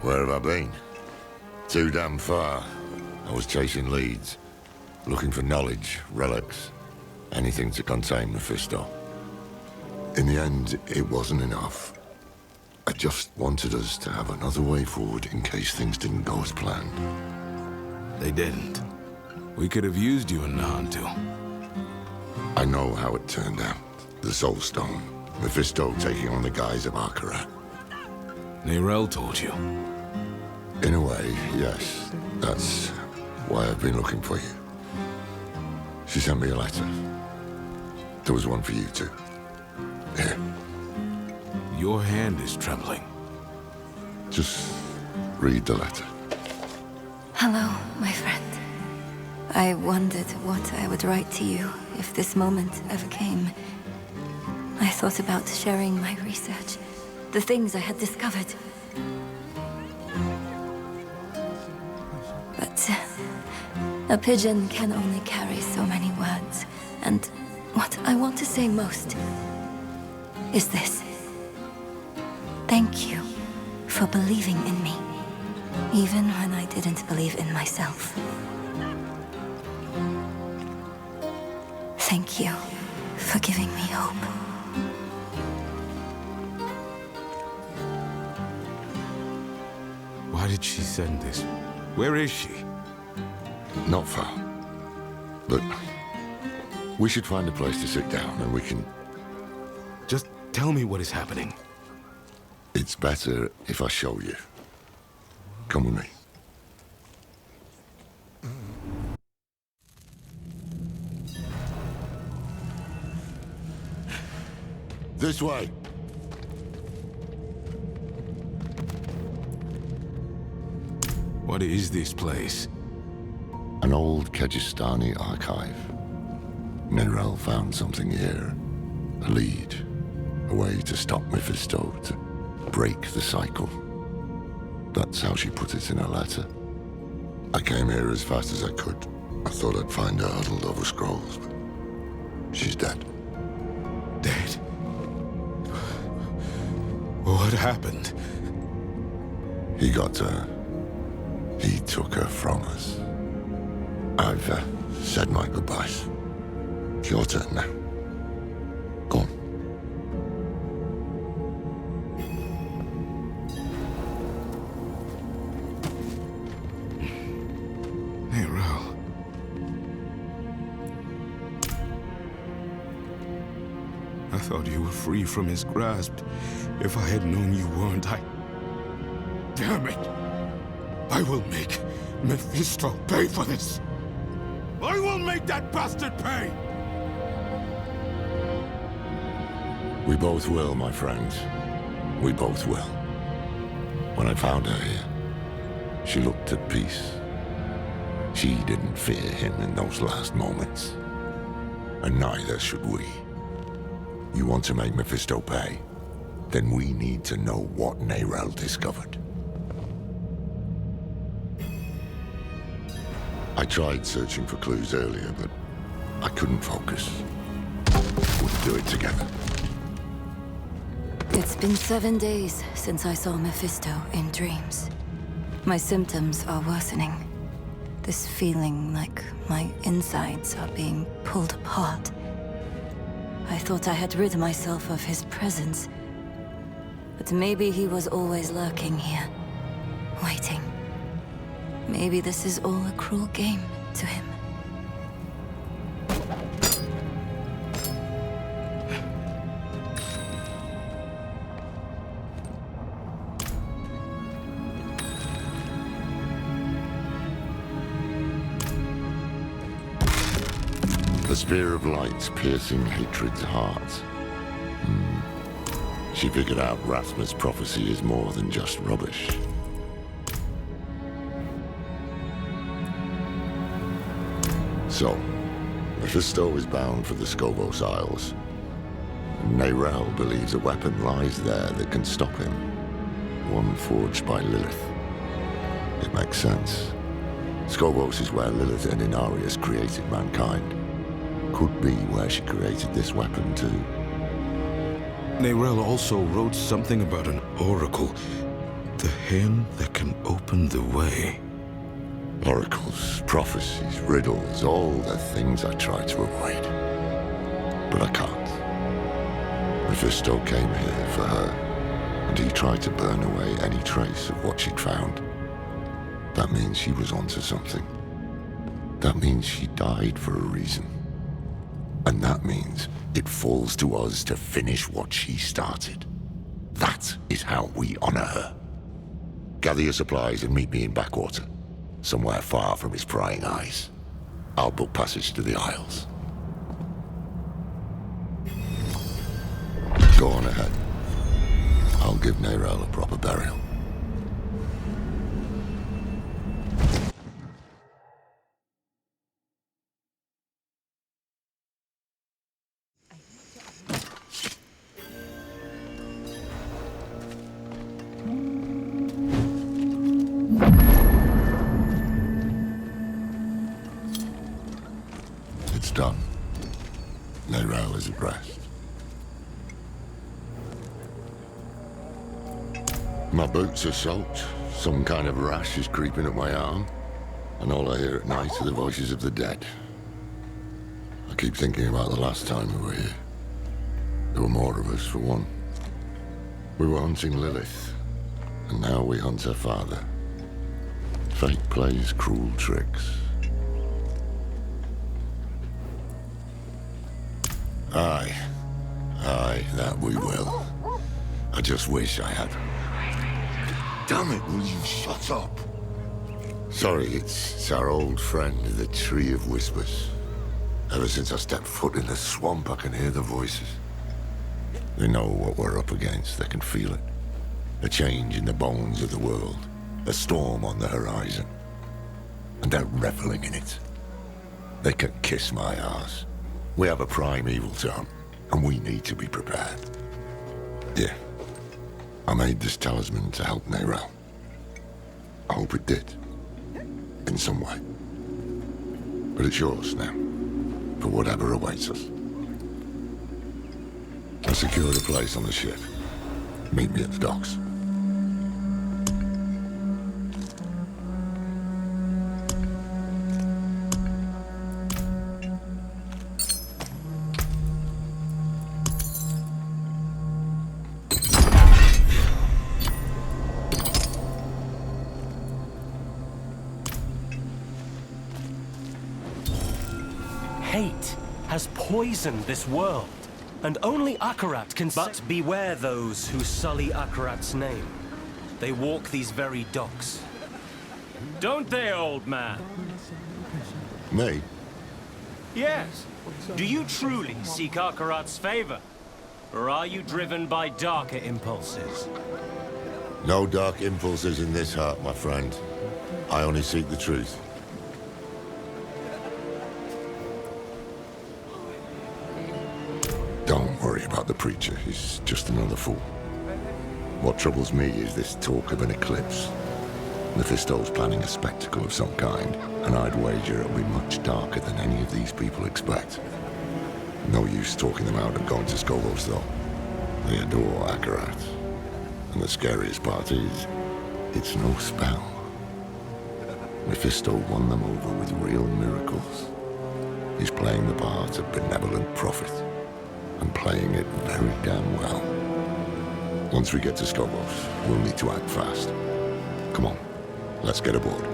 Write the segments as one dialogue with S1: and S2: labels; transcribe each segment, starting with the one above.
S1: Where have I been? Too damn far. I was chasing leads, looking for knowledge, relics, anything to contain Mephisto. In the end, it wasn't enough. I just wanted us to have another way forward in case things didn't go as planned.
S2: They didn't. We could have used you in Nahantu.
S1: I know how it turned out. The Soul Stone. Mephisto taking on the guise of Akarat.
S2: Neyrelle told you.
S1: In a way, yes. That's why I've been looking for you. She sent me a letter. There was one for you too. Here.
S2: Your hand is trembling.
S1: Just read the letter.
S3: Hello, my friend. I wondered what I would write to you if this moment ever came. I thought about sharing my research, the things I had discovered. But a pigeon can only carry so many words, and what I want to say most is this. Thank you for believing in me, even when I didn't believe in myself. Thank you for giving me hope.
S2: Why did she send this? Where is she?
S1: Not far. But we should find a place to sit down and we can...
S2: Just tell me what is happening.
S1: It's better if I show you. Come with me. This way.
S2: What is this place?
S1: An old Kegistani archive. Neyrelle found something here. A lead. A way to stop Mephisto, to break the cycle. That's how she put it in her letter. I came here as fast as I could. I thought I'd find her huddled over scrolls, but she's dead.
S2: Dead? What happened?
S1: He got her. He took her from us. I've said my goodbyes. It's your turn now. Go on.
S2: Neyrelle. I thought you were free from his grasp. If I had known you weren't, Damn it! I will make Mephisto pay for this! I will make that bastard pay!
S1: We both will, my friend. We both will. When I found her here, she looked at peace. She didn't fear him in those last moments. And neither should we. You want to make Mephisto pay? Then we need to know what Neyrelle discovered. I tried searching for clues earlier, but I couldn't focus. We'll do it together.
S3: It's been 7 days since I saw Mephisto in dreams. My symptoms are worsening. This feeling like my insides are being pulled apart. I thought I had rid myself of his presence. But maybe he was always lurking here, waiting. Maybe this is all a cruel game to him.
S1: The spear of light's piercing hatred's heart. She figured out Rathma's prophecy is more than just rubbish. So, Mephisto is bound for the Skobos Isles. Neyrelle believes a weapon lies there that can stop him. One forged by Lilith. It makes sense. Skobos is where Lilith and Inarius created mankind. Could be where she created this weapon too.
S2: Neyrelle also wrote something about an oracle. the hand that can open the way.
S1: Oracles, prophecies, riddles, all the things I try to avoid. But I can't. Mephisto came here for her, and he tried to burn away any trace of what she'd found. That means she was onto something. That means she died for a reason. And that means it falls to us to finish what she started. That is how we honor her. Gather your supplies and meet me in Backwater, somewhere far from his prying eyes. I'll book passage to the Isles. Go on ahead. I'll give Nerel a proper burial. It's done. Nerel is at rest. My boots are soaked. Some kind of rash is creeping up my arm. And all I hear at night are the voices of the dead. I keep thinking about the last time we were here. There were more of us, for one. We were hunting Lilith, and now we hunt her father. Fate plays cruel tricks. Aye, that we will. I just wish I had... Damn it, will you shut up? Sorry, it's our old friend, the Tree of Whispers. Ever since I stepped foot in the swamp, I can hear the voices. They know what we're up against, they can feel it. A change in the bones of the world. A storm on the horizon. And they're reveling in it. They can kiss my ass. We have a prime evil to hunt, and we need to be prepared. Yeah. I made this talisman to help Nerel. I hope it did. In some way. But it's yours now. For whatever awaits us. I secured a place on the ship. Meet me at the docks.
S4: Hate has poisoned this world, and only Akarat can... But beware those who sully Akarat's name. They walk these very docks. Don't they, old man?
S1: Me?
S4: Yes. Do you truly seek Akarat's favor? Or are you driven by darker impulses?
S1: No dark impulses in this heart, my friend. I only seek the truth. Don't worry about the preacher. He's just another fool. What troubles me is this talk of an eclipse. Mephisto's planning a spectacle of some kind, and I'd wager it'll be much darker than any of these people expect. No use talking them out of going to Skogos, though. They adore Akarat. And the scariest part is, it's no spell. Mephisto won them over with real miracles. He's playing the part of benevolent prophet. And playing it very damn well. Once we get to Skogos, we'll need to act fast. Come on, let's get aboard.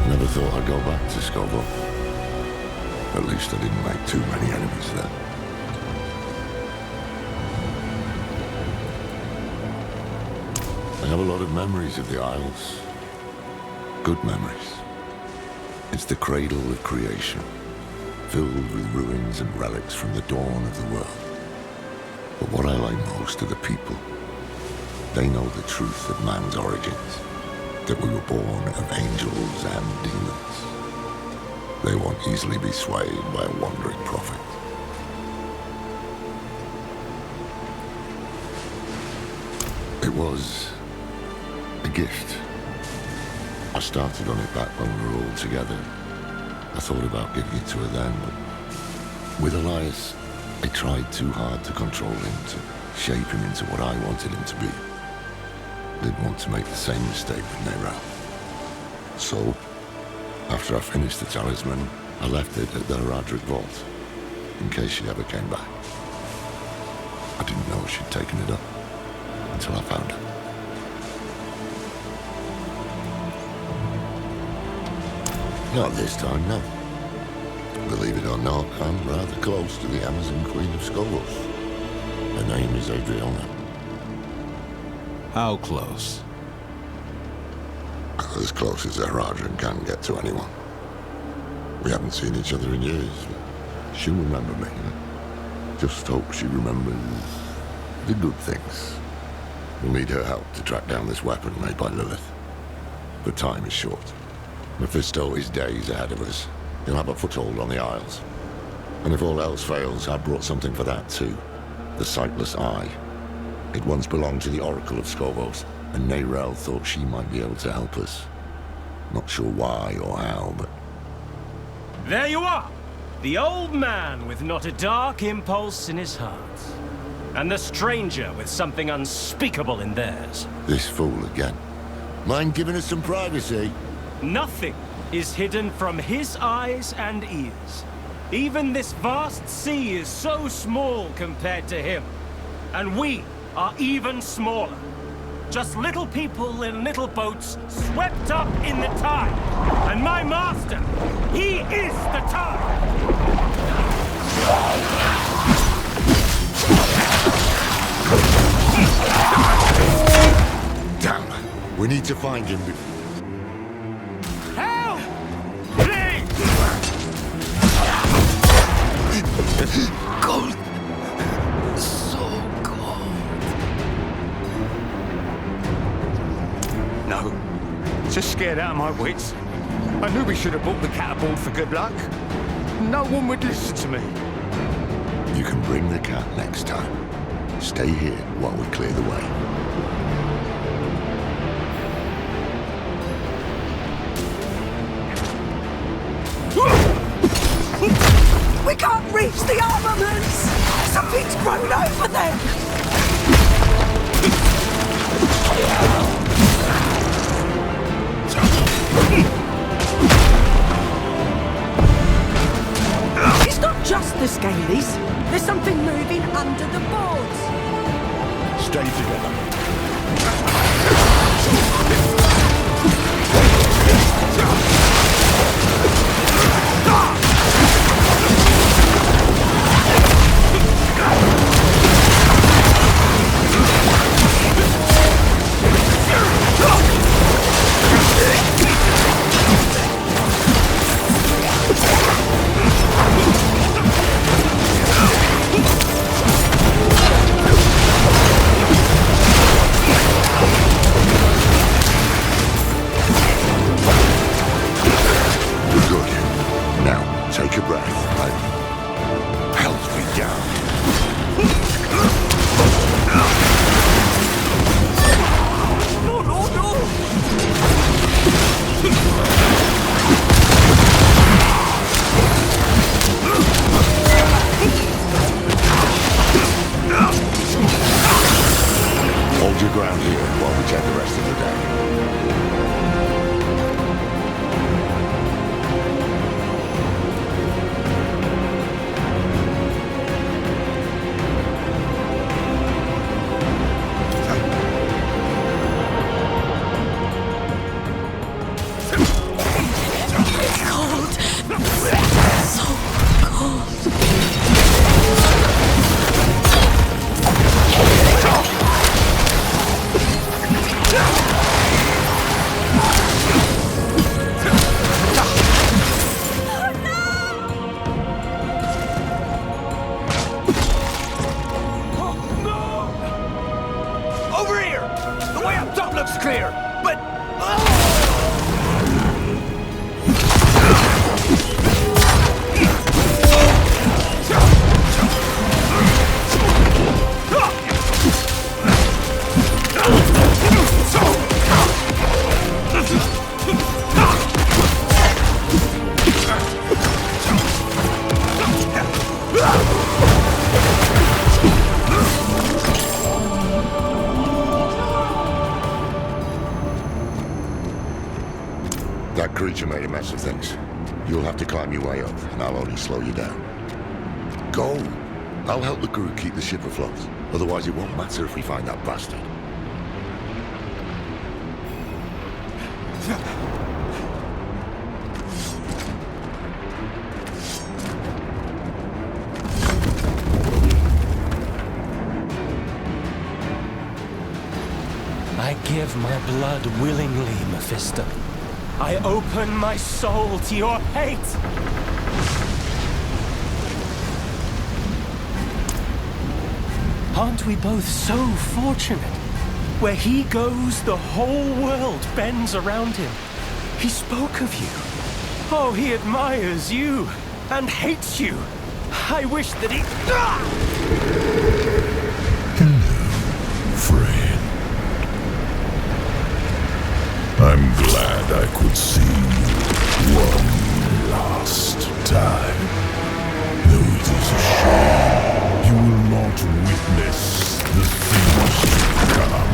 S1: Never thought I'd go back to Skogo. At least I didn't make too many enemies there. I have a lot of memories of the Isles. Good memories. It's the cradle of creation, filled with ruins and relics from the dawn of the world. But what I like most are the people. They know the truth of man's origins, that we were born of angels and demons. They won't easily be swayed by a wandering prophet. It was a gift. I started on it back when we were all together. I thought about giving it to her then, but with Elias, I tried too hard to control him, to shape him into what I wanted him to be. I didn't want to make the same mistake with Neyrelle. So, after I finished the talisman, I left it at the Heradric vault, in case she ever came back. I didn't know she'd taken it up until I found her. Not this time, no. Believe it or not, I'm rather close to the Amazon Queen of Skovos. Her name is Adriana.
S2: How close?
S1: As close as Heradric can get to anyone. We haven't seen each other in years. She'll remember me. Just hope she remembers the good things. We'll need her help to track down this weapon made by Lilith. But time is short. Mephisto is days ahead of us. He'll have a foothold on the Isles. And if all else fails, I brought something for that too. The Sightless Eye. It once belonged to the Oracle of Skovos, and Neyrelle thought she might be able to help us. Not sure why or how, but...
S4: There you are! The old man with not a dark impulse in his heart. And the stranger with something unspeakable in theirs.
S1: This fool again. Mind giving us some privacy?
S4: Nothing is hidden from his eyes and ears. Even this vast sea is so small compared to him. And we are even smaller. Just little people in little boats swept up in the tide. And my master, he is the tide!
S1: Damn! We need to find him before...
S4: Help! Please!
S5: Cold. So cold. No. Just scared out of my wits. I knew we should have bought the cat aboard for good luck. No one would listen to me.
S1: You can bring the cat next time. Stay here while we clear the way.
S6: We can't reach the armaments! Something's grown over them! It's not just the Scalies. There's something moving under the boards.
S1: Stay together. Take a breath and help me down.
S6: No, no, no!
S1: Hold your ground here while we take the rest of the day.
S5: looks clear, but...
S1: That creature made a mess of things. You'll have to climb your way up, and I'll only slow you down. Go! I'll help the crew keep the ship afloat. Otherwise, it won't matter if we find that bastard.
S4: I give my blood willingly, Mephisto. I open my soul to your hate! Aren't we both so fortunate? Where he goes, the whole world bends around him. He spoke of you. Oh, he admires you and hates you. I wish that he...
S7: Friend. I'm glad I could see you one last time. Though it is a shame you will not witness the things to come.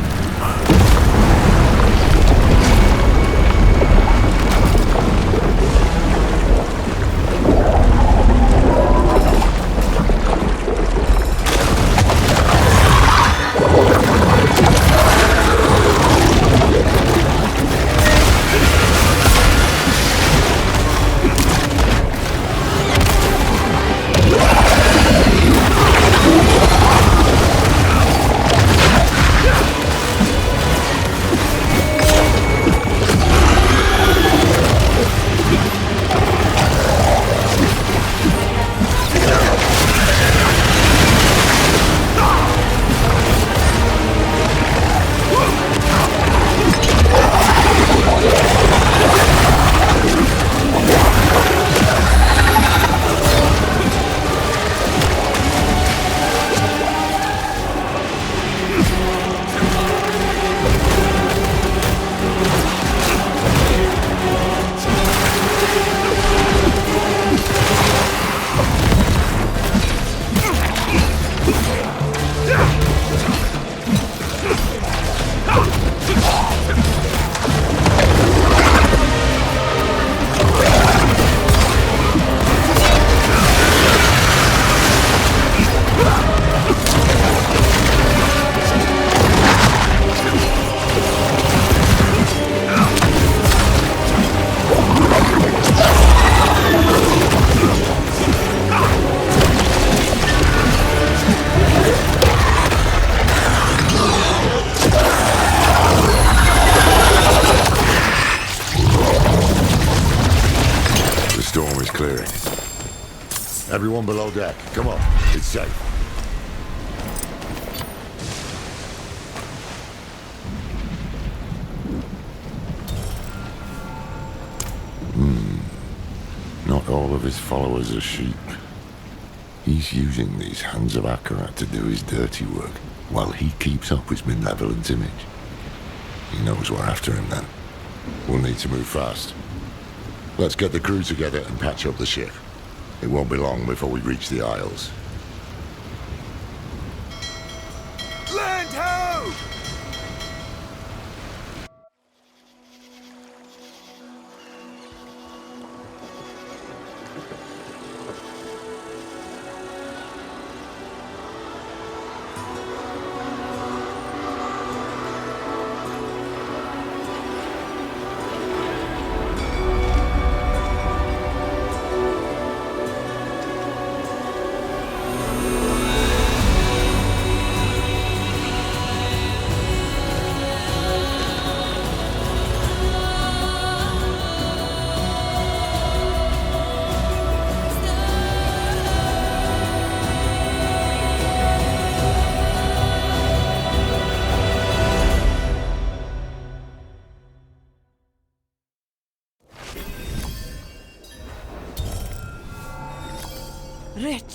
S1: Everyone below deck, come on, it's safe. Not all of his followers are sheep. He's using these hands of Akarat to do his dirty work, while he keeps up his benevolent image. He knows we're after him then. We'll need to move fast. Let's get the crew together and patch up the ship. It won't be long before we reach the Isles.
S2: Land ho!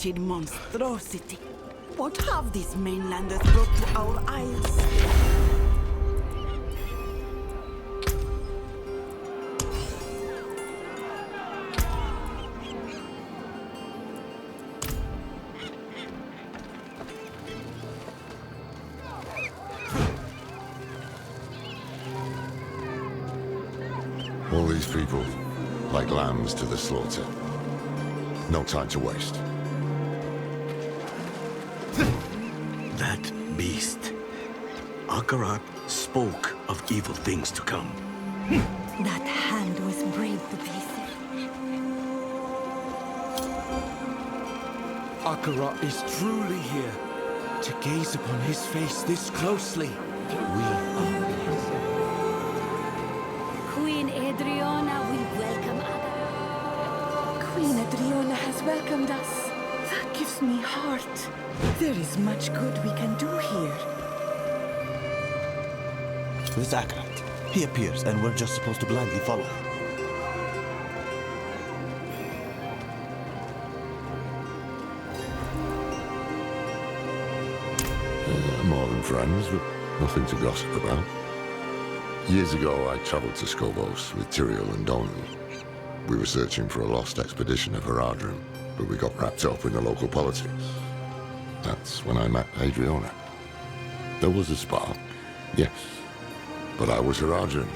S6: wretched monstrosity. What have these mainlanders brought to our isles?
S1: All these people, like lambs to the slaughter. No time to waste.
S8: That beast. Akarat spoke of evil things to come.
S6: That hand was brave to pieces.
S9: Akarat is truly here. To gaze upon his face this closely, we are blessed.
S10: Queen Adriana, we welcome Akarat.
S6: Queen Adriana has welcomed us. That gives me heart. There is much good we can do here.
S11: This is Akarat. He appears, and we're just supposed to blindly follow.
S1: More than friends, but nothing to gossip about. Years ago, I traveled to Skobos with Tyrael and Donan. We were searching for a lost expedition of Haradrim, but we got wrapped up in the local politics. That's when I met Adriana. There was a spark, yes. But I was Haradrim.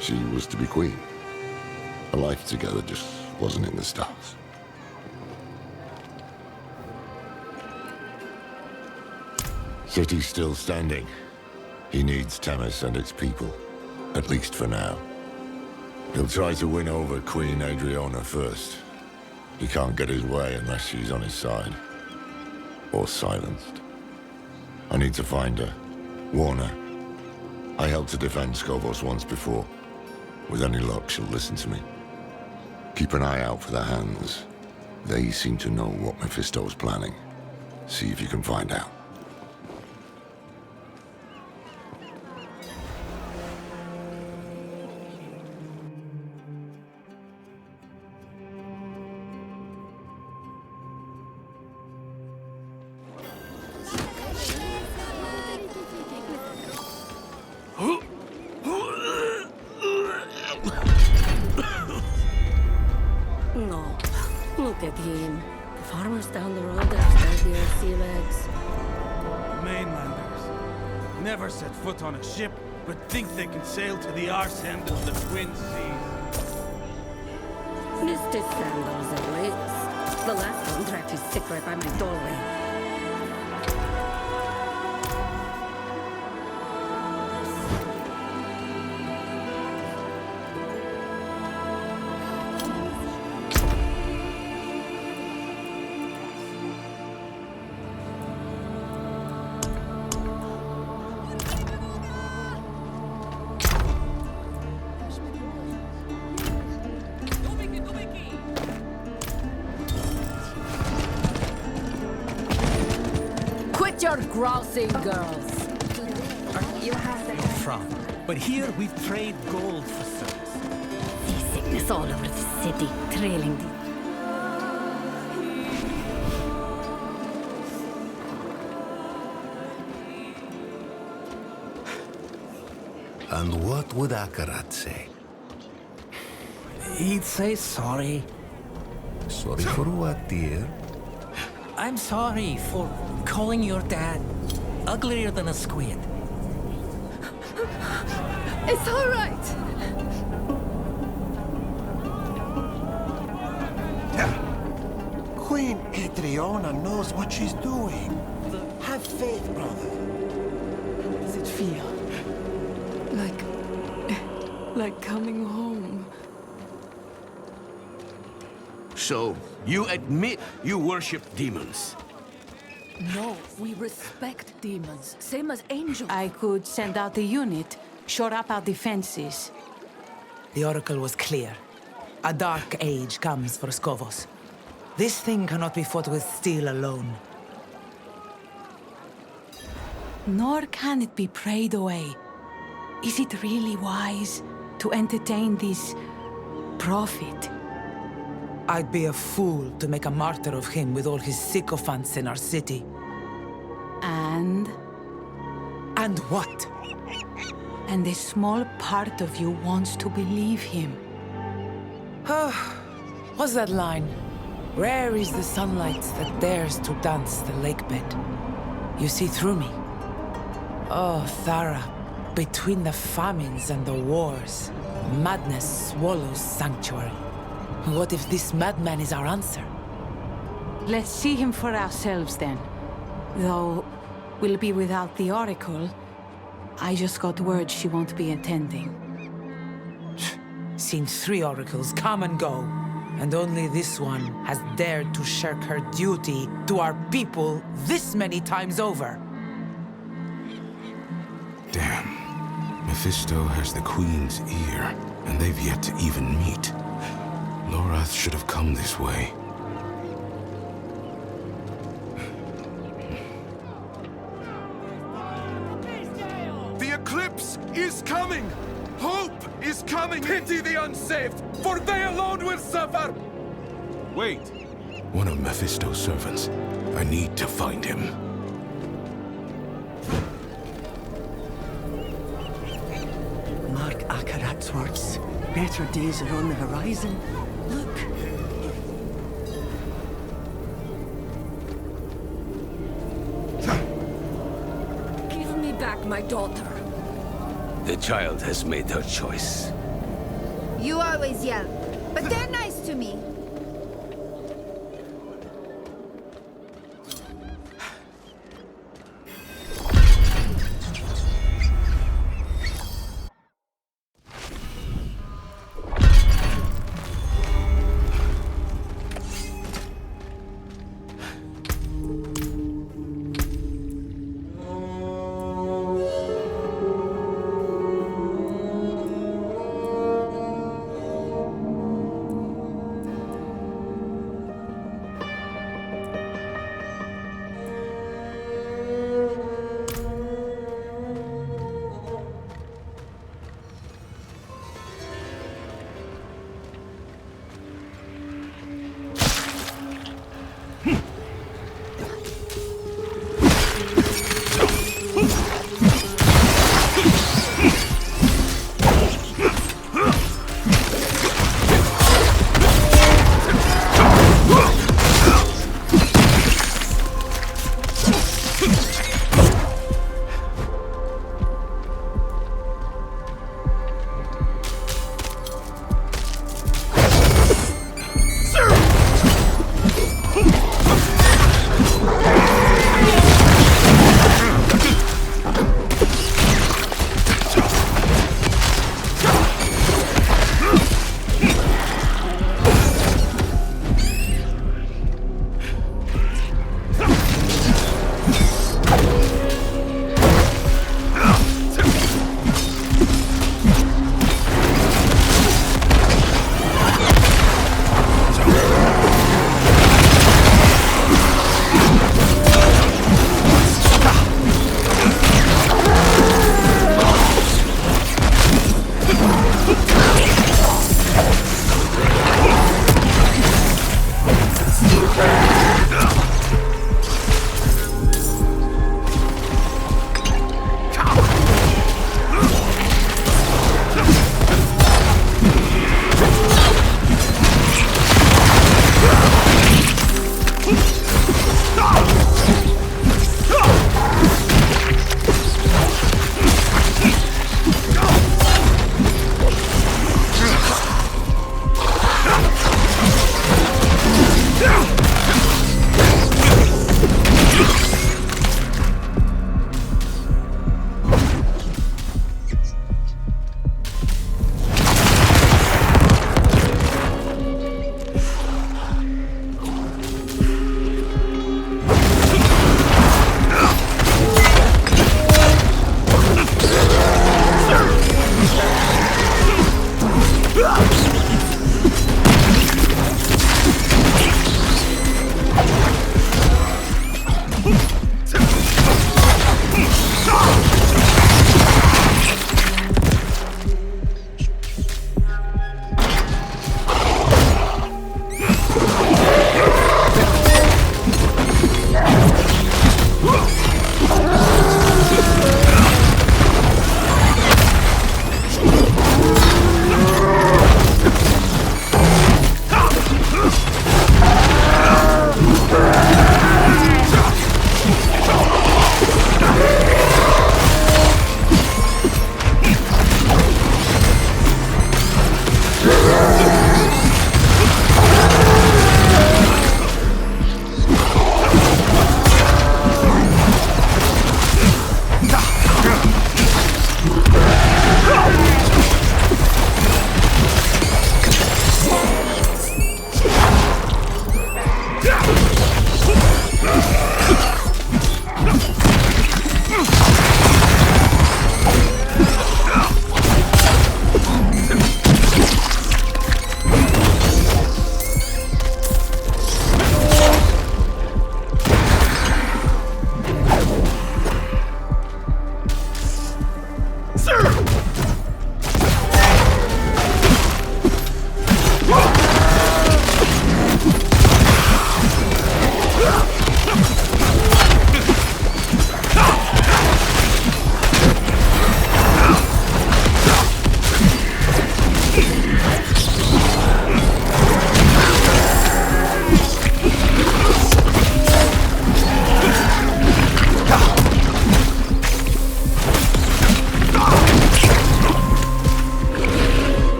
S1: She was to be queen. A life together just wasn't in the stars. City's still standing. He needs Temis and its people, at least for now. He'll try to win over Queen Adriana first. He can't get his way unless she's on his side. Or silenced. I need to find her. Warn her. I helped to defend Skobos once before. With any luck, she'll listen to me. Keep an eye out for the hands. They seem to know what Mephisto's planning. See if you can find out.
S10: No, look at him. The farmers down the road have started their sea legs.
S9: Mainlanders. Never set foot on a ship, but think they can sail to the arse end of the Twin Seas.
S10: Mr. Sandals and Legs. The last contract is sick right by my doorway. You're grousing, girls. You have the
S12: from. But here we trade gold for souls.
S10: seasickness all over the city, trailing the...
S11: And what would Akarat say?
S12: He'd say sorry.
S11: Sorry for what, dear?
S12: I'm sorry for calling your dad uglier than a squid.
S3: It's all right.
S11: Queen Adriana knows what she's doing. Have faith, brother.
S6: Does it feel like coming home?
S8: So, you admit you worship demons?
S6: No, we respect demons, same as angels.
S13: I could send out the unit, shore up our defenses.
S14: The oracle was clear. A dark age comes for Skobos. This thing cannot be fought with steel alone.
S13: Nor can it be prayed away. Is it really wise to entertain this prophet?
S14: I'd be a fool to make a martyr of him with all his sycophants in our city.
S13: And?
S14: And what?
S13: And a small part of you wants to believe him.
S14: What's that line? Rare is the sunlight that dares to dance the lake bed. You see through me. Oh, Thara, between the famines and the wars, madness swallows sanctuary. What if this madman is our answer?
S13: Let's see him for ourselves then. Though, we'll be without the Oracle. I just got word she won't be attending.
S14: Seen 3 oracles come and go, and only this one has dared to shirk her duty to our people this many times over.
S2: Damn. Mephisto has the Queen's ear, and they've yet to even meet. Lorath should have come this way.
S15: The eclipse is coming! Hope is coming! Pity the unsaved, for they alone will suffer!
S2: Wait! One of Mephisto's servants. I need to find him.
S11: Mark Akarat's words. Better days are on the horizon. Look.
S10: Give me back my daughter.
S8: The child has made her choice.
S16: You always yell, but they're nice to me.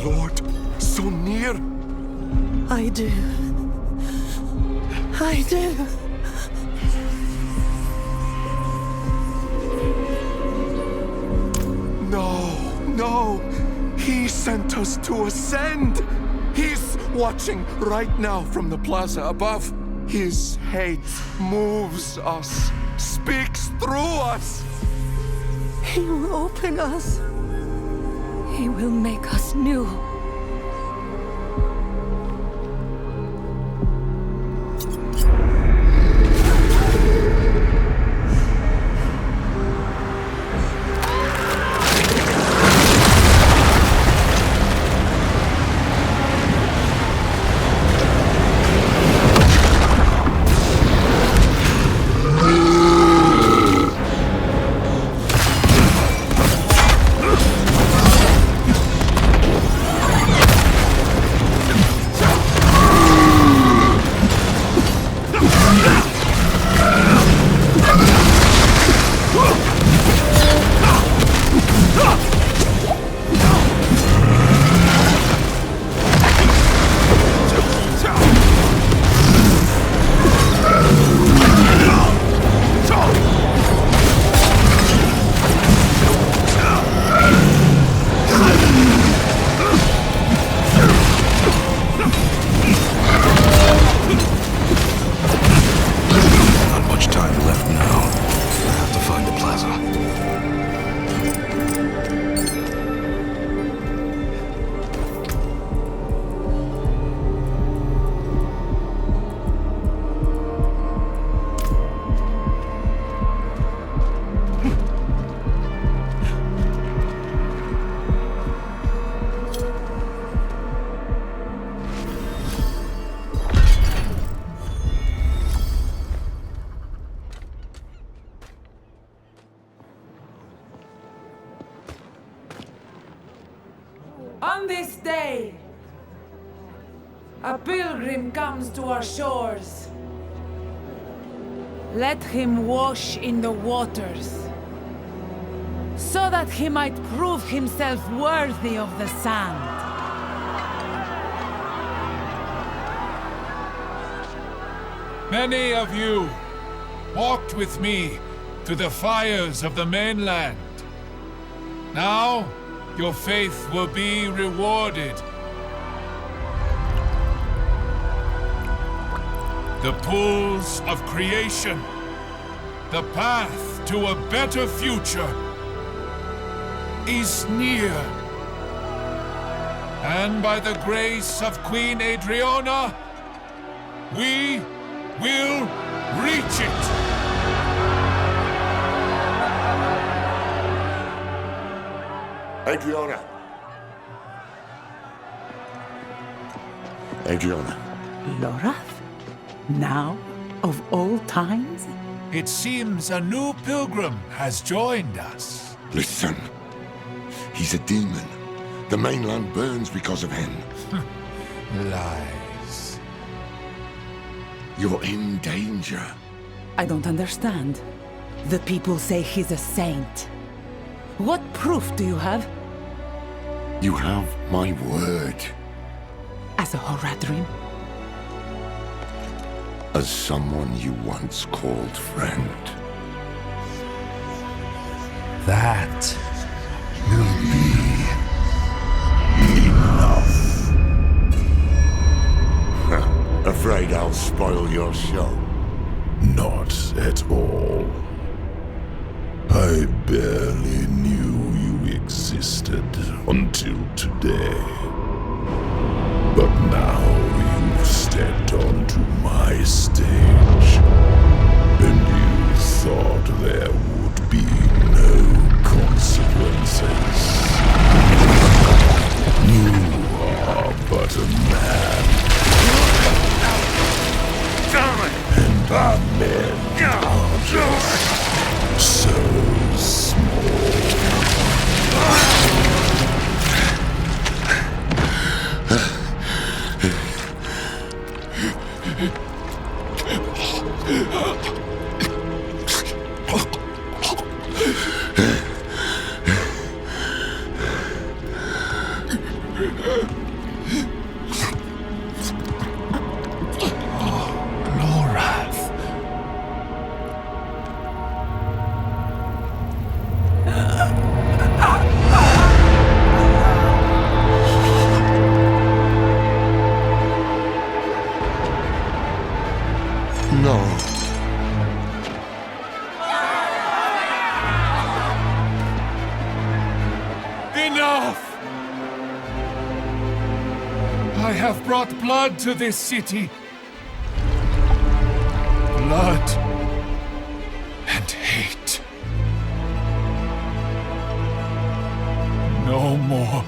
S15: Lord so near?
S11: I do. I do.
S15: No. He sent us to ascend. He's watching right now from the plaza above. His hate moves us, speaks through us.
S11: He will open us.
S3: He will make us new.
S14: On this day, a pilgrim comes to our shores. Let him wash in the waters, so that he might prove himself worthy of the sand.
S7: Many of you walked with me to the fires of the mainland. Now, your faith will be rewarded. The pools of creation, the path to a better future, is near. And by the grace of Queen Adriana, we will reach it.
S1: Adriana. Adriana.
S11: Lorath? Now, of all times?
S7: It seems a new pilgrim has joined us.
S1: Listen. He's a demon. The mainland burns because of him.
S7: Lies.
S1: You're in danger.
S11: I don't understand. The people say he's a saint. What proof do you have?
S1: You have my word.
S11: As a Horadrim?
S1: As someone you once called friend.
S7: That will be enough.
S1: Afraid I'll spoil your show?
S7: Not at all. I barely knew you existed until today. But now you've stepped onto my stage, and you thought there would be no consequences. You are but a man. And our men are just so small.
S15: Enough! I have brought blood to this city. Blood and hate. No more.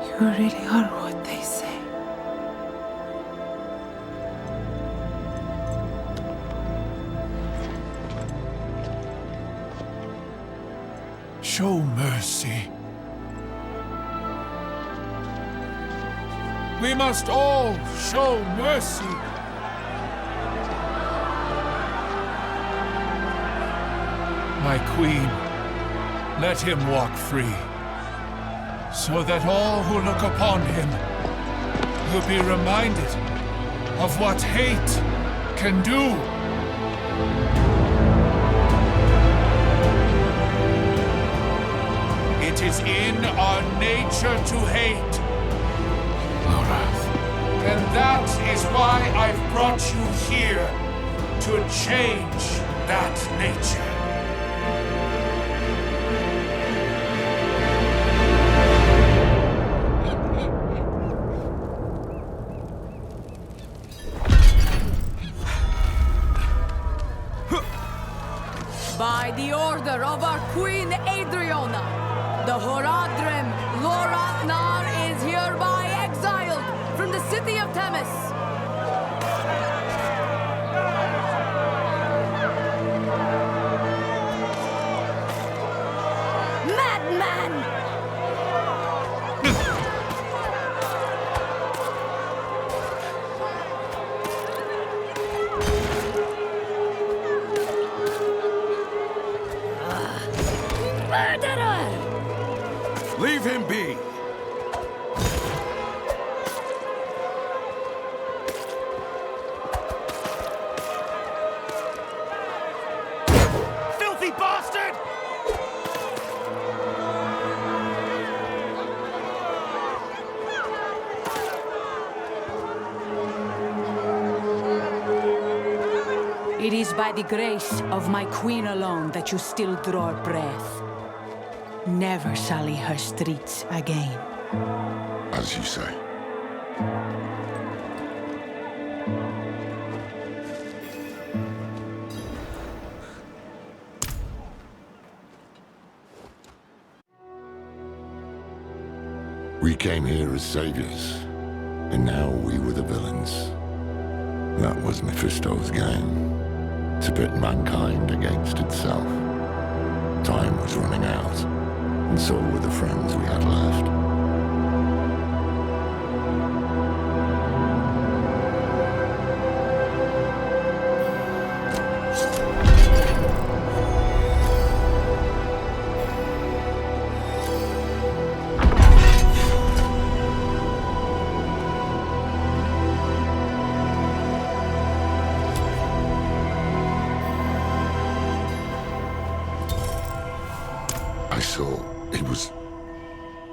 S11: You really are what they say.
S15: Show mercy. We must all show mercy. My queen, let him walk free, so that all who look upon him will be reminded of what hate can do. It is in our nature to hate. Lorath. And that is why I've brought you here, to change that nature.
S17: By the order of our Queen Adriana, the Horadrim Lorathnar is hereby exiled from the city of Themis. Madman! Murderer!
S8: Leave him be!
S4: Filthy bastard!
S13: It is by the grace of my queen alone that you still draw breath. Never sully her streets again.
S1: As you say. We came here as saviors, and now we were the villains. That was Mephisto's game. To pit mankind against itself. Time was running out, and so were the friends we had left.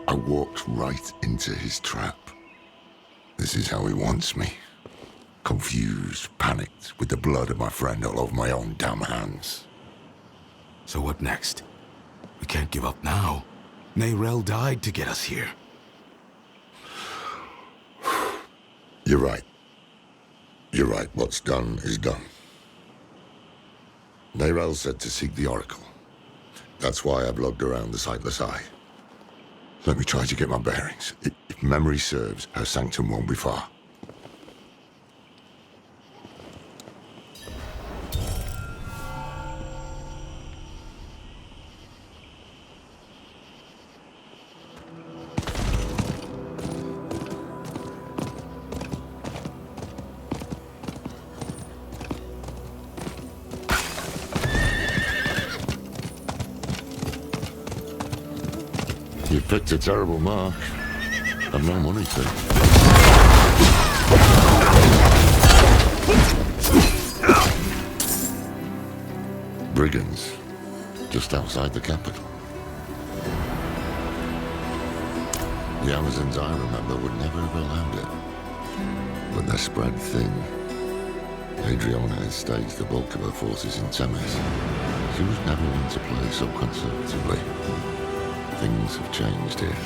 S1: I walked right into his trap. This is how he wants me. Confused, panicked, with the blood of my friend all over my own damn hands.
S2: So what next? We can't give up now. Neyrelle died to get us here.
S1: You're right. You're right. What's done is done. Neyrelle said to seek the Oracle. That's why I've logged around the Sightless Eye. Let me try to get my bearings. If memory serves, her sanctum won't be far. Picked a terrible mark. I've no money to. Brigands, just outside the capital. The Amazons I remember would never have allowed it. But they're spread thin. Adriana has staged the bulk of her forces in Temes. She was never one to play so conservatively. Things have changed here.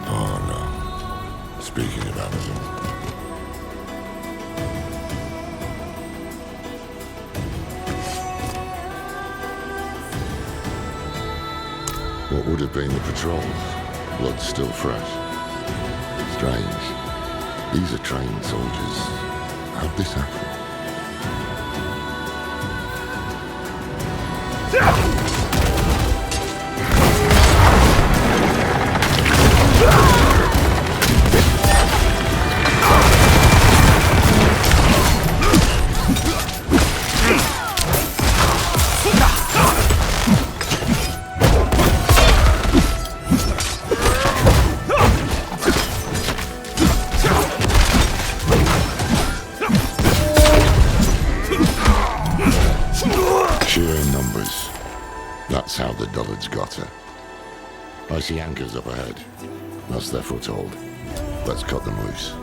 S1: Oh no. Speaking of Amazon. What would have been the patrols? Blood still fresh. Strange. These are trained soldiers. How'd this happen? Sheer numbers. That's how the dullards got her. I see anchors up ahead. That's their foothold. Let's cut them loose.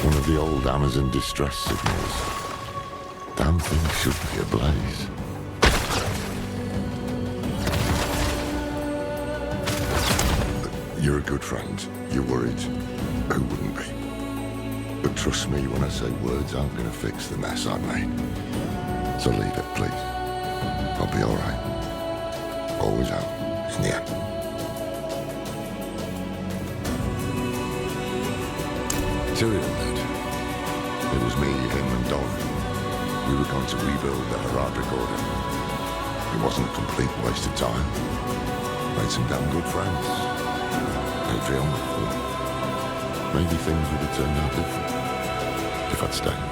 S1: One of the old Amazon distress signals. Damn thing should be ablaze. You're a good friend. You're worried. Who wouldn't be? But trust me when I say words aren't going to fix the mess I made. So leave it, please. I'll be all right. Always am. In the end. Tyrion did. It was me, him, and Don. We were going to rebuild the Heraldric Order. It wasn't a complete waste of time. Made some damn good friends. Adriana. Maybe things would have turned out different if I'd stayed.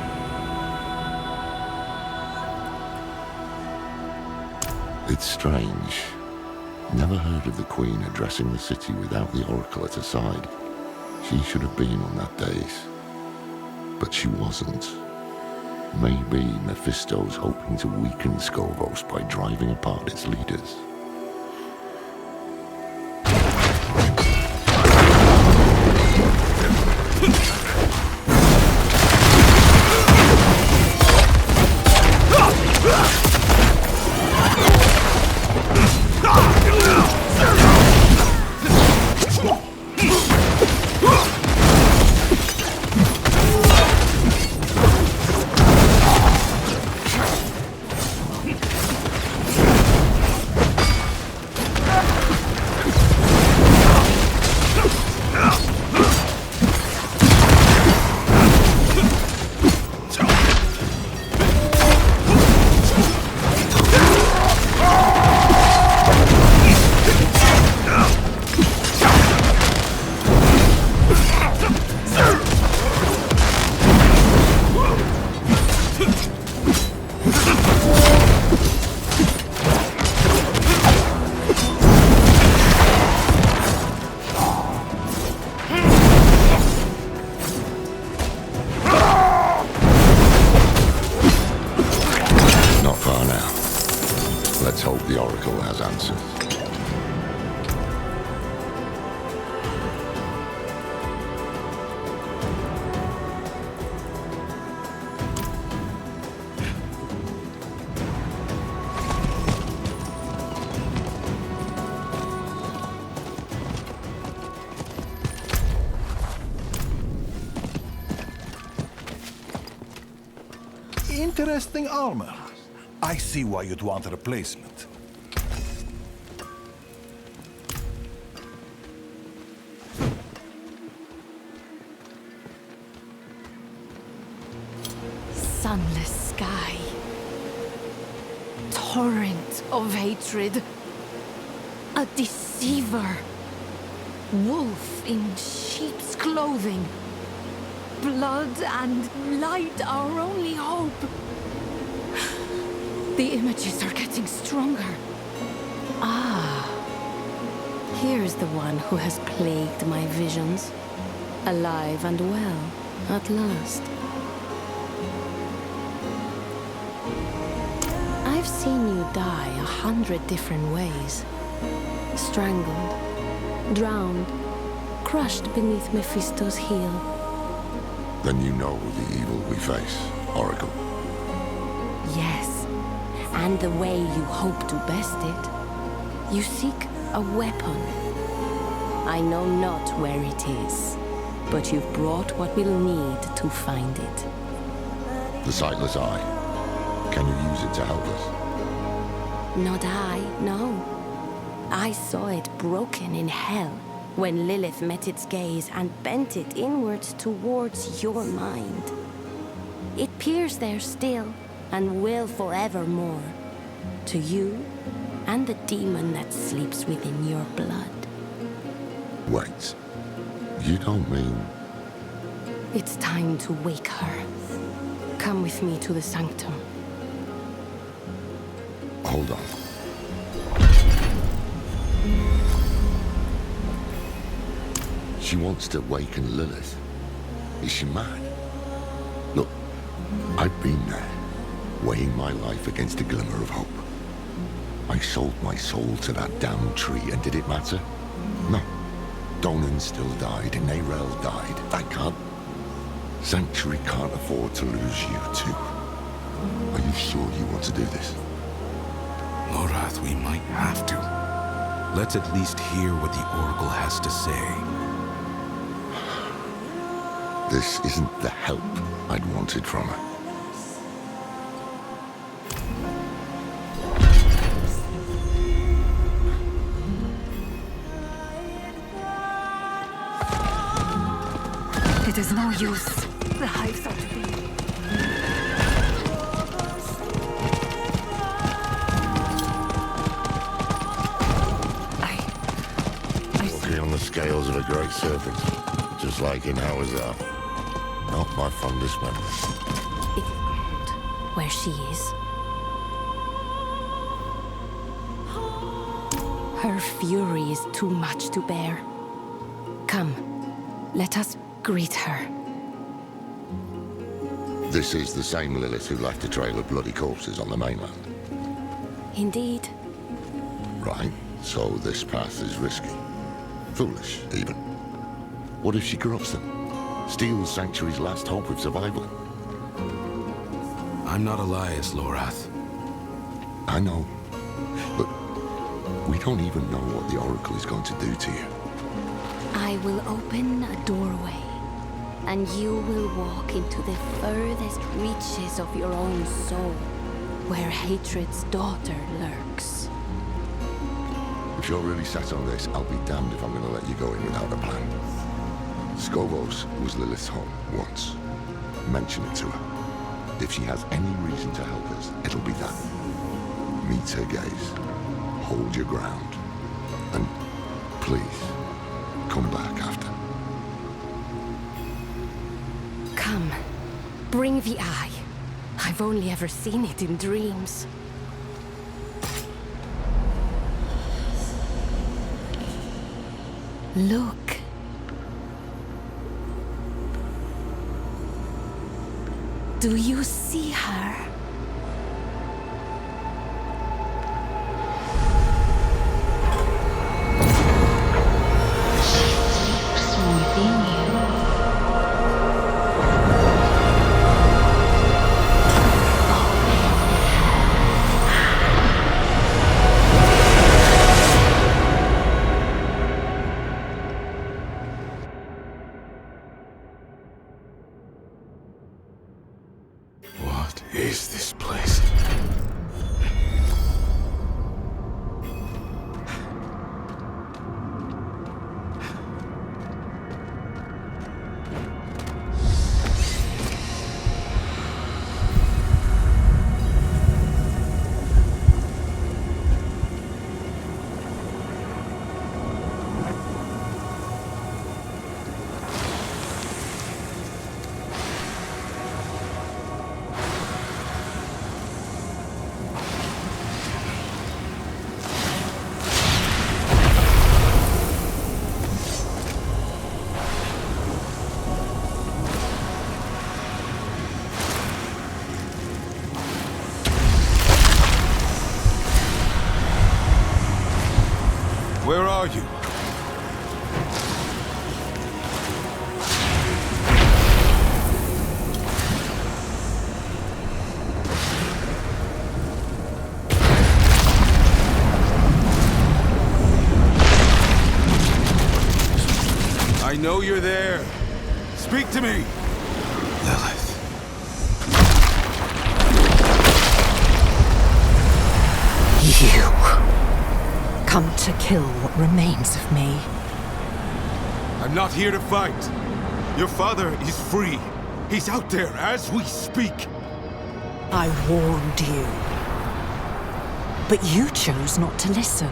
S1: It's strange. Never heard of the Queen addressing the city without the Oracle at her side. She should have been on that dais. But she wasn't. Maybe Mephisto's hoping to weaken Skovos by driving apart its leaders. has answers.
S18: Interesting armor. I see why you'd want a replacement.
S17: Sunless sky. Torrent of hatred. A deceiver. Wolf in sheep's clothing. Blood and light our only hope. The images are getting stronger. Ah. Here's the one who has plagued my visions. Alive and well, at last. I've seen you die 100 different ways. Strangled, drowned, crushed beneath Mephisto's heel.
S1: Then you know the evil we face, Oracle.
S17: Yes, and the way you hope to best it. You seek a weapon. I know not where it is, but you've brought what we'll need to find it.
S1: The sightless eye. Can you use it to help us?
S17: Not I, no. I saw it broken in hell when Lilith met its gaze and bent it inwards towards your mind. It peers there still and will forevermore. To you and the demon that sleeps within your blood.
S1: Wait. You don't mean...
S17: It's time to wake her. Come with me to the sanctum.
S1: Hold on. She wants to waken Lilith. Is she mad? Look, I've been there, weighing my life against a glimmer of hope. I sold my soul to that damned tree, and did it matter? No. Donan still died, and Nerel died. I can't... Sanctuary can't afford to lose you, too. Are you sure you want to do this?
S2: Lorath, we might have to. Let's at least hear what the Oracle has to say.
S1: This isn't the help I'd wanted from her.
S3: It is no use. The hives are to be.
S1: Walking on the scales of a great serpent, just like in Hawazar. Not my fondest memory.
S17: Where she is. Her fury is too much to bear. Come, let us greet her.
S1: This is the same Lilith who left a trail of bloody corpses on the mainland.
S17: Indeed.
S1: Right, so this path is risky. Foolish, even. What if she corrupts them? Steals Sanctuary's last hope of survival?
S2: I'm not Elias, Lorath.
S1: I know. But we don't even know what the Oracle is going to do to you.
S17: I will open a doorway, and you will walk into the furthest reaches of your own soul, where hatred's daughter lurks.
S1: If you're really set on this, I'll be damned if I'm going to let you go in without a plan. Skovos was Lilith's home once. Mention it to her. If she has any reason to help us, it'll be that. Meet her gaze. Hold your ground. And please, come back after.
S17: Come, bring the eye. I've only ever seen it in dreams. Look. Do you see her?
S2: Where are you? I know you're there. Speak to me! Lilith.
S19: You come to kill what remains of me.
S2: I'm not here to fight. Your father is free. He's out there as we speak.
S19: I warned you. But you chose not to listen.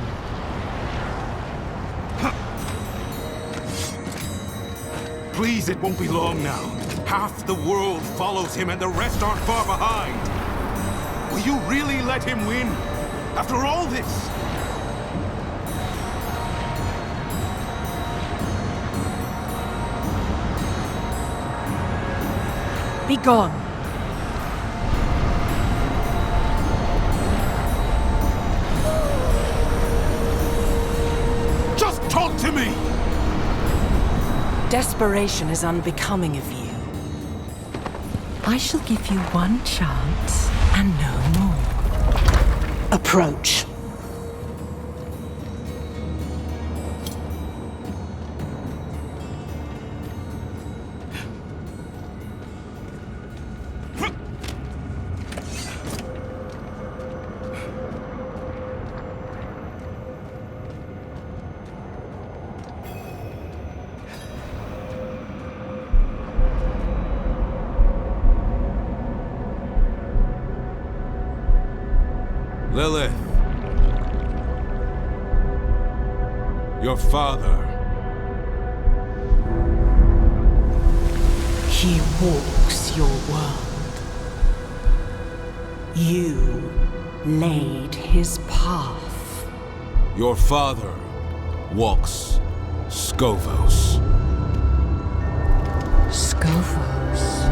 S2: Please, it won't be long now. Half the world follows him and the rest aren't far behind. Will you really let him win? After all this?
S19: Be gone.
S2: Just talk to me!
S19: Desperation is unbecoming of you. I shall give you one chance and no more. Approach.
S2: Lilith. Your father.
S19: He walks your world. You laid his path.
S2: Your father walks Skovos.
S19: Skovos?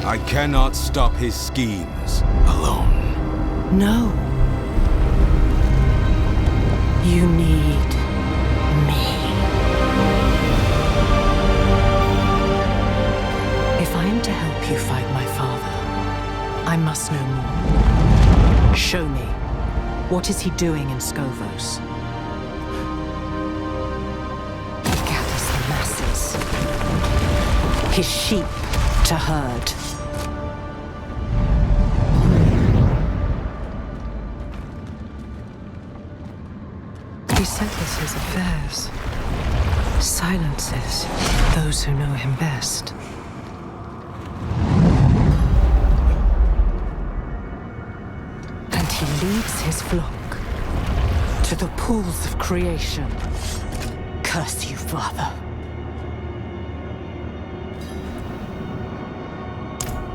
S2: I cannot stop his schemes alone.
S19: No. You need me. If I am to help you fight my father, I must know more. Show me. What is he doing in Skovos? He gathers the masses. His sheep to herd. He settles his affairs, silences those who know him best. And he leads his flock to the pools of creation. Curse you, Father.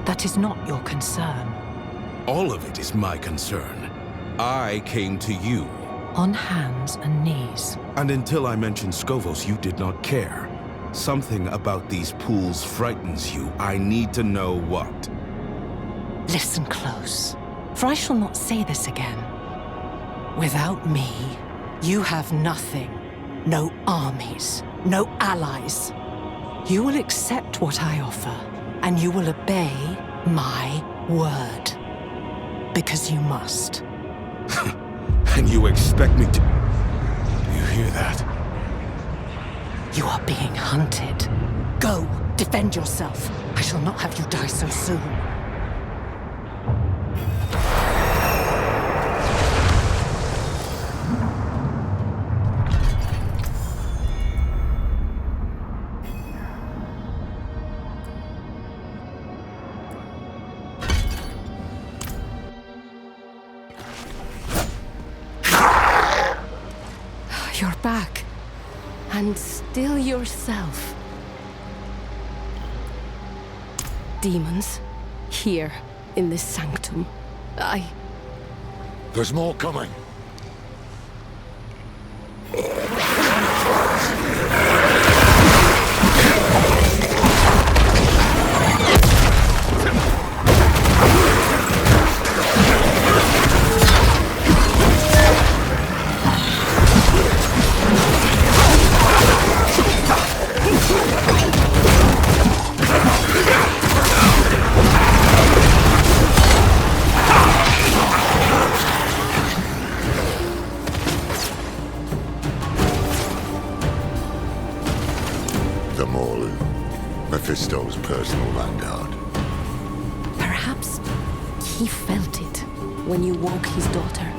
S19: That is not your concern.
S2: All of it is my concern. I came to you.
S19: On hands and knees.
S2: And until I mentioned Skovos, you did not care. Something about these pools frightens you. I need to know what.
S19: Listen close, for I shall not say this again. Without me, you have nothing. No armies, no allies. You will accept what I offer, and you will obey my word. Because you must.
S2: And you expect me to... You hear that?
S19: You are being hunted. Go, defend yourself. I shall not have you die so soon.
S17: You're back. And still yourself. Demons. Here, in this sanctum.
S1: There's more coming. Mephisto's personal vanguard.
S17: Perhaps he felt it when you woke his daughter.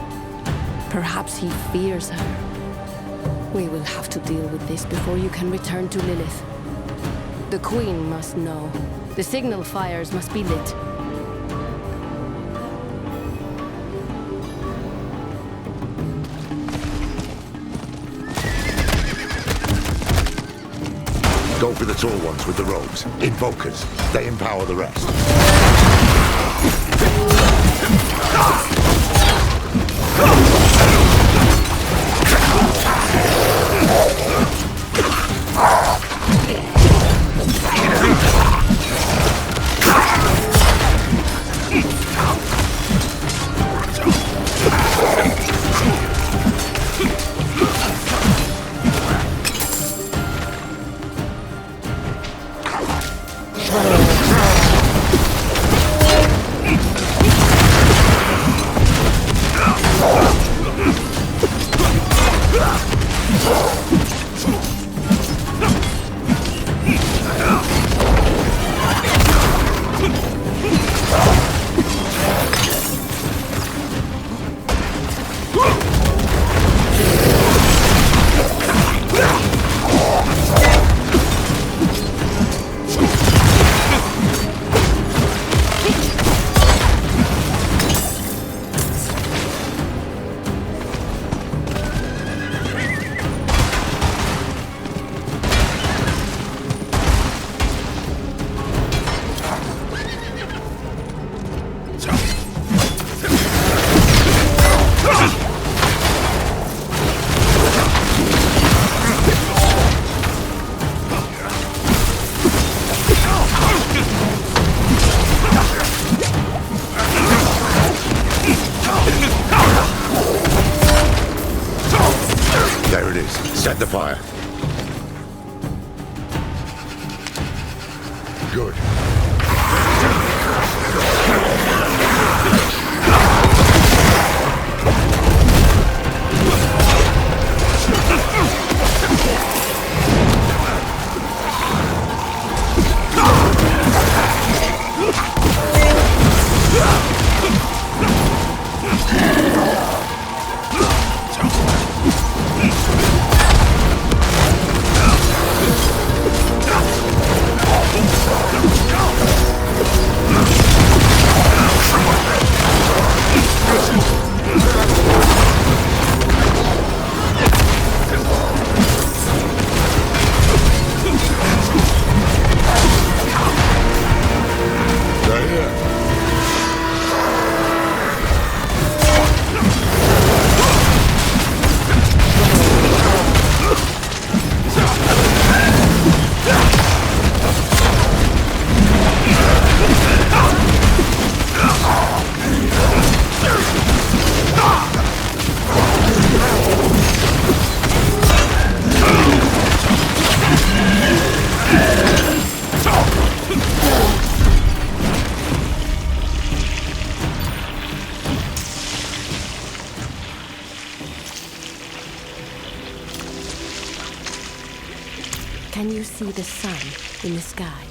S17: Perhaps he fears her. We will have to deal with this before you can return to Lilith. The Queen must know. The signal fires must be lit.
S1: Go for the tall ones with the robes. Invokers. They empower the rest. There it is. Set the fire. Good.
S17: Can you see the sun in the sky?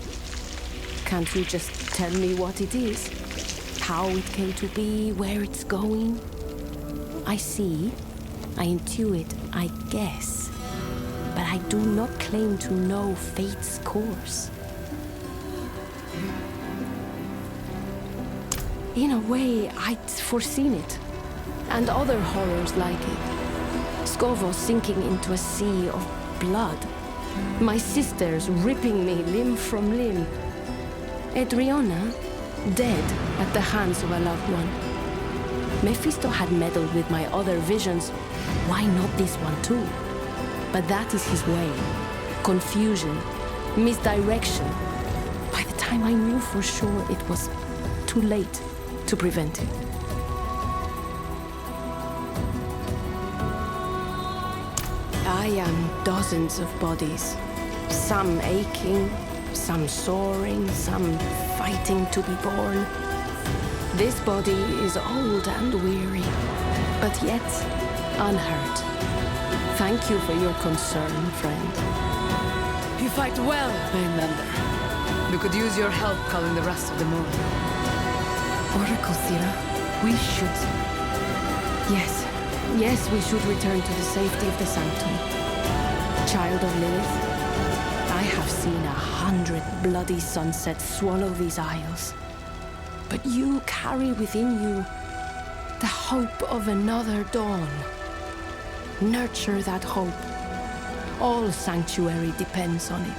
S17: Can't you just tell me what it is? How it came to be, where it's going? I see, I intuit, I guess. But I do not claim to know fate's course. In a way, I'd foreseen it. And other horrors like it. Scovo sinking into a sea of blood. My sisters ripping me limb from limb. Adriana, dead at the hands of a loved one. Mephisto had meddled with my other visions. Why not this one too? But that is his way. Confusion, misdirection. By the time I knew for sure, it was too late to prevent it. I am dozens of bodies. Some aching, some soaring, some fighting to be born. This body is old and weary, but yet unhurt. Thank you for your concern, friend.
S13: You fight well, Mainlander.
S14: We could use your help calling the rest of them over.
S17: Oracle, Thera, we should... Yes, we should return to the safety of the Sanctum. Child of Lilith, I have seen 100 bloody sunsets swallow these isles. But you carry within you the hope of another dawn. Nurture that hope. All Sanctuary depends on it.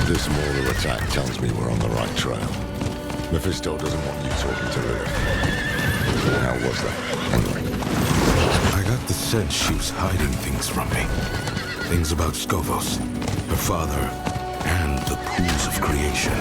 S1: This Mauler attack tells me we're on the right trail. Mephisto doesn't want you talking to Lilith. How was that, anyway?
S2: I got the sense she was hiding things from me. Things about Skovos, her father, and the pools of creation.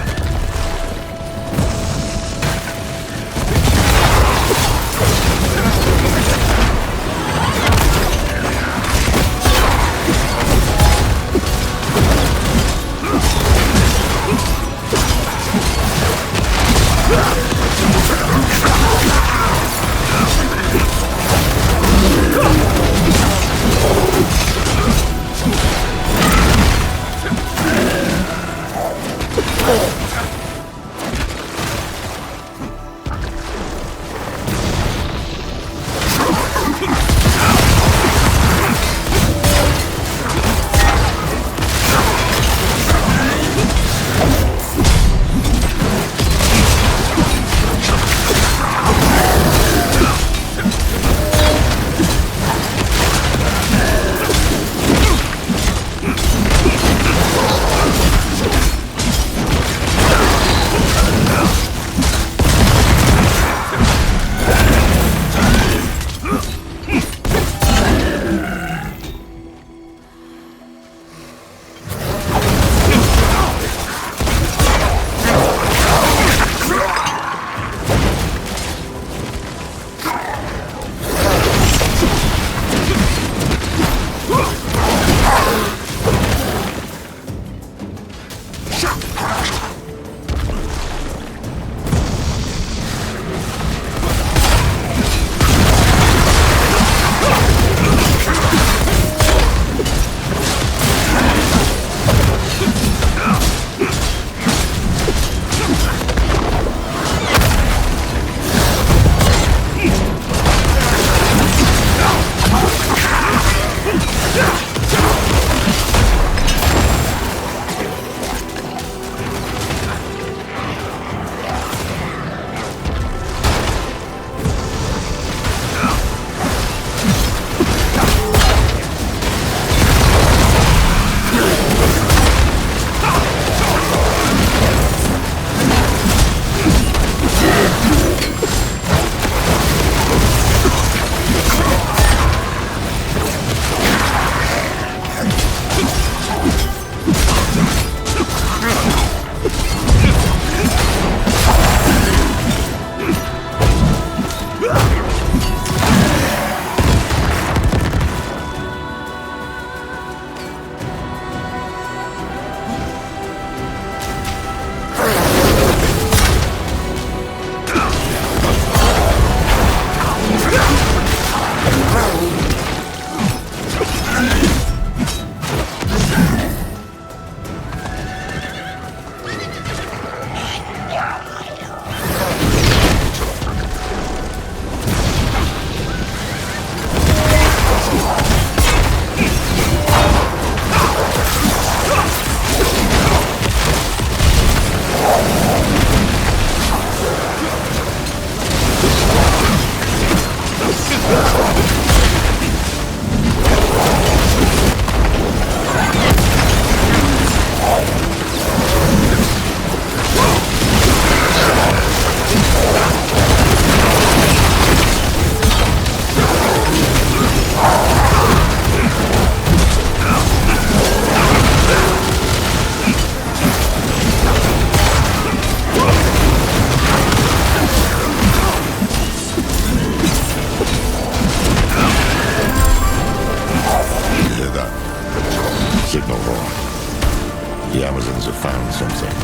S1: The Amazons have found something.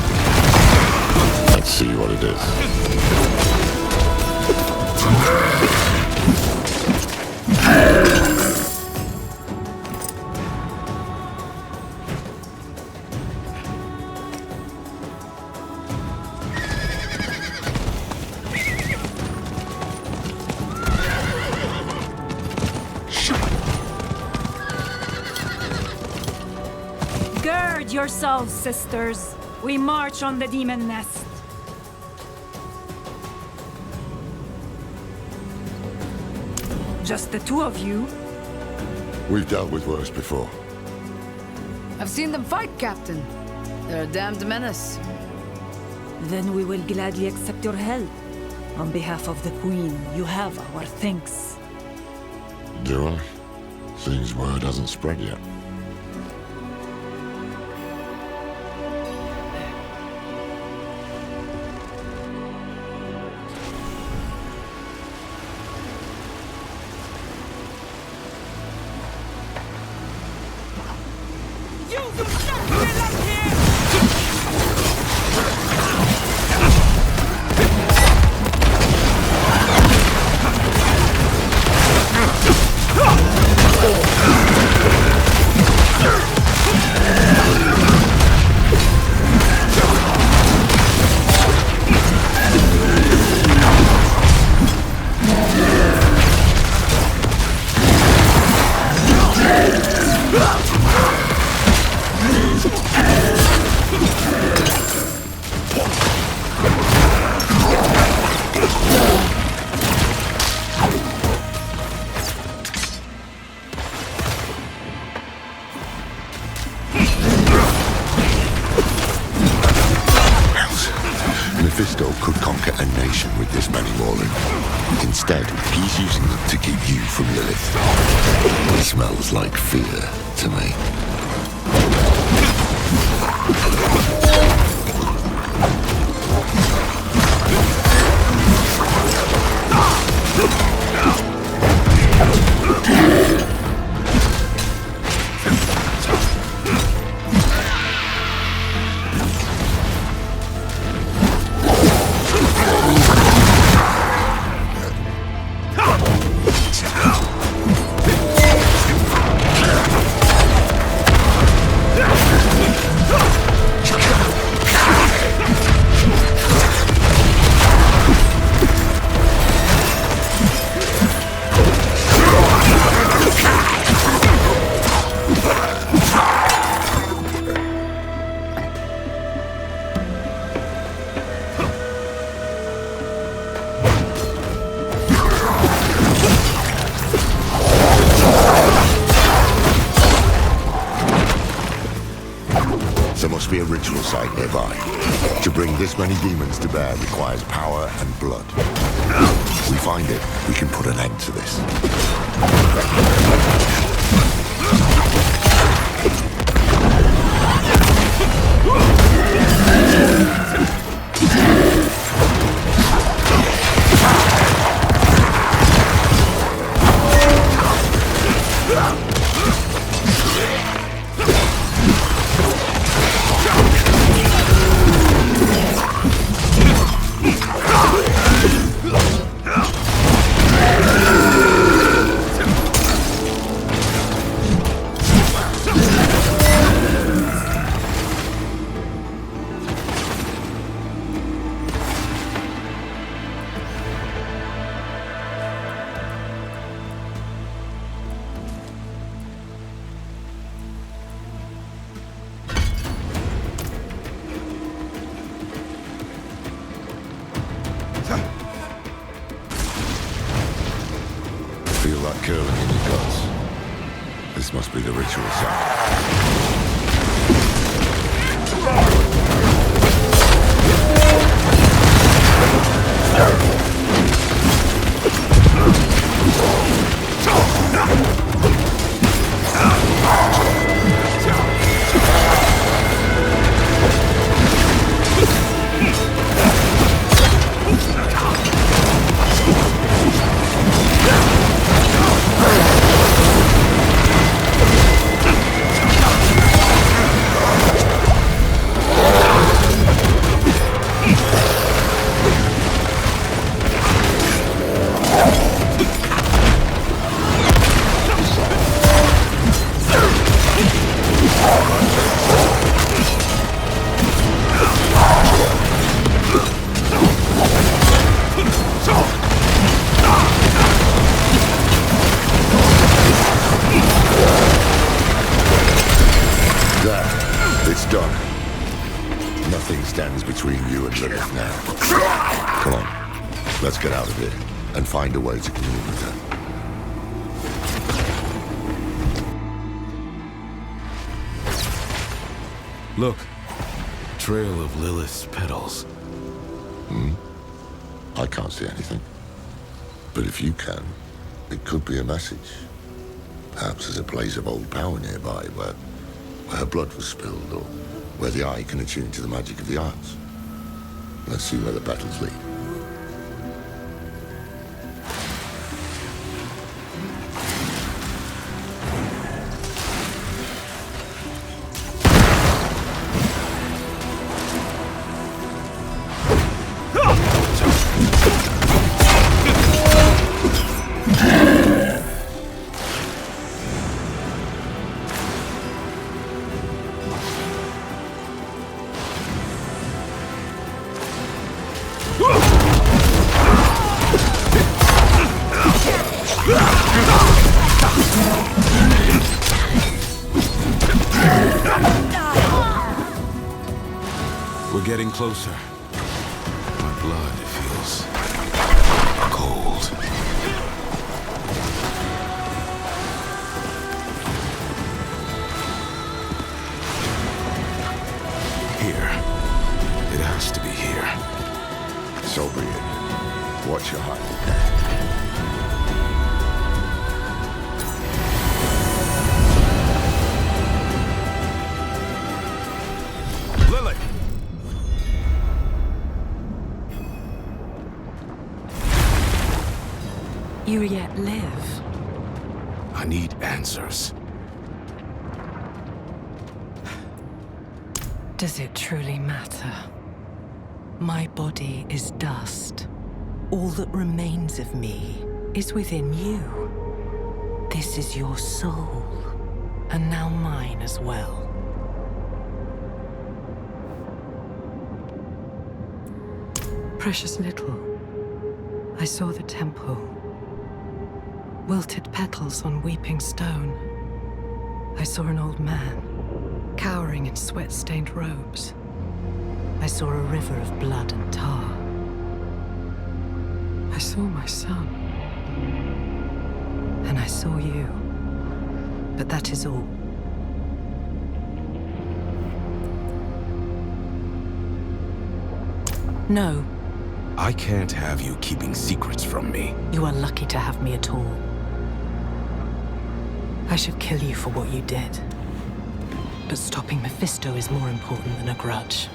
S1: Let's see what it is.
S20: Gird yourselves, sisters. We march on the demon nest. Just the two of you?
S1: We've dealt with worse before.
S21: I've seen them fight, Captain. They're a damned menace.
S20: Then we will gladly accept your help. On behalf of the Queen, you have our thanks.
S1: Do I? Seems word hasn't spread yet. Mephisto could conquer a nation with this many warring. Instead, he's using them to keep you from Lilith. It smells like fear to me. There must be a ritual site nearby. To bring this many demons to bear requires power and blood. If we find it, we can put an end to this. There. It's done. Nothing stands between you and Lilith now. Come on. Let's get out of here and find a way to commune with her.
S2: Look. Trail of Lilith's petals.
S1: I can't see anything. But if you can, it could be a message. Perhaps there's a place of old power nearby where her blood was spilled, or where the eye can attune to the magic of the arts. Let's see where the petals lead.
S2: We're getting closer. My blood feels cold. Here. It has to be here.
S1: So be it. Watch your heart.
S19: You yet live.
S2: I need answers.
S19: Does it truly matter? My body is dust. All that remains of me is within you. This is your soul, and now mine as well. Precious little. I saw the temple. Wilted petals on weeping stone. I saw an old man, cowering in sweat-stained robes. I saw a river of blood and tar. I saw my son. And I saw you. But that is all. No.
S2: I can't have you keeping secrets from me.
S19: You are lucky to have me at all. I should kill you for what you did. But stopping Mephisto is more important than a grudge.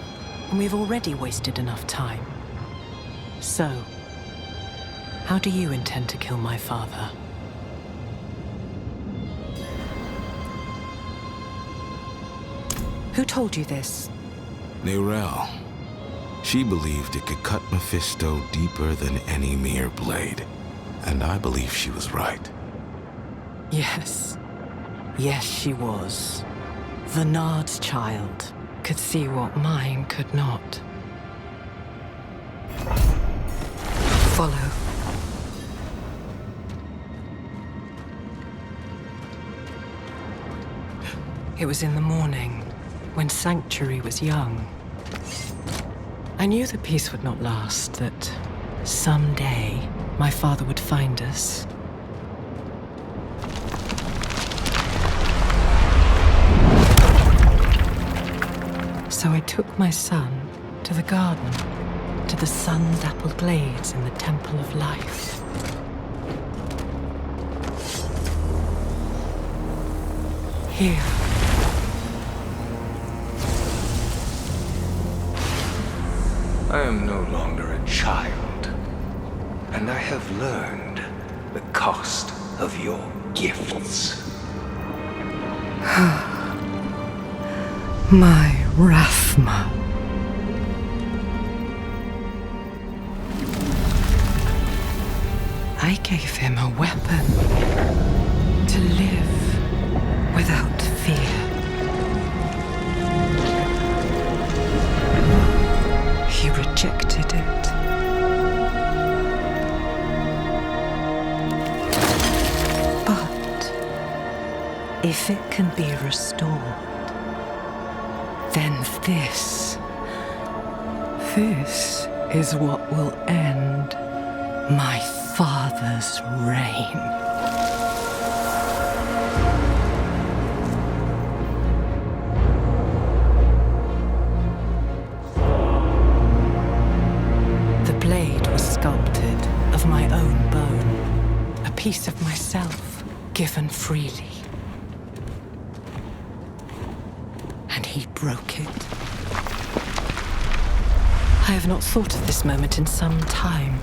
S19: And we've already wasted enough time. So, how do you intend to kill my father? Who told you this?
S2: Neyrelle. She believed it could cut Mephisto deeper than any mere blade. And I believe she was right.
S19: Yes. Yes, she was. The Nard's child could see what mine could not. Follow. It was in the morning, when Sanctuary was young. I knew the peace would not last, that someday my father would find us. So I took my son to the garden, to the sun-dappled glades in the Temple of Life. Here.
S5: I am no longer a child, and I have learned the cost of your gifts.
S19: My Rathma. I gave him a weapon to live without fear. He rejected it. But if it can be restored, then this is what will end my father's reign. The blade was sculpted of my own bone, a piece of myself given freely. And he broke it. I have not thought of this moment in some time.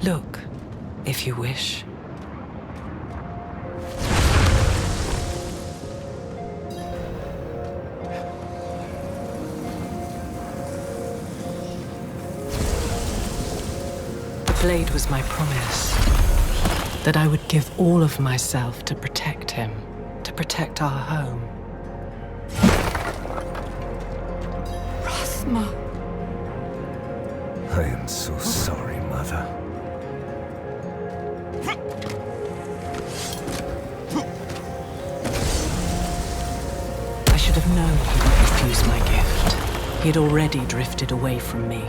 S19: Look, if you wish. The blade was my promise, that I would give all of myself to protect him, to protect our home.
S20: Rathma.
S5: I am so sorry, Mother.
S19: I should have known he would refuse my gift. He had already drifted away from me.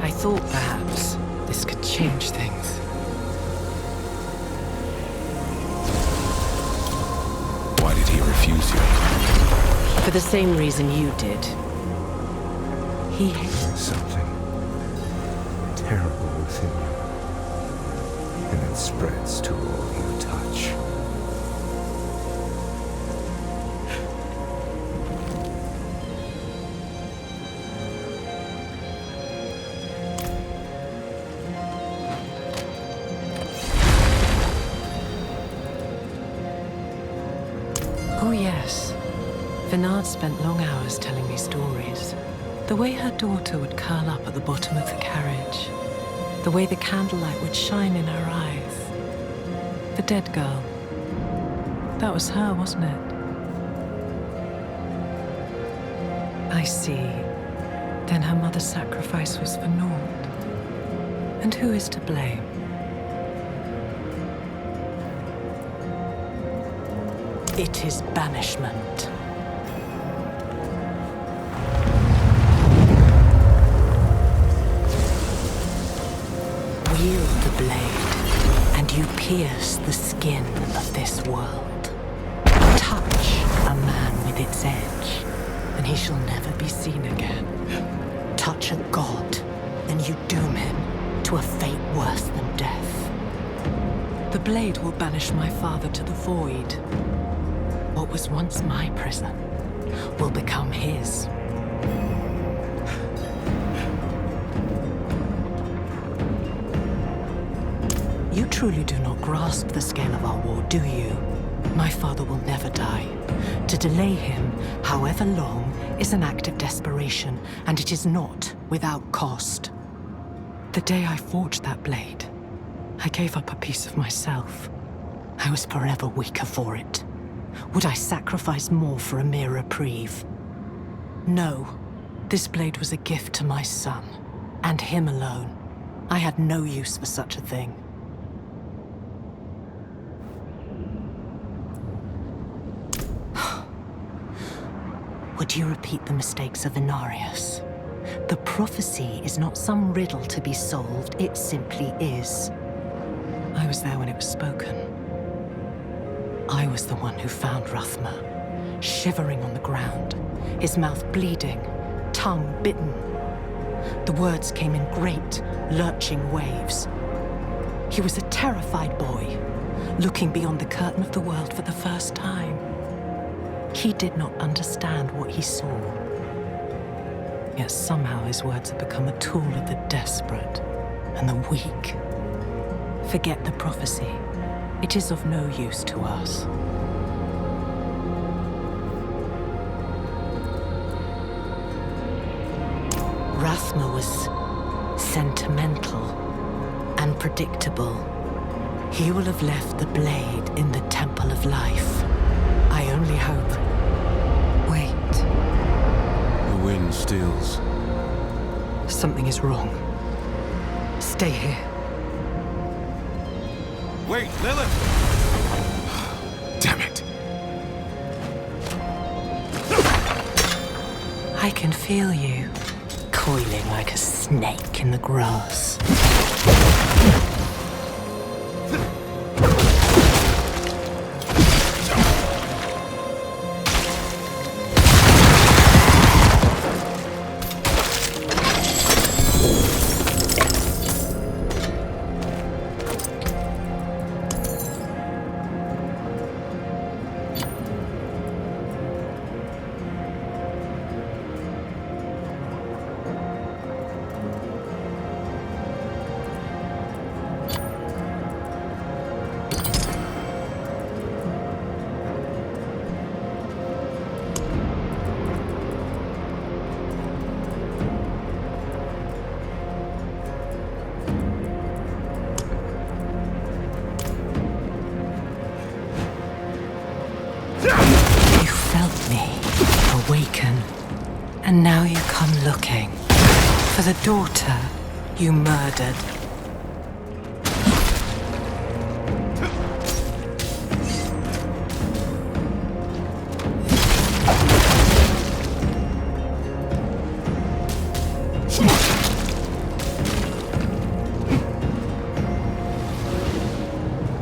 S19: I thought perhaps this could change things.
S2: Why did he refuse you?
S19: For the same reason you did. He
S5: Something terrible within you, and it spreads to all you touch.
S19: Oh yes. Vinard spent long hours telling me stories. The way her daughter would curl up at the bottom of the carriage. The way the candlelight would shine in her eyes. The dead girl. That was her, wasn't it? I see. Then her mother's sacrifice was for naught. And who is to blame? It is banishment. Wield the blade, and you pierce the skin of this world. Touch a man with its edge, and he shall never be seen again. Touch a god, and you doom him to a fate worse than death. The blade will banish my father to the void. What was once my prison will become his. You truly do not grasp the scale of our war, do you? My father will never die. To delay him, however long, is an act of desperation, and it is not without cost. The day I forged that blade, I gave up a piece of myself. I was forever weaker for it. Would I sacrifice more for a mere reprieve? No. This blade was a gift to my son, and him alone. I had no use for such a thing. Would you repeat the mistakes of Inarius? The prophecy is not some riddle to be solved, it simply is. I was there when it was spoken. I was the one who found Rathma, shivering on the ground, his mouth bleeding, tongue bitten. The words came in great, lurching waves. He was a terrified boy, looking beyond the curtain of the world for the first time. He did not understand what he saw. Yet somehow his words have become a tool of the desperate and the weak. Forget the prophecy. It is of no use to us. Rathma was sentimental and predictable. He will have left the blade in the Temple of Life. I only hope. Wait.
S2: The wind steals.
S19: Something is wrong. Stay here.
S2: Wait, Lilith! Damn it.
S19: I can feel you, coiling like a snake in the grass. And now you come looking for the daughter you murdered.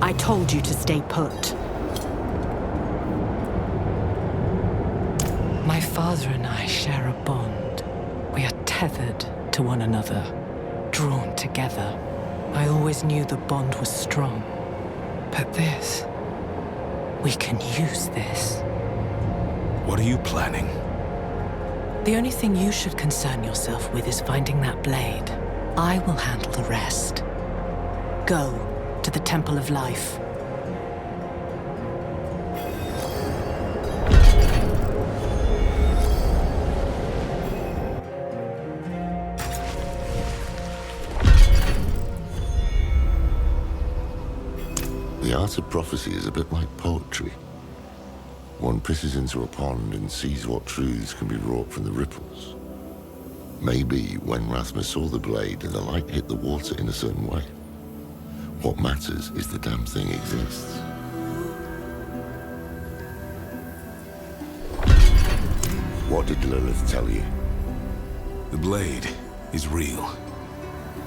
S19: I told you to stay put. My father and I share a bond. We are tethered to one another, drawn together. I always knew the bond was strong. But this... we can use this.
S2: What are you planning?
S19: The only thing you should concern yourself with is finding that blade. I will handle the rest. Go to the Temple of Life.
S1: The art of prophecy is a bit like poetry. One pisses into a pond and sees what truths can be wrought from the ripples. Maybe when Rasmus saw the blade and the light hit the water in a certain way, what matters is the damn thing exists. What did Lilith tell you?
S2: The blade is real.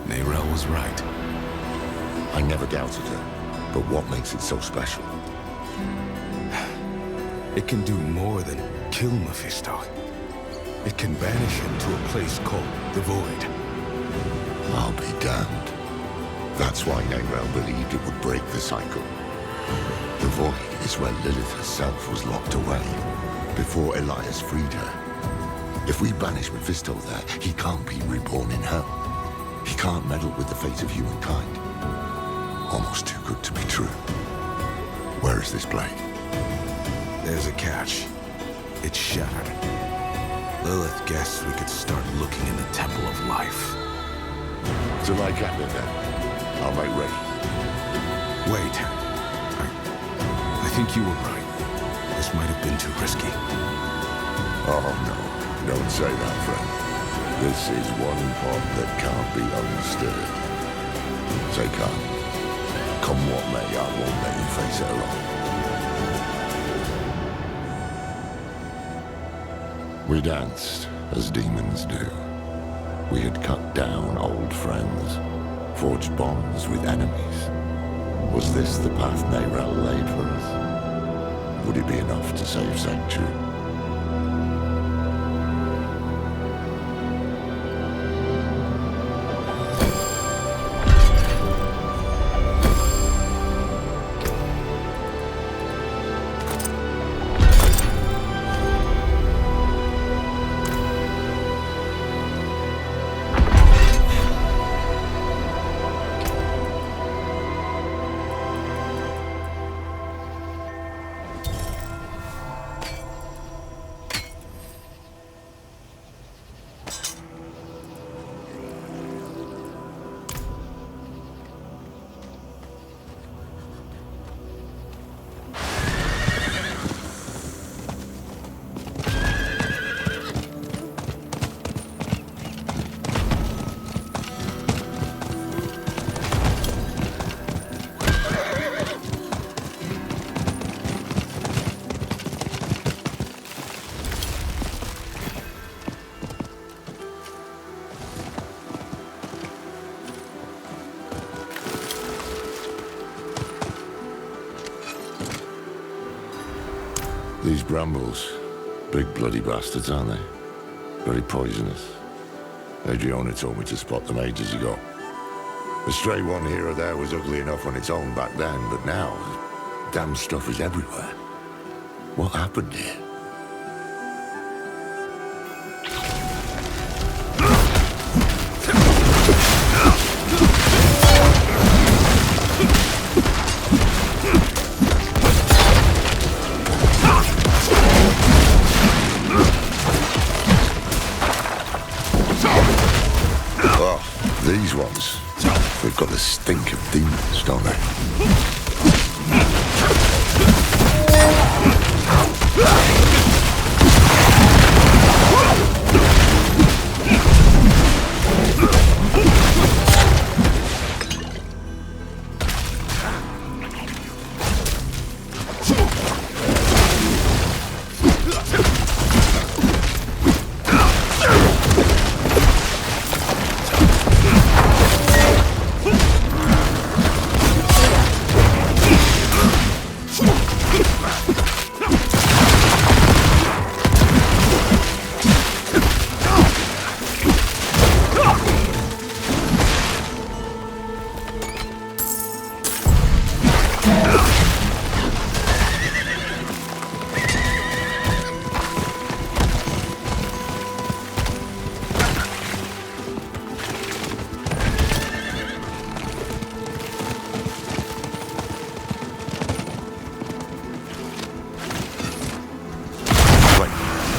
S2: Neyrelle was right.
S1: I never doubted her. But what makes it so special?
S2: It can do more than kill Mephisto. It can banish him to a place called the Void.
S1: I'll be damned. That's why Neyrelle believed it would break the cycle. The Void is where Lilith herself was locked away, before Elias freed her. If we banish Mephisto there, he can't be reborn in hell. He can't meddle with the fate of humankind. Almost too good to be true. Where is this blade?
S2: There's a catch. It's shattered. Lilith guessed we could start looking in the Temple of Life.
S1: Till I get there then, I'll make ready.
S2: Wait. I think you were right. This might have been too risky.
S1: Oh no, don't say that, friend. This is one pot that can't be unstirred. Take heart. Come what may, I won't let you face it alone. We danced, as demons do. We had cut down old friends, forged bonds with enemies. Was this the path Neyrelle laid for us? Would it be enough to save Sanctuary? Brambles. Big bloody bastards, aren't they? Very poisonous. Adriana told me to spot them ages ago. A stray one here or there was ugly enough on its own back then, but now, damn stuff is everywhere. What happened here? These ones, they've got the stink of demons, don't they?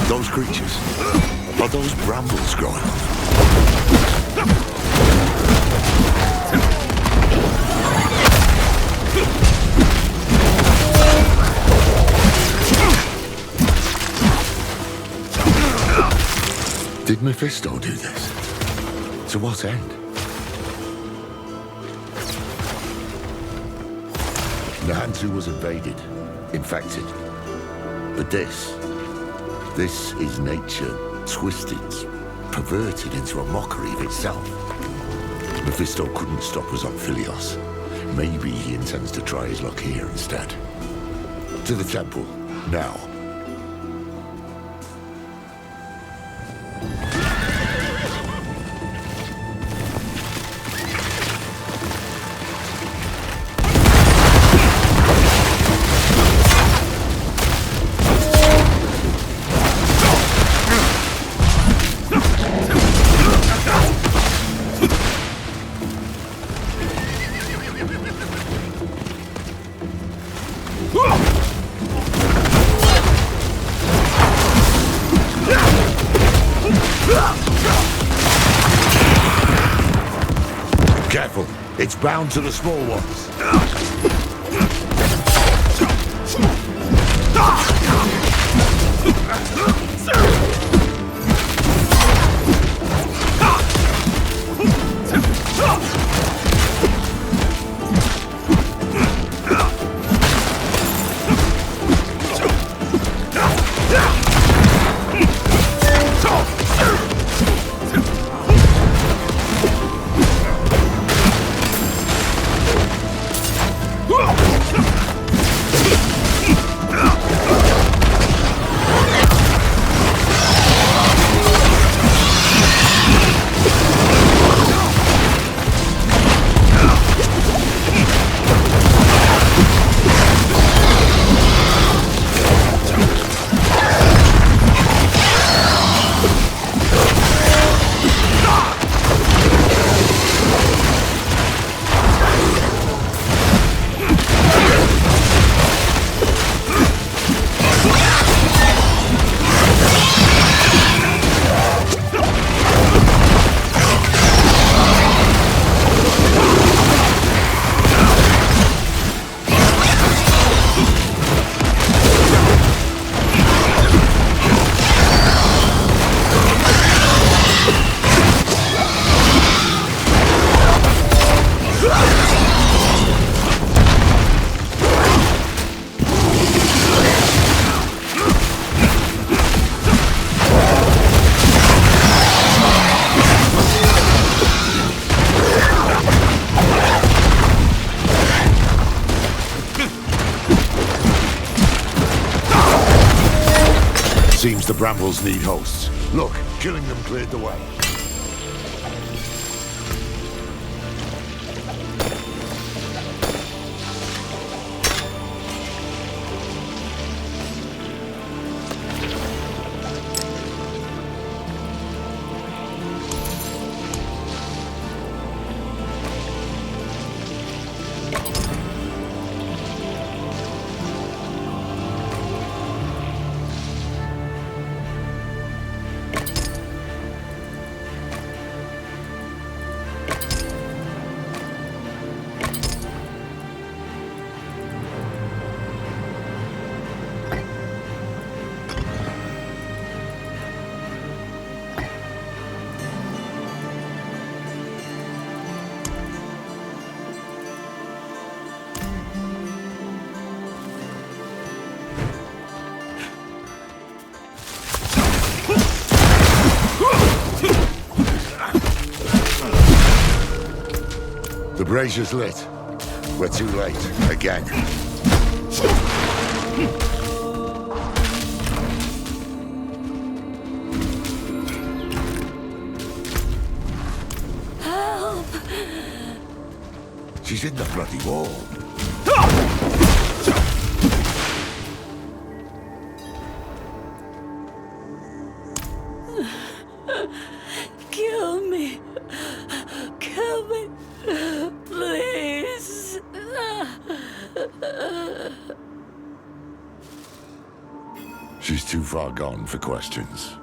S1: Those creatures, are those brambles growing on them? Did Mephisto do this? To what end? Nahantu was invaded, infected. But this is nature twisted, perverted into a mockery of itself. Mephisto couldn't stop us on Philios. Maybe he intends to try his luck here instead. To the temple, now. Careful, it's bound to the small ones. Seems the brambles need hosts. Look, killing them cleared the way. The brazier's lit. We're too late. Again.
S3: Help!
S1: She's in the bloody wall.
S3: Kill me. Kill me. Please.
S1: She's too far gone for questions.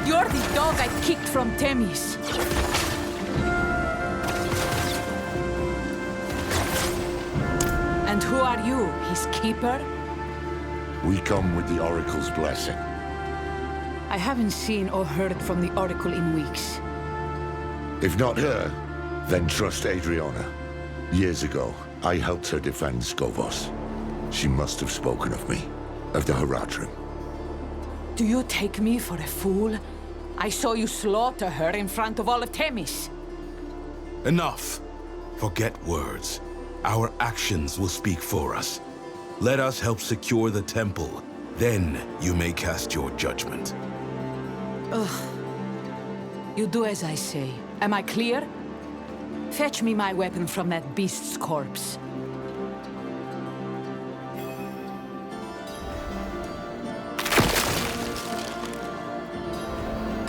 S13: You're the dog I kicked from Themis. And who are you, his keeper?
S1: We come with the Oracle's blessing.
S13: I haven't seen or heard from the Oracle in weeks.
S1: If not her, then trust Adriana. Years ago, I helped her defend Skovos. She must have spoken of me, of the Haradrim.
S13: Do you take me for a fool? I saw you slaughter her in front of all of Themis.
S2: Enough. Forget words. Our actions will speak for us. Let us help secure the temple. Then you may cast your judgment.
S13: Ugh. You do as I say. Am I clear? Fetch me my weapon from that beast's corpse.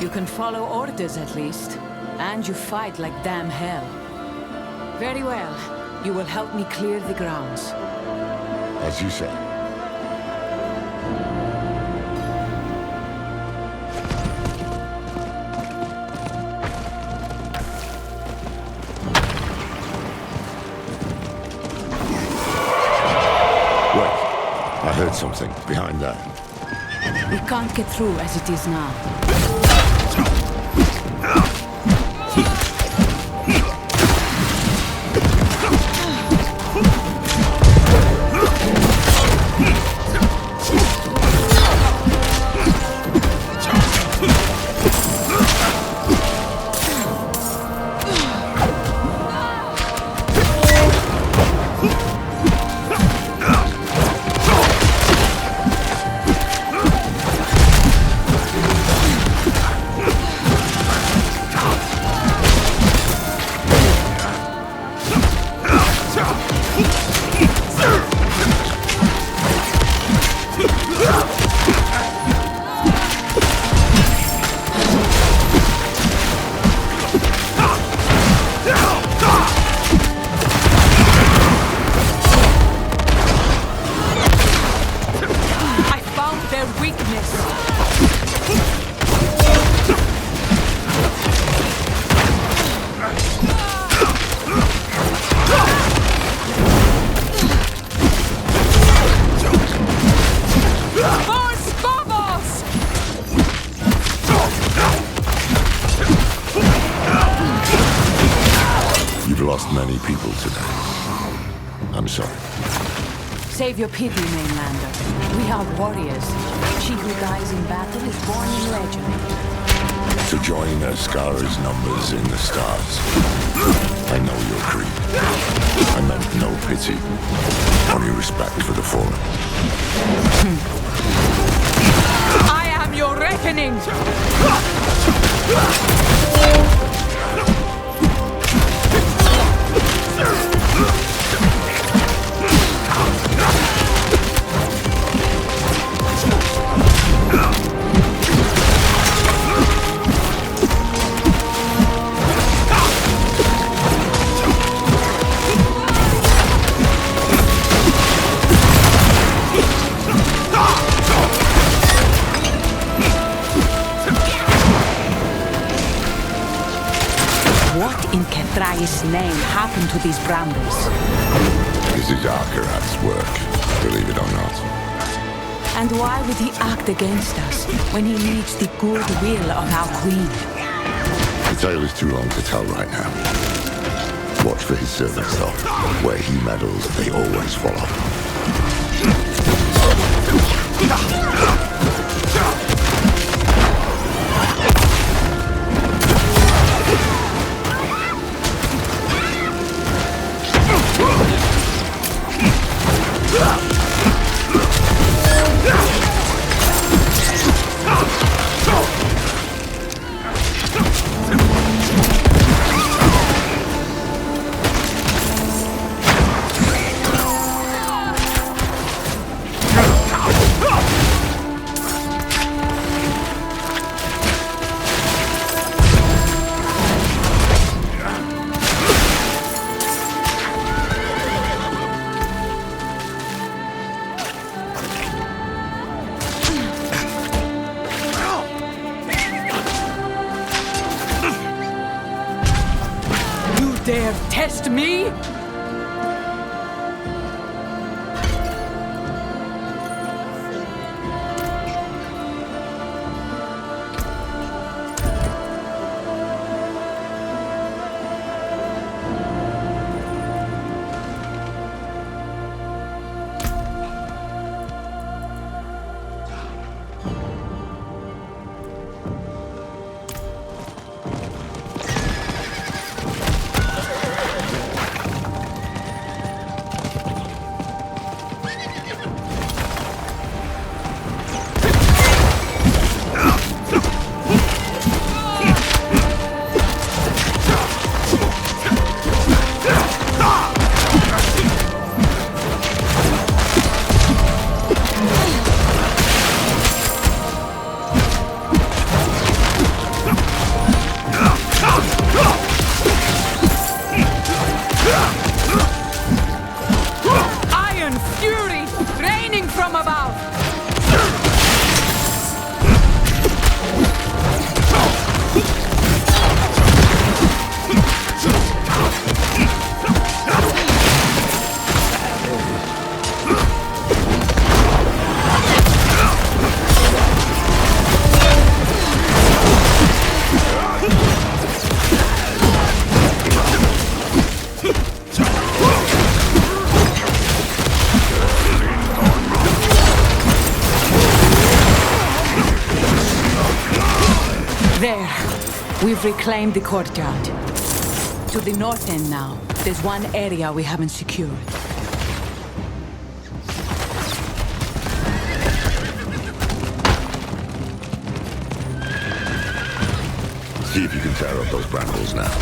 S13: You can follow orders at least. And you fight like damn hell. Very well. You will help me clear the grounds.
S1: As you say. Wait. I heard something behind that.
S13: We can't get through as it is now.
S1: many people today. I'm sorry.
S13: Save your pity, mainlander. We are warriors. She who dies in battle is born in legend.
S1: To join Ascara's numbers in the stars. I know your creed. I meant no pity. Only respect for the fallen.
S13: I am your reckoning!
S19: What in Kethrai's name happened to these brambles?
S1: This is Akarat's work, believe it or not.
S13: And why would he act against us when he needs the goodwill of our queen?
S1: The tale is too long to tell right now. Watch for his servants, though. Where he meddles, they always follow.
S13: Dare test me? There. We've reclaimed the courtyard. To the north end now. There's one area we haven't secured.
S1: See if you can tear up those brambles now.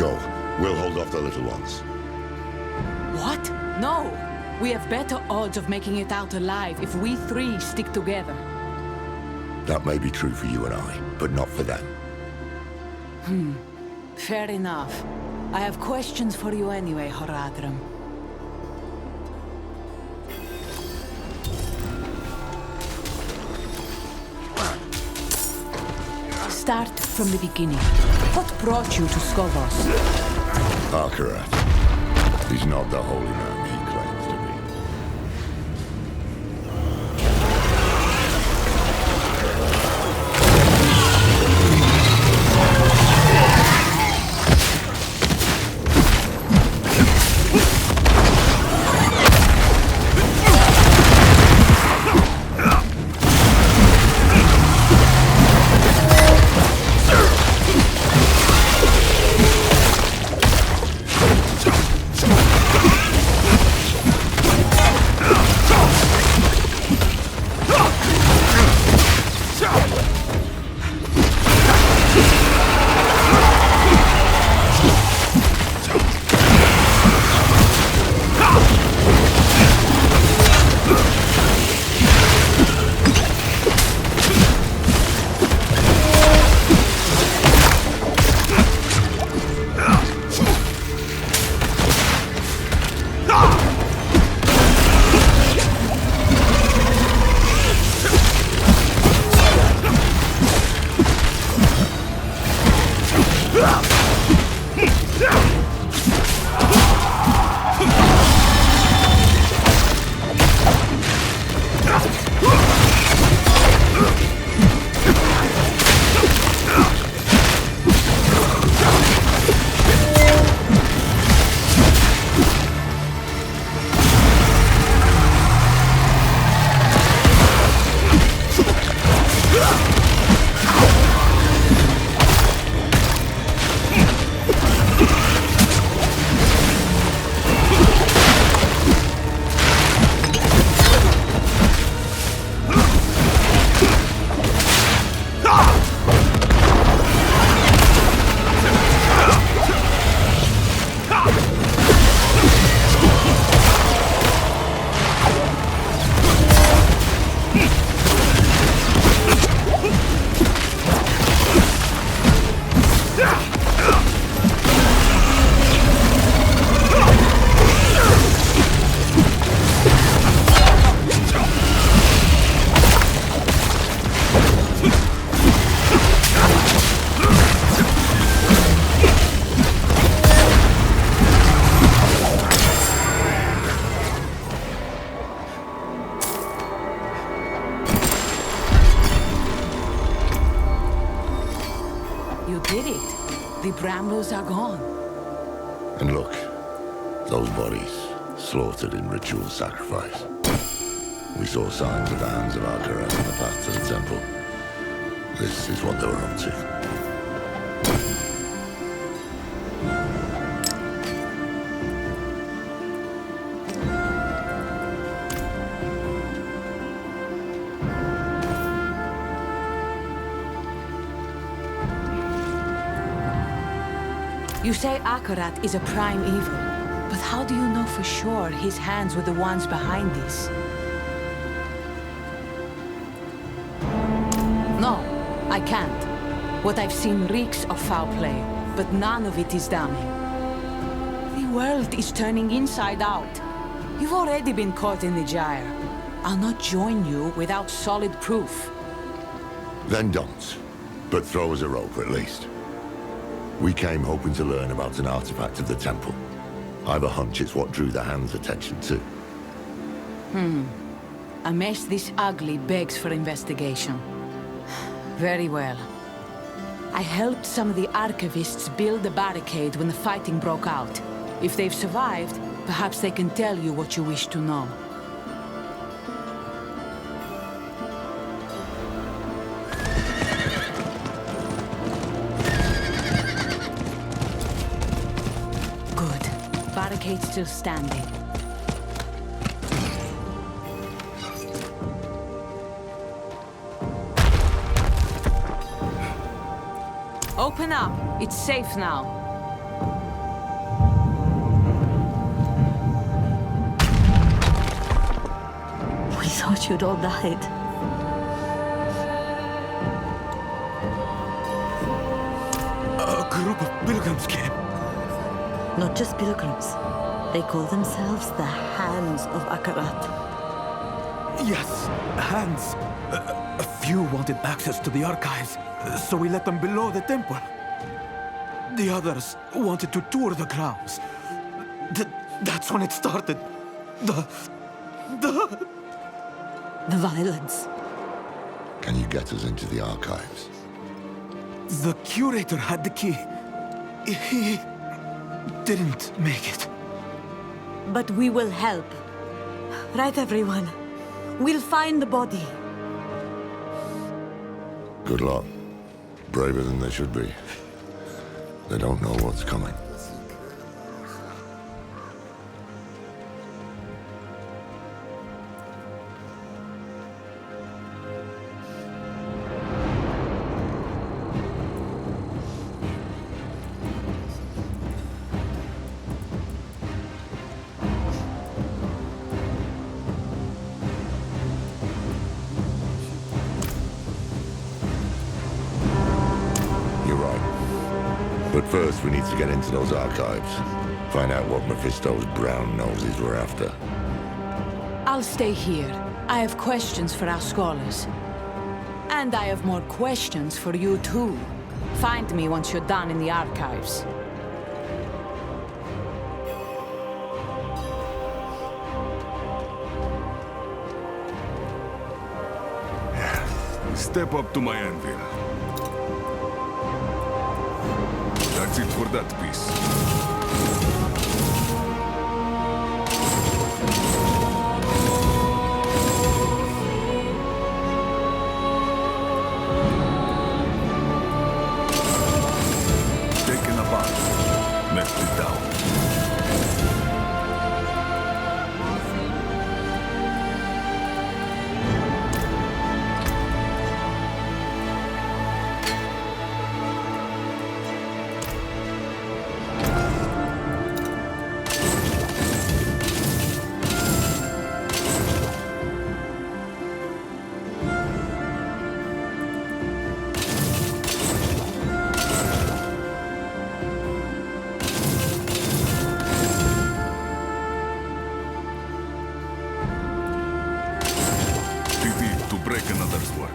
S1: Go. We'll hold off the little ones.
S11: What? No! We have better odds of making it out alive if we three stick together.
S1: That may be true for you and I, but not for them.
S11: Fair enough. I have questions for you anyway, Horadrim. Start from the beginning. What brought you to Skovos?
S1: Akarat. He's not the holy man he claims to be.
S11: Brambles are gone.
S1: And look, those bodies, slaughtered in ritual sacrifice. We saw signs of the hands of Akarat on the path to the temple. This is what they were up to.
S11: You say Akarat is a prime evil, but how do you know for sure his hands were the ones behind this? No, I can't. What I've seen reeks of foul play, but none of it is damning. The world is turning inside out. You've already been caught in the gyre. I'll not join you without solid proof.
S1: Then don't. But throw us a rope at least. We came hoping to learn about an artifact of the temple. I've a hunch it's what drew the Hand's attention too.
S11: A mess this ugly begs for investigation. Very well. I helped some of the archivists build the barricade when the fighting broke out. If they've survived, perhaps they can tell you what you wish to know. Barricade still standing. Open up. It's safe now.
S20: thought you'd all died.
S2: A group of pilgrims came.
S20: Not just pilgrims. They call themselves the Hands of Akarat.
S15: Yes, hands. A few wanted access to the archives, so we let them below the temple. The others wanted to tour the grounds. That's when it started. The
S20: violence.
S1: Can you get us into the archives?
S15: The curator had the key. He didn't make it.
S20: But we will help. Right, everyone? We'll find the body.
S1: Good luck. Braver than they should be. They don't know what's coming. But first, we need to get into those archives. Find out what Mephisto's brown noses were after.
S11: I'll stay here. I have questions for our scholars. And I have more questions for you too. Find me once you're done in the archives.
S2: Step up to my anvil. That's it for that piece. Taken apart. Left it down. Another's work.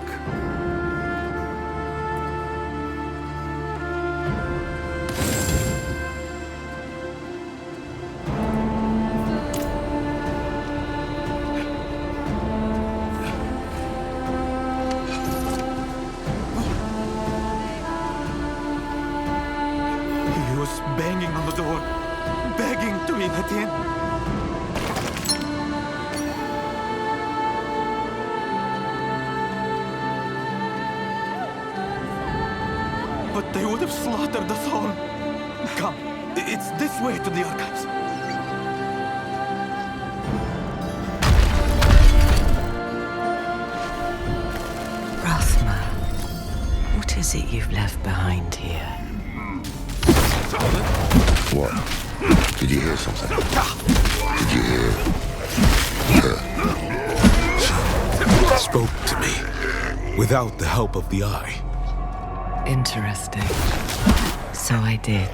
S15: He was banging on the door, begging to be let in. But they would have slaughtered us all. Come, it's this way to the archives.
S9: Rathma, what is it you've left behind here?
S1: What? Did you hear something? Did you hear her?
S2: Spoke to me without the help of the eye.
S9: Interesting. So I did.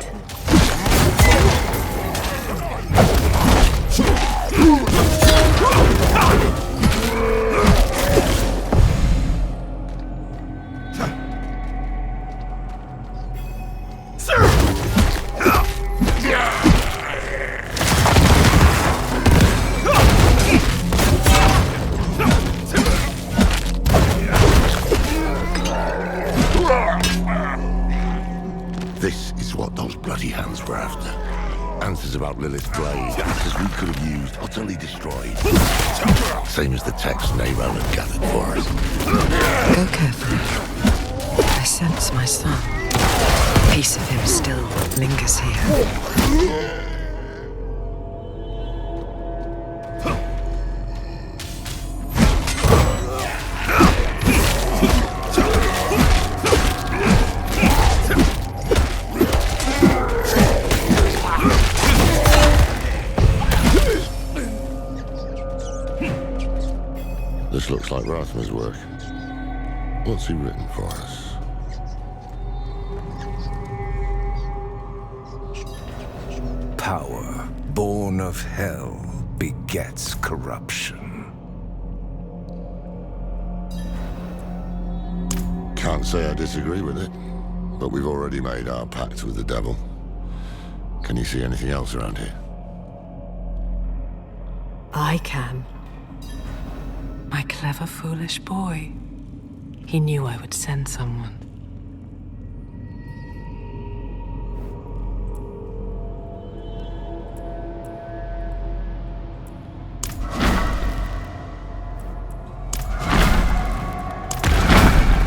S1: This is what those bloody hands were after. Answers about Lilith's blade, answers we could have used, utterly destroyed. Same as the text Nabal had gathered for us.
S9: Go carefully. I sense my son. A piece of him still lingers here.
S1: The Looks like Rathma's work. What's he written for us?
S5: Power, born of hell, begets corruption.
S1: Can't say I disagree with it, but we've already made our pact with the devil. Can you see anything else around here?
S9: I can. My clever, foolish boy. He knew I would send someone.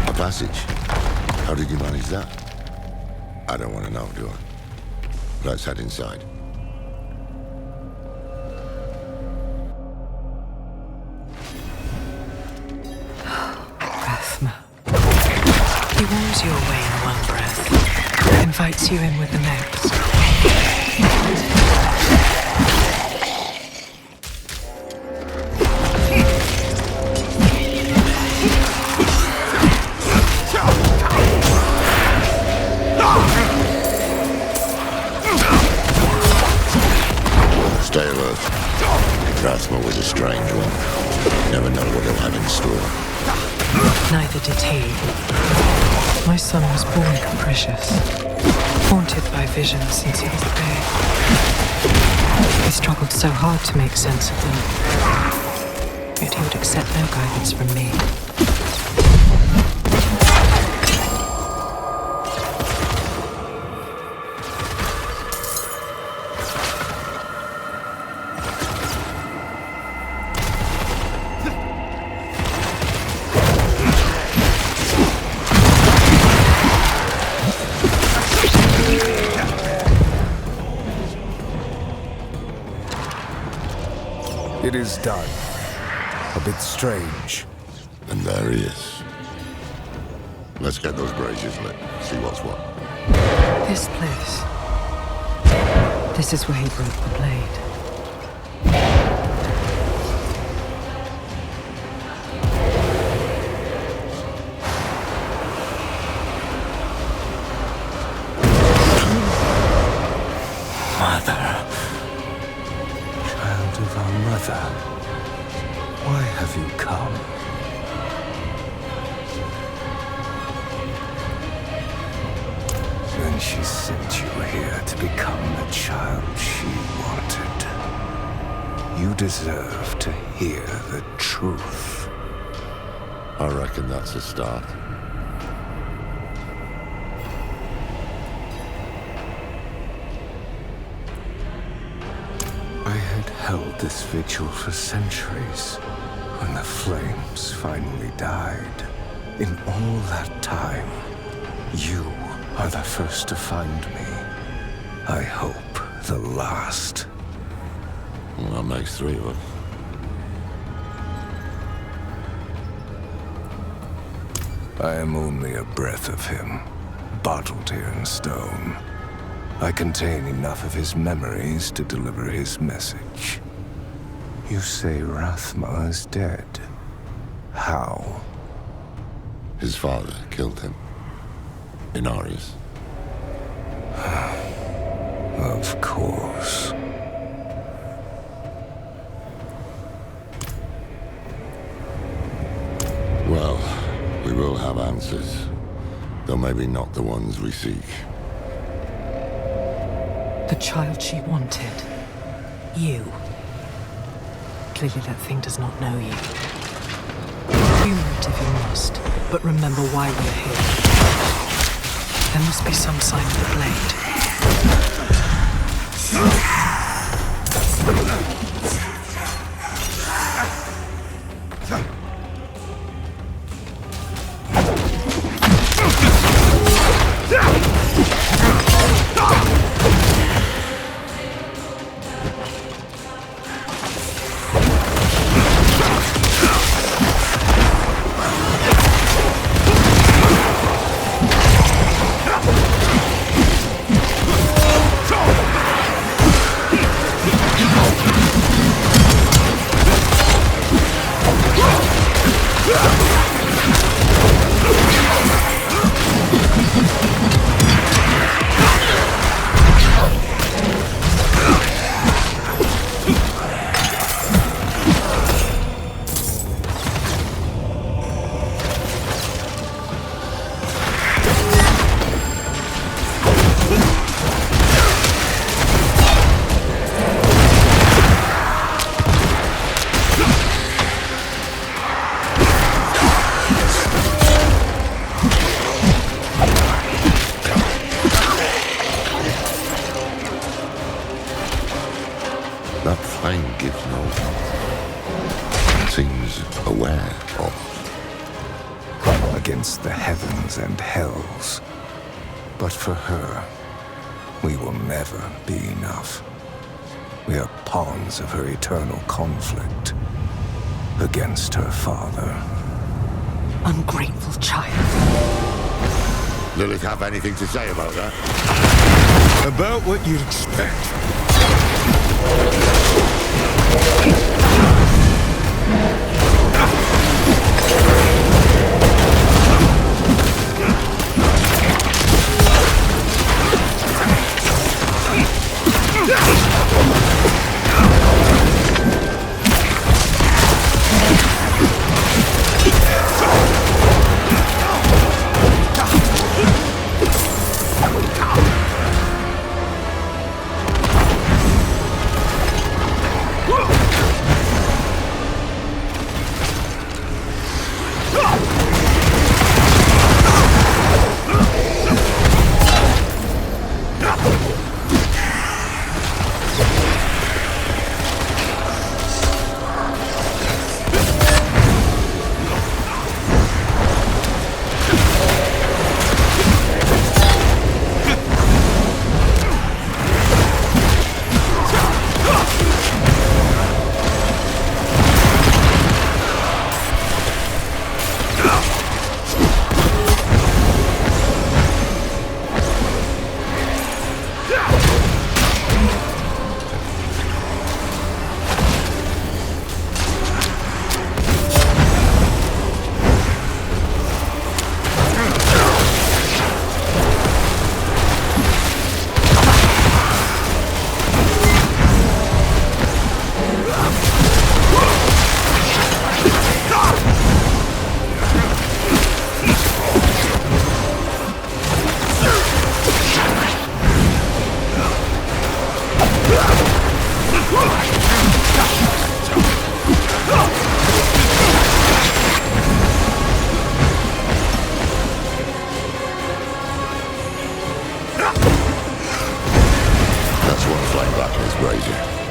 S1: A passage? How did you manage that? I don't want to know, do I? Let's head inside.
S9: He woos you away in one breath, invites you in with the next.
S1: Stay alert. Rathma was a strange one. Never know what he'll have in store.
S9: Neither did he. My son was born capricious, haunted by visions since he was a babe. He struggled so hard to make sense of them, yet he would accept no guidance from me.
S5: It is done. A bit strange.
S1: And there he is. Let's get those braziers lit. See what's what.
S9: This place. This is where he broke the blade.
S5: Why have you come? Then she sent you here to become the child she wanted. You deserve to hear the truth.
S1: I reckon that's a start.
S5: I had held this vigil for centuries. When the flames finally died, in all that time, you are the first to find me. I hope the last.
S1: Well, that makes three of us.
S5: I am only a breath of him, bottled here in stone. I contain enough of his memories to deliver his message. You say Rathma is dead. How?
S1: His father killed him. Inarius.
S5: Of course.
S1: Well, we will have answers. Though maybe not the ones we seek.
S9: The child she wanted. You. Clearly that thing does not know you. Humor it if you must, but remember why we're here. There must be some sign of the blade.
S1: That flame gives no... seems aware of.
S5: Against the heavens and hells. But for her, we will never be enough. We are pawns of her eternal conflict against her father.
S19: Ungrateful child.
S1: Lilith have anything to say about that?
S2: About what you'd expect.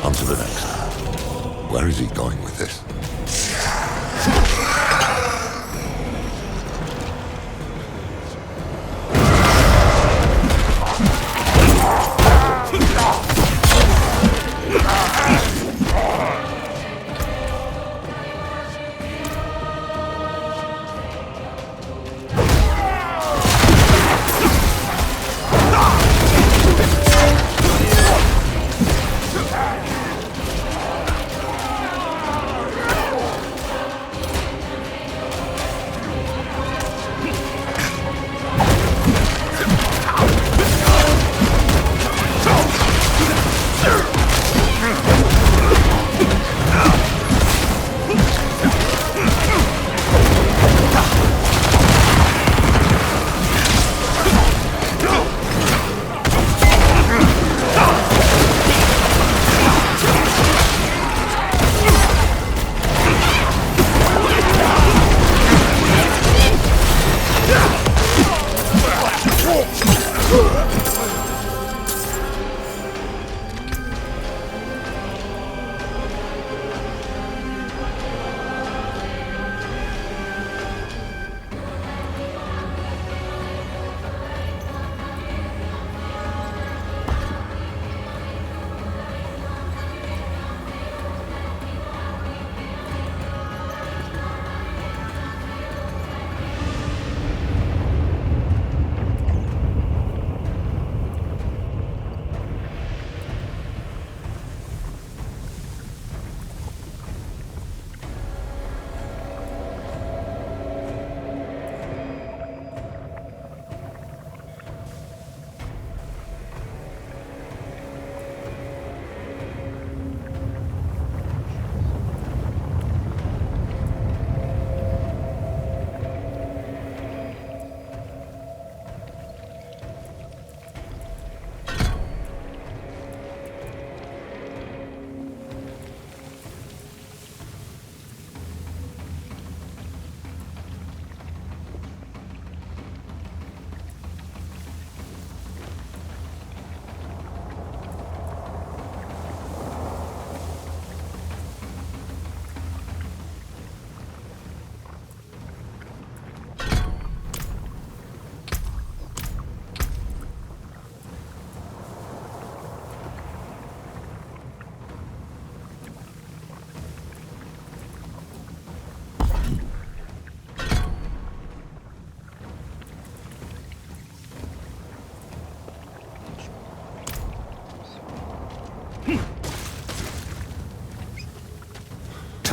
S1: On to the next. Where is he going with this?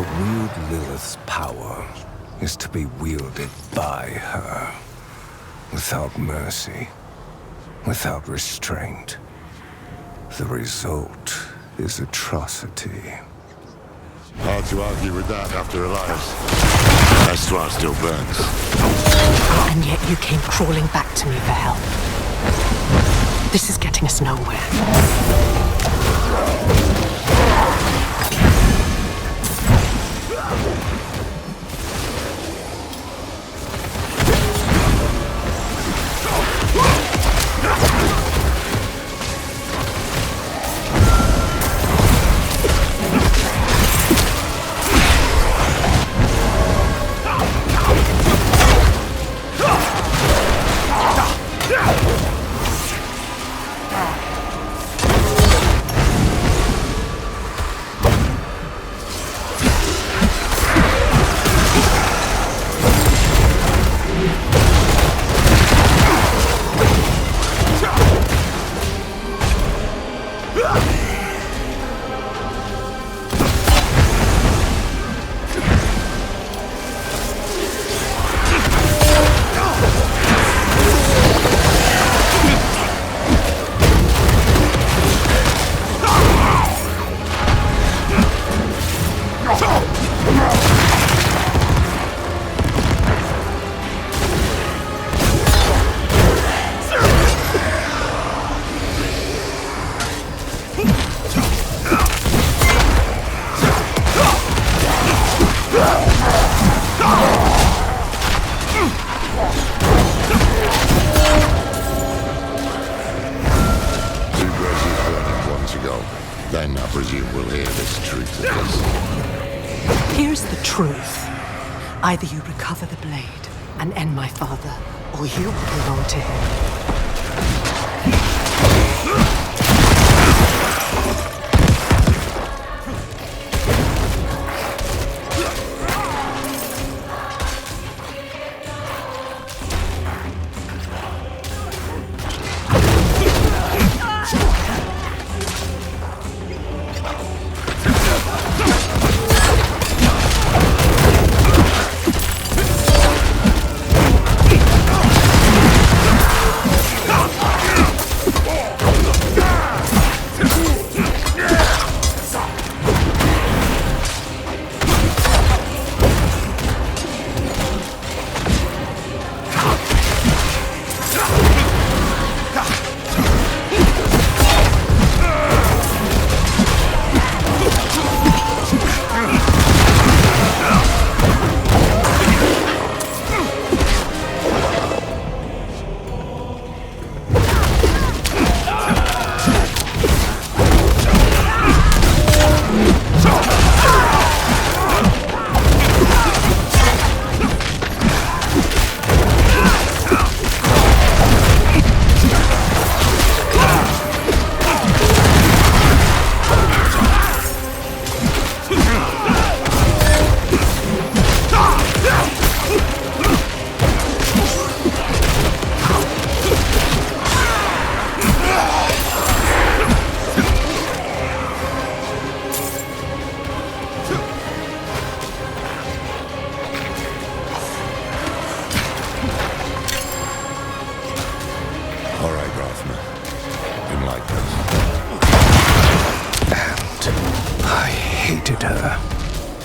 S5: To wield Lilith's power is to be wielded by her. Without mercy, without restraint. The result is atrocity.
S1: Hard to argue with that after Elias. Estoire still burns.
S19: And yet you came crawling back to me for help. This is getting us nowhere.
S1: Then I presume we'll hear this truth of this.
S19: Here's the truth. Either you recover the blade and end my father, or you belong to him.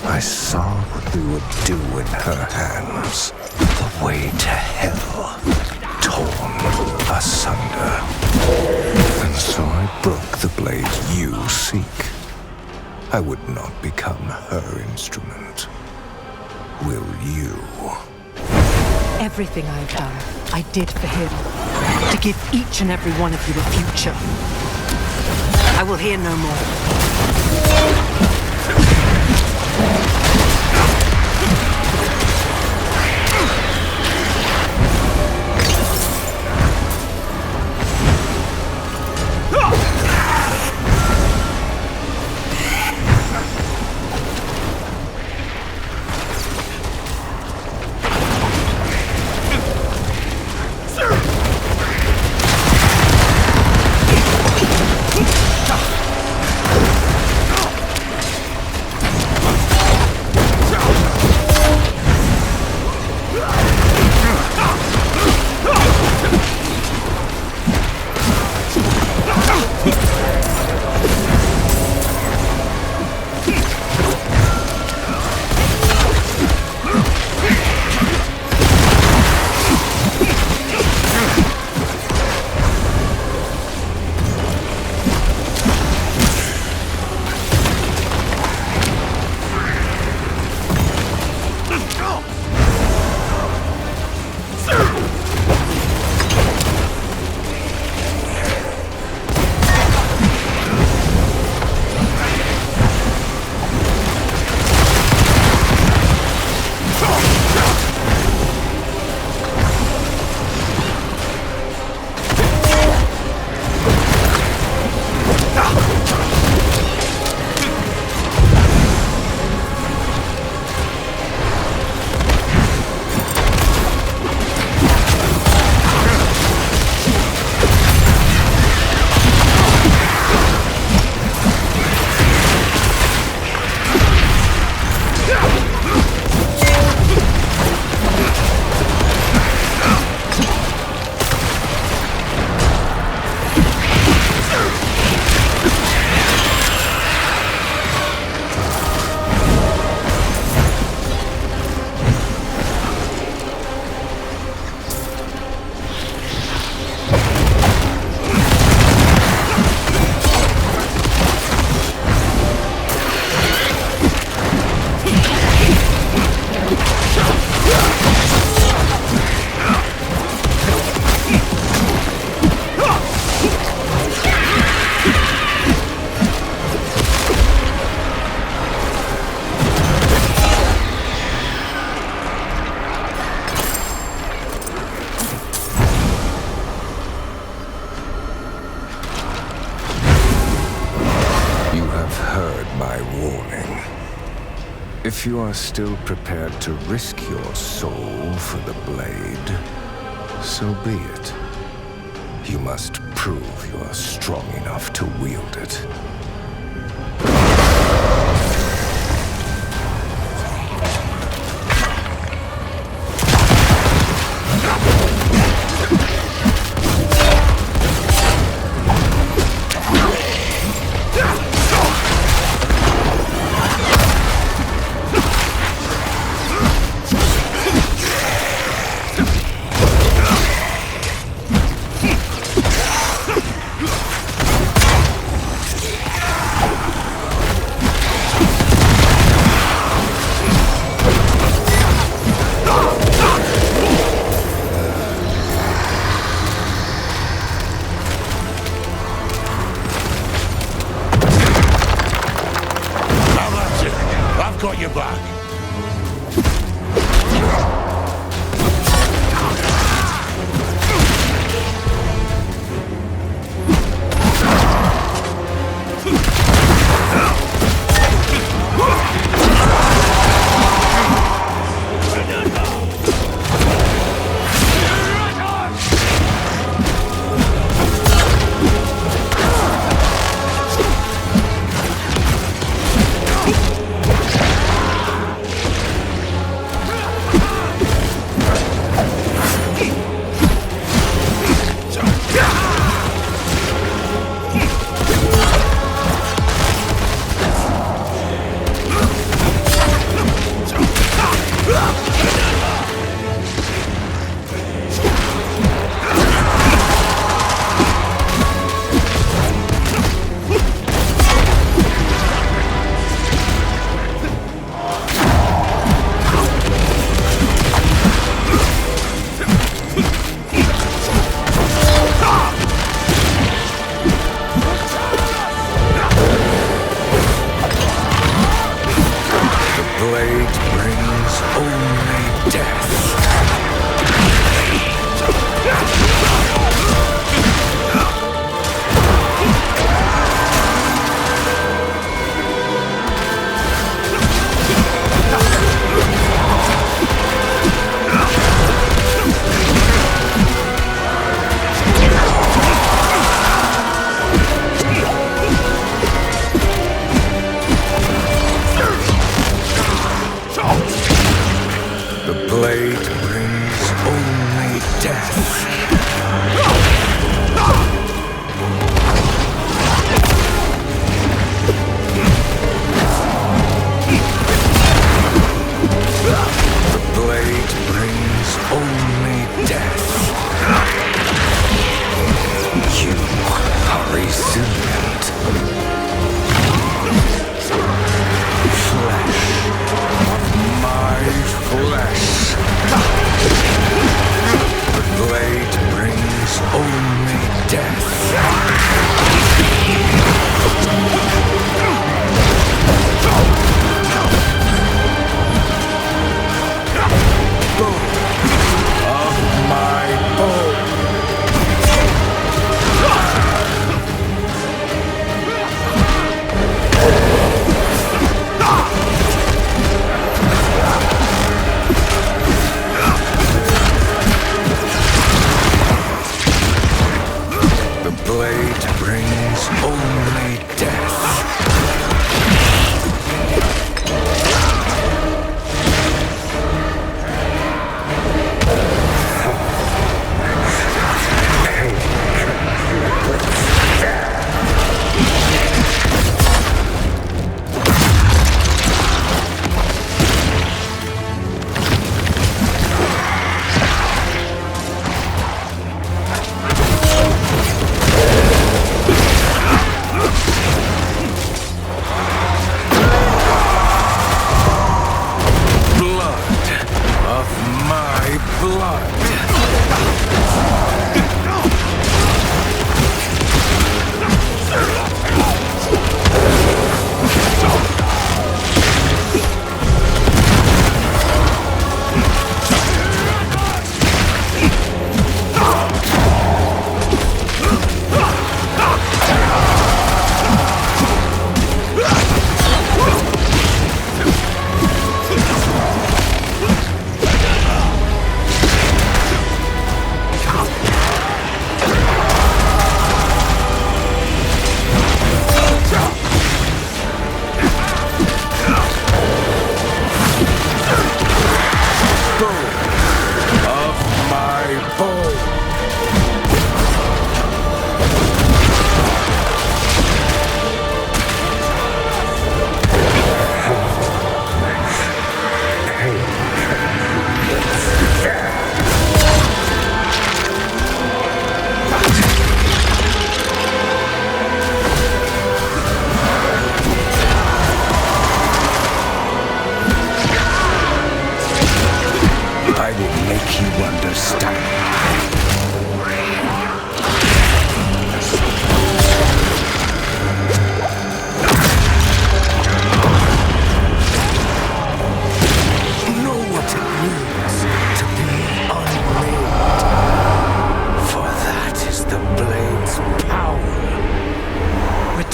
S5: I saw what we would do in her hands. The way to hell, torn asunder. And so I broke the blade you seek. I would not become her instrument. Will you?
S19: Everything I've done, I did for him. To give each and every one of you a future. I will hear no more.
S5: heard my warning. If you are still prepared to risk your soul for the blade, so be it. You must prove you are strong enough to wield it.
S1: Got your back.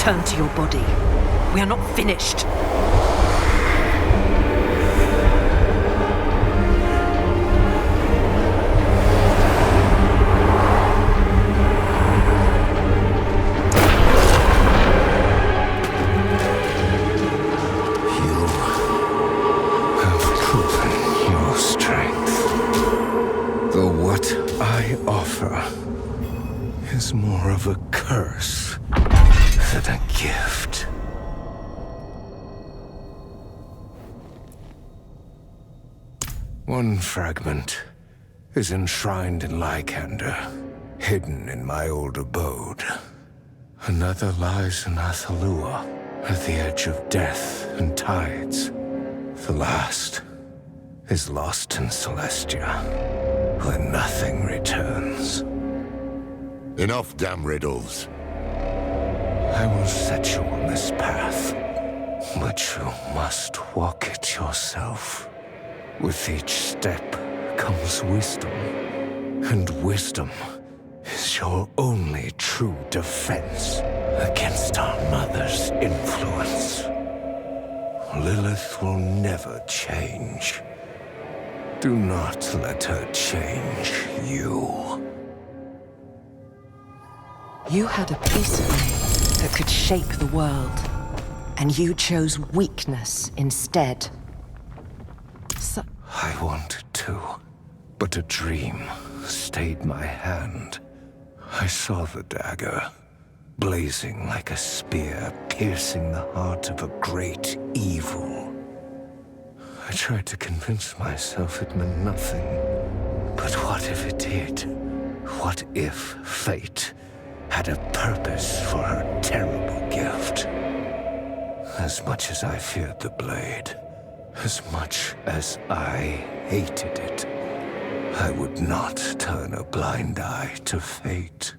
S19: return to your body. We are not finished.
S5: Is more of a curse than a gift. One fragment is enshrined in Lycander, hidden in my old abode. Another lies in Athalua, at the edge of death and tides. The last is lost in Celestia, where nothing returns.
S1: Enough damn riddles.
S5: I will set you on this path, but you must walk it yourself. With each step comes wisdom, and wisdom is your only true defense against our mother's influence. Lilith will never change. Do not let her change you.
S19: You had a piece of me that could shape the world, and you chose weakness instead.
S5: I wanted to, but a dream stayed my hand. I saw the dagger, blazing like a spear, piercing the heart of a great evil. I tried to convince myself it meant nothing. But what if it did? What if fate had a purpose for her terrible gift? As much as I feared the blade, as much as I hated it, I would not turn a blind eye to fate.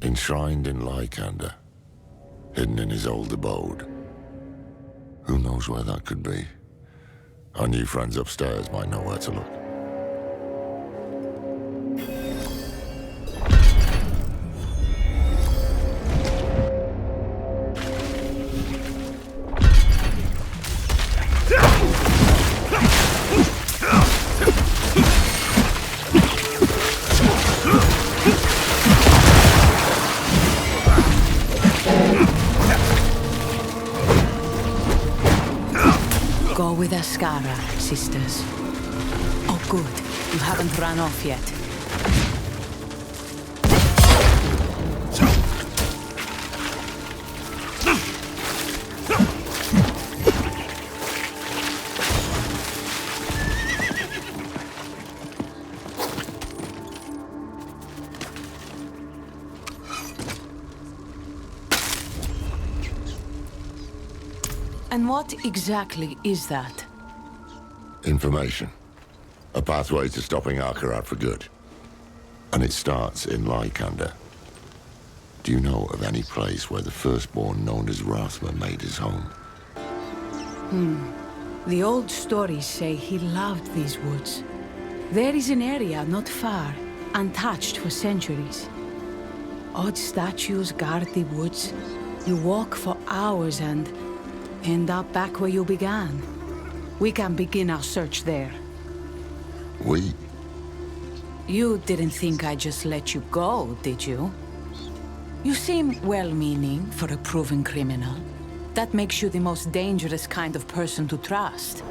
S1: Enshrined in Lycander, hidden in his old abode. Who knows where that could be? Our new friends upstairs might know where to look.
S11: Go with Ascara, sisters. Oh, good. You haven't run off yet. And what exactly is that?
S1: Information. A pathway to stopping Akarat for good. And it starts in Lycander. Do you know of any place where the firstborn known as Rathma made his home?
S11: The old stories say he loved these woods. There is an area not far, untouched for centuries. Odd statues guard the woods. You walk for hours and end up back where you began. We can begin our search there.
S1: We?
S11: You didn't think I just let you go, did you? You seem well-meaning for a proven criminal. That makes you the most dangerous kind of person to trust.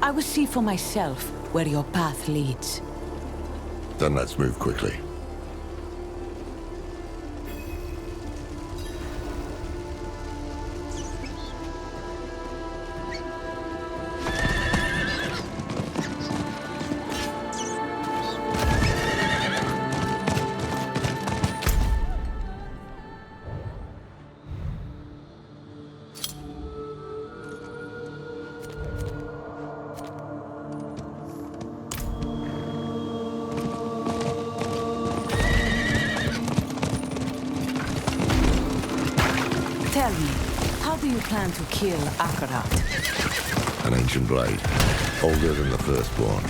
S11: I will see for myself where your path leads.
S1: Then let's move quickly.
S11: Tell me, how do you plan to kill Akarat?
S1: An ancient blade, older than the firstborn.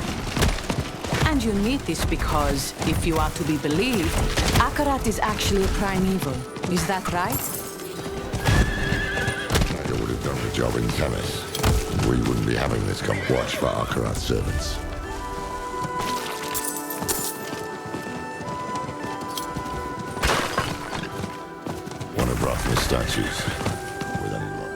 S11: And you need this because, if you are to be believed, Akarat is actually a primeval. Is that right?
S1: I would have done the job in Themis. We wouldn't be having this come watch for Akarat's servants. One of Rathma's statues. With any luck.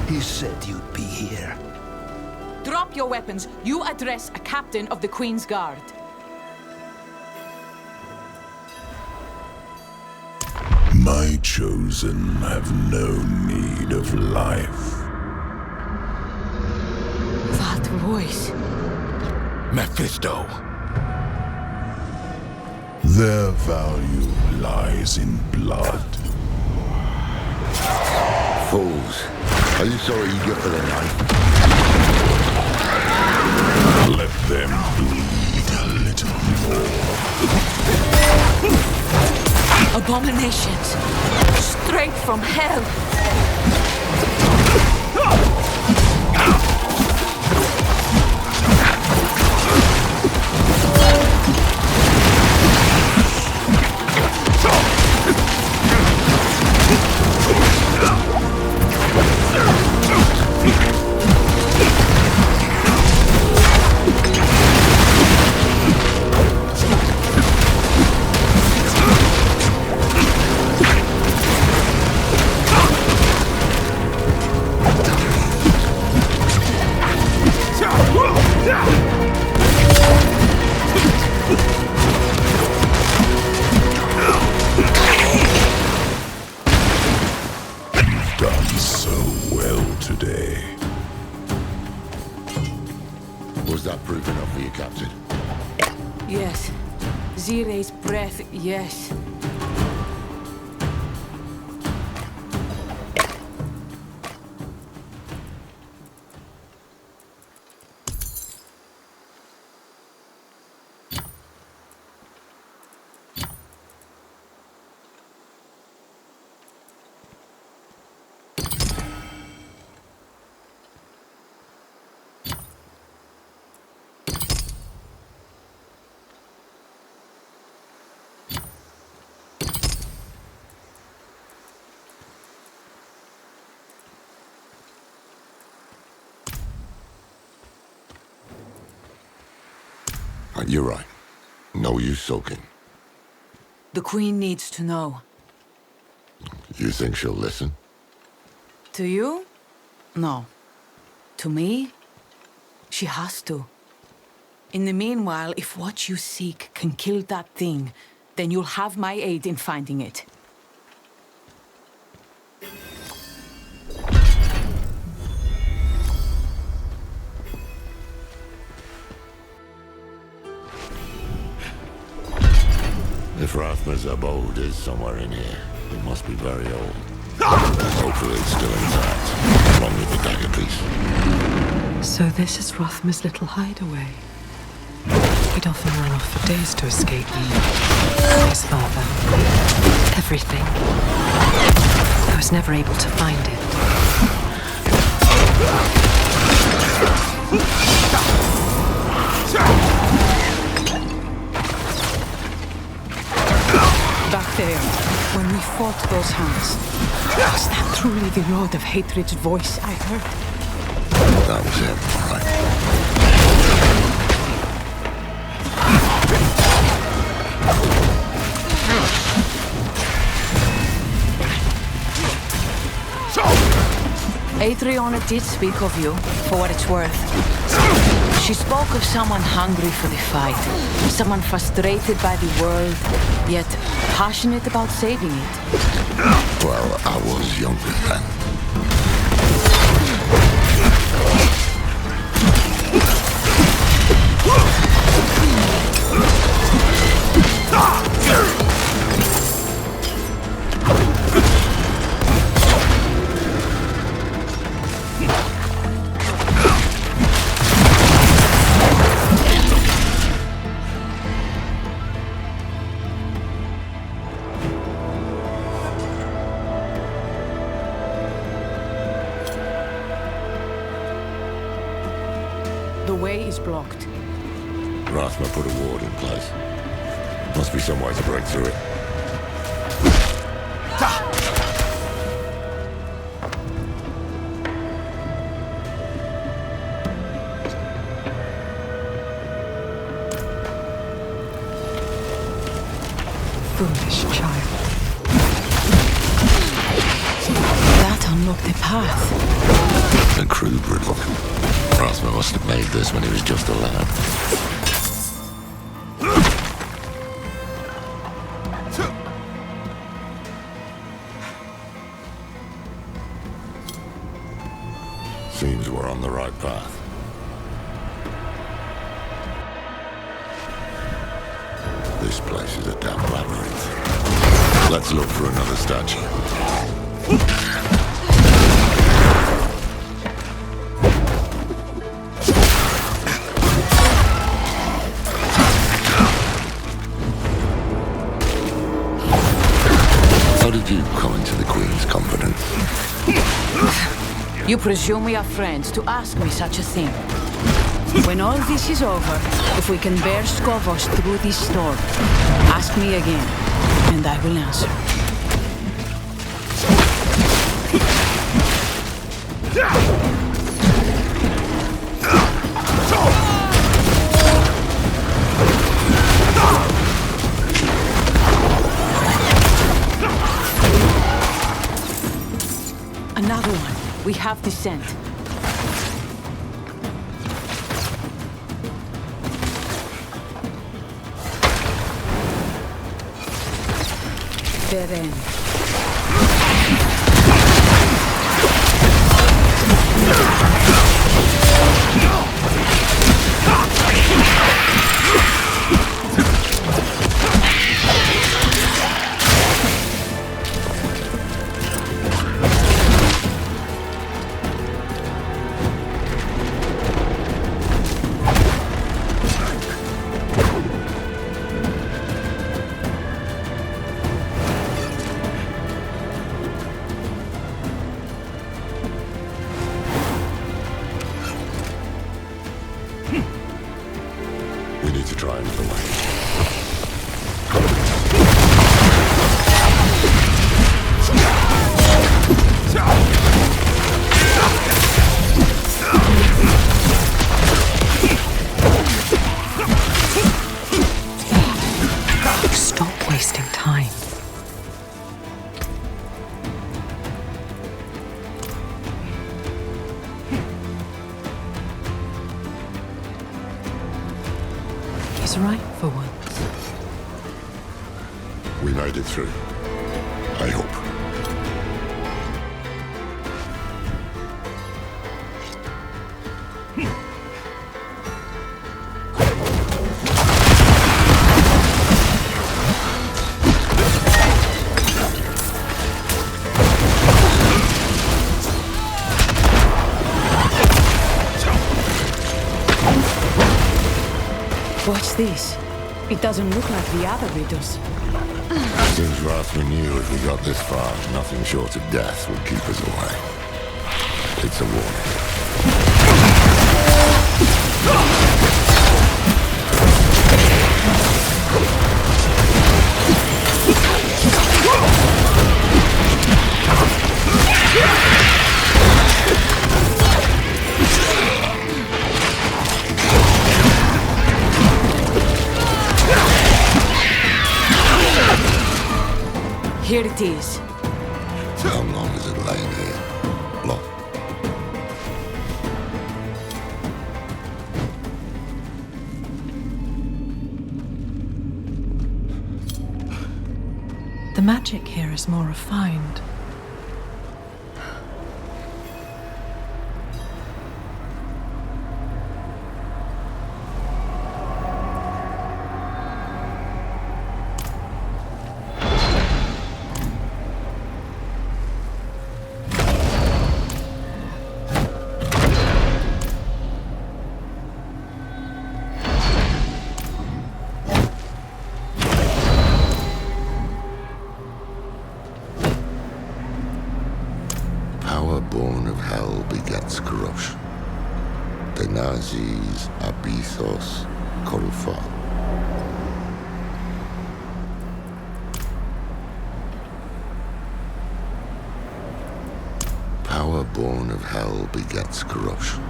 S12: He said you'd be here.
S11: Drop your weapons. You address a captain of the Queen's Guard.
S7: My chosen have no need of life.
S11: That voice.
S2: Mephisto.
S7: Their value lies in blood.
S1: Fools. Are you so eager for the knife?
S7: Let them bleed a little more.
S11: Abominations. Straight from hell.
S1: Was that proof enough for you, Captain?
S11: Yes. Zire's breath, yes.
S1: You're right. No use sulking.
S11: The Queen needs to know.
S1: You think she'll listen?
S11: To you? No. To me? She has to. In the meanwhile, if what you seek can kill that thing, then you'll have my aid in finding it.
S1: If Rathma's abode is somewhere in here, it must be very old. Hopefully it's still intact, along with the dagger piece.
S9: So this is Rathma's little hideaway. He'd often run off for days to escape me. His father. Everything. I was never able to find it.
S11: Back there, when we fought those hounds, was that truly the Lord of Hatred's voice I heard?
S1: That was him, all right.
S11: Adriana did speak of you, for what it's worth. She spoke of someone hungry for the fight, someone frustrated by the world, yet passionate about saving it.
S1: Well, I was younger then.
S11: is blocked.
S1: Rathma put a ward in place. Must be some way to break through it.
S9: Foolish child. That unlocked the path.
S1: A crude riddle. Rathma must have made this when he was just a lad. Seems we're on the right path. This place is a damn labyrinth. Let's look for another statue. How did you come into the Queen's confidence?
S11: You presume we are friends to ask me such a thing. When all this is over, if we can bear Skovos through this storm, ask me again, and I will answer. Another one. We have descent. Dead end.
S1: We need to try another way.
S9: Stop wasting time. He's right for once.
S1: We made it through. I hope.
S11: What's this? It doesn't look like the other riddles.
S1: Seems Rathma knew if we got this far, nothing short of death would keep us away. It's a warning.
S11: Here it is.
S1: How long has it lain here? Long.
S9: The magic here is more refined.
S1: Power born of hell begets corruption. The Nazis are Thanatos Kolfa. Power born of hell begets corruption.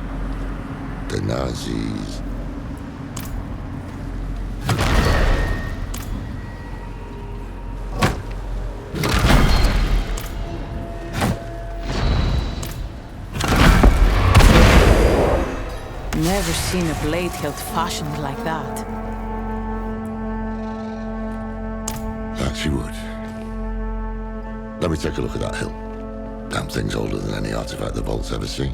S1: The Nazis.
S11: Never seen a blade hilt fashioned like that.
S1: That you would. Let me take a look at that hilt. Damn thing's older than any artifact the Vault's ever seen.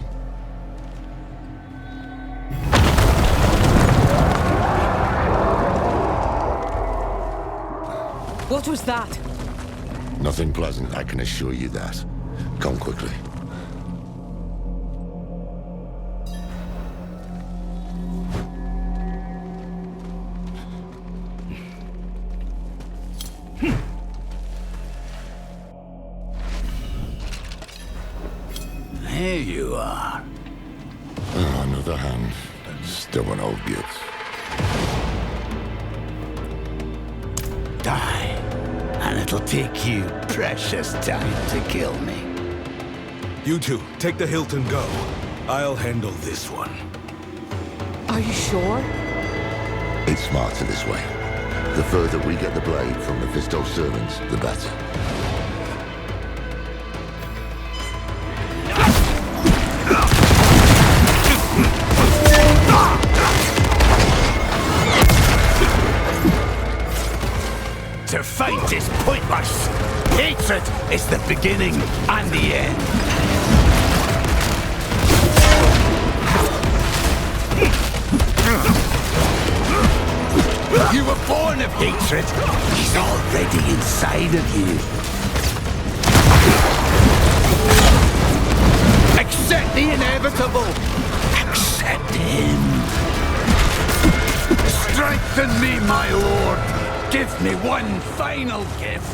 S11: What was that?
S1: Nothing pleasant, I can assure you that. Come quickly.
S8: Here you are.
S1: Oh, another hand. Still an old git.
S8: Die, and it'll take you precious time to kill me.
S2: You two, take the hilt and go. I'll handle this one.
S11: Are you sure?
S1: It's smarter this way. The further we get the blade from Mephisto's servants, the better.
S8: To fight is pointless. Hatred is the beginning and the end. You were born of hatred. He's already inside of you. Accept the inevitable. Accept him. Strengthen me, my lord. Give me one final gift.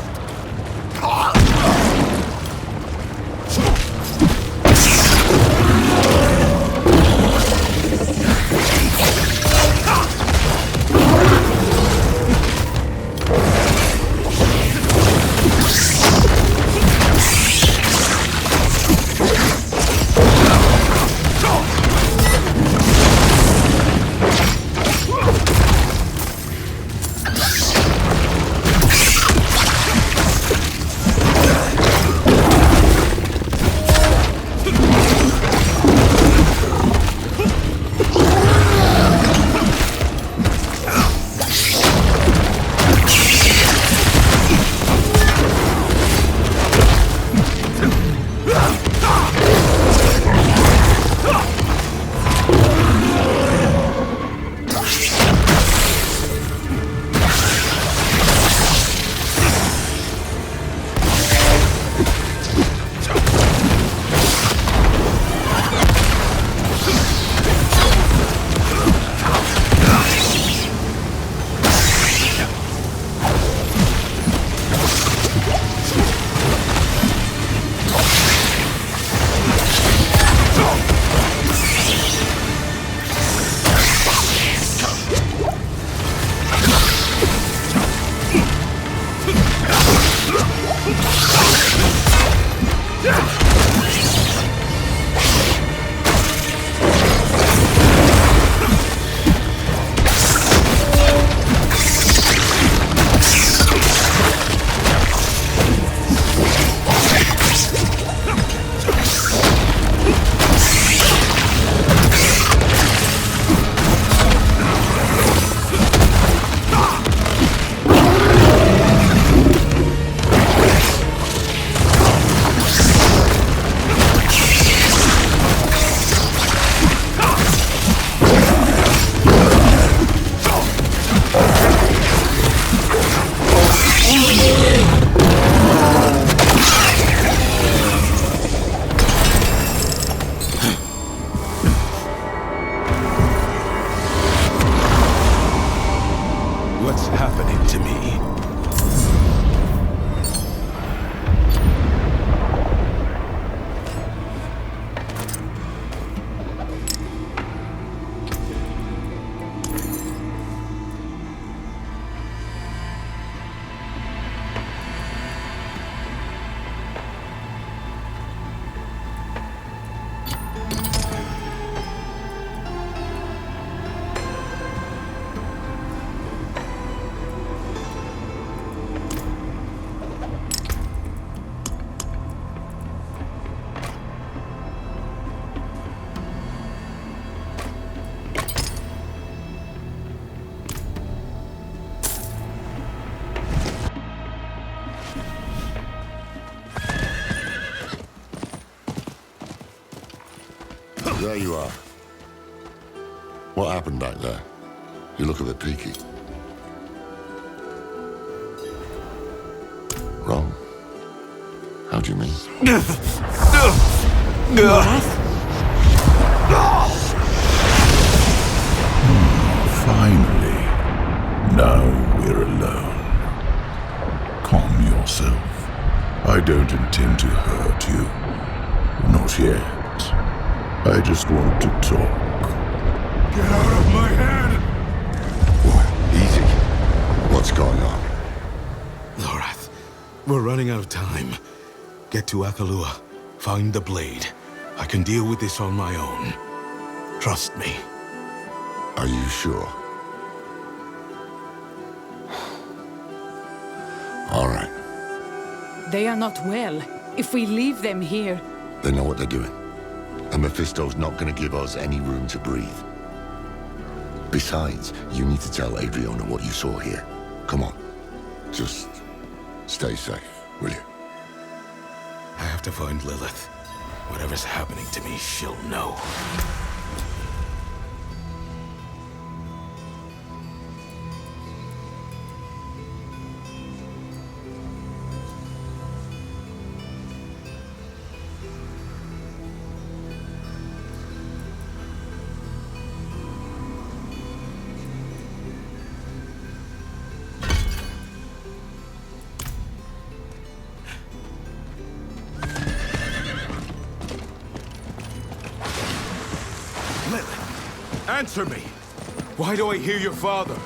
S2: What's happening to me?
S1: there you are. What happened back there? You look a bit peaky. Wrong? How do you mean?
S7: Finally. Now we're alone. Calm yourself. I don't intend to hurt you. Not yet. I just want to talk.
S2: Get out of my head!
S1: Easy. What's going on?
S2: Lorath, we're running out of time. Get to Akalua. Find the blade. I can deal with this on my own. Trust me.
S1: Are you sure? All right.
S11: They are not well. If we leave them here...
S1: They know what they're doing. And Mephisto's not gonna give us any room to breathe. Besides, you need to tell Adriana what you saw here. Come on. Just stay safe, will you?
S2: I have to find Lilith. Whatever's happening to me, she'll know. Answer me! Why do I hear your father?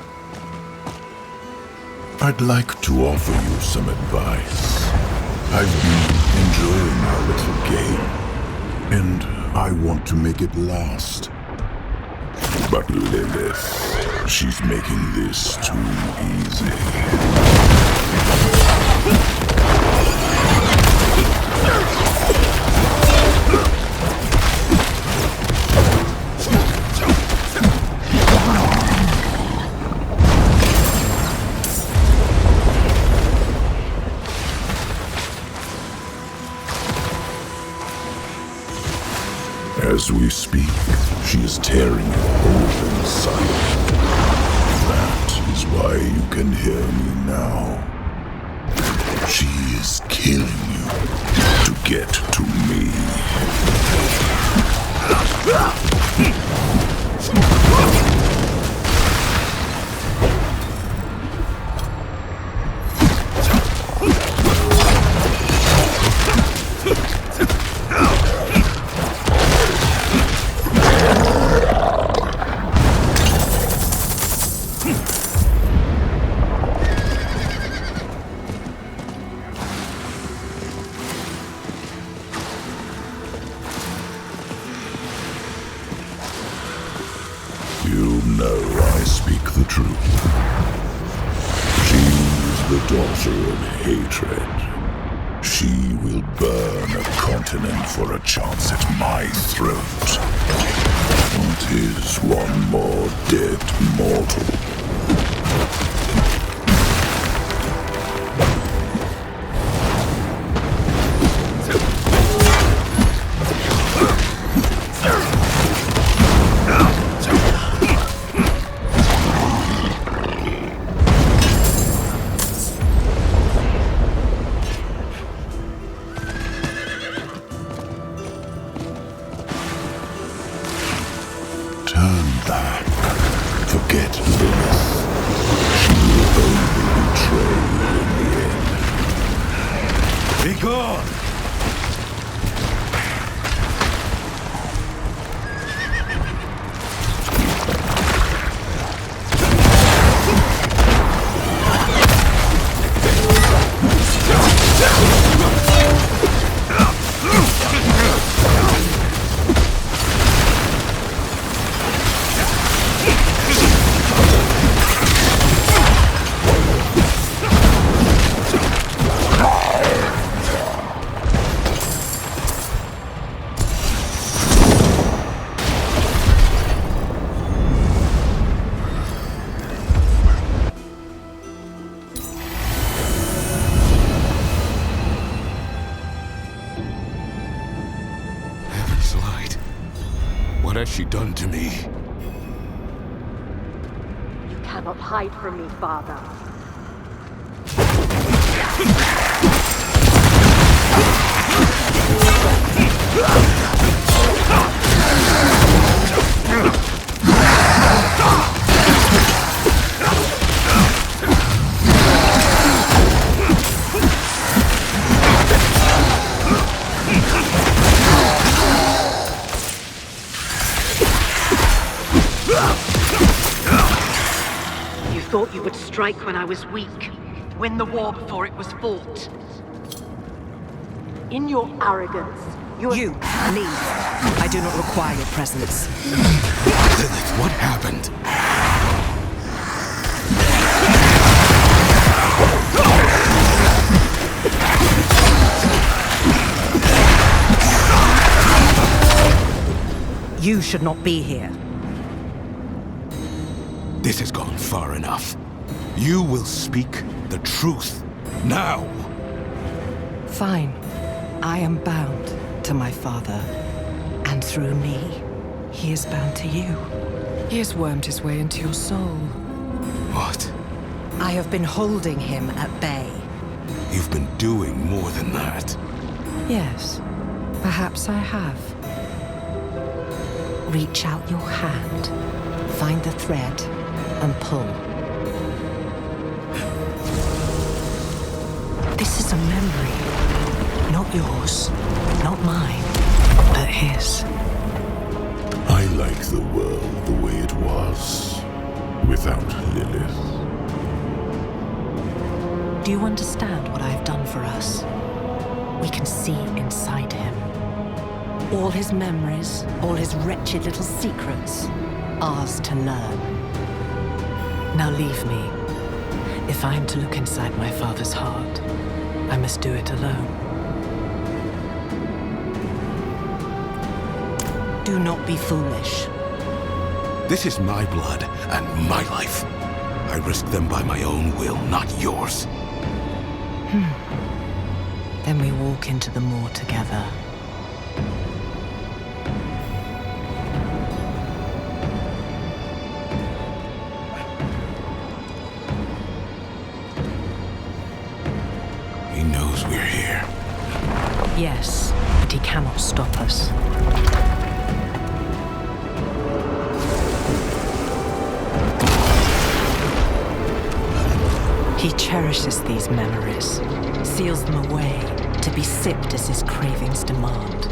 S7: I'd like to offer you some advice. I've been enjoying our little game, and I want to make it last. But Lilith, she's making this too easy. As we speak, she is tearing you whole inside. That is why you can hear me now. She is killing you to get to me. You know I speak the truth. She's the daughter of hatred. She will burn a continent for a chance at my throat. What is one more dead mortal? Turn back. Forget Lilith. She will only betray you in the end.
S2: Be gone! has she done to me?
S6: You cannot hide from me, father.
S19: You thought you would strike when I was weak, win the war before it was fought.
S6: In your arrogance,
S19: You, leave. I do not require your presence.
S2: Lilith, what happened?
S19: You should not be here.
S2: This has gone far enough. You will speak the truth now.
S19: Fine. I am bound to my father. And through me, he is bound to you. He has wormed his way into your soul.
S2: What?
S19: I have been holding him at bay.
S2: You've been doing more than that.
S19: Yes, perhaps I have. Reach out your hand, find the thread, and pull. This is a memory. Not yours, not mine, but his.
S7: I like the world the way it was, without Lilith.
S19: Do you understand what I have done for us? We can see inside him. All his memories, all his wretched little secrets, ours to learn. Now leave me. If I am to look inside my father's heart, I must do it alone. Do not be foolish.
S2: This is my blood and my life. I risk them by my own will, not yours.
S19: Then we walk into the moor together.
S2: He knows we're here.
S19: Yes, but he cannot stop us. He cherishes these memories, seals them away to be sipped as his cravings demand.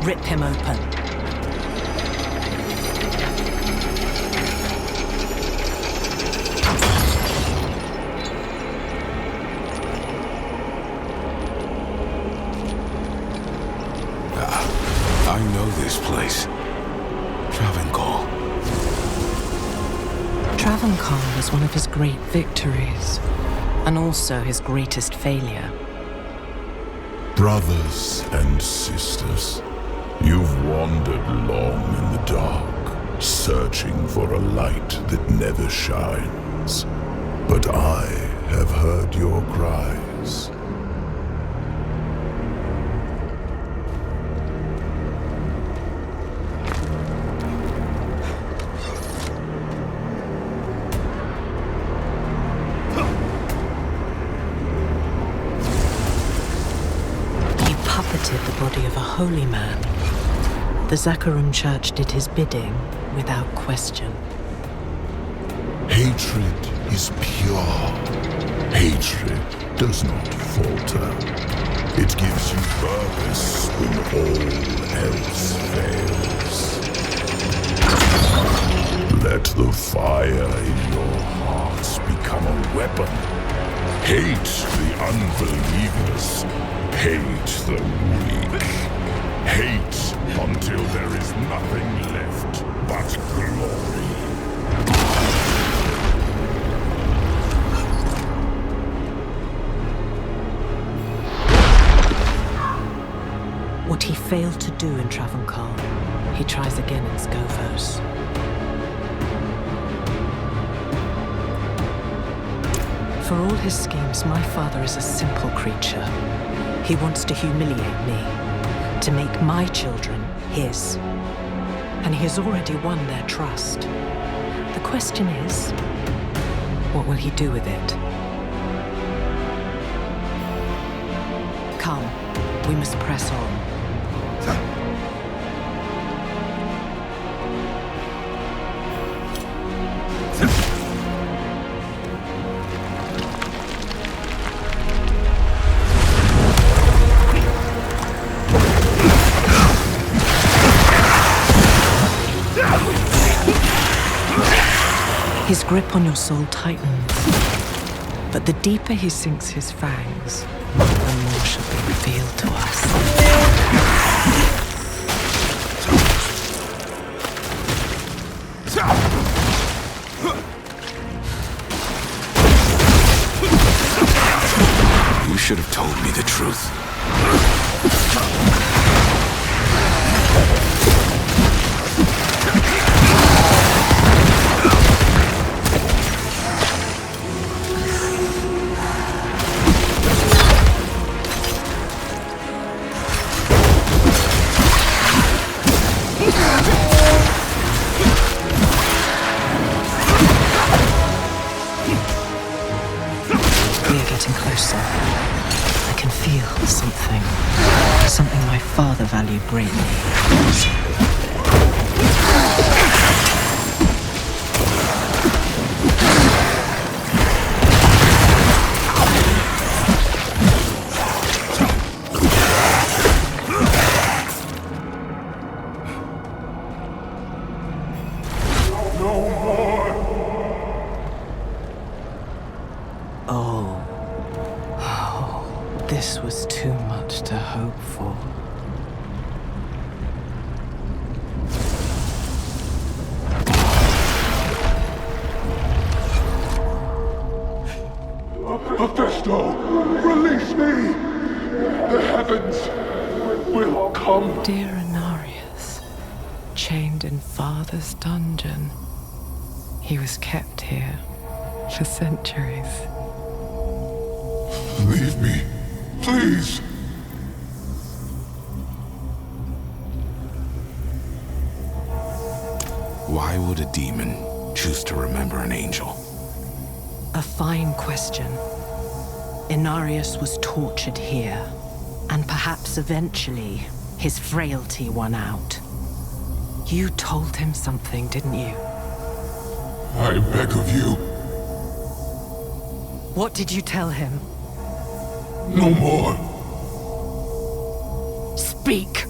S19: Rip him open.
S2: I know this place. Travancore.
S19: Travancore was one of his great victories, and also his greatest failure.
S7: Brothers and sisters, you've wandered long in the dark, searching for a light that never shines. But I have heard your cries.
S19: The body of a holy man. The Zakharum Church did his bidding without question.
S7: Hatred is pure. Hatred does not falter. It gives you purpose when all else fails. Let the fire in your hearts become a weapon. Hate the unbelievers. Hate the weak. Hate until there is nothing left but glory.
S19: What he failed to do in Travancore, he tries again in Skovos. For all his schemes, my father is a simple creature. He wants to humiliate me, to make my children his. and he has already won their trust. The question is, what will he do with it? Come, we must press on. His grip on your soul tightens, but the deeper he sinks his fangs, the more shall be revealed to us.
S8: You should have told me the truth.
S19: Closer. I can feel something my father valued greatly. This was too much to hope for.
S7: Mephisto, release me! The heavens will come.
S19: Dear Inarius, chained in Father's dungeon, he was kept here for centuries.
S7: Leave me. Please!
S2: Why would a demon choose to remember an angel?
S19: A fine question. Inarius was tortured here, and perhaps eventually his frailty won out. You told him something, didn't you?
S7: I beg of you.
S19: What did you tell him?
S7: No more.
S19: Speak!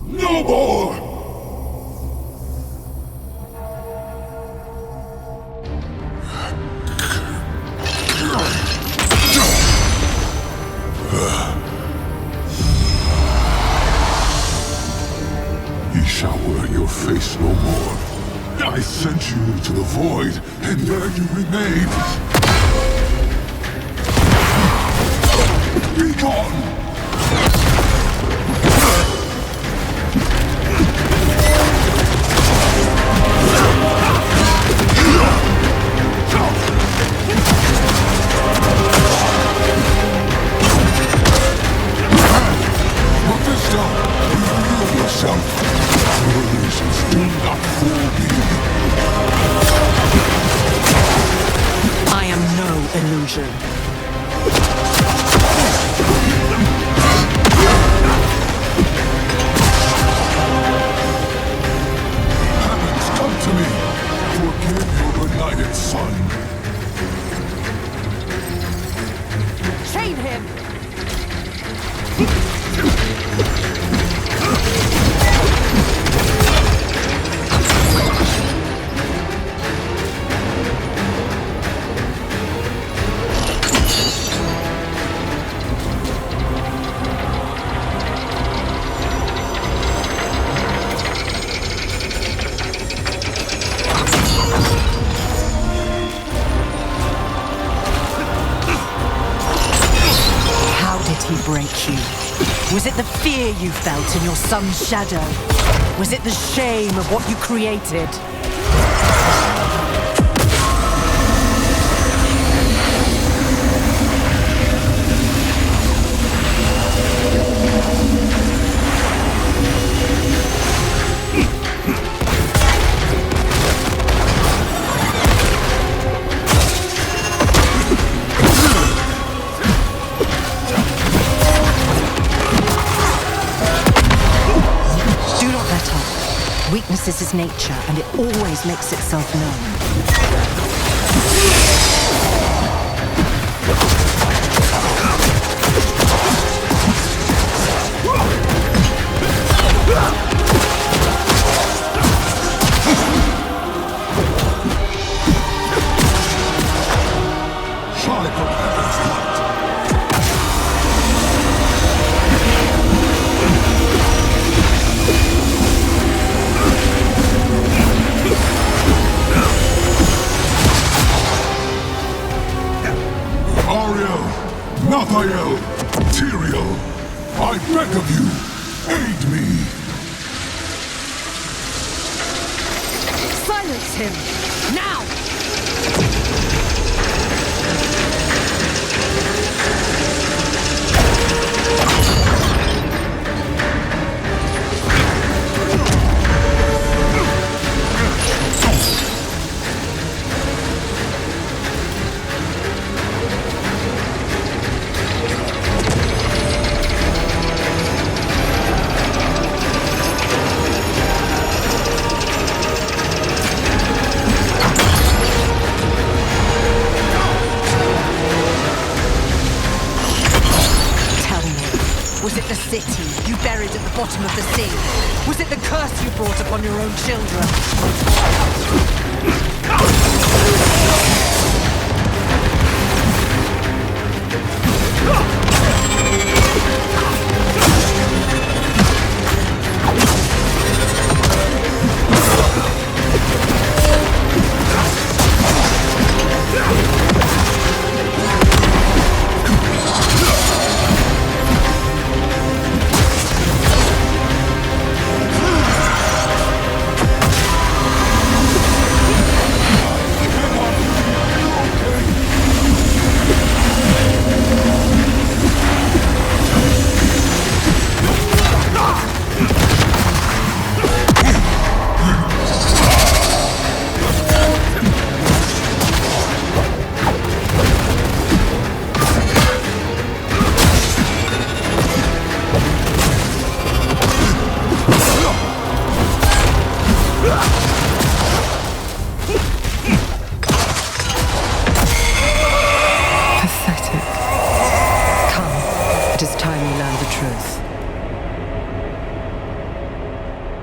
S7: No more! He shall wear your face no more. I sent you to the void, and there you remain. Be gone! Mephisto, reveal yourself. Your illusions do not fool me.
S19: I am no illusion.
S7: Heavens, come to me. Forgive your benighted son.
S11: Chain him!
S19: He break you? Was it the fear you felt in your son's shadow? Was it the shame of what you created? This is his nature, and it always makes itself known.
S7: Raphael, Tyrael, I beg of you, aid me!
S21: Silence him! Now!
S19: Was it the city you buried at the bottom of the sea? Was it the curse you brought upon your own children?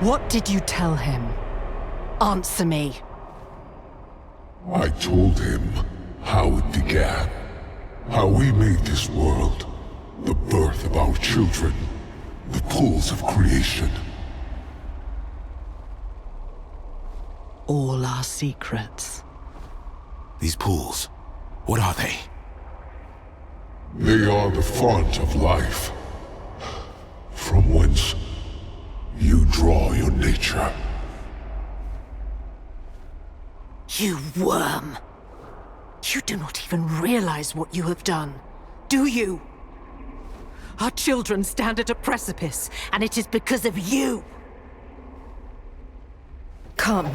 S19: What did you tell him? Answer me.
S7: I told him how it began. How we made this world. The birth of our children. The pulls of creation.
S19: All our secrets.
S2: These pools, what are they?
S7: They are the font of life. From whence you draw your nature.
S19: You worm! You do not even realize what you have done, do you? Our children stand at a precipice, and it is because of you! Come,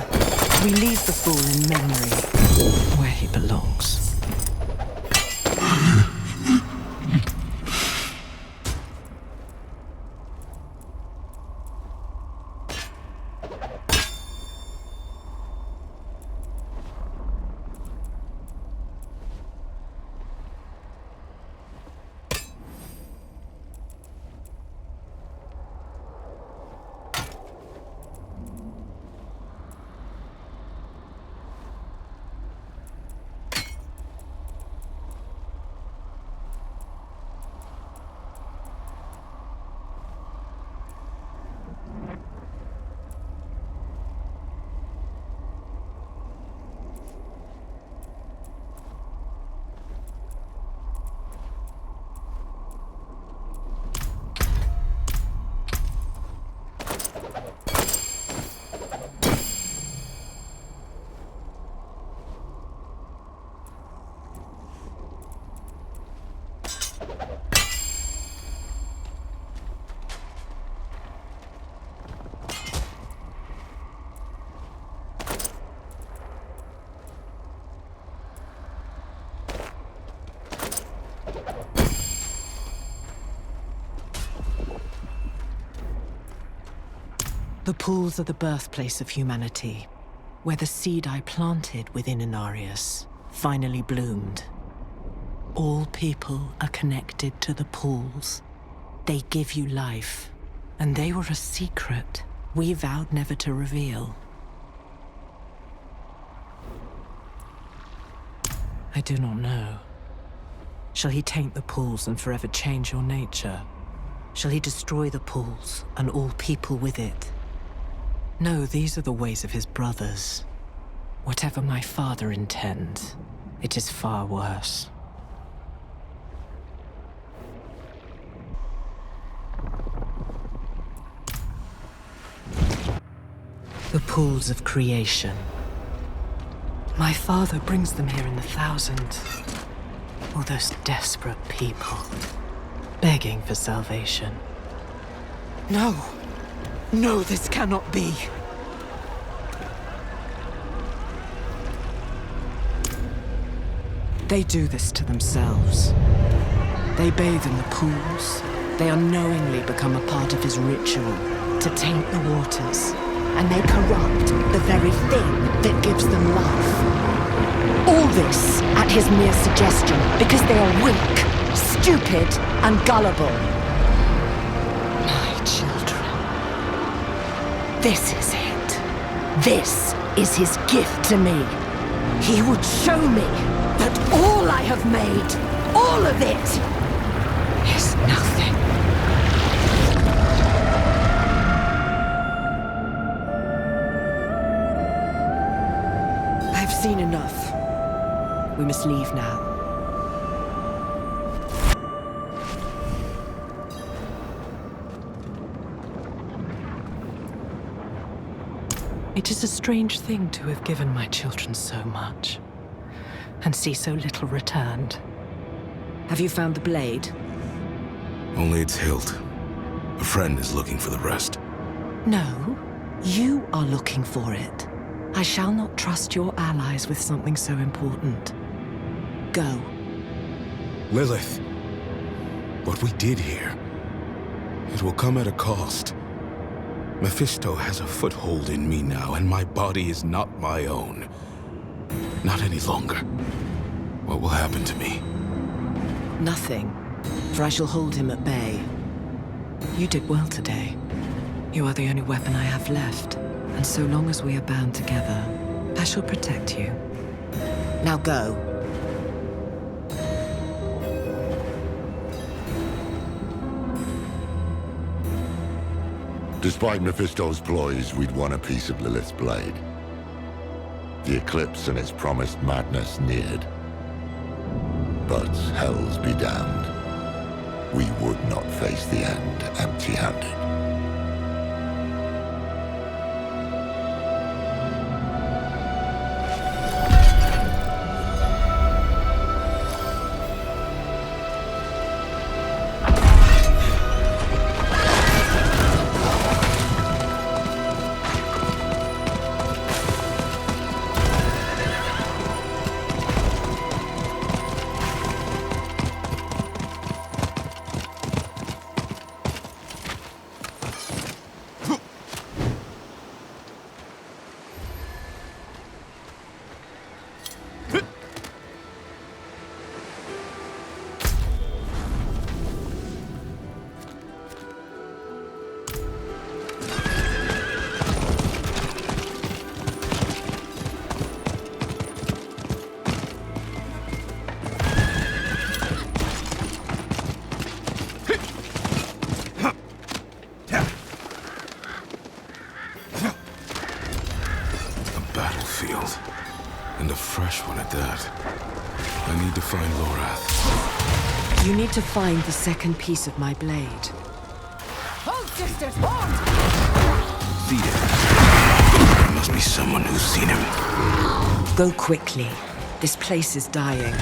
S19: we leave the fool in memory, where he belongs. The pools are the birthplace of humanity, where the seed I planted within Inarius finally bloomed. All people are connected to the pools. They give you life, and they were a secret we vowed never to reveal. I do not know. Shall he taint the pools and forever change your nature? Shall he destroy the pools and all people with it? No, these are the ways of his brothers. Whatever my father intends, it is far worse. The pools of creation. My father brings them here in the thousands. All those desperate people, begging for salvation. No! No, this cannot be! They do this to themselves. They bathe in the pools. They unknowingly become a part of his ritual to taint the waters. And they corrupt the very thing that gives them life. All this at his mere suggestion, because they are weak, stupid, and gullible. My children. This is it. This is his gift to me. He would show me that all I have made, all of it, is nothing. I've seen enough. We must leave now. It is a strange thing to have given my children so much, and see so little returned. Have you found the blade?
S2: Only its hilt. A friend is looking for the rest.
S19: No, you are looking for it. I shall not trust your allies with something so important. Go.
S2: Lilith, what we did here, it will come at a cost. Mephisto has a foothold in me now, and my body is not my own. Not any longer. What will happen to me?
S19: Nothing, for I shall hold him at bay. You did well today. You are the only weapon I have left, and so long as we are bound together, I shall protect you. Now go.
S1: Despite Mephisto's ploys, we'd won a piece of Lilith's blade. The eclipse and its promised madness neared. But hells be damned. We would not face the end empty-handed.
S2: And a fresh one at that. I need to find Lorath.
S19: You need to find the second piece of my blade.
S16: Hold, sisters, hold!
S2: Feed him. There must be someone who's seen him.
S19: Go quickly. This place is dying.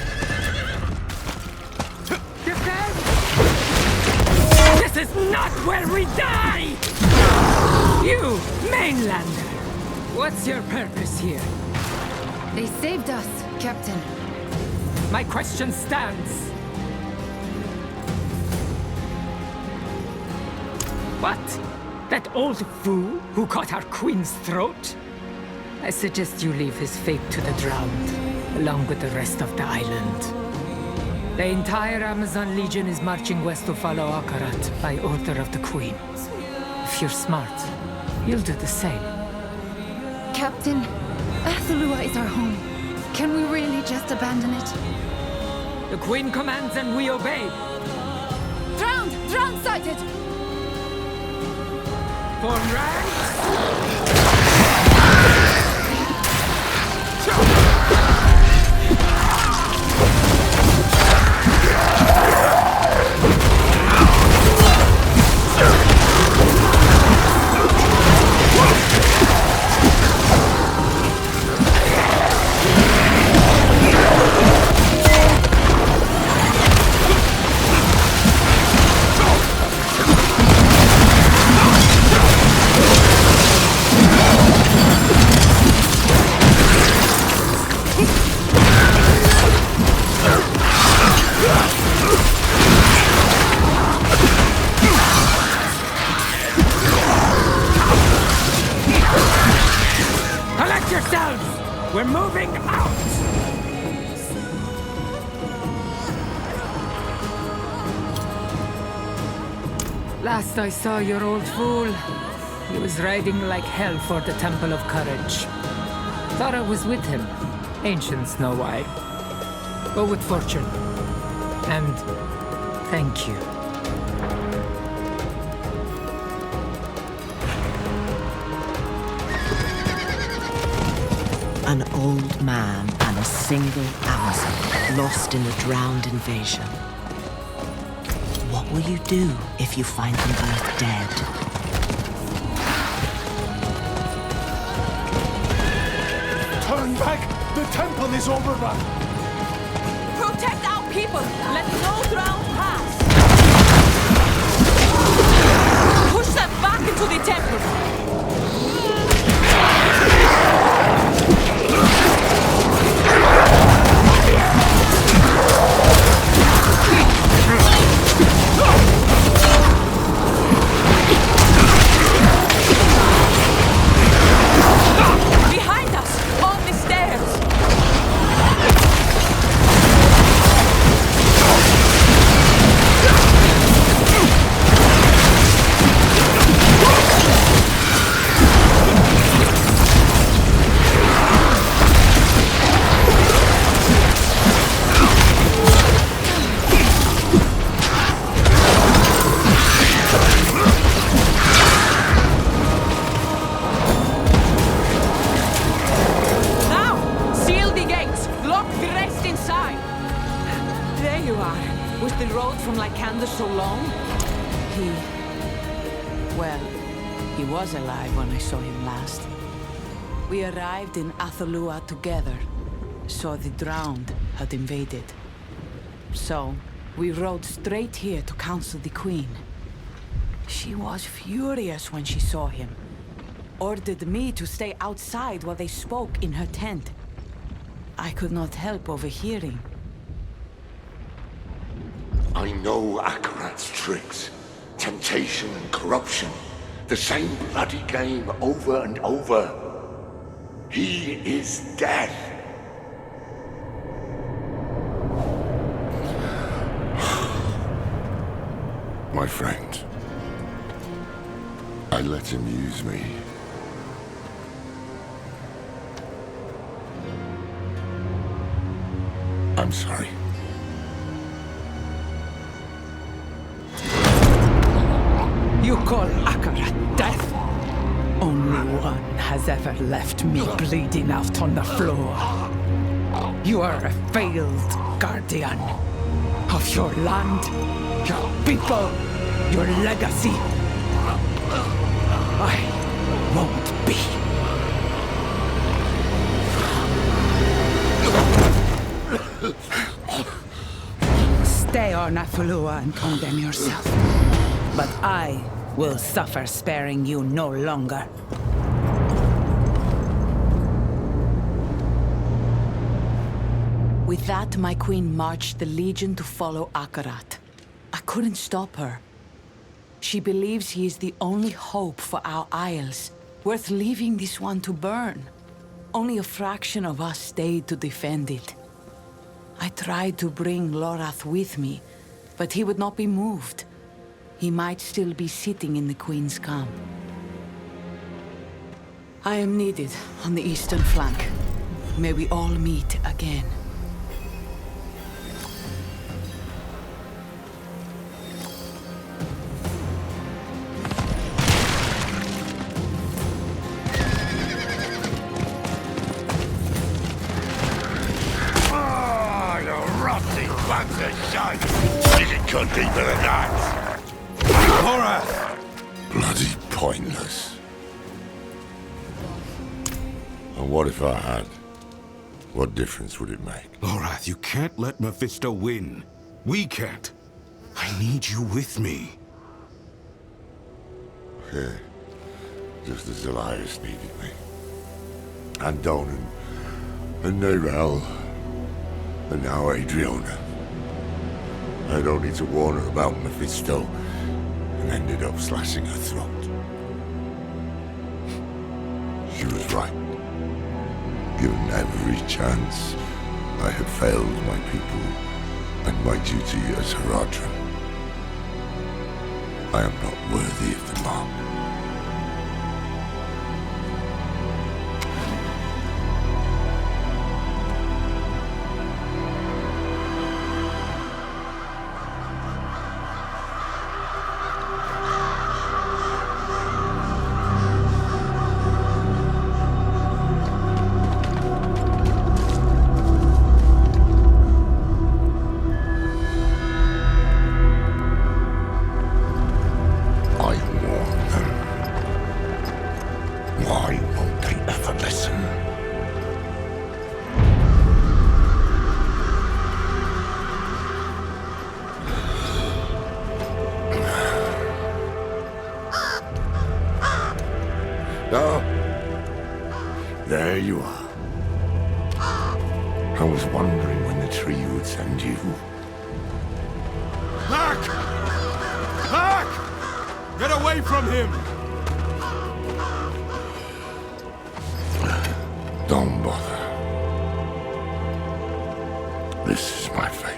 S14: This is not where we die! You, mainlander! What's your purpose here?
S21: They saved us, Captain.
S14: My question stands. What? That old fool who cut our queen's throat? I suggest you leave his fate to the drowned, along with the rest of the island. The entire Amazon Legion is marching west to follow Akarat by order of the Queen. If you're smart, you'll do the same.
S16: Captain, Athalua is our home. Can we really just abandon it?
S14: The Queen commands and we obey.
S16: Drowned! Drowned sighted!
S14: For ranks! We're moving out! Last I saw your old fool, he was riding like hell for the Temple of Courage. Thought I was with him. Ancients know why. Go with fortune. And thank you.
S19: An old man and a single Amazon lost in a drowned invasion. What will you do if you find them both dead?
S18: Turn back! The temple is overrun!
S11: Protect our people! Let no drowned pass! Push them back into the temple! Behind us! On the stairs! So long? He was alive when I saw him last. We arrived in Athalua together, saw the drowned had invaded. So, we rode straight here to counsel the Queen. She was furious when she saw him. Ordered me to stay outside while they spoke in her tent. I could not help overhearing.
S1: I know Akarat's tricks. Temptation and corruption. The same bloody game over and over. He is dead. My friend. I let him use me. I'm sorry.
S14: You call Akarat death? Only one has ever left me bleeding out on the floor. You are a failed guardian of your land, your people, your legacy. I won't be. Stay on Athalua and condemn yourself. But I will suffer sparing you no longer.
S11: With that, my queen marched the Legion to follow Akarat. I couldn't stop her. She believes he is the only hope for our isles, worth leaving this one to burn. Only a fraction of us stayed to defend it. I tried to bring Lorath with me, but he would not be moved. He might still be sitting in the Queen's camp. I am needed on the eastern flank. May we all meet again.
S1: Ah, you rusty bags of shite! You can cut deeper than that! Horror! Bloody pointless. And what if I had? What difference would it make?
S2: Lorath, you can't let Mephisto win. We can't. I need you with me.
S1: Yeah, just as Elias needed me. And Donan, and Nerel, and now Adriana. I'd only to warn her about Mephisto, and ended up slashing her throat. She was right. Given every chance, I had failed my people and my duty as Haradrim. I am not worthy of the mark. Why won't they ever listen? Oh, there you are. I was wondering when the tree would send you.
S2: Back! Back! Get away from him!
S1: Don't bother. This is my fate.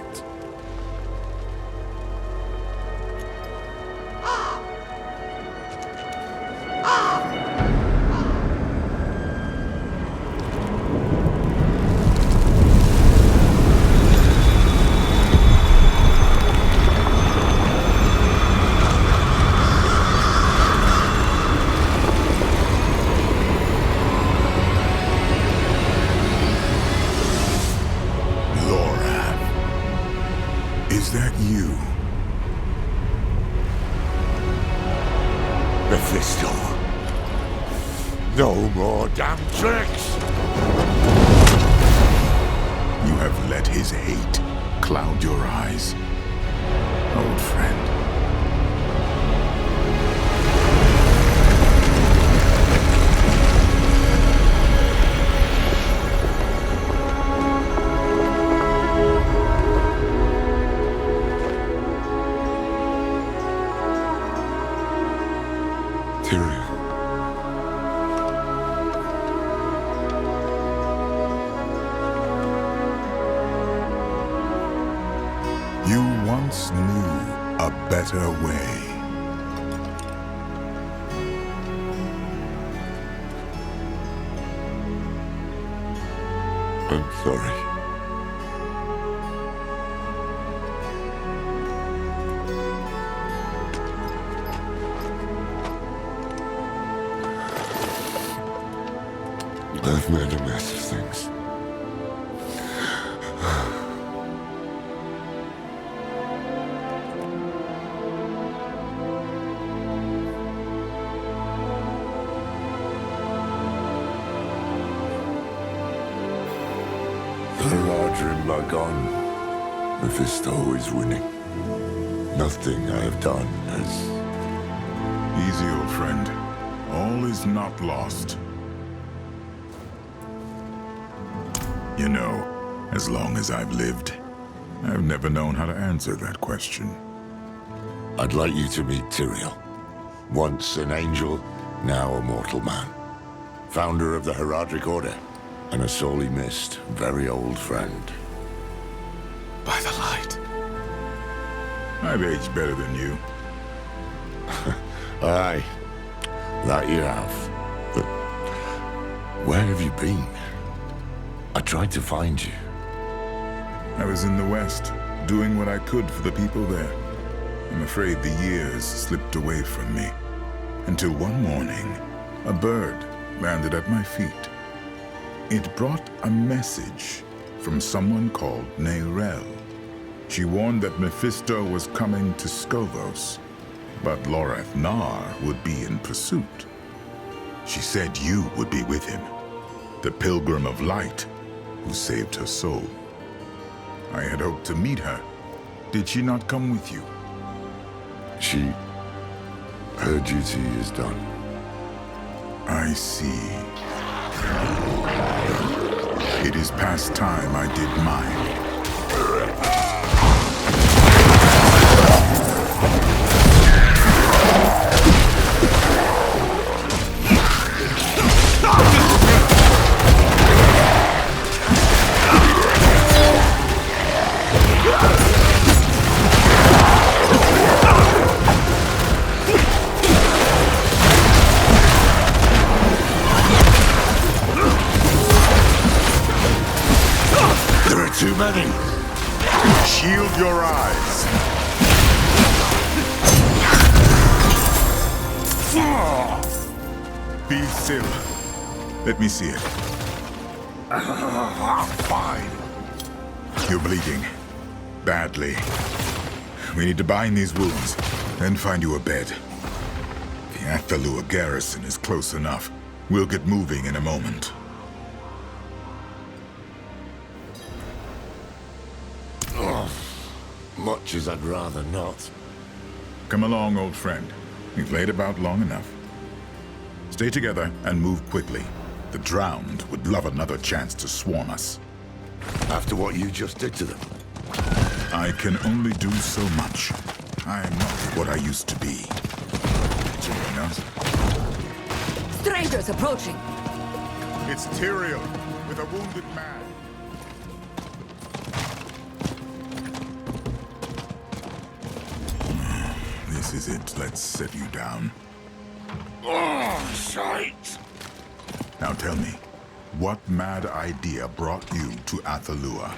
S7: Is that you?
S1: Mephisto. No more damn tricks!
S7: You have let his hate cloud your eyes, old friend.
S1: Tyrion.
S7: You once knew a better way.
S1: I'm sorry. I've made a mess of things. The Haradrim are gone. Mephisto is winning. Nothing I have done has...
S7: Easy, old friend. All is not lost. You know, as long as I've lived, I've never known how to answer that question.
S1: I'd like you to meet Tyrael. Once an angel, now a mortal man. Founder of the Heraldric Order, and a sorely missed, very old friend.
S2: By the light. I've aged better than you.
S1: Aye, that you have. But where have you been? I tried to find you.
S7: I was in the West, doing what I could for the people there. I'm afraid the years slipped away from me. Until one morning, a bird landed at my feet. It brought a message from someone called Neyrelle. She warned that Mephisto was coming to Skovos, but Loreth Nar would be in pursuit. She said you would be with him, the Pilgrim of Light who saved her soul. I had hoped to meet her. Did she not come with you?
S1: Her duty is done.
S7: I see. It is past time I did mine.
S1: Too many.
S7: Shield your eyes. Be still. Let me see it.
S1: Fine.
S7: You're bleeding. Badly. We need to bind these wounds, then find you a bed. The Athalua garrison is close enough. We'll get moving in a moment.
S1: Much as I'd rather not.
S7: Come along, old friend. We've laid about long enough. Stay together and move quickly. The drowned would love another chance to swarm us.
S1: After what you just did to them?
S7: I can only do so much. I am not what I used to be. Join us?
S21: Strangers approaching!
S7: It's Tyrael with a wounded man. This is it. Let's set you down.
S1: Oh, shite!
S7: Now tell me, what mad idea brought you to Athalua?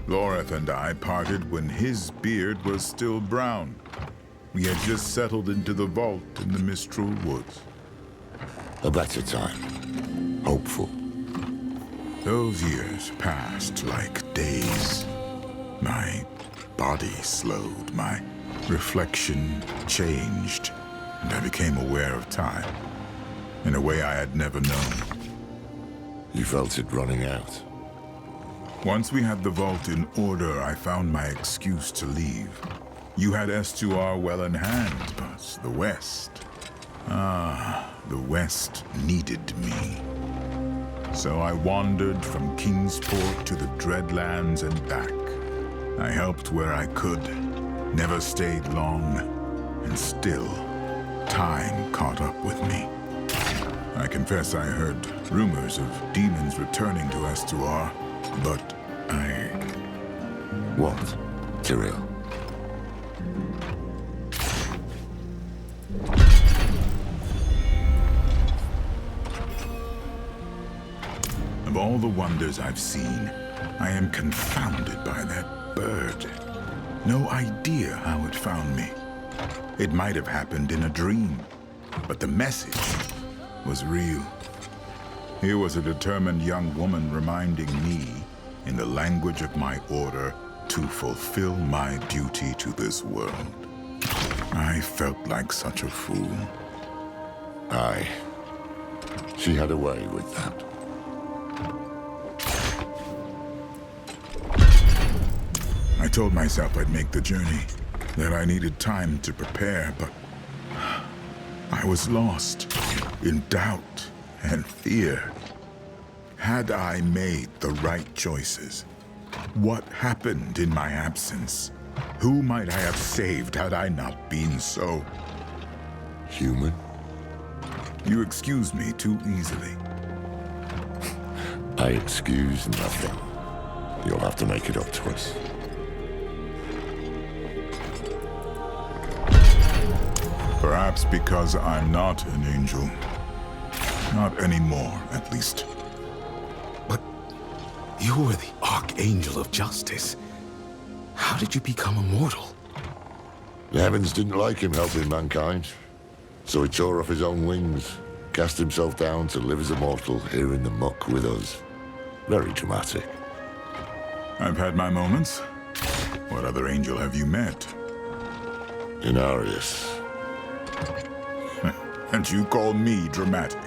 S7: Loreth and I parted when his beard was still brown. We had just settled into the vault in the Mistral Woods.
S1: A better time. Hopeful.
S7: Those years passed like days. My body slowed, my reflection changed, and I became aware of time in a way I had never known.
S1: You felt it running out?
S7: Once we had the vault in order, I found my excuse to leave. You had S2R well in hand, but the West... the West needed me. So I wandered from Kingsport to the Dreadlands and back. I helped where I could, never stayed long, and still, time caught up with me. I confess I heard rumors of demons returning to S2R, but
S1: What, Tyrael?
S7: Of all the wonders I've seen, I am confounded by that bird. No idea how it found me. It might have happened in a dream, but the message was real. Here was a determined young woman reminding me, in the language of my order, to fulfill my duty to this world. I felt like such a fool.
S1: Aye. She had a way with that.
S7: I told myself I'd make the journey, that I needed time to prepare, but
S2: I was lost, in doubt and fear. Had I made the right choices? What happened in my absence? Who might I have saved had I not been so
S1: human?
S2: You excuse me too easily.
S1: I excuse nothing. You'll have to make it up to us.
S2: Perhaps because I'm not an angel. Not anymore, at least.
S8: But you were the Archangel of Justice. How did you become immortal?
S1: The heavens didn't like him helping mankind, so he tore off his own wings, cast himself down to live as a mortal here in the muck with us. Very dramatic.
S2: I've had my moments. What other angel have you met?
S1: Inarius.
S2: And you call me dramatic?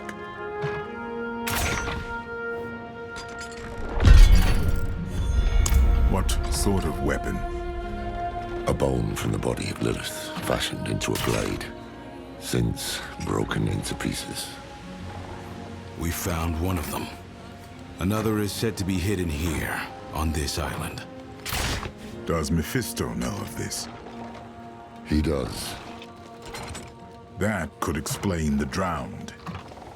S2: What sort of weapon?
S1: A bone from the body of Lilith, fashioned into a blade, since broken into pieces.
S8: We found one of them. Another is said to be hidden here, on this island.
S2: Does Mephisto know of this?
S1: He does.
S2: That could explain the drowned.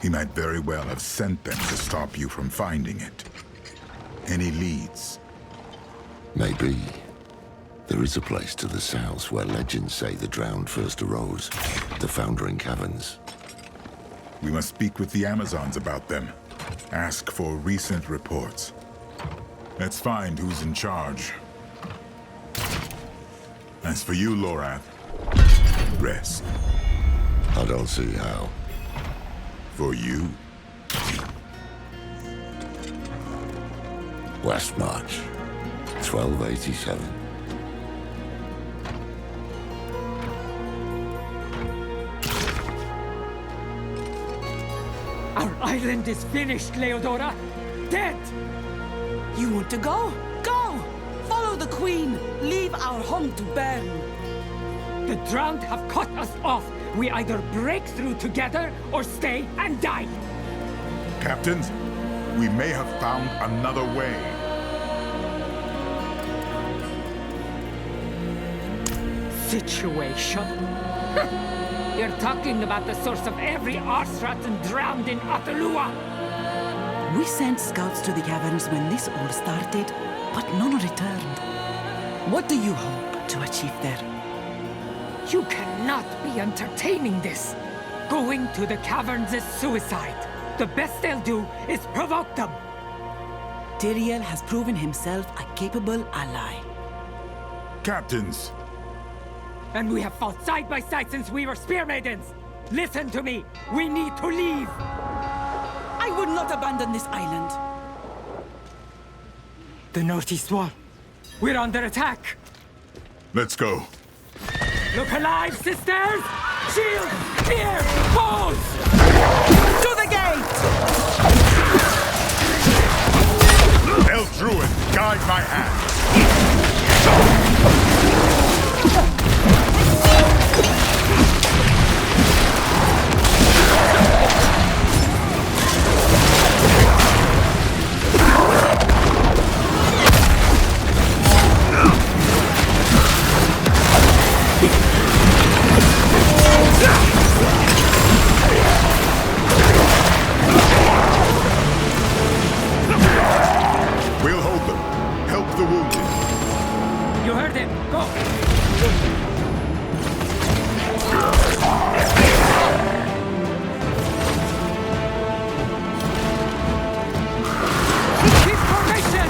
S2: He might very well have sent them to stop you from finding it. Any leads?
S1: Maybe. There is a place to the south where legends say the drowned first arose, the Foundering Caverns.
S2: We must speak with the Amazons about them. Ask for recent reports. Let's find who's in charge. As for you, Lorath, rest.
S1: I don't see how.
S2: For you?
S1: West March, 1287.
S10: Our island is finished, Leodora! Dead!
S11: You want to go? Go! Follow the Queen! Leave our home to burn!
S10: The drowned have cut us off! We either break through together or stay and die!
S2: Captains, we may have found another way.
S10: Situation? You're talking about the source of every arse-rotten drowned in Atalua!
S11: We sent scouts to the caverns when this all started, but none returned. What do you hope to achieve there?
S10: You cannot be entertaining this! Going to the caverns is suicide! The best they'll do is provoke them!
S11: Tyrael has proven himself a capable ally.
S2: Captains!
S10: And we have fought side by side since we were spear maidens! Listen to me! We need to leave!
S11: I would not abandon this island!
S10: The Northeast Wall! We're under attack!
S2: Let's go.
S10: Look alive, sisters! Shield! Spear! Bows!
S11: To the gate!
S2: El Druid, guide my hand! We'll hold them. Help the wounded.
S10: You heard him! Go! Keep formation!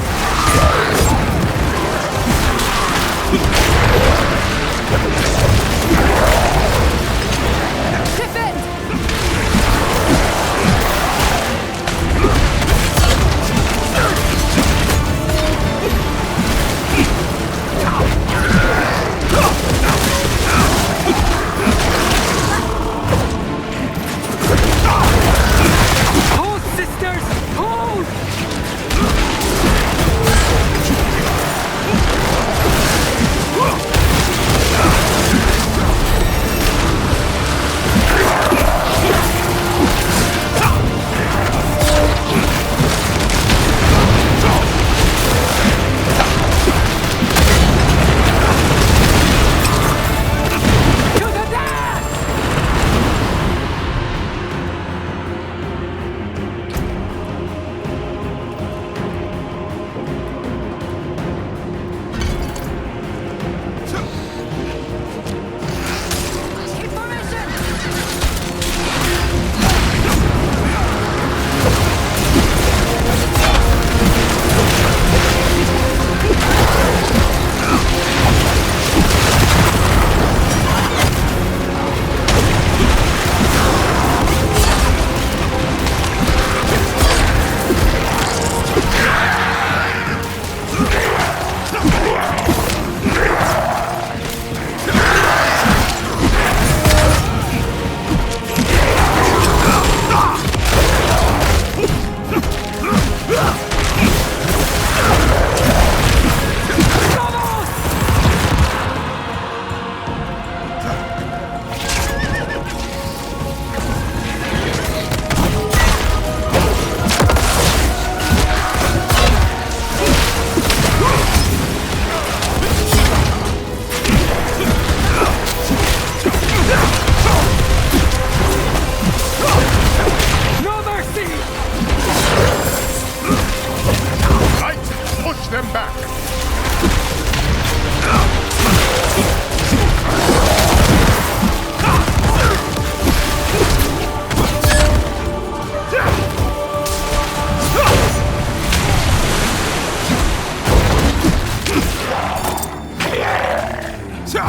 S10: To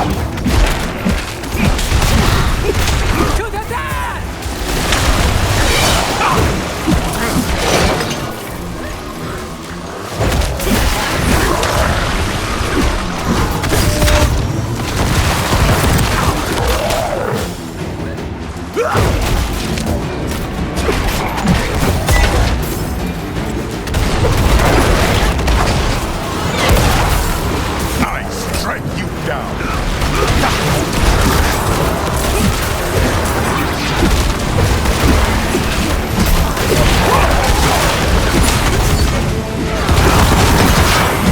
S10: the death!
S7: I strike you down.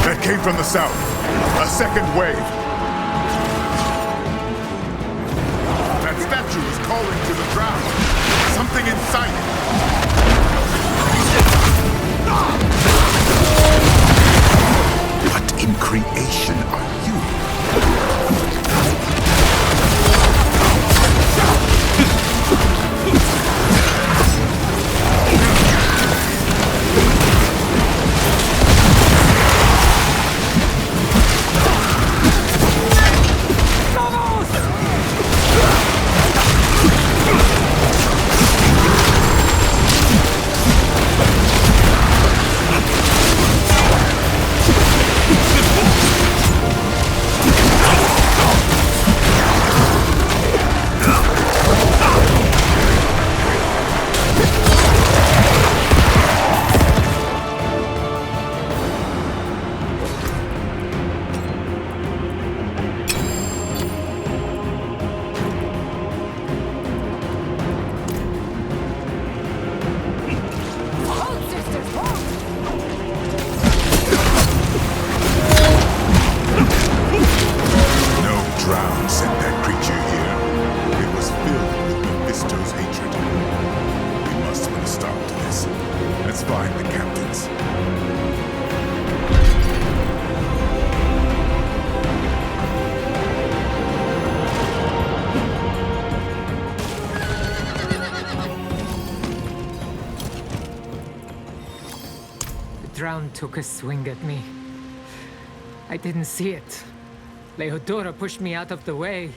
S7: That came from the south. A second wave. That statue is calling to the ground. Something inside it. What in creation are you?
S10: Drown took a swing at me. I didn't see it. Leodora pushed me out of the way.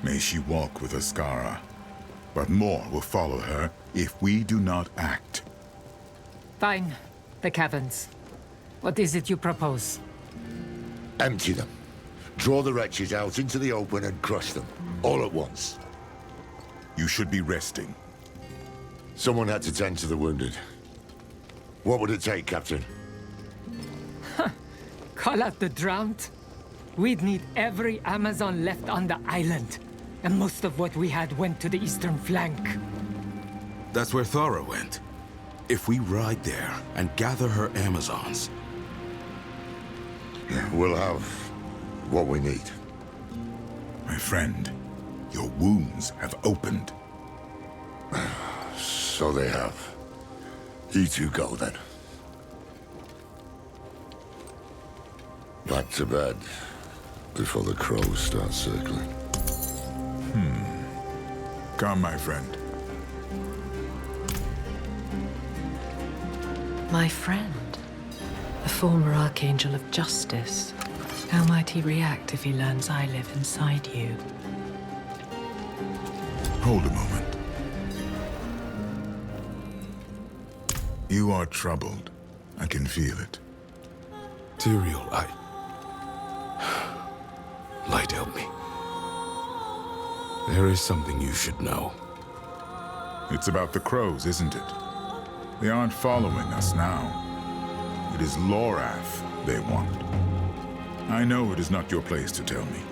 S7: May she walk with Ascara. But more will follow her if we do not act.
S10: Fine. The caverns. What is it you propose?
S1: Empty them. Draw the wretches out into the open and crush them. All at once.
S7: You should be resting.
S1: Someone had to tend to the wounded. What would it take, Captain?
S10: Call out the drowned? We'd need every Amazon left on the island. And most of what we had went to the eastern flank.
S2: That's where Thara went. If we ride there and gather her Amazons...
S1: We'll have what we need.
S7: My friend, your wounds have opened.
S1: So they have. You two go then. Back to bed before the crows start circling.
S7: Come, my friend.
S9: My friend, the former Archangel of Justice. How might he react if he learns I live inside you?
S7: Hold a moment. You are troubled. I can feel it.
S2: Tyrael, Light, help me. There is something you should know.
S7: It's about the crows, isn't it? They aren't following us now. It is Lorath they want. I know it is not your place to tell me.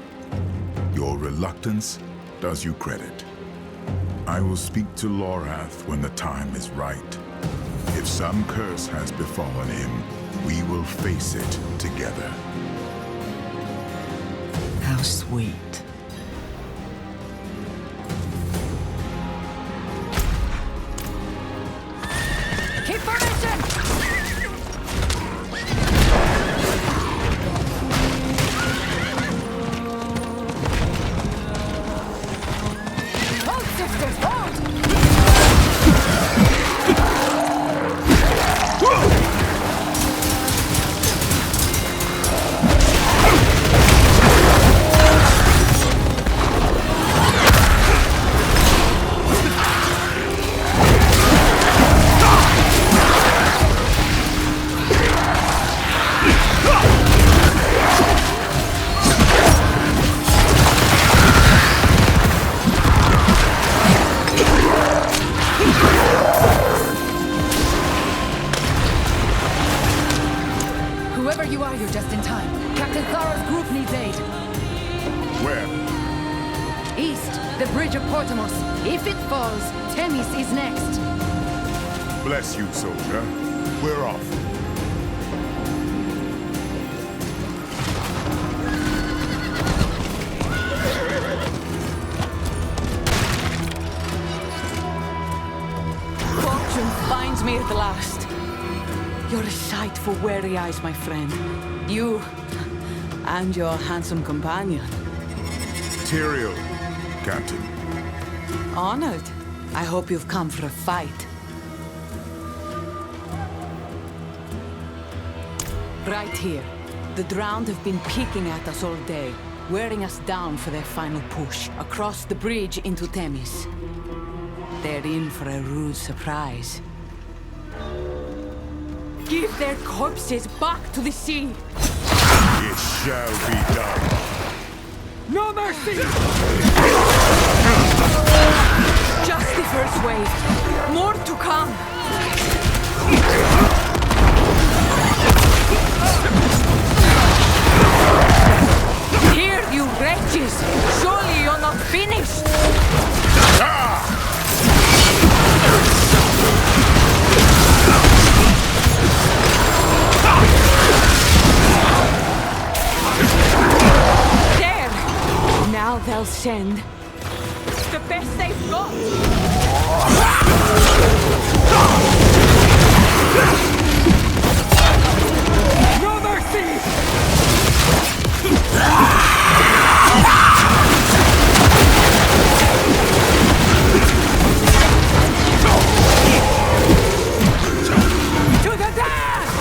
S7: Your reluctance does you credit. I will speak to Lorath when the time is right. If some curse has befallen him, we will face it together.
S9: How sweet.
S10: Keep formation! Hold, sisters, hold!
S2: Where?
S21: East, the bridge of Portimos. If it falls, Themis is next.
S2: Bless you, soldier. We're off.
S11: Fortune finds me at last. You're a sight for weary eyes, my friend. You and your handsome companion.
S2: Tyrael, Captain.
S11: Honored. I hope you've come for a fight. Right here. The Drowned have been peeking at us all day, wearing us down for their final push, across the bridge into Themis. They're in for a rude surprise. Give their corpses back to the sea!
S2: It shall be done.
S10: No mercy!
S11: Just the first wave. More to come. Here, you wretches! Surely you're not finished! There! Now they'll send the best they've got!
S10: No mercy!
S11: To the dance!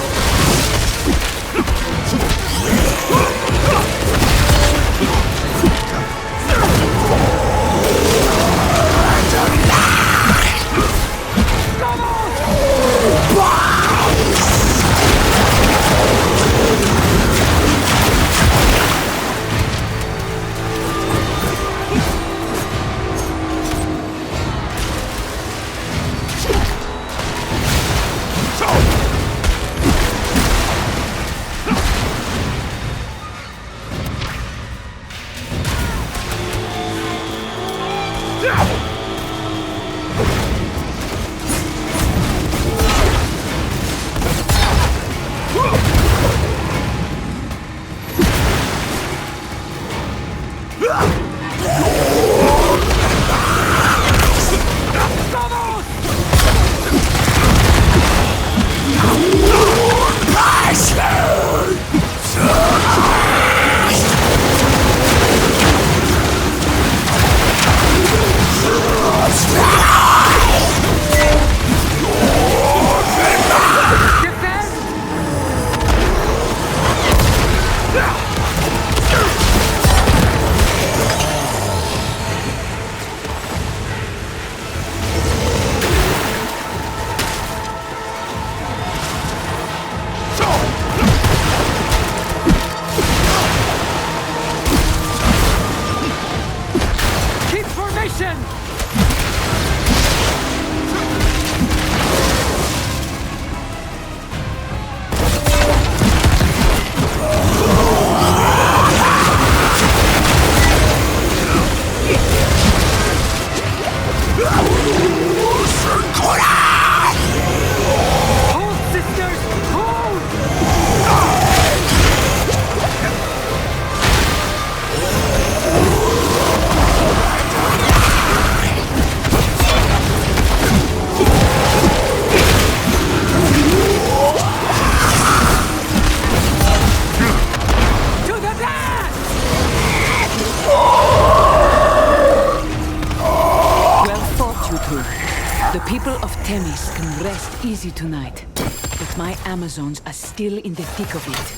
S11: Themis can rest easy tonight, but my Amazons are still in the thick of it.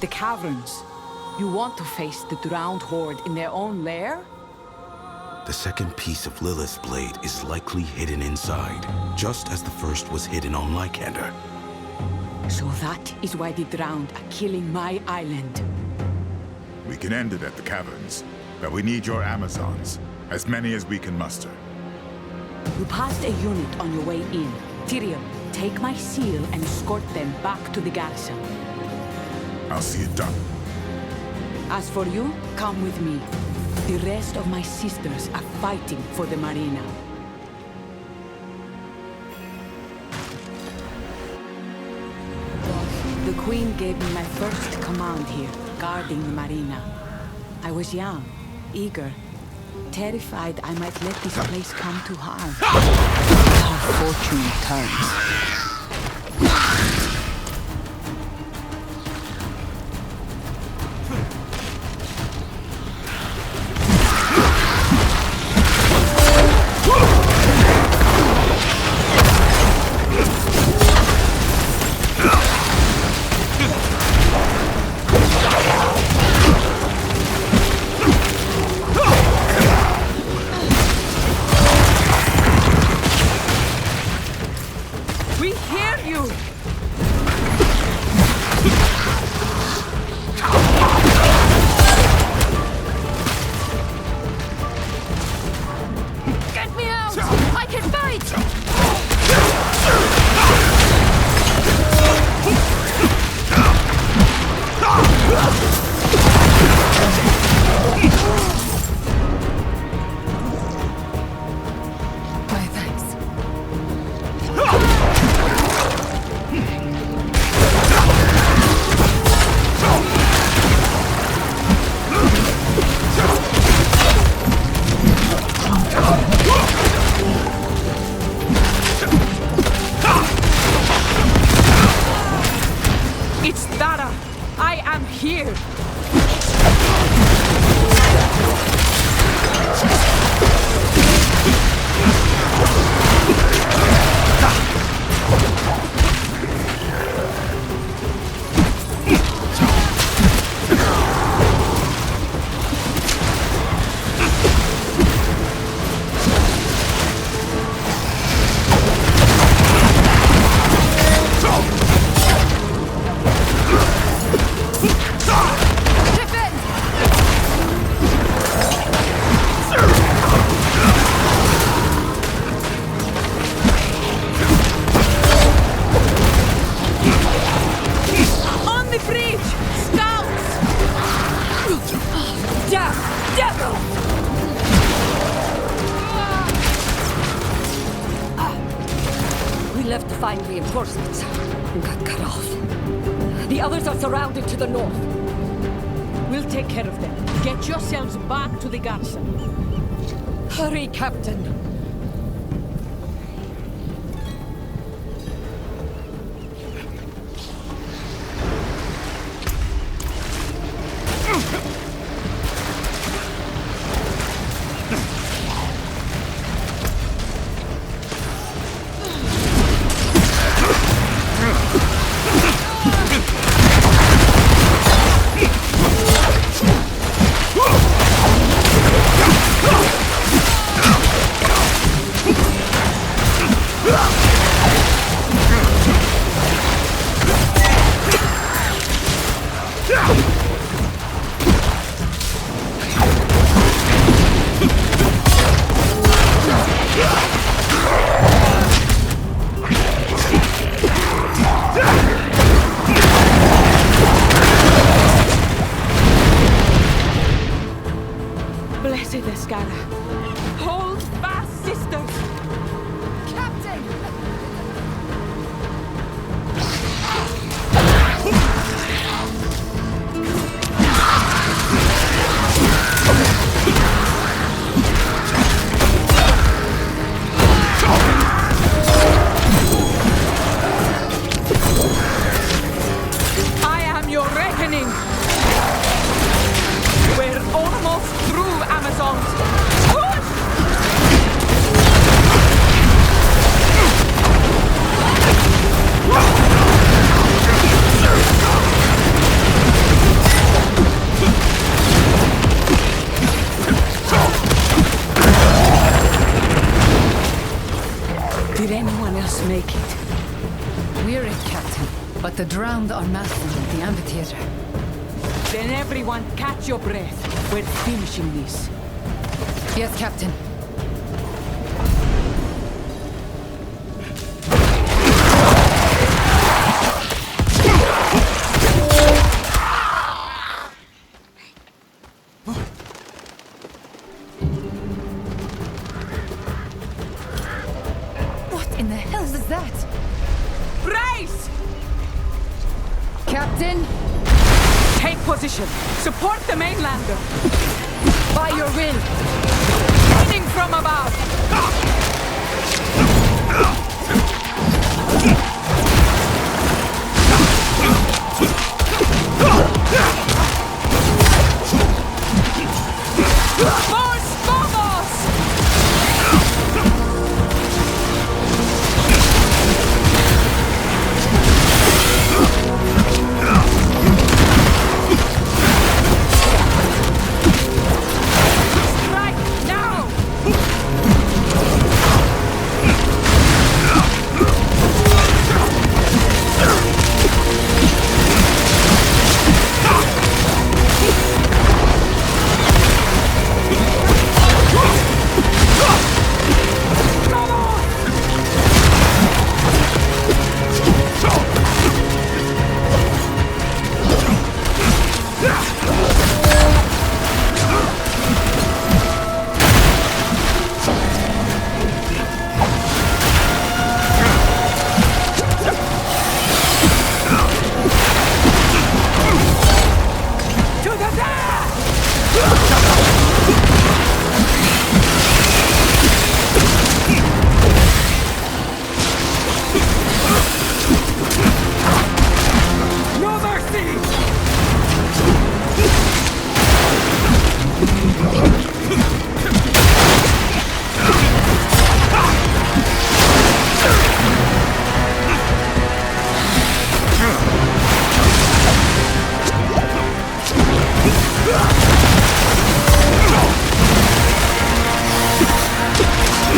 S11: The caverns. You want to face the drowned horde in their own lair?
S12: The second piece of Lilith's blade is likely hidden inside, just as the first was hidden on Lycander.
S11: So that is why the drowned are killing my island.
S4: We can end it at the caverns, but we need your Amazons. As many as we can muster.
S11: You passed a unit on your way in. Tyrion, take my seal and escort them back to the garrison.
S4: I'll see it done.
S11: As for you, come with me. The rest of my sisters are fighting for the marina. The Queen gave me my first command here, guarding the marina. I was young, eager, terrified I might let this place come to harm. How fortune turns.
S22: Reinforcements got cut off. The others are surrounded to the north.
S11: We'll take care of them. Get yourselves back to the garrison.
S22: Hurry, Captain. Did anyone else make it?
S21: We're it, Captain. But the drowned are massing at the amphitheater.
S11: Then everyone catch your breath. We're finishing this.
S21: Yes, Captain.
S16: What in the hell is that?
S11: Brace!
S21: Captain!
S11: Take position. Support the mainlander.
S21: By your will.
S11: Raining from above. Vamos! Vamos! Strike now! To the death! No mercy!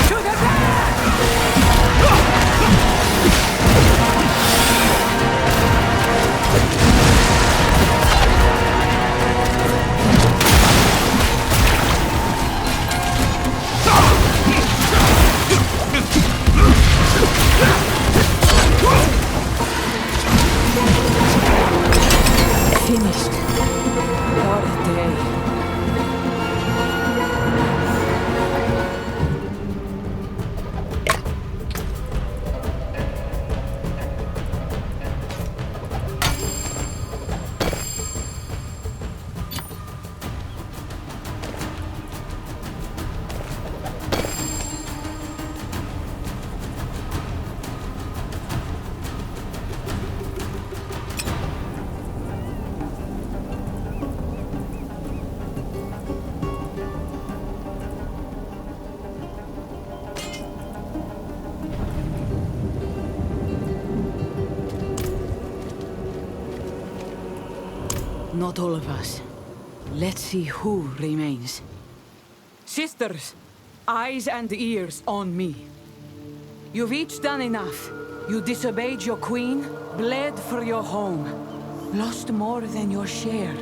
S11: To the death! Finished. What a day. Not all of us. Let's see who remains. Sisters, eyes and ears on me. You've each done enough. You disobeyed your queen, bled for your home, lost more than your share.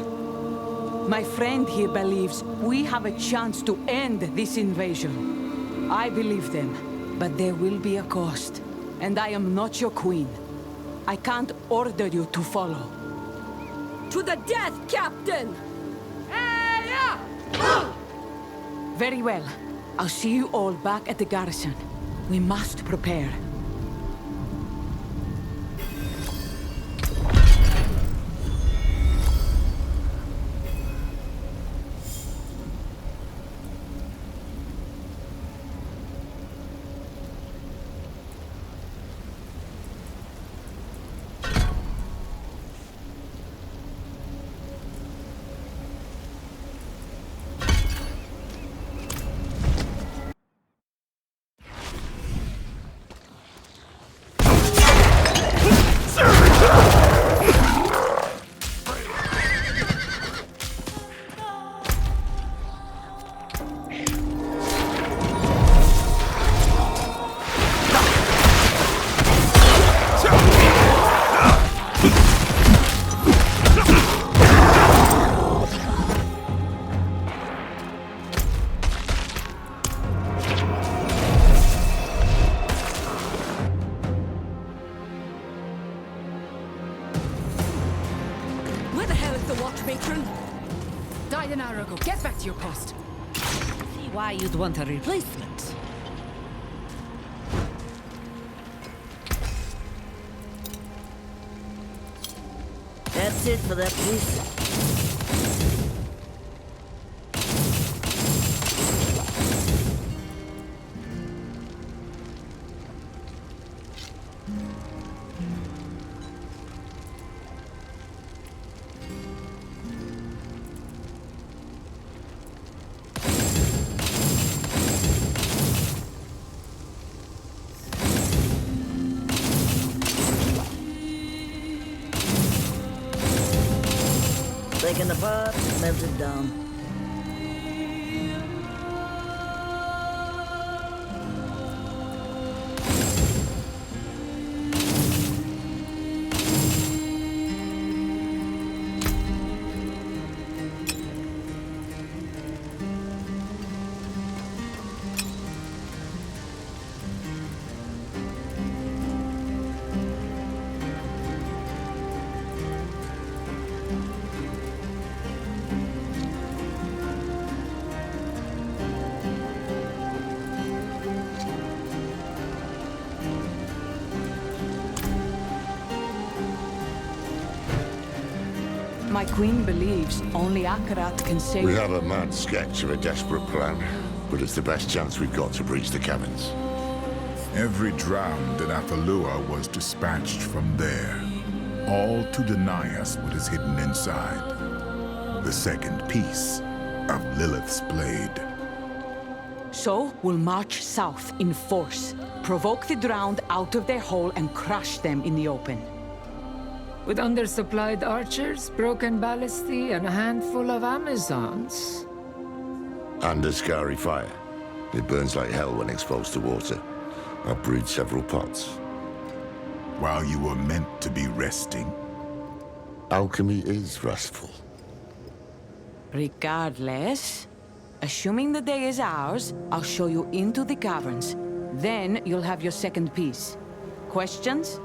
S11: My friend here believes we have a chance to end this invasion. I believe them, but there will be a cost. And I am not your queen. I can't order you to follow.
S22: To the death, Captain!
S11: Very well. I'll see you all back at the garrison. We must prepare.
S21: watch, matron. Died an hour ago. Get back to your post.
S20: See why you'd want a replacement. That's it for that piece. Taken apart, melted down.
S11: My queen believes only Akarat can save...
S1: We have a mad sketch of a desperate plan, but it's the best chance we've got to breach the caverns.
S4: Every drowned in Athalua was dispatched from there, all to deny us what is hidden inside. The second piece of Lilith's blade.
S11: So we'll march south in force, provoke the drowned out of their hole and crush them in the open.
S10: With undersupplied archers, broken ballistae, and a handful of Amazons.
S1: And a scary fire. It burns like hell when exposed to water. I've brewed several pots.
S4: While you were meant to be resting.
S1: Alchemy is restful.
S11: Regardless, assuming the day is ours, I'll show you into the caverns. Then you'll have your second piece. Questions?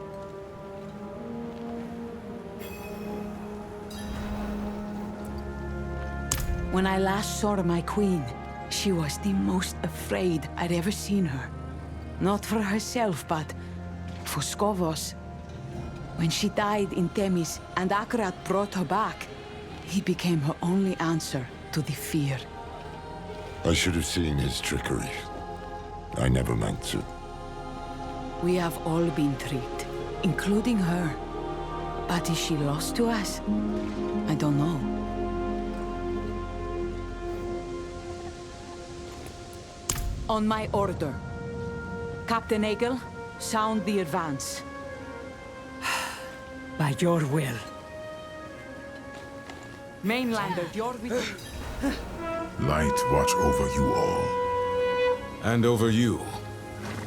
S11: When I last saw my queen, she was the most afraid I'd ever seen her. Not for herself, but for Skovos. When she died in Themis and Akarat brought her back, he became her only answer to the fear.
S1: I should have seen his trickery. I never meant to.
S11: We have all been tricked, including her. But is she lost to us? I don't know. On my order. Captain Egel, sound the advance.
S10: By your will.
S11: Mainlander, you're with me.
S4: Light watch over you all.
S2: And over you,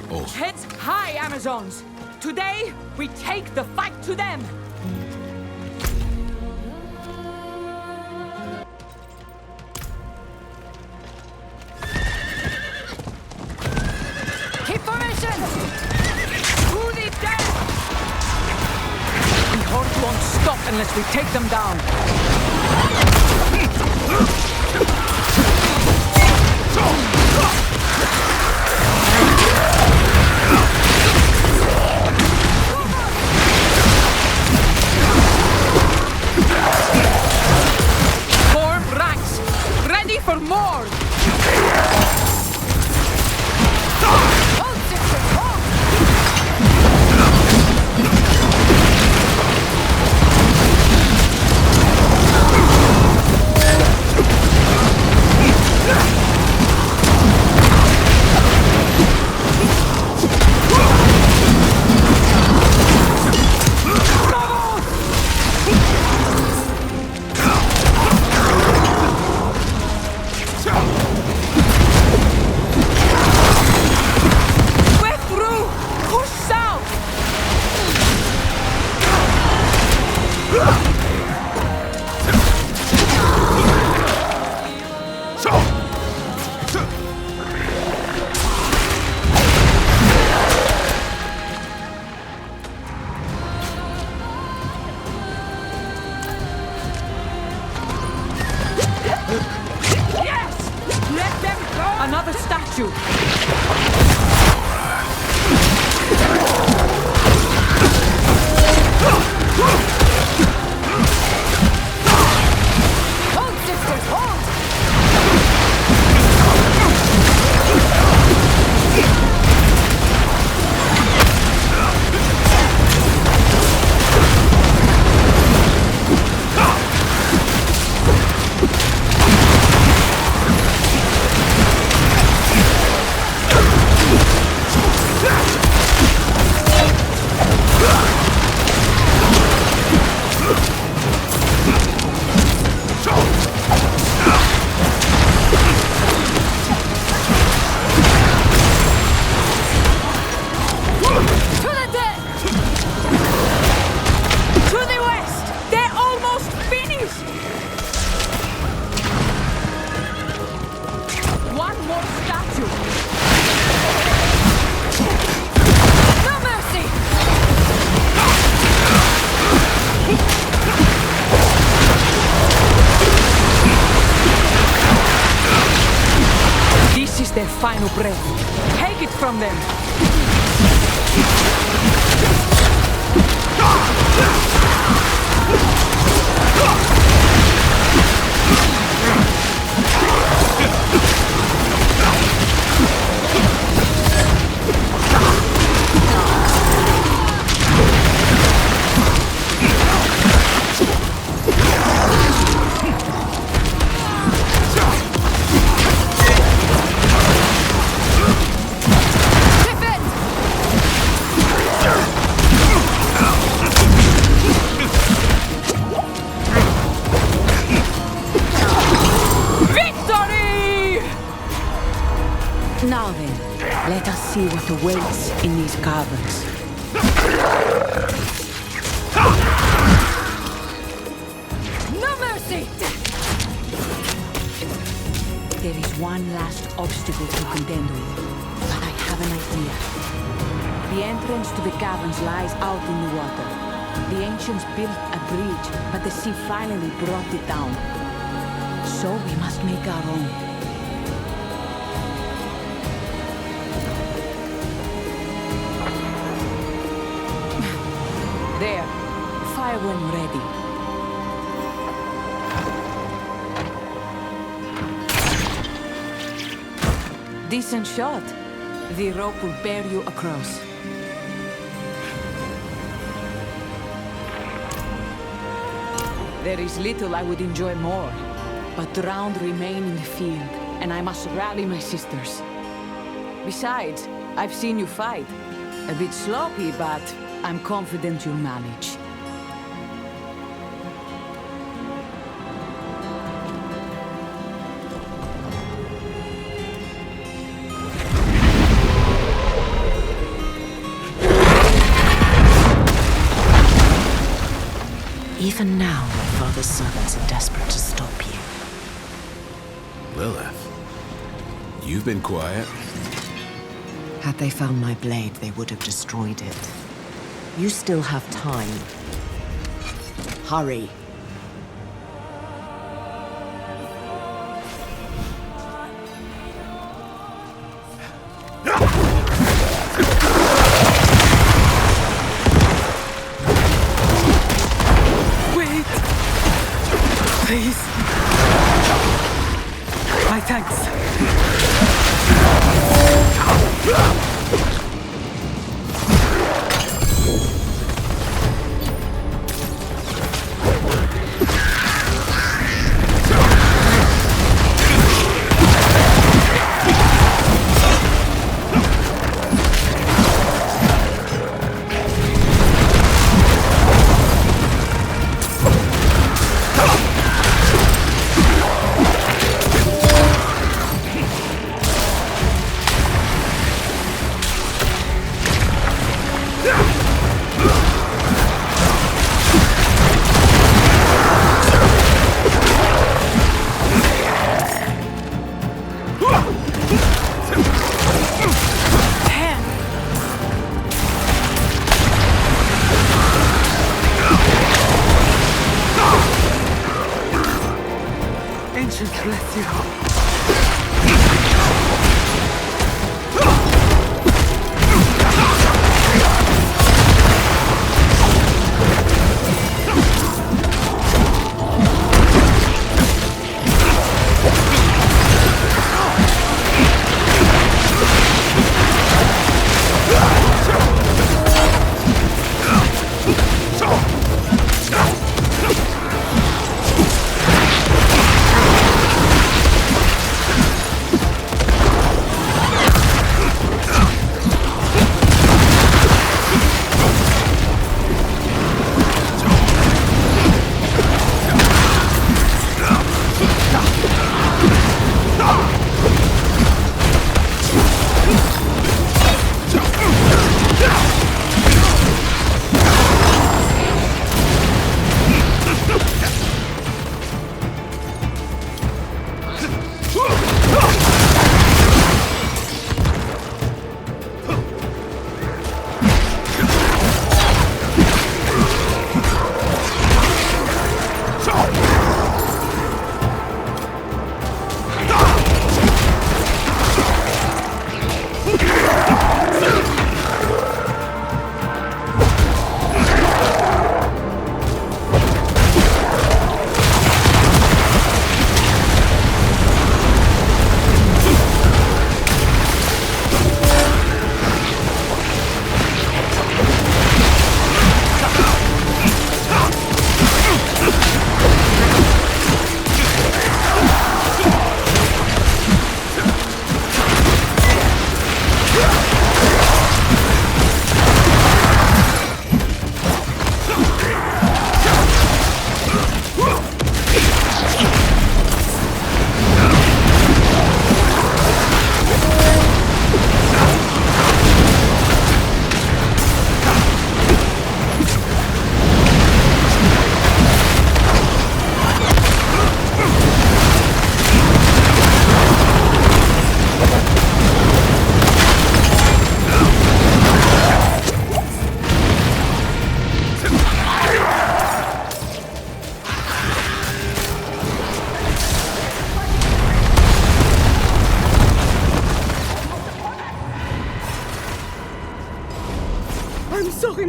S2: also.
S11: Heads high, Amazons! Today, we take the fight to them!
S21: Keep formation!
S11: To the death! The horde won't stop unless we take them down. Form ranks! Ready for more!
S21: protect you! Hold, sisters, hold! Their final breath. Take it from them! Now then, let us see what awaits in these caverns. No mercy! There is one last obstacle to contend with, but I have an idea. The entrance to the caverns lies out in the water. The ancients built a bridge, but the sea finally brought it down. So we must make our own. There. Fire when ready. Decent shot. The rope will bear you across. There is little I would enjoy more, but drowned remain in the field, and I must rally my sisters. Besides, I've seen you fight. A bit sloppy, but I'm confident you'll manage.
S19: Even now, my father's servants are desperate to stop you.
S12: Lilith, you've been quiet.
S19: Had they found my blade, they would have destroyed it. You still have time. Hurry.
S10: Wait! Please. My thanks. Ancient bless you.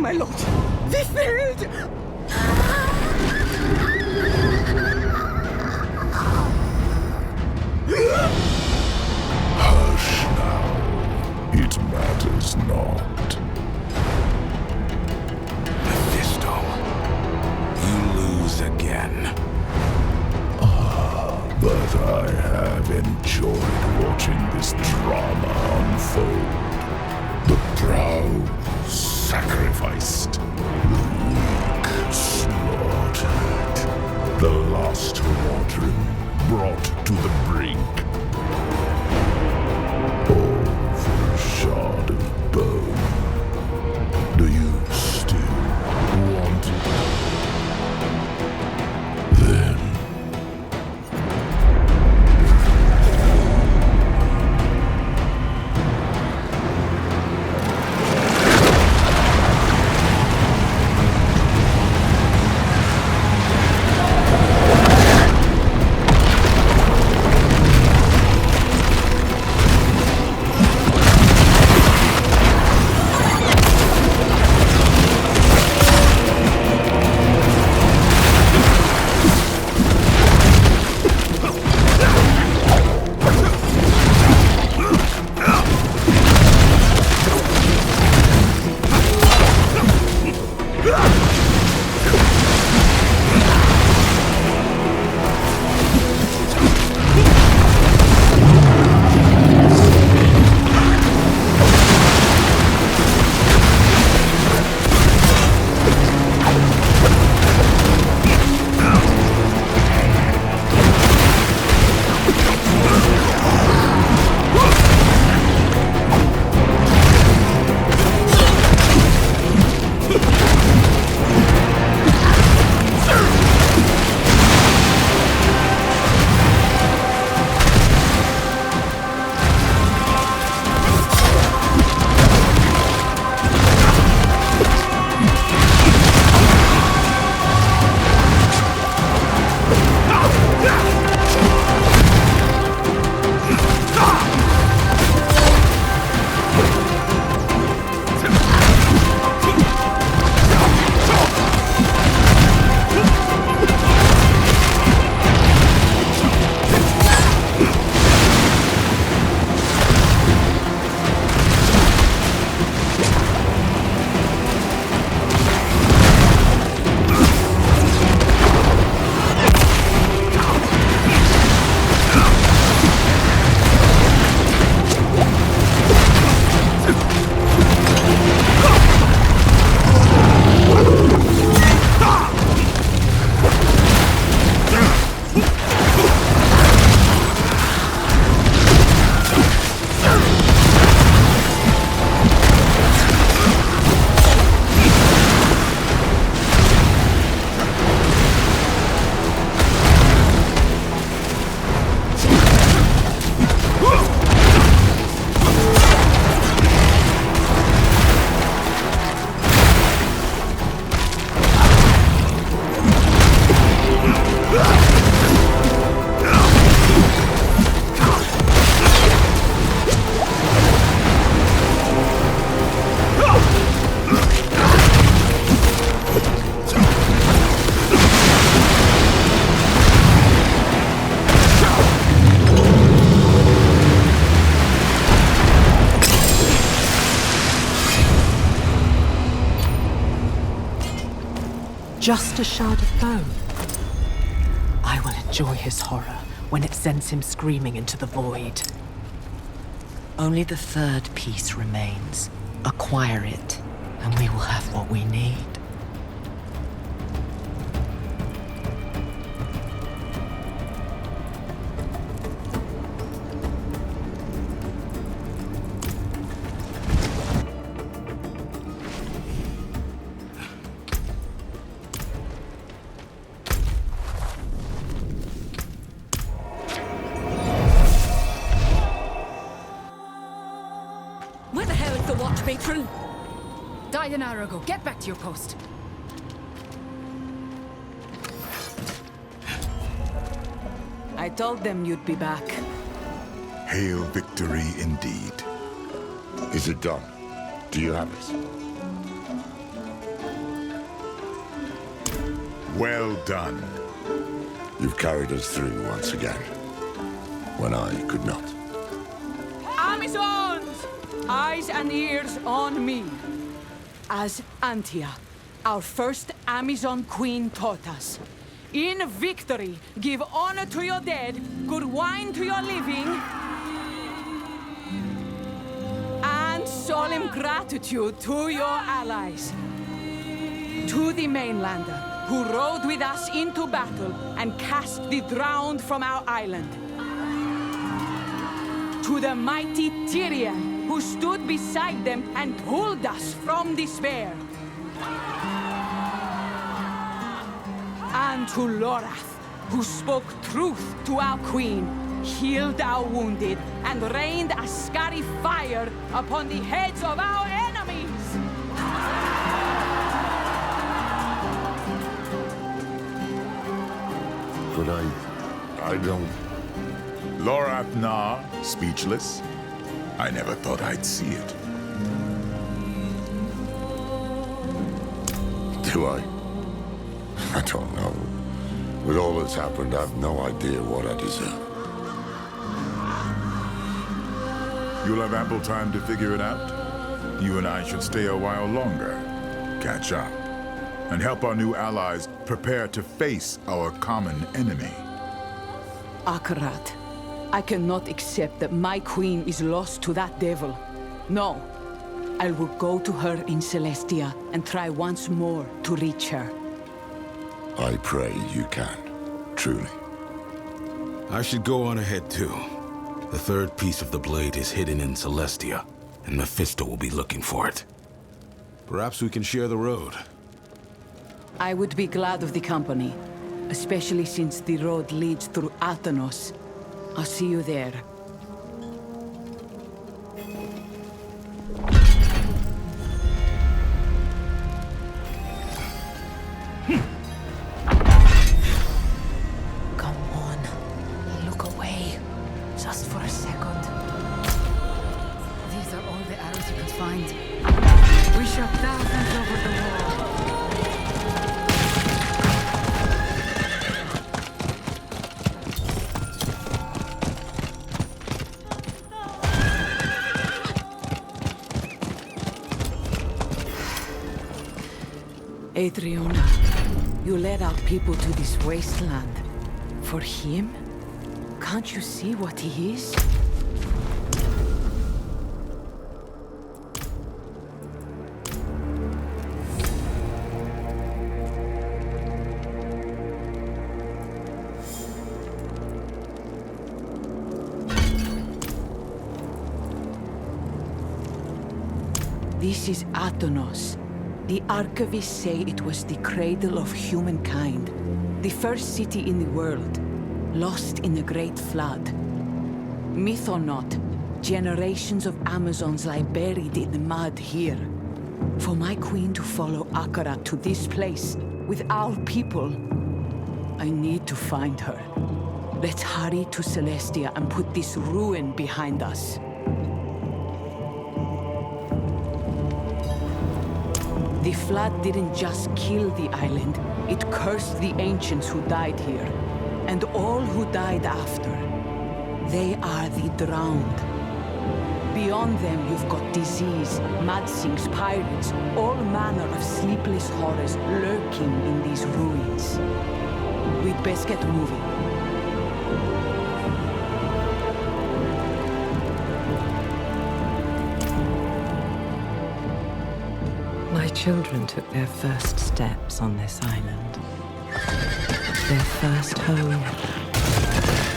S10: my lord! We failed!
S7: Hush now. It matters not.
S12: Mephisto, you lose again.
S7: But I have enjoyed watching this drama unfold. The proud sacrificed, the weak slaughtered, the lost watering brought to the brink. All for a shard of bone. Do you still want it? Then
S19: Just a shard of bone. I will enjoy his horror when it sends him screaming into the void. Only the third piece remains. Acquire it, and we will have what we need.
S22: Where the hell is the watch, patron?
S16: Died an hour ago. Get back to your post.
S11: I told them you'd be back.
S4: Hail victory indeed.
S1: Is it done? Do you have it?
S4: Well done.
S1: You've carried us through once again, when I could not.
S11: Amazons! Eyes and ears on me. As Antia, our first Amazon queen taught us. In victory, give honor to your dead, good wine to your living, and solemn gratitude to your allies. To the mainlander, who rode with us into battle and cast the drowned from our island. To the mighty Tyrion, who stood beside them and pulled us from despair. And to Lorath, who spoke truth to our queen, healed our wounded, and rained a scary fire upon the heads of our enemies!
S1: But I don't...
S4: Lorath Nah, speechless? I never thought I'd see it.
S1: Do I? I don't know. With all that's happened, I've no idea what I deserve.
S4: You'll have ample time to figure it out. You and I should stay a while longer, catch up, and help our new allies prepare to face our common enemy.
S11: Akarat, I cannot accept that my queen is lost to that devil. No, I will go to her in Celestia and try once more to reach her.
S1: I pray you can, truly.
S12: I should go on ahead too. The third piece of the blade is hidden in Celestia, and Mephisto will be looking for it.
S2: Perhaps we can share the road.
S11: I would be glad of the company, especially since the road leads through Athenos. I'll see you there.
S19: Come on. Look away. Just for a second.
S16: These are all the arrows you could find. We shot thousands over the wall.
S11: Adriana, you led our people to this wasteland. For him? Can't you see what he is? This is Athenos. The archivists say it was the cradle of humankind, the first city in the world, lost in the Great Flood. Myth or not, generations of Amazons lie buried in the mud here. For my queen to follow Akarat to this place, with our people, I need to find her. Let's hurry to Celestia and put this ruin behind us. The flood didn't just kill the island, it cursed the ancients who died here, and all who died after. They are the drowned. Beyond them, you've got disease, mudsings, pirates, all manner of sleepless horrors lurking in these ruins. We'd best get moving.
S9: My children took their first steps on this island. Their first home,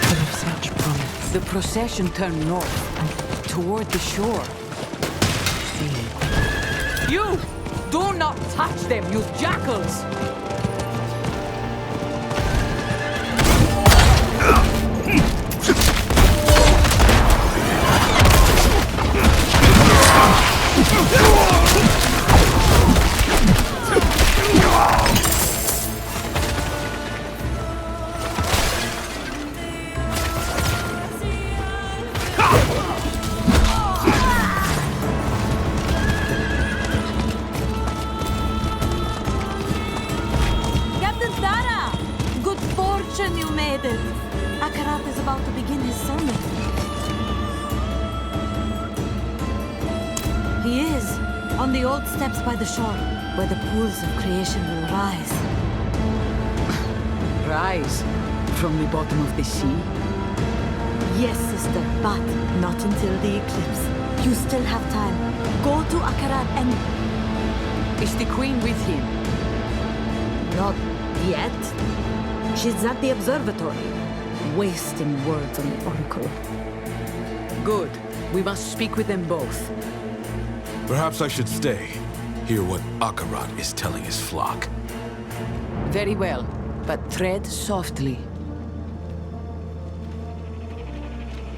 S9: full of such promise.
S11: The procession turned north and toward the shore.
S9: See.
S11: You! Do not touch them, you jackals!
S21: Akarat is about to begin his sermon. He is, on the old steps by the shore, where the pools of creation will rise.
S11: Rise? From the bottom of the sea?
S21: Yes, sister, but not until the eclipse. You still have time. Go to Akarat and...
S11: Is the queen with him?
S21: Not yet. She's at the observatory, wasting words on the Oracle.
S11: Good. We must speak with them both.
S12: Perhaps I should stay. Hear what Akarat is telling his flock.
S11: Very well, but tread softly.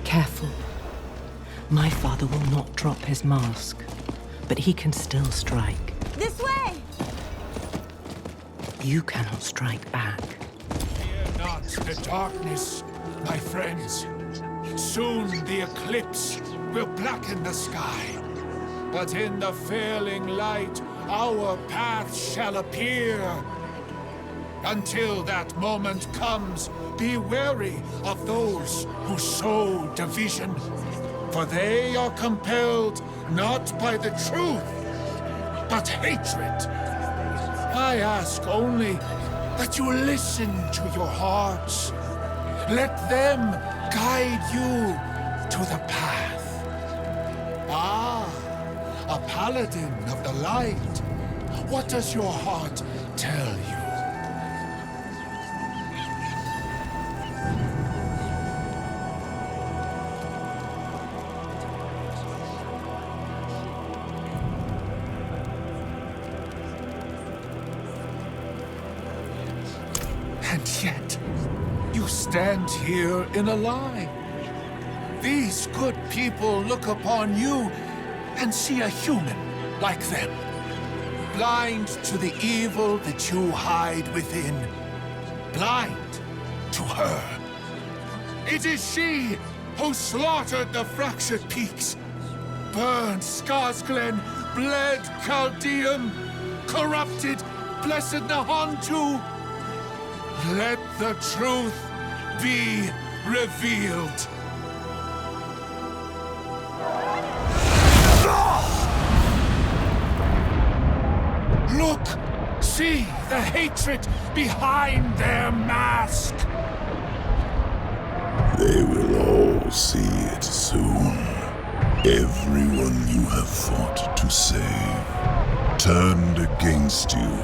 S19: Careful. My father will not drop his mask, but he can still strike.
S21: This way!
S19: You cannot strike back.
S3: Fear not the darkness, my friends. Soon the eclipse will blacken the sky. But in the failing light, our path shall appear. Until that moment comes, be wary of those who sow division. For they are compelled not by the truth, but hatred. I ask only that you listen to your hearts. Let them guide you to the path. Ah, a Paladin of the light. What does your heart tell you? And yet, you stand here in a lie. These good people look upon you and see a human like them, blind to the evil that you hide within, blind to her. It is she who slaughtered the fractured peaks, burned Skarsglen, bled Chaldeum, corrupted blessed Nahontu. Let the truth be revealed. Look! See the hatred behind their mask!
S7: They will all see it soon. Everyone you have fought to save turned against you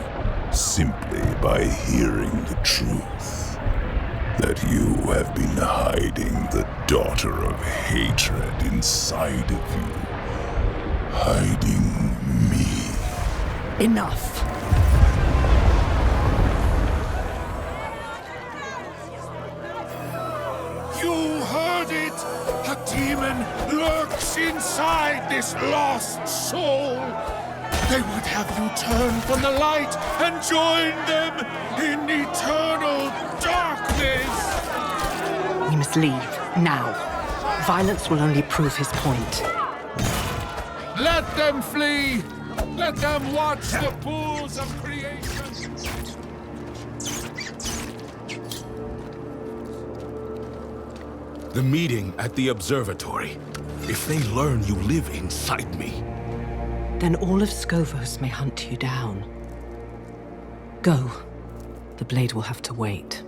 S7: simply by hearing the truth. That you have been hiding the daughter of hatred inside of you. Hiding me.
S19: Enough!
S3: You heard it! A demon lurks inside this lost soul! They would have you turn from the light and join them in eternal darkness!
S19: We must leave, now. Violence will only prove his point.
S3: Let them flee! Let them watch the pools of creation!
S12: The meeting at the observatory. If they learn you live inside me,
S19: then all of Scovos may hunt you down. Go. The blade will have to wait.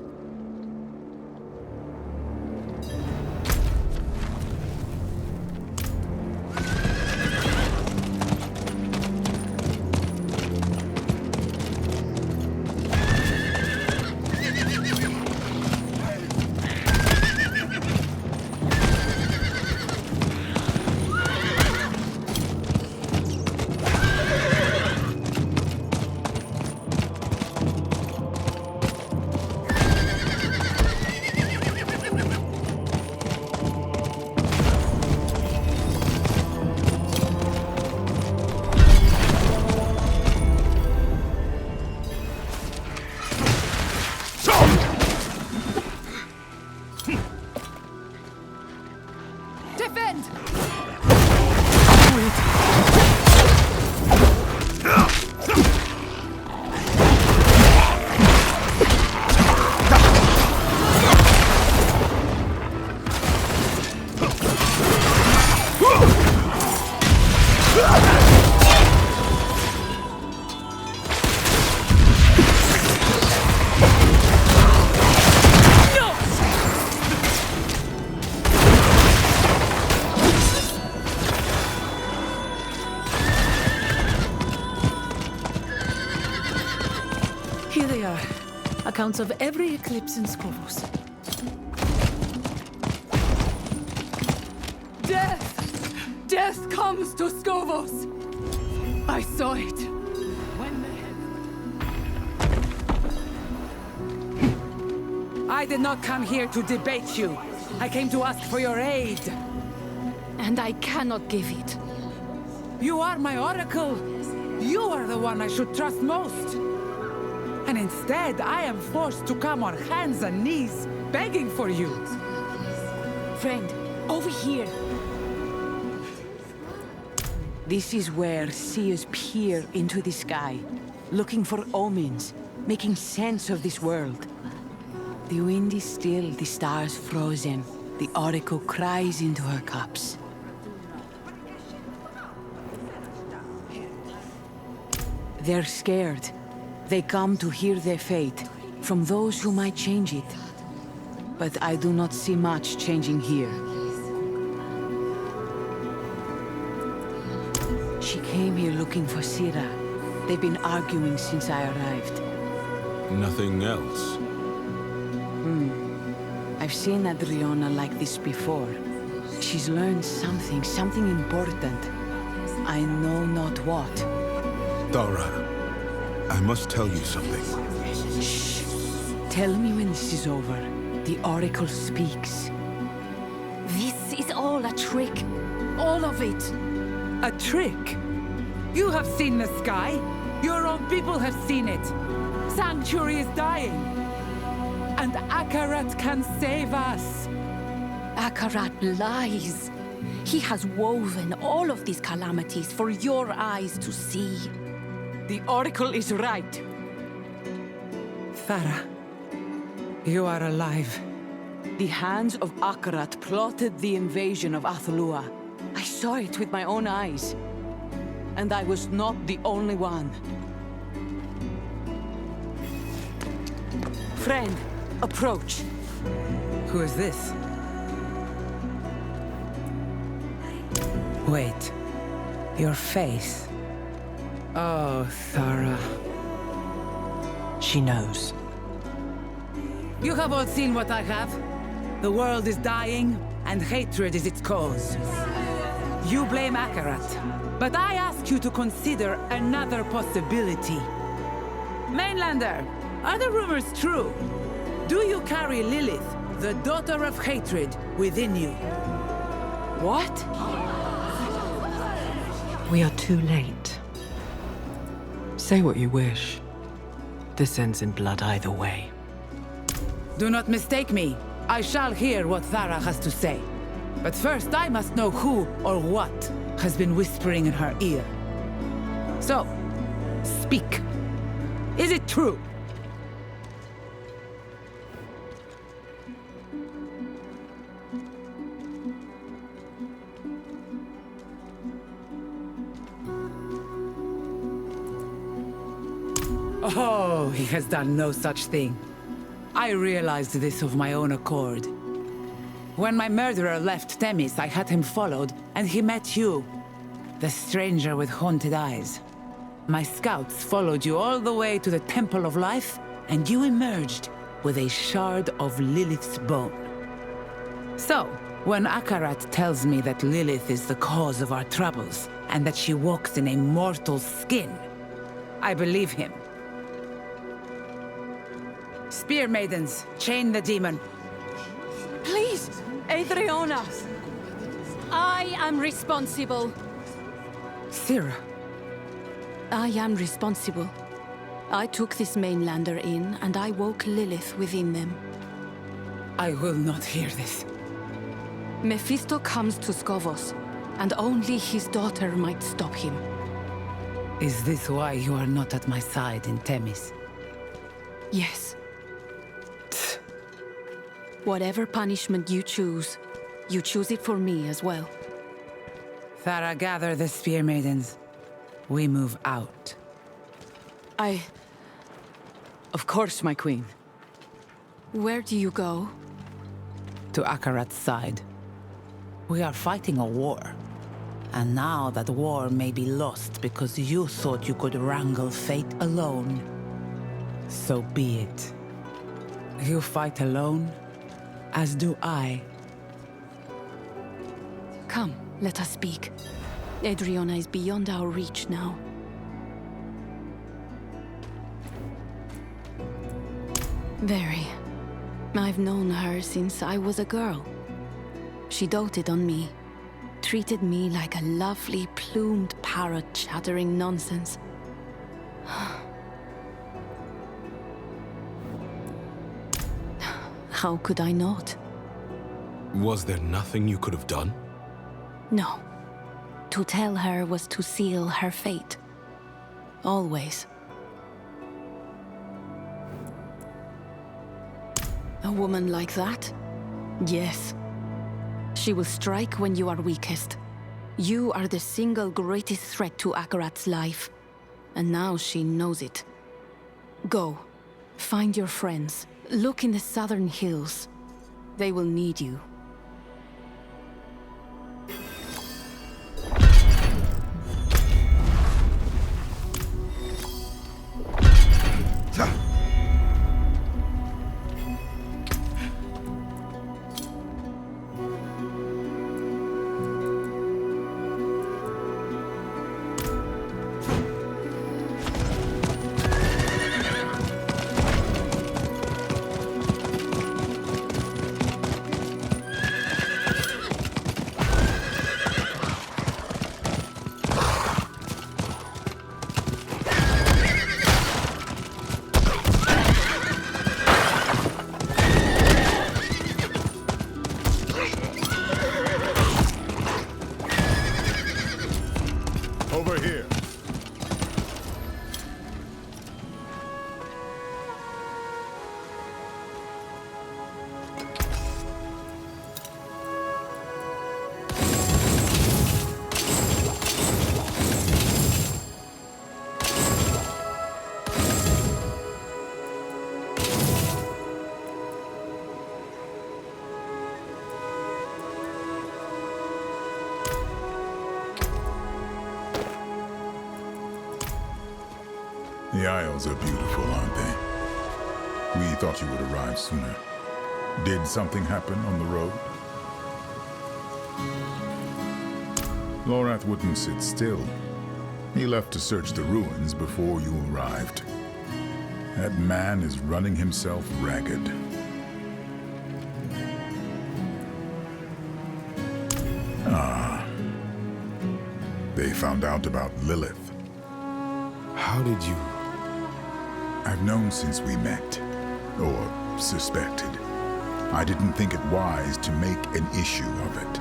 S20: accounts of every eclipse in Skovos.
S10: Death! Death comes to Skovos! I saw it.
S14: I did not come here to debate you. I came to ask for your aid.
S20: And I cannot give it.
S14: You are my oracle. You are the one I should trust most. And instead, I am forced to come on hands and knees, begging for you.
S11: Friend, over here. This is where seers peer into the sky, looking for omens, making sense of this world. The wind is still, the stars frozen. The oracle cries into her cups. They're scared. They come to hear their fate from those who might change it. But I do not see much changing here. She came here looking for Sira. They've been arguing since I arrived.
S12: Nothing else?
S11: I've seen Adriana like this before. She's learned something important. I know not what.
S12: Thara, I must tell you something.
S11: Shh. Tell me when this is over. The Oracle speaks.
S20: This is all a trick. All of it.
S14: A trick? You have seen the sky. Your own people have seen it. Sanctuary is dying. And Akarat can save us.
S20: Akarat lies. He has woven all of these calamities for your eyes to see.
S11: The Oracle is right.
S14: Thara, you are alive.
S11: The hands of Akarat plotted the invasion of Athalua. I saw it with my own eyes. And I was not the only one. Friend, approach.
S14: Who is this? Wait. Your face. Oh, Thara.
S9: She knows.
S14: You have all seen what I have. The world is dying, and hatred is its cause. You blame Akarat, but I ask you to consider another possibility. Mainlander, are the rumors true? Do you carry Lilith, the daughter of hatred, within you?
S11: What?
S9: We are too late. Say what you wish. This ends in blood either way.
S14: Do not mistake me. I shall hear what Thara has to say. But first I must know who or what has been whispering in her ear. So, speak. Is it true? Oh, he has done no such thing. I realized this of my own accord. When my murderer left Themis, I had him followed, and he met you. The stranger with haunted eyes. My scouts followed you all the way to the Temple of Life, and you emerged with a shard of Lilith's bone. So, when Akarat tells me that Lilith is the cause of our troubles, and that she walks in a mortal skin, I believe him. Spear maidens, chain the demon.
S20: Please, Adriana! I am responsible.
S14: Sira.
S20: I am responsible. I took this mainlander in, and I woke Lilith within them.
S14: I will not hear this.
S20: Mephisto comes to Skovos, and only his daughter might stop him.
S14: Is this why you are not at my side in Themis?
S20: Yes. Whatever punishment you choose it for me as well.
S14: Thara, gather the spear maidens. We move out.
S11: Of course, my queen.
S20: Where do you go?
S14: To Akarat's side. We are fighting a war. And now that war may be lost because you thought you could wrangle fate alone. So be it. You fight alone, as do I.
S20: Come, let us speak. Adriana is beyond our reach now. Very. I've known her since I was a girl. She doted on me, treated me like a lovely, plumed parrot chattering nonsense. How could I not?
S12: Was there nothing you could have done?
S20: No. To tell her was to seal her fate. Always. A woman like that? Yes. She will strike when you are weakest. You are the single greatest threat to Akarat's life. And now she knows it. Go. Find your friends. Look in the southern hills. They will need you.
S4: Over here. The Isles are beautiful, aren't they? We thought you would arrive sooner. Did something happen on the road? Lorath wouldn't sit still. He left to search the ruins before you arrived. That man is running himself ragged. Ah. They found out about Lilith.
S12: How did you...
S4: I've known since we met, or suspected. I didn't think it wise to make an issue of it.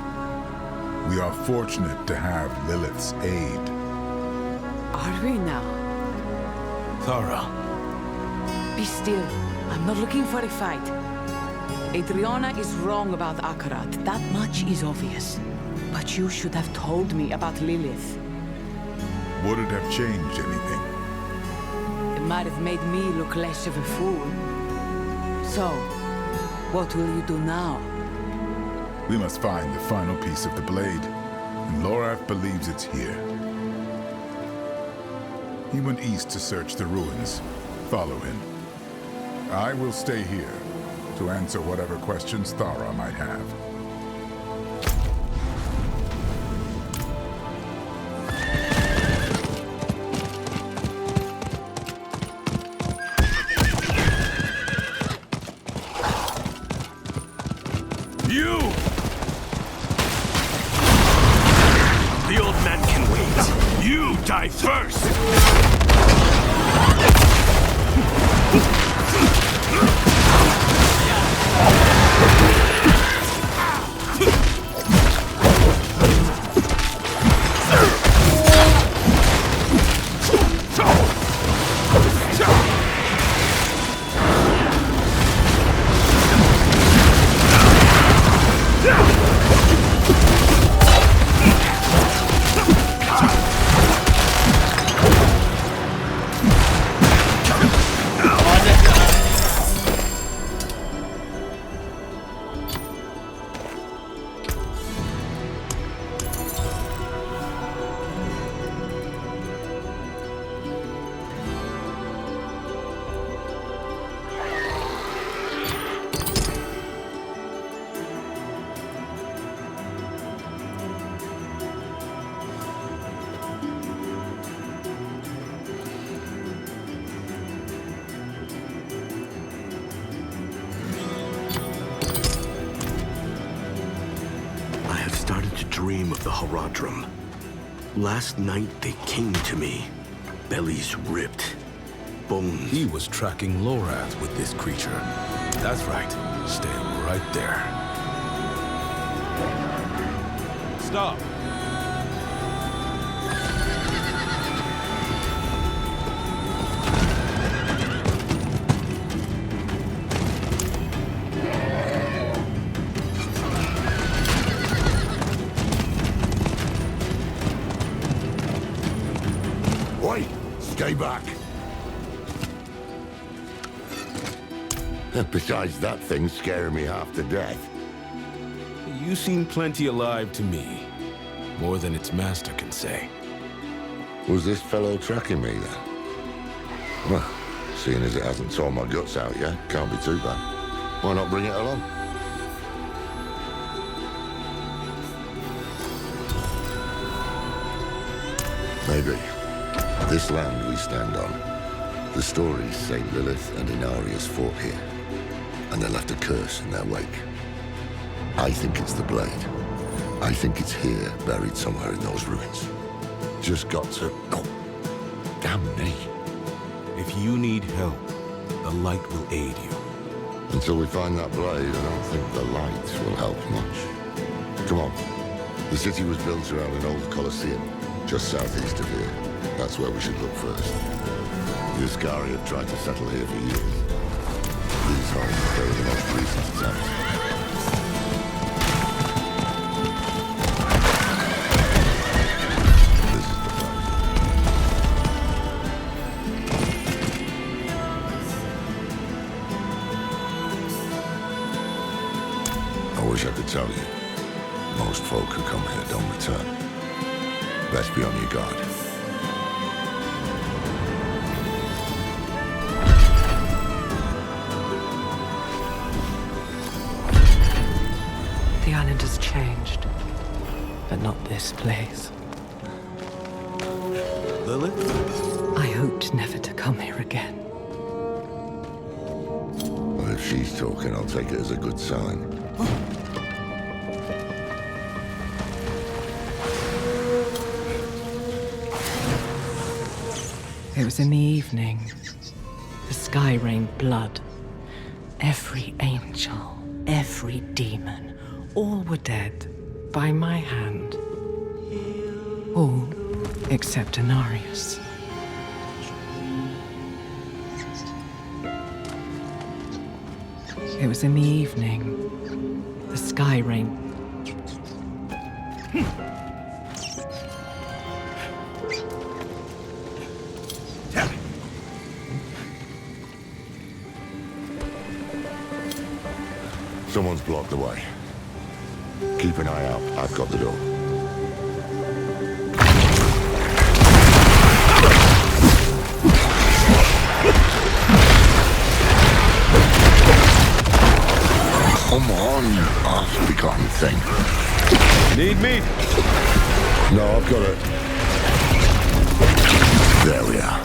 S4: We are fortunate to have Lilith's aid.
S11: Are we now?
S12: Thara.
S11: Be still. I'm not looking for a fight. Adriana is wrong about Akarat. That much is obvious. But you should have told me about Lilith.
S4: Would it have changed anything?
S11: It might have made me look less of a fool. So, what will you do now?
S4: We must find the final piece of the blade, and Lorath believes it's here. He went east to search the ruins. Follow him. I will stay here to answer whatever questions Thara might have.
S8: You! The old man can wait. You die first!
S13: have started to dream of the Haradrim. Last night they came to me, bellies ripped, bones.
S12: He was tracking Lorath with this creature. That's right. Stay right there. Stop.
S1: Wait! Stay back! Besides that thing scaring me half to death.
S12: You seem plenty alive to me. More than its master can say.
S1: Was this fellow tracking me then? Well, seeing as it hasn't torn my guts out yet, can't be too bad. Why not bring it along? Maybe. This land we stand on. The stories say Lilith and Inarius fought here, and they left a curse in their wake. I think it's the blade. I think it's here, buried somewhere in those ruins. Just got to... Oh, damn me.
S12: If you need help, the light will aid you.
S1: Until we find that blade, I don't think the light will help much. Come on. The city was built around an old Colosseum, just southeast of here. That's where we should look first. The Ascari have tried to settle here for years. These homes, they were the most recent attempts. This is the place. I wish I could tell you. Most folk who come here don't return. Best be on your guard.
S9: The island has changed, but not this place.
S13: Lilith?
S9: I hoped never to come here again.
S1: Well, if she's talking, I'll take it as a good sign.
S9: It was in the evening. The sky rained blood. Every angel, every demon, all were dead by my hand. All except Inarius. It was in the evening. The sky rained.
S1: Someone's blocked the way. Keep an eye out. I've got the door. Come on, you half-begotten thing.
S12: Need me?
S1: No, I've got it. There we are.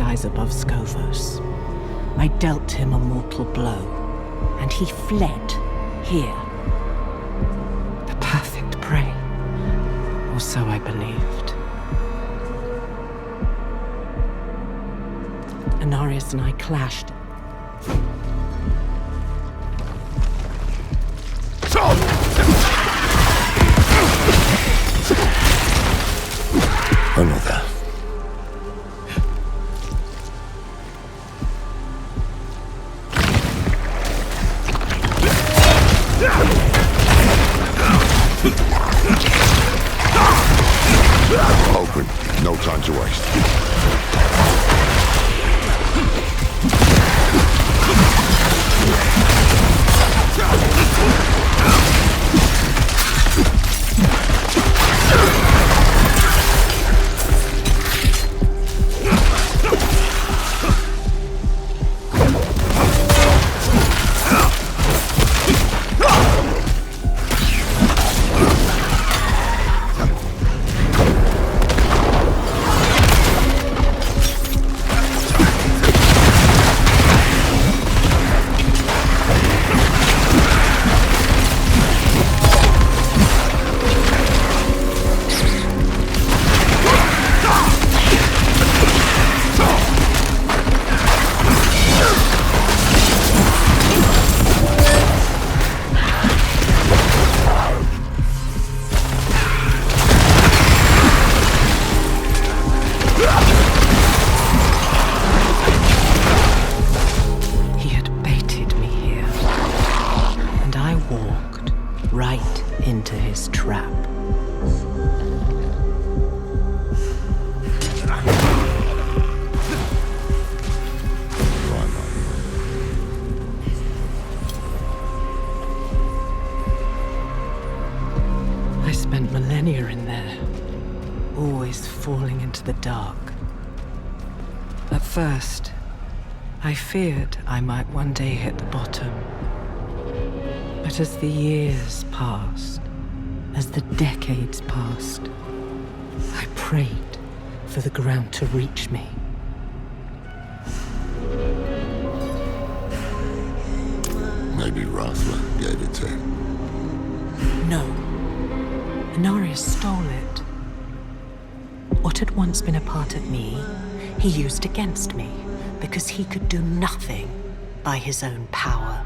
S19: skies above Scovos. I dealt him a mortal blow, and he fled here. The perfect prey. Or so I believed. Anarius and I clashed.
S1: Another. Open. No time to waste.
S19: Into his trap. I spent millennia in there, always falling into the dark. At first, I feared I might one day hit the bottom. But as the years passed, as the decades passed, I prayed for the ground to reach me.
S1: Maybe Rathla gave it to him.
S19: No. Anarius stole it. What had once been a part of me, he used against me, because he could do nothing by his own power.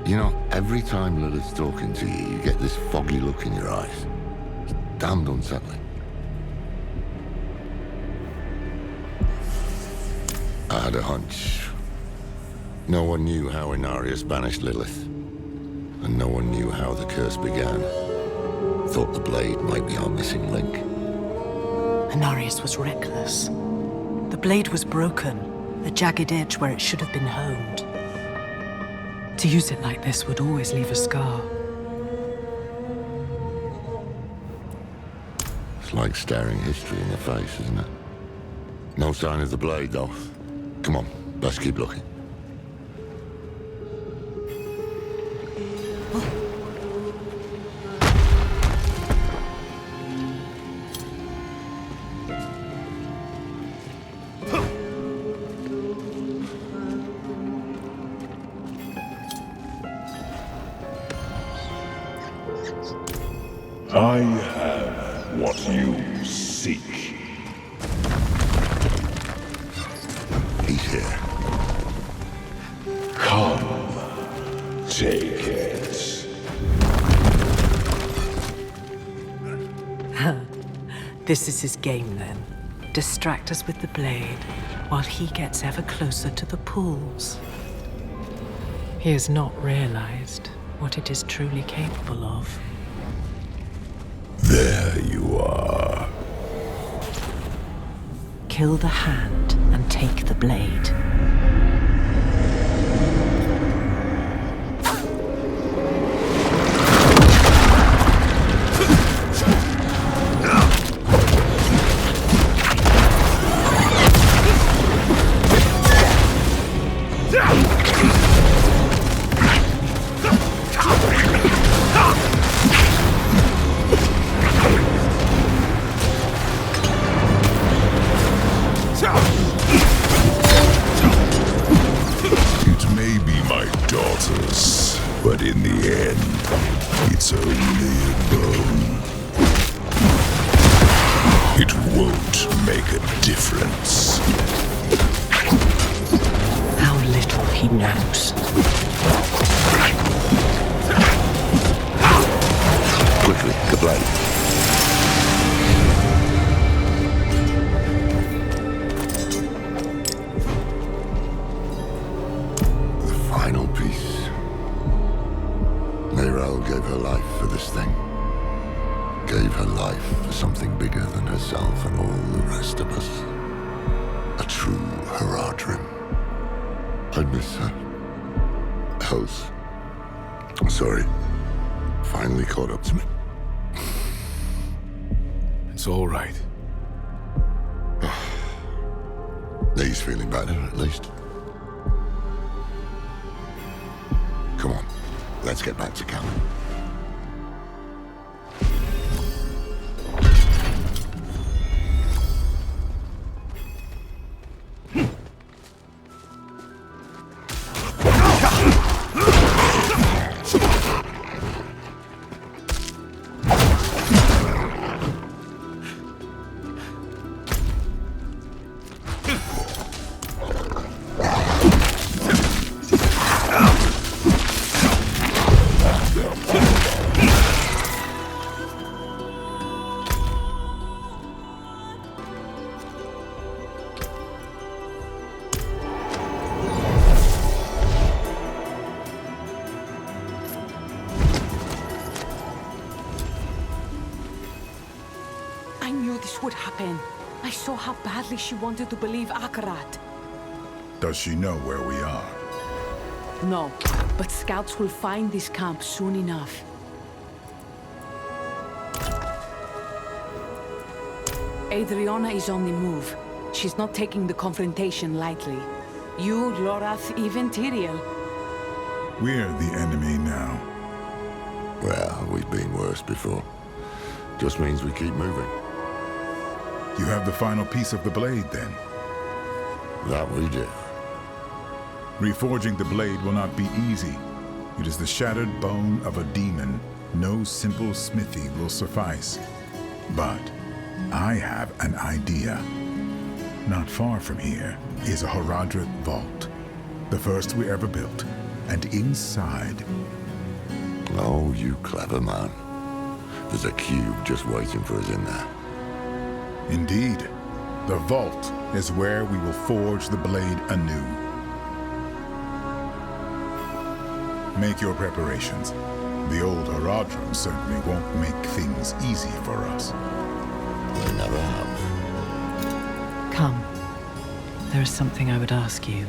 S1: You know, every time Lilith's talking to you, you get this foggy look in your eyes. It's damned unsettling. I had a hunch. No one knew how Inarius banished Lilith. And no one knew how the curse began. Thought the blade might be our missing link.
S19: Anarius was reckless. The blade was broken, a jagged edge where it should have been honed. To use it like this would always leave a scar.
S1: It's like staring history in the face, isn't it? No sign of the blade, though. Come on, let's keep looking.
S7: I have what you seek.
S1: He's here.
S7: Come, take it.
S19: This is his game, then. Distract us with the blade, while he gets ever closer to the pools. He has not realized what it is truly capable of.
S7: There you are.
S19: Kill the hand and take the blade.
S2: Stop!
S7: In the end, it's only a bone. It won't make a difference.
S19: How little he knows.
S1: Quickly, the blade. The final piece. Neyrelle gave her life for this thing. Gave her life for something bigger than herself and all the rest of us. A true Haradrim. I miss her. Else. Sorry. Finally caught up to me.
S12: It's all right.
S1: He's feeling better, at least. Come on, let's get back to camp.
S11: I knew this would happen. I saw how badly she wanted to believe Akarat.
S4: Does she know where we are?
S11: No, but scouts will find this camp soon enough. Adriana is on the move. She's not taking the confrontation lightly. You, Lorath, even Tyrael.
S4: We're the enemy now.
S1: Well, we've been worse before. Just means we keep moving.
S4: You have the final piece of the blade, then?
S1: That we do.
S4: Reforging the blade will not be easy. It is the shattered bone of a demon. No simple smithy will suffice. But I have an idea. Not far from here is a Haradrim vault. The first we ever built. And inside...
S1: Oh, you clever man. There's a cube just waiting for us in there.
S4: Indeed. The vault is where we will forge the blade anew. Make your preparations. The old Haradrim certainly won't make things easy for us.
S1: They never have.
S9: Come. There is something I would ask you.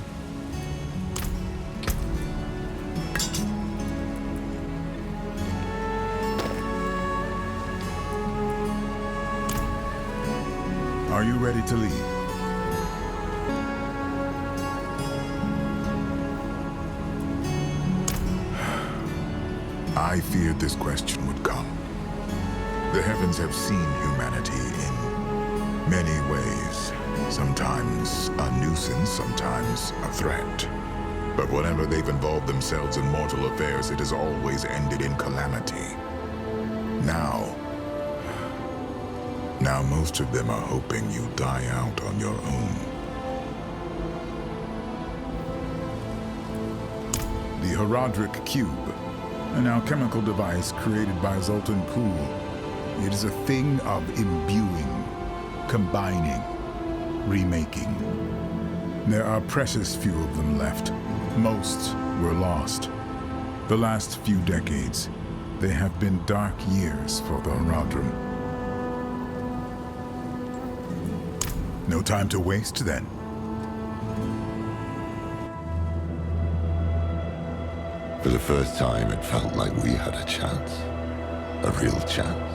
S4: Are you ready to leave? I feared this question would come. The heavens have seen humanity in many ways. Sometimes a nuisance, sometimes a threat. But whenever they've involved themselves in mortal affairs, it has always ended in calamity. Now most of them are hoping you die out on your own. The Haradrim Cube, an alchemical device created by Zoltan Kulle. It is a thing of imbuing, combining, remaking. There are precious few of them left. Most were lost. The last few decades, they have been dark years for the Haradrim. No time to waste, then.
S1: For the first time, it felt like we had a chance. A real chance.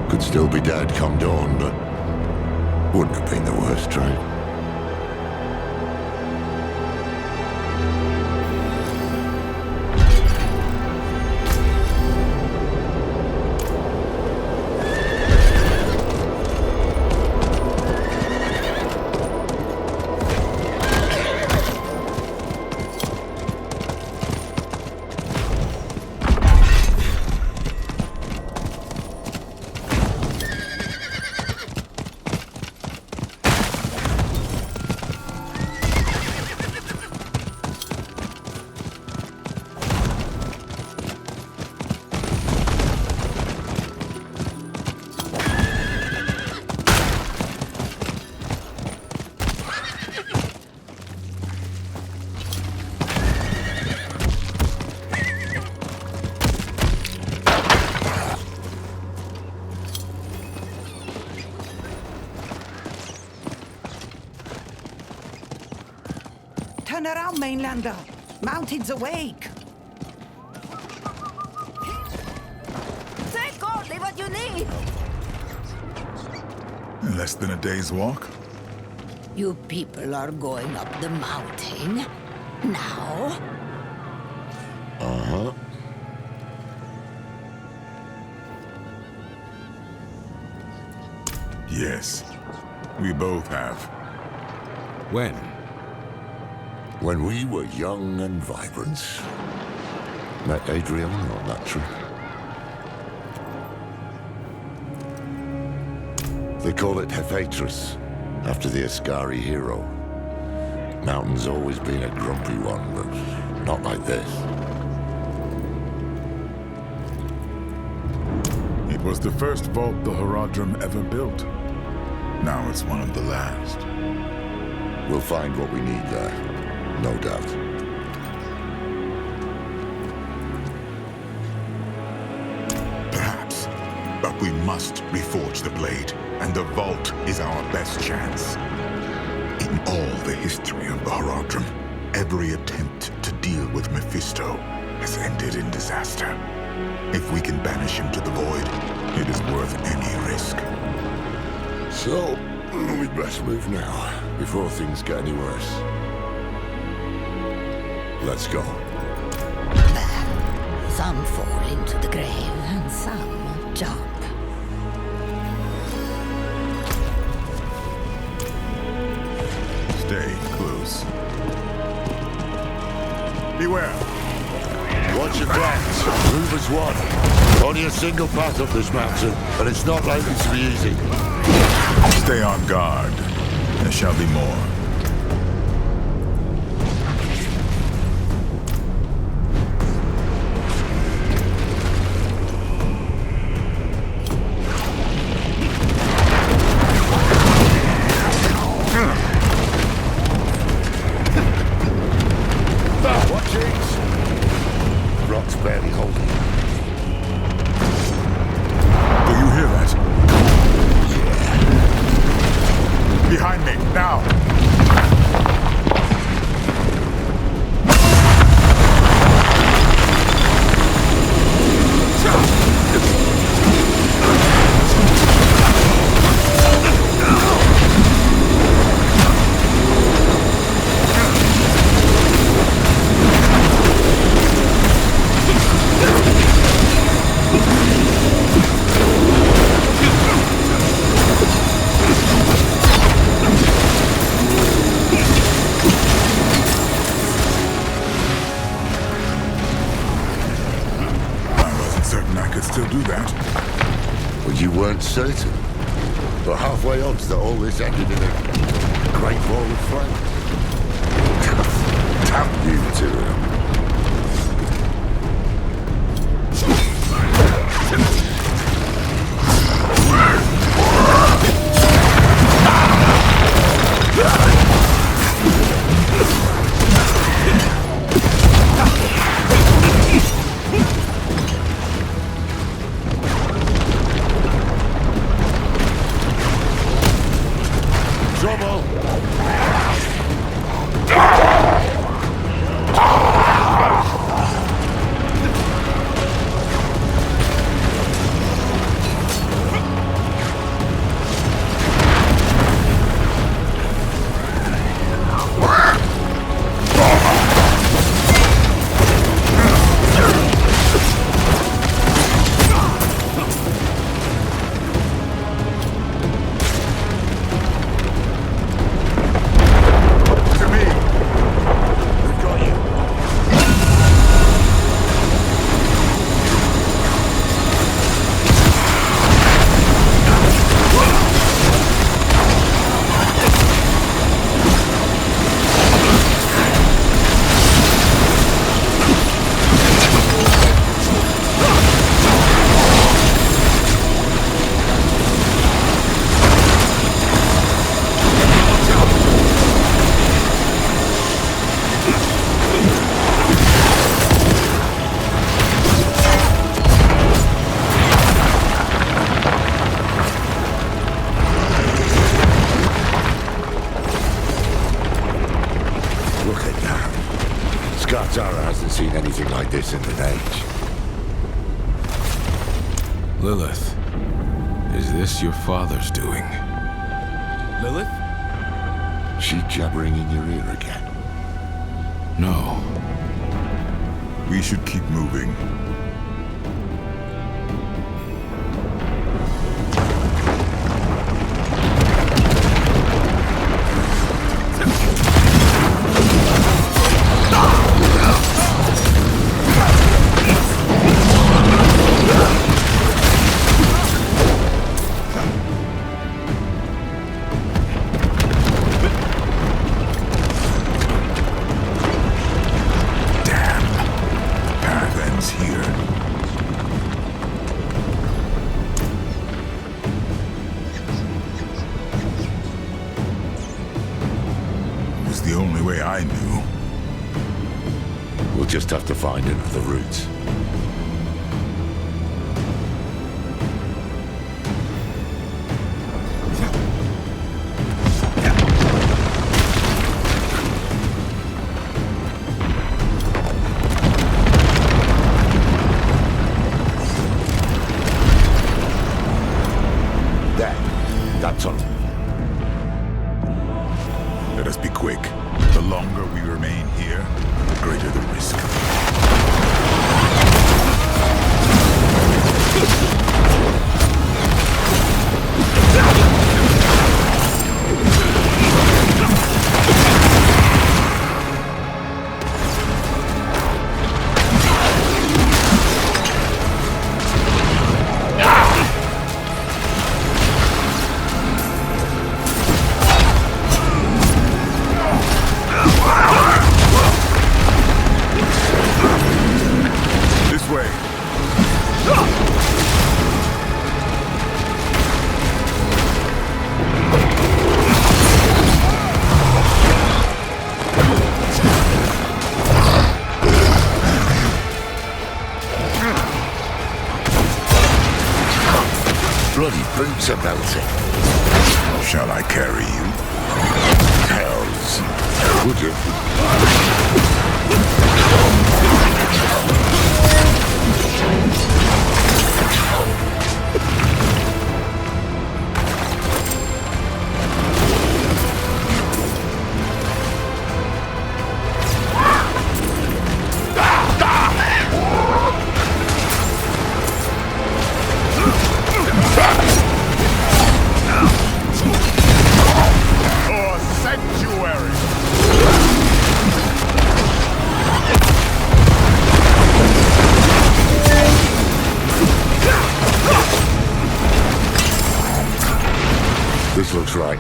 S1: Could still be dead come dawn, but wouldn't have been the worst trade.
S14: Turn around, Mainlander. Mountain's awake.
S15: Take only what you need.
S4: Less than a day's walk?
S15: You people are going up the mountain now?
S1: Uh-huh.
S4: Yes, we both have.
S12: When?
S1: When we were young and vibrant. Met Adrian on that trip. They call it Hephaetrus, after the Ascari hero. Mountain's always been a grumpy one, but not like this.
S4: It was the first vault the Horadrim ever built. Now it's one of the last.
S1: We'll find what we need there, no doubt.
S4: Perhaps, but we must reforge the blade, and the vault is our best chance. In all the history of the Horadrim, every attempt to deal with Mephisto has ended in disaster. If we can banish him to the void, it is worth any risk.
S1: So, we'd best move now, before things get any worse. Let's go.
S15: Some fall into the grave and some jump.
S4: Stay close. Beware!
S1: Watch your backs. Move as one. Only a single path up this mountain, and it's not likely to be easy.
S4: Stay on guard. There shall be more.
S1: Watch it! Rock's barely holding.
S4: Do you hear that? Behind me, now! Still do that.
S1: Well, you weren't certain. But halfway odds that all this ended in a great ball of flame. Damn you two. Trouble! Look at that. Skartara hasn't seen anything like this in an age.
S12: Lilith, is this your father's doing?
S2: Lilith?
S1: She jabbering in your ear again?
S12: No.
S4: We should keep moving.
S1: Just have to find another route. There. That's all.
S4: Let us be quick. The longer we remain here, the greater the risk.
S1: Bloody boots are melting.
S4: Shall I carry you?
S1: Hells. Would you? This looks right.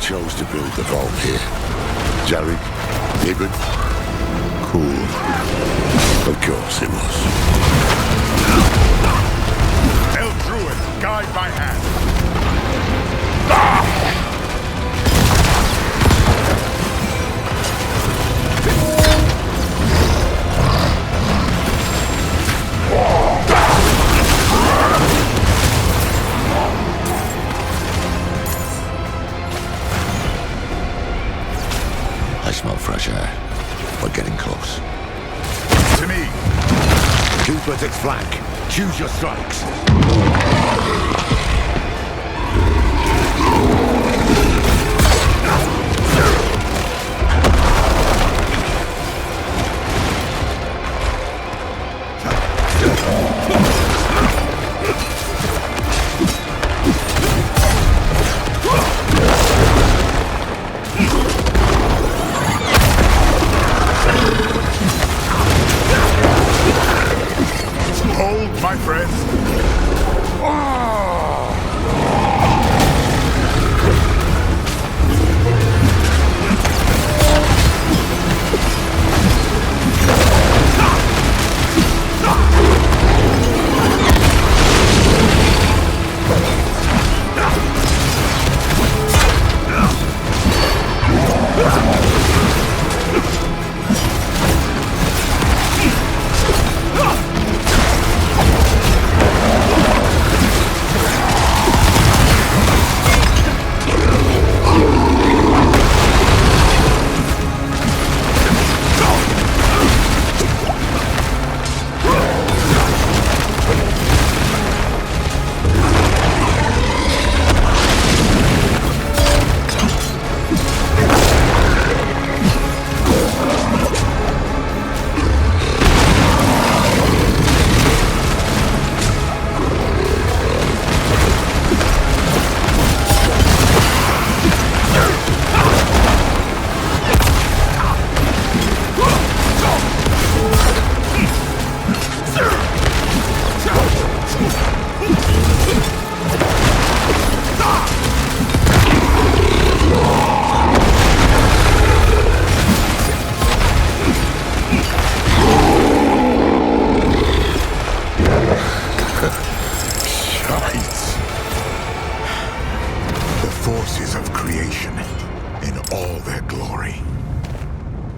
S1: Chose to build the vault here. Jared? Ibn? Cool. Of course it was.
S4: El Druid, guide my hand.
S1: I smell fresh air. We're getting close.
S4: To me.
S1: Keep at its flank. Choose your strikes.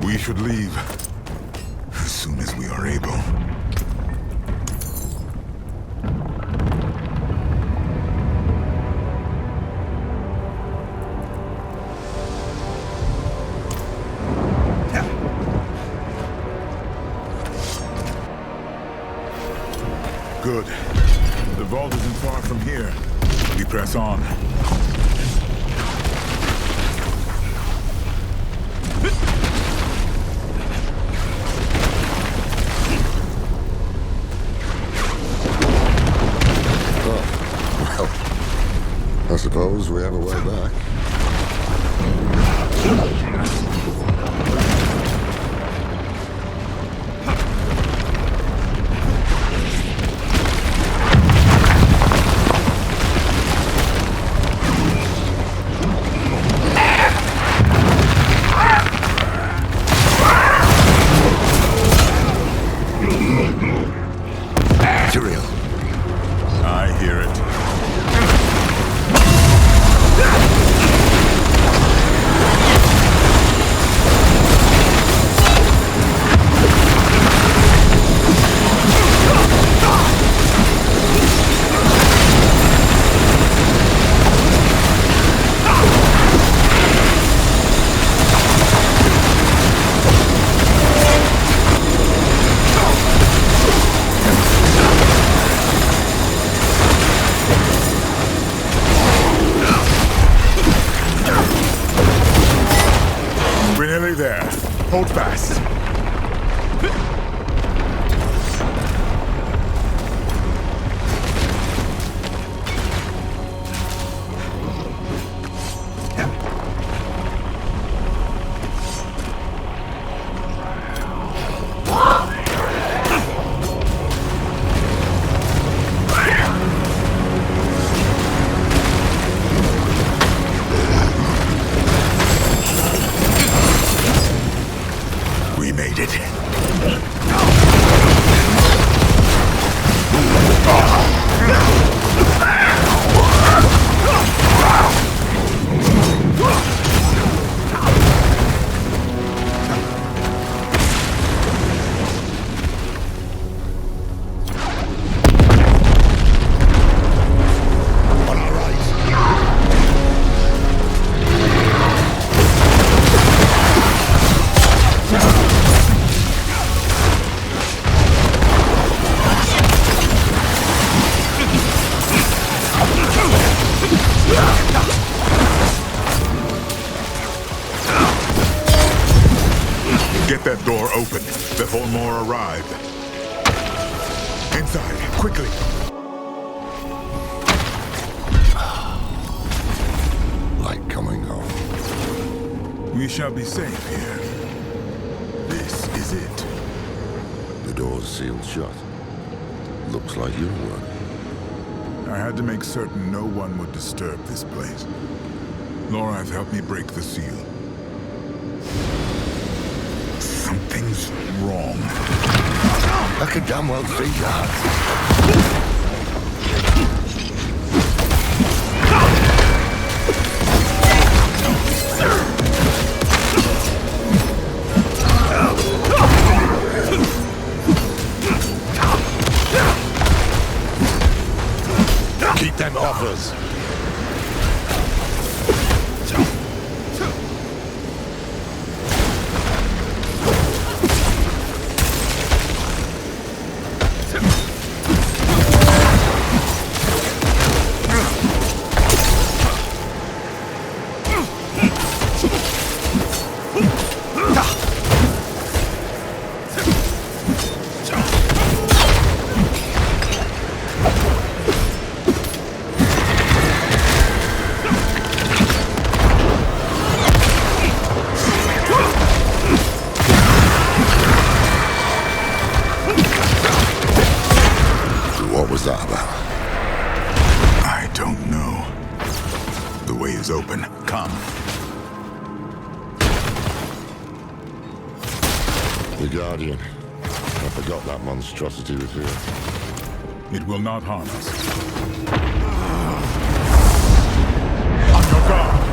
S4: We should leave as soon as we are able. Good. The vault isn't far from here. We press on.
S1: I suppose we have a way back. Tyrael.
S4: I hear it. We're nearly there. Hold fast. We made it. Get that door open before more arrive. Inside, quickly.
S1: Like coming home.
S4: We shall be safe here. This is it.
S1: The door's sealed shut. Looks like your work.
S4: I had to make certain no one would disturb this place. Lorath helped me break the seal. Something's wrong.
S1: I could damn well see that. Keep them off us. What was that about?
S4: I don't know. The way is open. Come.
S1: The Guardian. I forgot that monstrosity was here.
S4: It will not harm us. On your guard!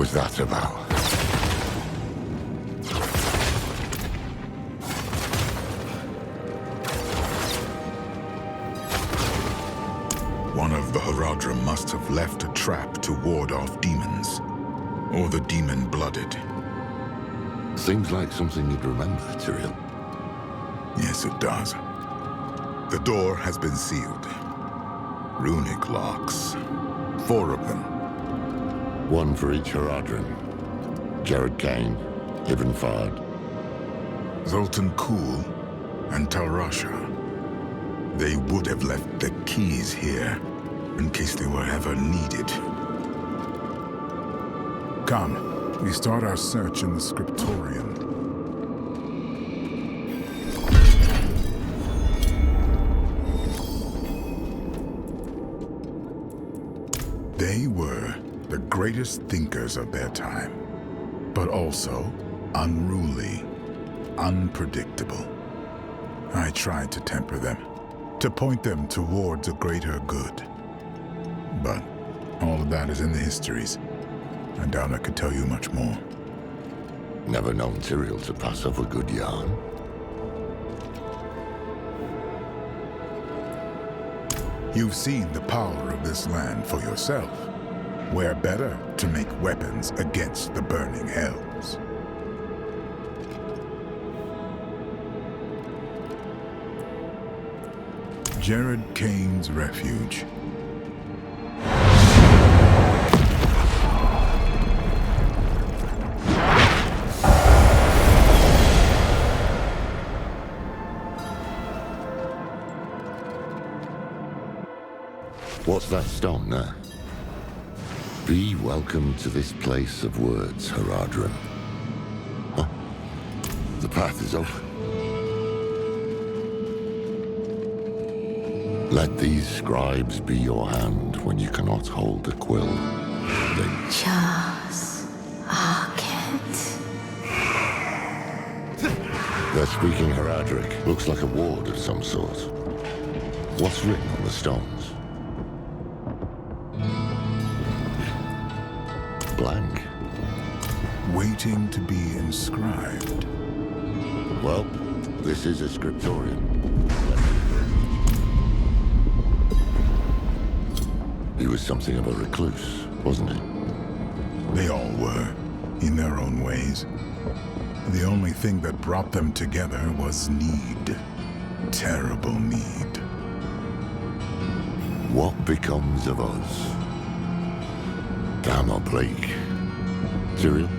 S1: was that about?
S4: One of the Haradrim must have left a trap to ward off demons. Or the demon-blooded.
S1: Seems like something you'd remember, Tyrael.
S4: Yes, it does. The door has been sealed. Runic locks. 4 of them.
S1: One for each Haradrim. Jared Kane, Ibn Fard.
S4: Zoltan Kuhl and Talrasha. They would have left the keys here in case they were ever needed. Come, we start our search in the scriptorium. They were the greatest thinkers of their time, but also unruly, unpredictable. I tried to temper them, to point them towards a greater good. But all of that is in the histories. I doubt I could tell you much more.
S1: Never known Tyrael to pass off a good yarn.
S4: You've seen the power of this land for yourself. Where better to make weapons against the burning hells? Jared Kane's refuge.
S1: What's that stone there? Be welcome to this place of words, Haradrim. Oh, the path is open. Let these scribes be your hand when you cannot hold a quill.
S5: Chas Arket.
S1: They're speaking Haradric. Looks like a ward of some sort. What's written on the stones? Blank.
S4: Waiting to be inscribed.
S1: Well, this is a scriptorium. He was something of a recluse, wasn't he?
S4: They all were, in their own ways. The only thing that brought them together was need. Terrible need.
S1: What becomes of us? Damn oblique. Tyrael,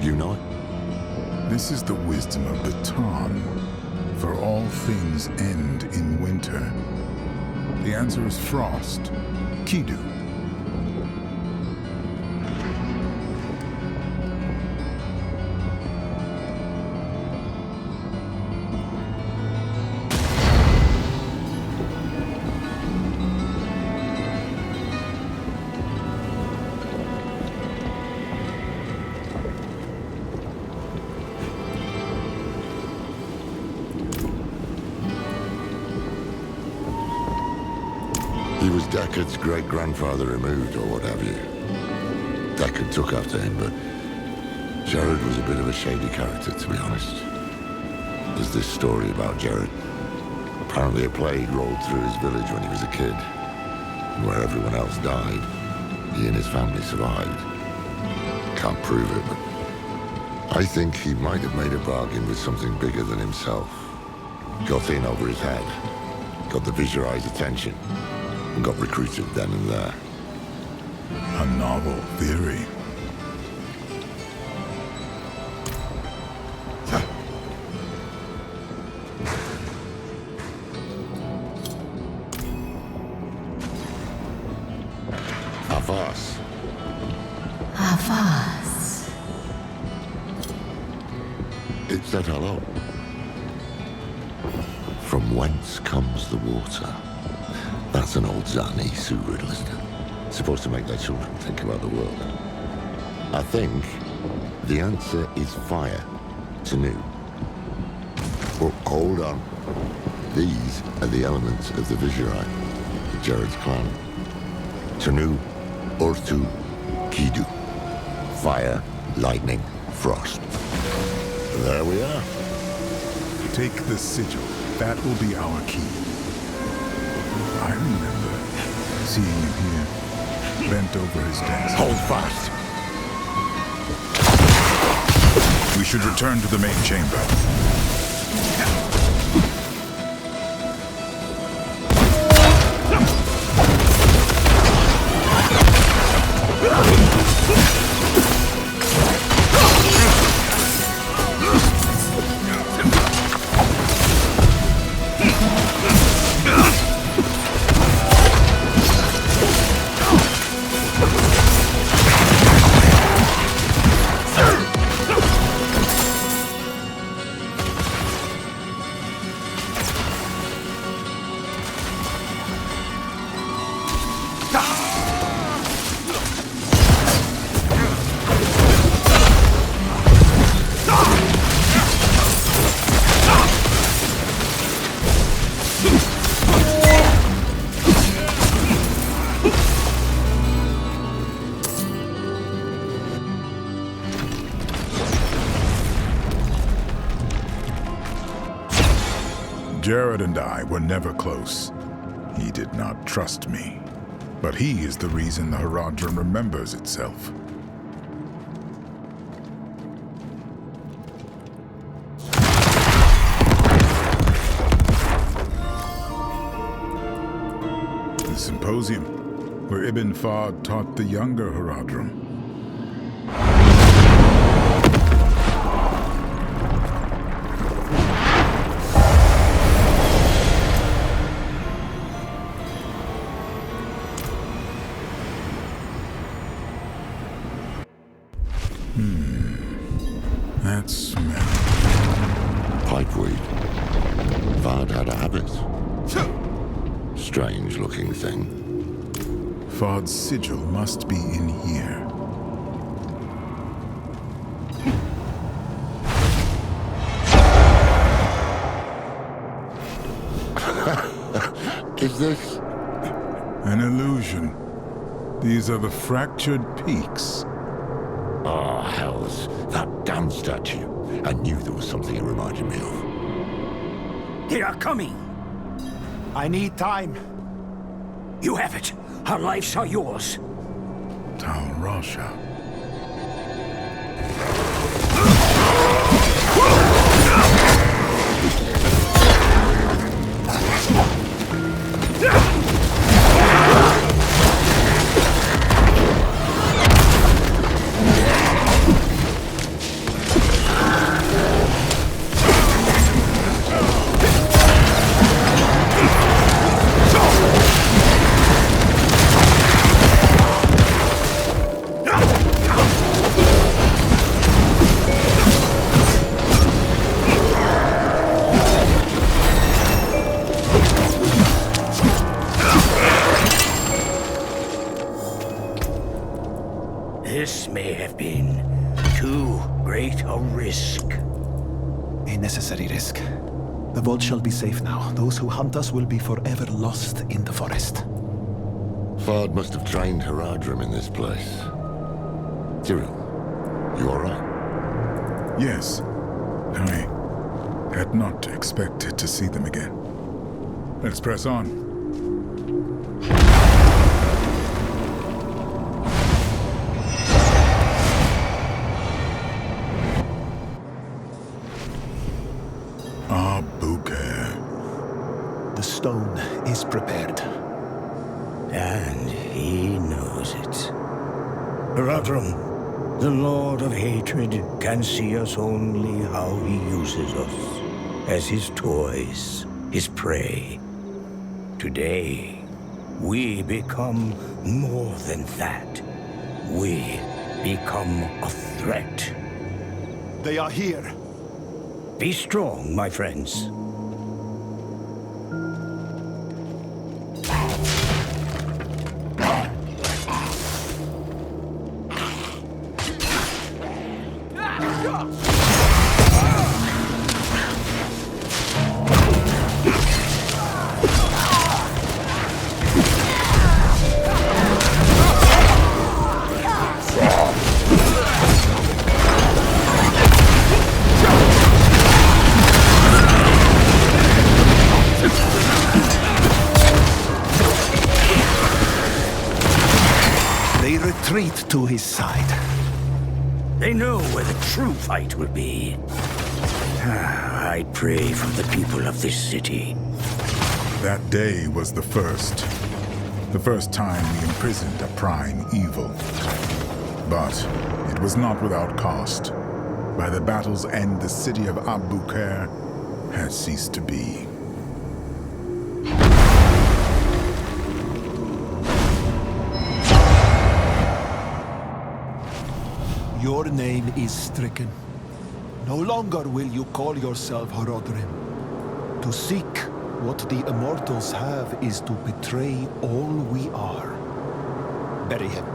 S1: you know it?
S4: This is the wisdom of the Tarn. For all things end in winter. The answer is frost. Kidu.
S1: He was Deckard's great-grandfather removed, or what have you. Deckard took after him, but Jared was a bit of a shady character, to be honest. There's this story about Jared. Apparently a plague rolled through his village when he was a kid. And where everyone else died, he and his family survived. Can't prove it, but I think he might have made a bargain with something bigger than himself. Got in over his head, got the Viserais' attention, and got recruited then and there.
S4: A novel theory.
S1: Avars.
S5: Avars.
S1: It said hello. From whence comes the water? That's an old Zani Sioux riddle, isn't it? Supposed to make their children think about the world. I think the answer is fire. Tanu. Well, hold on. These are the elements of the Viserai, Jared's clan. Tanu, Ortu, Kidu. Fire, lightning, frost. There we are.
S4: Take the sigil. That will be our key. I remember seeing him here, bent over his desk.
S1: Hold fast.
S4: We should return to the main chamber. Jared and I were never close. He did not trust me. But he is the reason the Haradrim remembers itself. The symposium, where Ibn Fahd taught the younger Haradrim. That smell.
S1: Pipeweed. Fahd had a habit. Strange-looking thing.
S4: Fahd's sigil must be in here.
S1: Is this?
S4: An illusion. These are the fractured peaks.
S1: Oh, hells. That damn statue. I knew there was something it reminded me of.
S8: They are coming!
S18: I need time.
S8: You have it. Our lives are yours.
S4: Tal Rasha.
S8: This may have been too great a risk.
S18: A necessary risk. The vault shall be safe now. Those who hunt us will be forever lost in the forest.
S1: Fahd must have trained Haradrim in this place. Cyril, you all right?
S4: Yes. I had not expected to see them again. Let's press on.
S18: The stone is prepared.
S8: And he knows it. Haradrim, the Lord of Hatred, can see us only how he uses us. As his toys, his prey. Today, we become more than that. We become a threat.
S18: They are here.
S8: Be strong, my friends.
S18: retreat to his side.
S8: They know where the true fight will be. I pray for the people of this city.
S4: That day was the first. The first time we imprisoned a prime evil. But it was not without cost. By the battle's end, the city of Abu Khair had ceased to be.
S18: Your name is stricken. No longer will you call yourself Horodrim. To seek what the immortals have is to betray all we are. Bury him.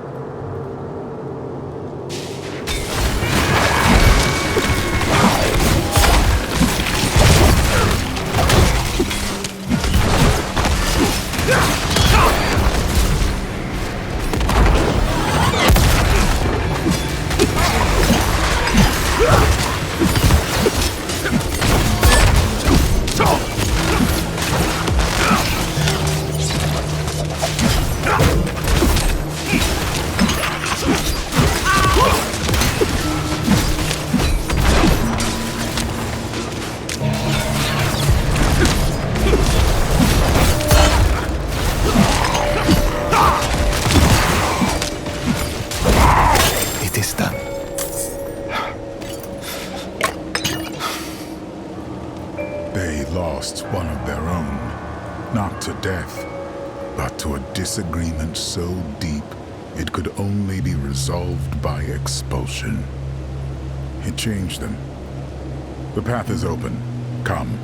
S4: One of their own, not to death, but to a disagreement so deep it could only be resolved by expulsion. It changed them. The path is open. Come.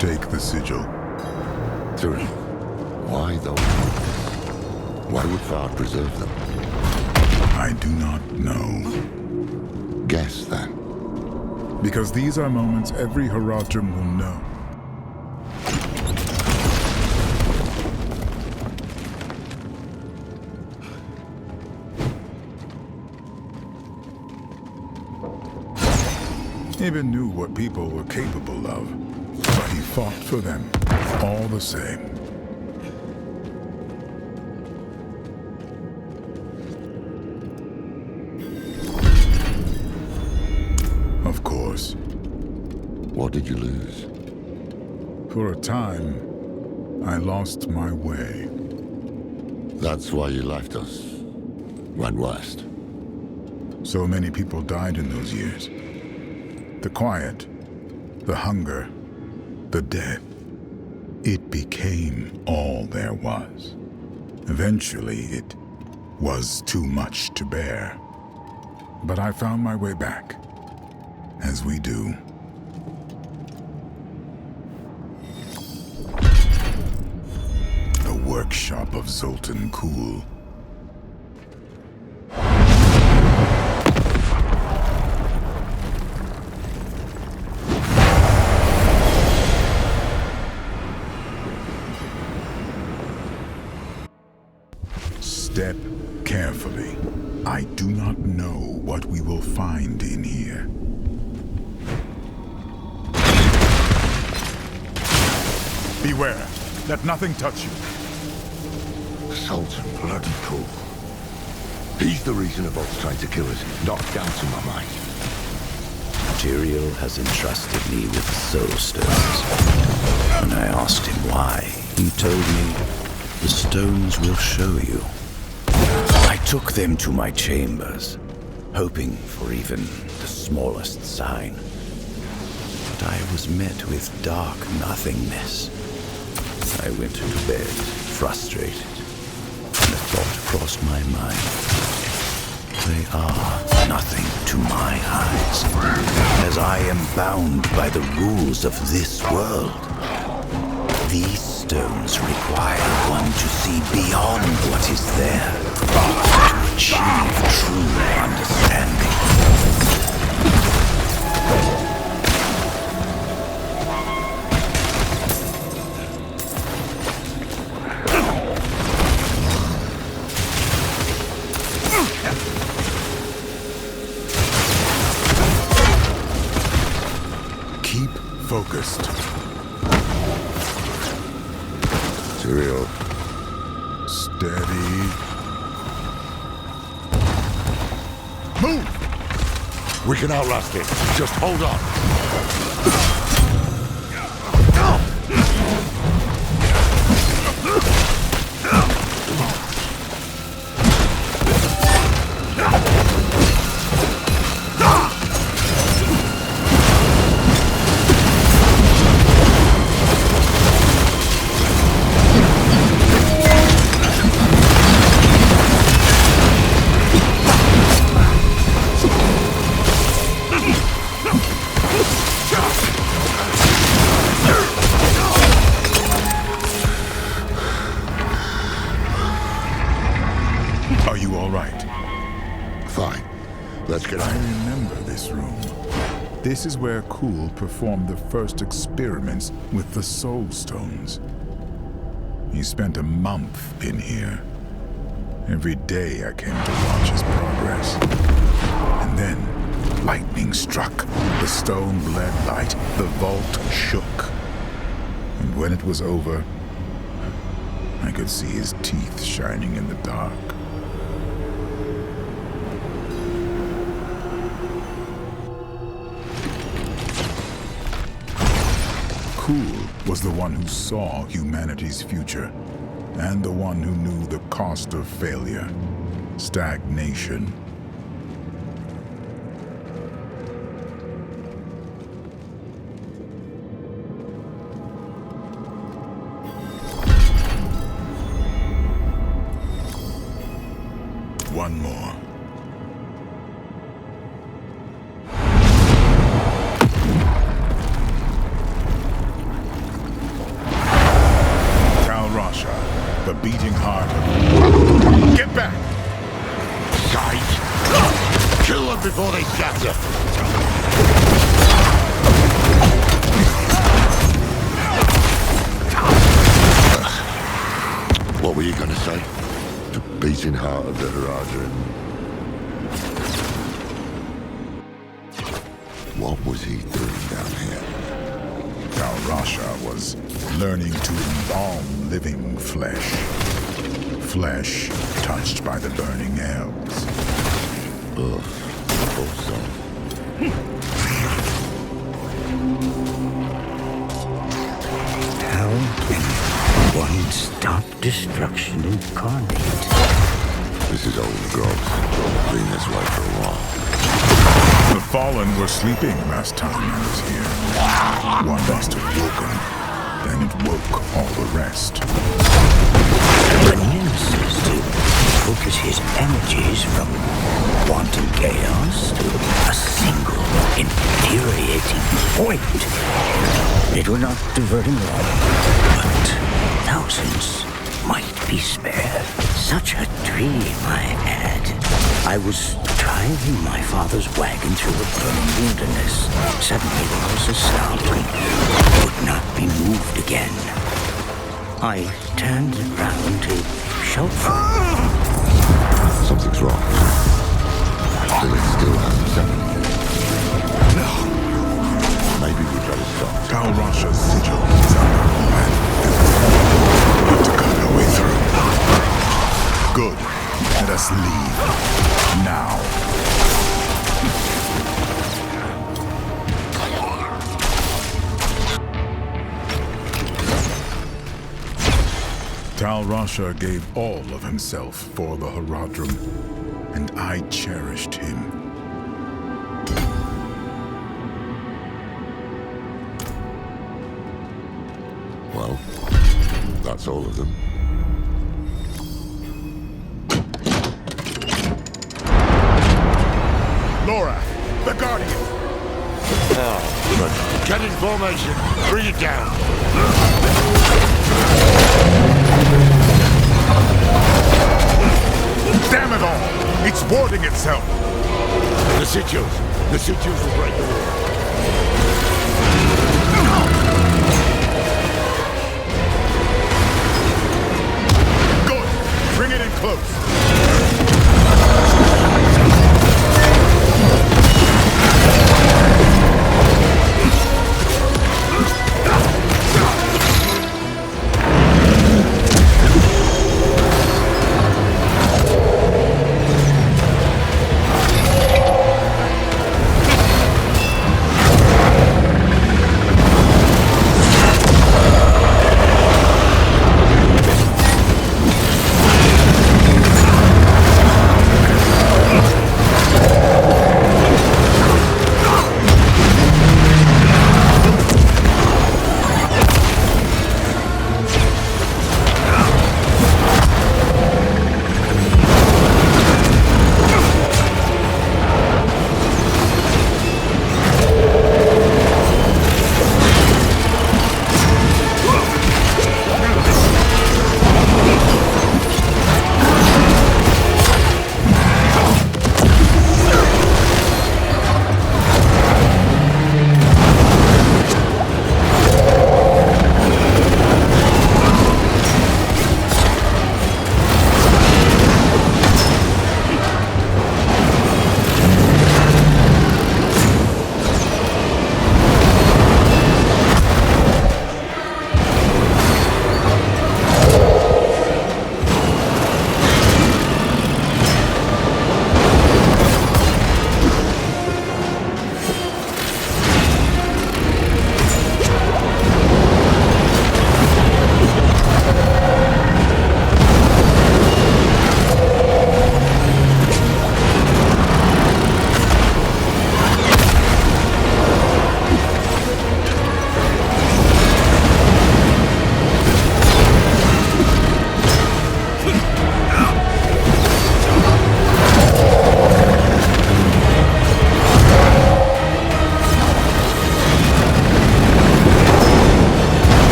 S4: Take the sigil.
S1: Tyrion, why those witnesses? Why would Fard preserve them?
S4: I do not know.
S1: Guess, then.
S4: Because these are moments every Horadrim will know. Ibn knew what people were capable of, but he fought for them all the same. Of course.
S1: What did you lose?
S4: For a time, I lost my way.
S1: That's why you left us. Went west.
S4: So many people died in those years. The quiet, the hunger, the death. It became all there was. Eventually, it was too much to bear. But I found my way back. As we do. The workshop of Zoltan Kulle. Step carefully. I do not know what we will find in here. Beware. Let nothing touch you.
S1: Sultan bloody Kulle. He's the reason Avog's trying to kill us, not down to my mind.
S8: Tyrael has entrusted me with soul stones. When I asked him why, he told me, the stones will show you. I took them to my chambers, hoping for even the smallest sign. But I was met with dark nothingness. I went to bed, frustrated, and a thought crossed my mind. They are nothing to my eyes, as I am bound by the rules of this world. These stones require one to see beyond what is there, to achieve true understanding.
S4: Keep focused.
S1: real.
S4: Steady. Move!
S1: We can outlast it. Just hold on.
S4: Are you all right?
S1: Fine. Let's get
S4: I
S1: out.
S4: remember this room. This is where Kuhl performed the first experiments with the Soul Stones. He spent a month in here. Every day I came to watch his progress. And then, lightning struck. The stone bled light. The vault shook. And when it was over, I could see his teeth shining in the dark. Kuhl was the one who saw humanity's future, and the one who knew the cost of failure, stagnation. One more. The beating heart of... Get back!
S1: Shite! Kill them before they scatter! What were you gonna say? The beating heart of the Haradrim. What was he doing down here?
S4: Tal Rasha was learning to embalm living flesh. Flesh touched by the burning elves.
S1: Ugh, poor soul.
S8: How can one stop destruction incarnate?
S1: This is old growth. Been this way for a while.
S4: The Fallen were sleeping last time I was here. One must have woken. Then it woke all the rest.
S8: The nemesis to focus his energies from wanton chaos to a single infuriating point. It would not divert him long, but thousands might be spared. Such a dream I had. I was driving my father's wagon through a burning wilderness. Suddenly there was a sound and could not be moved again. I turned around to shout for him.
S1: Something's wrong. It still hasn't settled. No. Maybe we better stop.
S4: Tal Rasha's sigil is under command. Have to cut our way through. Good. Let us leave. Now. Tal Rasha gave all of himself for the Haradrim, and I cherished him.
S1: Well, that's all of them.
S4: Laura, the Guardian!
S1: Oh, get in formation. Bring it down.
S4: Damn it all! It's warding itself!
S1: The Sitios will break the wall.
S4: Good! Bring it in close!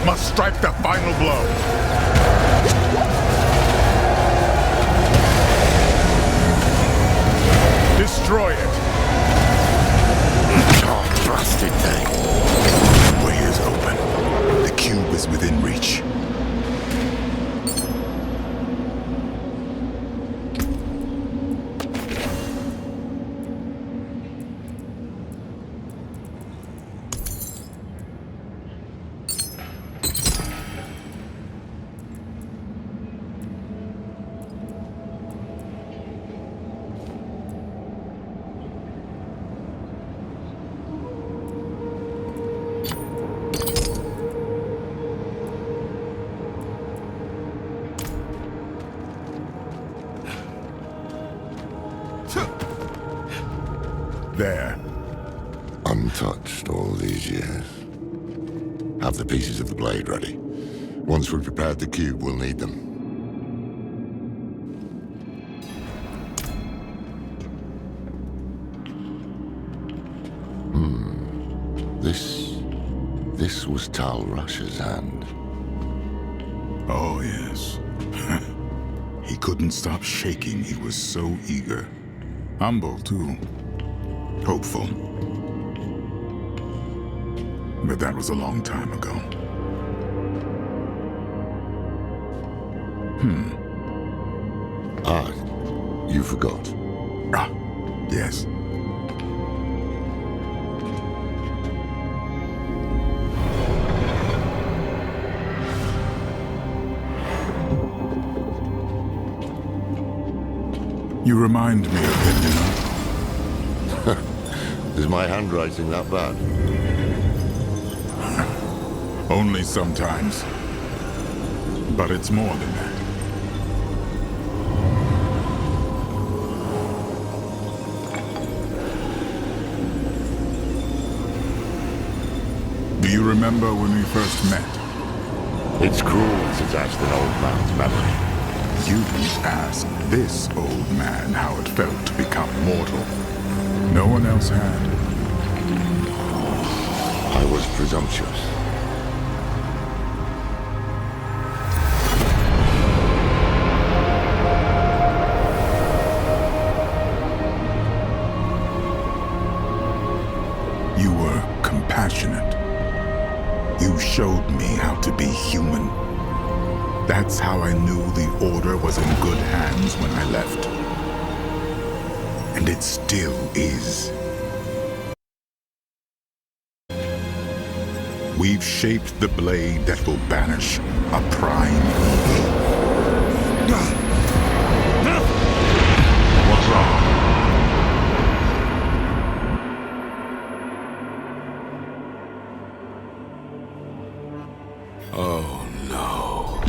S4: must strike the final blow. Destroy it.
S1: Oh, blasted thing.
S4: The way is open. The cube is within reach. There.
S1: Untouched all these years. Have the pieces of the blade ready. Once we've prepared the cube, we'll need them. This was Tal Rush's hand.
S4: Oh, yes. He couldn't stop shaking. He was so eager. Humble, too. Hopeful. But that was a long time ago.
S1: Ah, you forgot.
S4: Ah, yes. You remind me of him, you know?
S1: Is my handwriting that bad?
S4: Only sometimes. But it's more than that. Do you remember when we first met?
S1: It's cruel to test an old man's memory.
S4: You asked this old man how it felt to become mortal. No one else had.
S1: I was presumptuous.
S4: You were compassionate. You showed me how to be human. That's how I knew the Order was in good hands when I left. And it still is. We've shaped the blade that will banish a prime evil.
S7: What's wrong?
S12: Oh, no.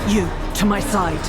S19: You, to my side.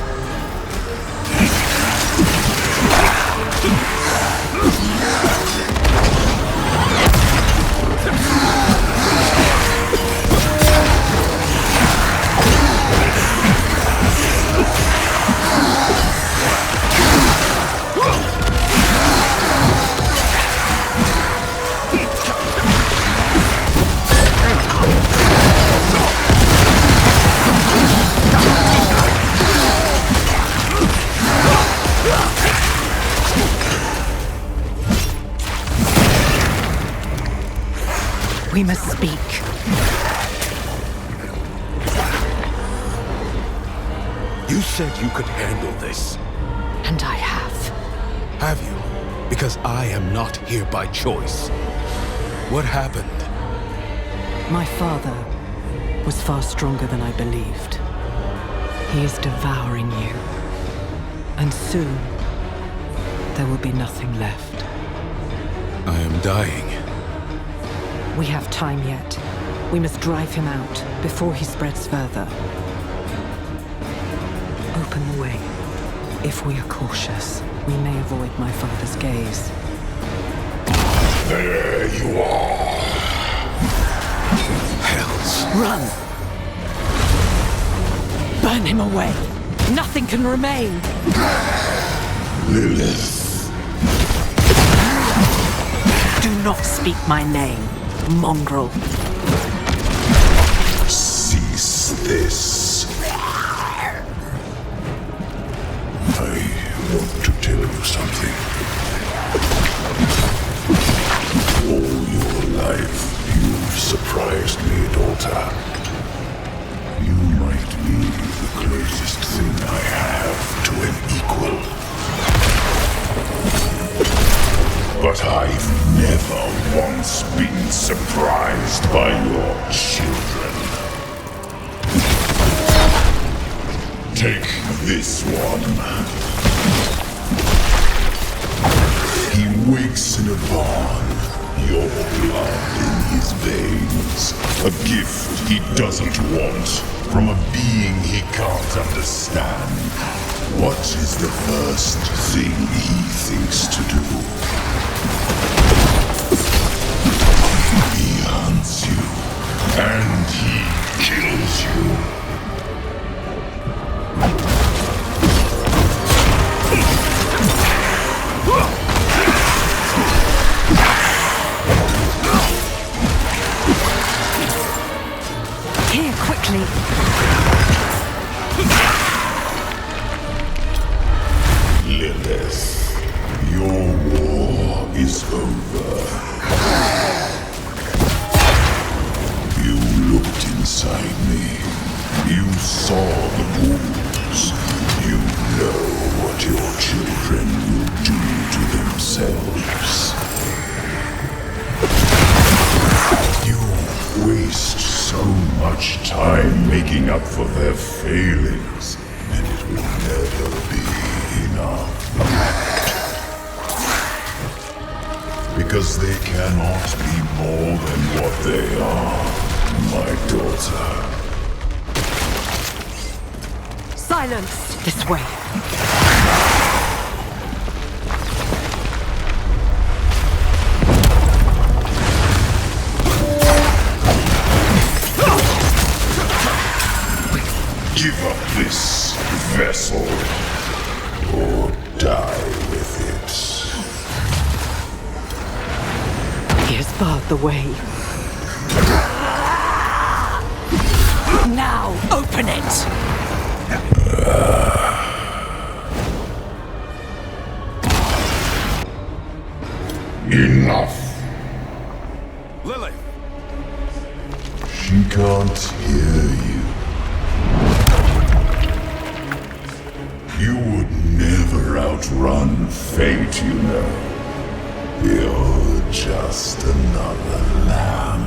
S19: We must speak.
S13: You said you could handle this.
S19: And I have.
S13: Have you? Because I am not here by choice. What happened?
S19: My father was far stronger than I believed. He is devouring you. And soon, there will be nothing left.
S12: I am dying.
S19: We have time yet. We must drive him out before he spreads further. Open the way. If we are cautious, we may avoid my father's gaze.
S7: There you are.
S19: Run! Burn him away! Nothing can remain!
S7: Lilith.
S19: Do not speak my name, mongrel.
S7: Cease this. I want to tell you something. All your life, you've surprised me, daughter. You might be the closest thing I have to an equal. But I've never once been surprised by your children. Take this one. He wakes in a barn, your blood in his veins. A gift he doesn't want from a being he can't understand. What is the first thing he thinks to do? He hunts you, and he kills you.
S19: Here, quickly!
S7: Lilith, your war is over. You looked inside me. You saw the wounds. You know what your children will do to themselves. You waste so much time making up for their failings, and it will never be enough. Because they cannot be more than what they are, my daughter.
S19: Silence! This way.
S7: Give up this vessel, or die with it.
S19: He has barred the way. Now, open it!
S7: Enough!
S2: Lily!
S7: She can't hear you. You would never outrun fate, you know. You're just another lamb.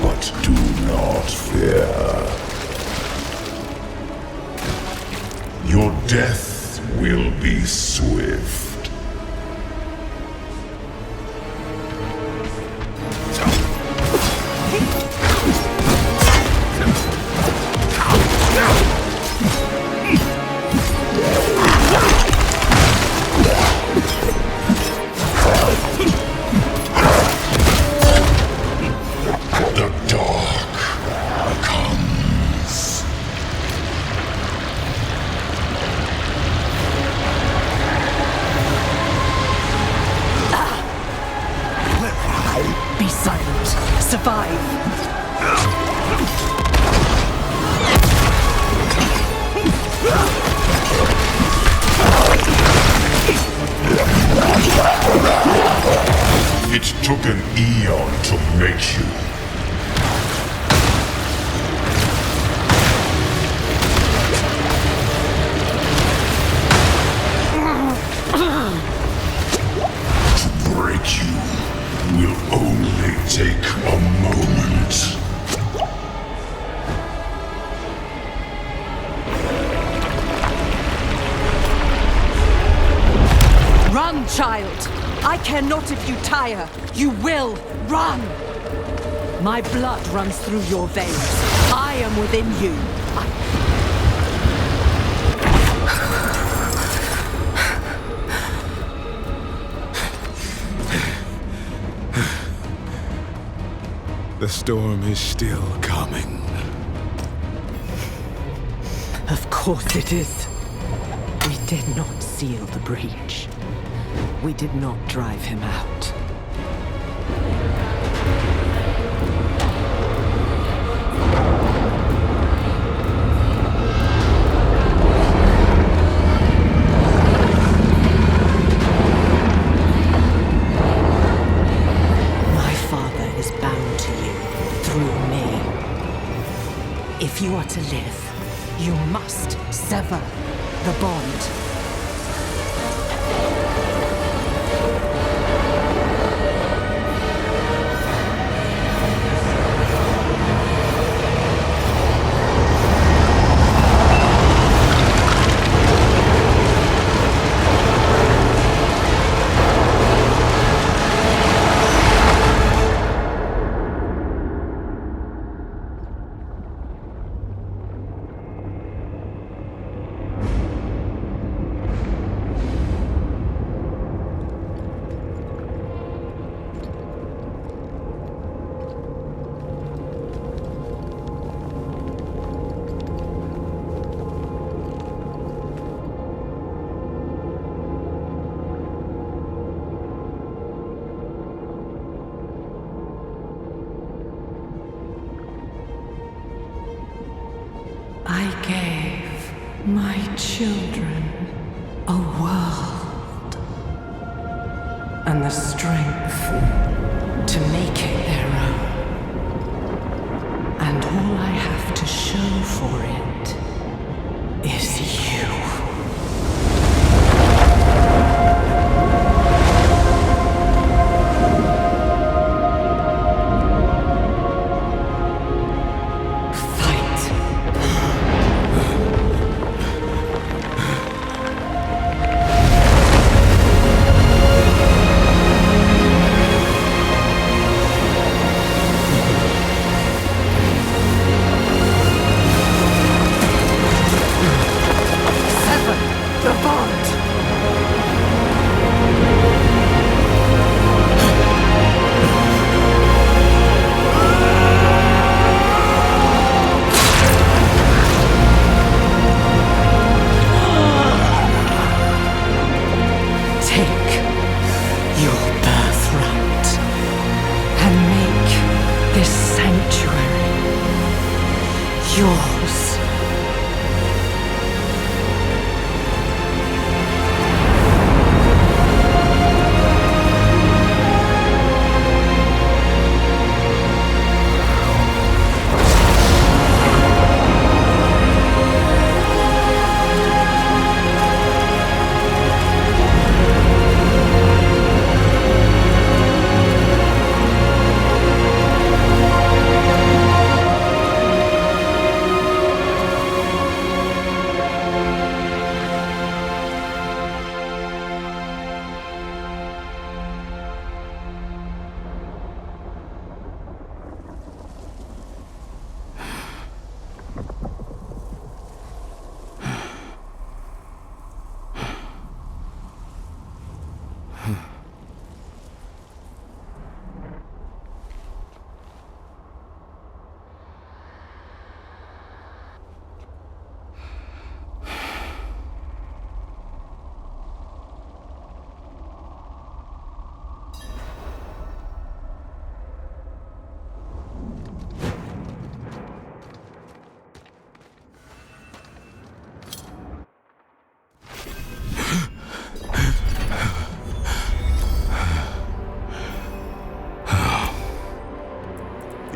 S7: But do not fear. Your death will be swift.
S19: Be silent. Survive.
S7: It took an eon to make you. To break you will only take a moment.
S19: Run, child! I care not if you tire. You will run! My blood runs through your veins. I am within you.
S2: The storm is still coming.
S19: Of course it is. We did not seal the breach. We did not drive him out. My father is bound to you through me. If you are to live, you must sever the bond. I gave my children a world and the strength to make it their own. And all I have to show for it is you. Yours.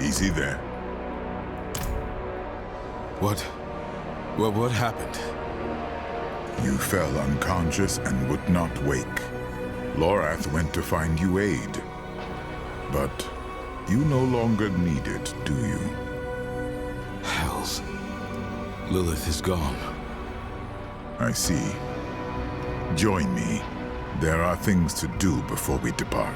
S4: Easy there.
S2: What happened?
S4: You fell unconscious and would not wake. Lorath went to find you aid. But you no longer need it, do you?
S2: Hells. Lilith is gone.
S4: I see. Join me. There are things to do before we depart.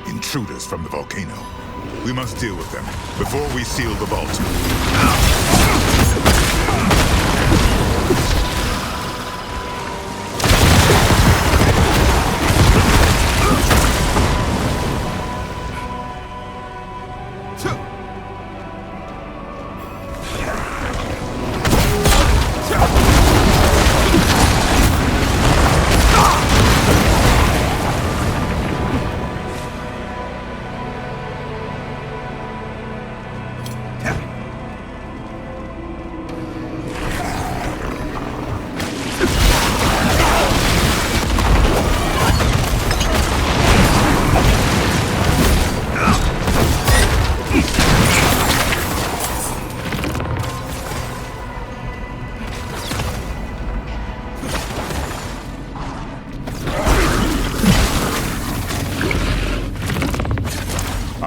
S4: Intruders from the volcano. We must deal with them before we seal the vault.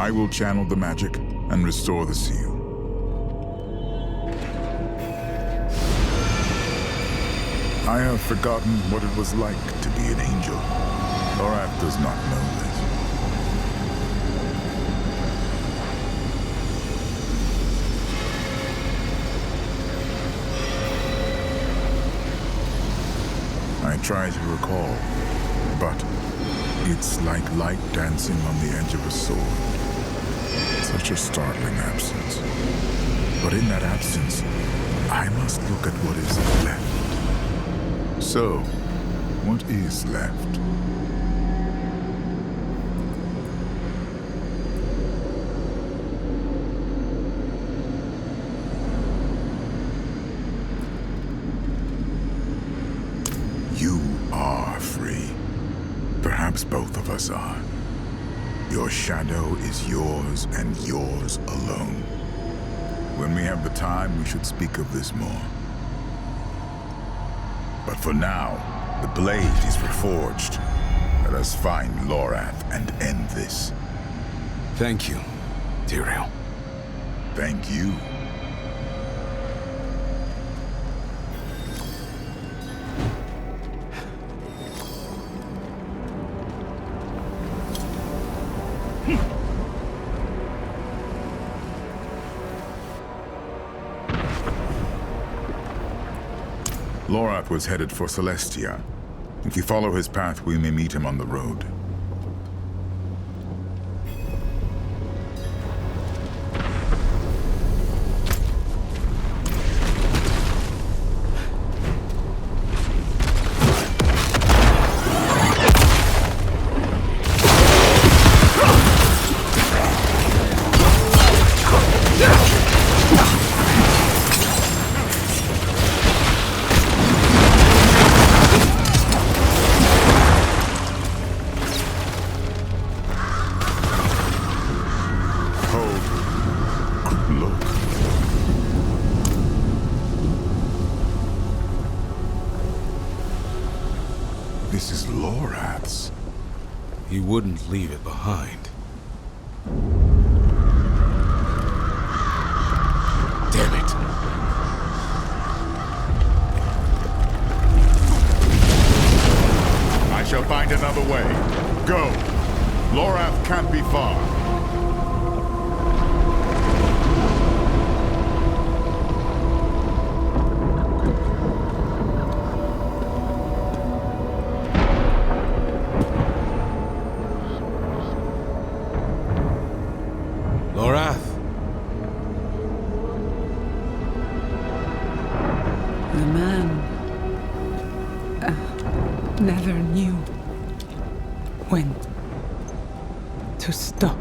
S4: I will channel the magic and restore the seal. I have forgotten what it was like to be an angel. Lorath does not know this. I try to recall, but it's like light dancing on the edge of a sword. Such a startling absence. But in that absence, I must look at what is left. So, what is left? You are free. Perhaps both of us are. Your shadow is yours and yours alone. When we have the time, we should speak of this more. But for now, the blade is reforged. Let us find Lorath and end this.
S12: Thank you, Tyrael.
S4: Thank you. Lorath was headed for Celestia. If we follow his path, we may meet him on the road. This is Lorath's.
S12: He wouldn't leave it behind. Damn it!
S4: I shall find another way. Go. Lorath can't be far.
S12: Lorath.
S14: The man never knew when to stop.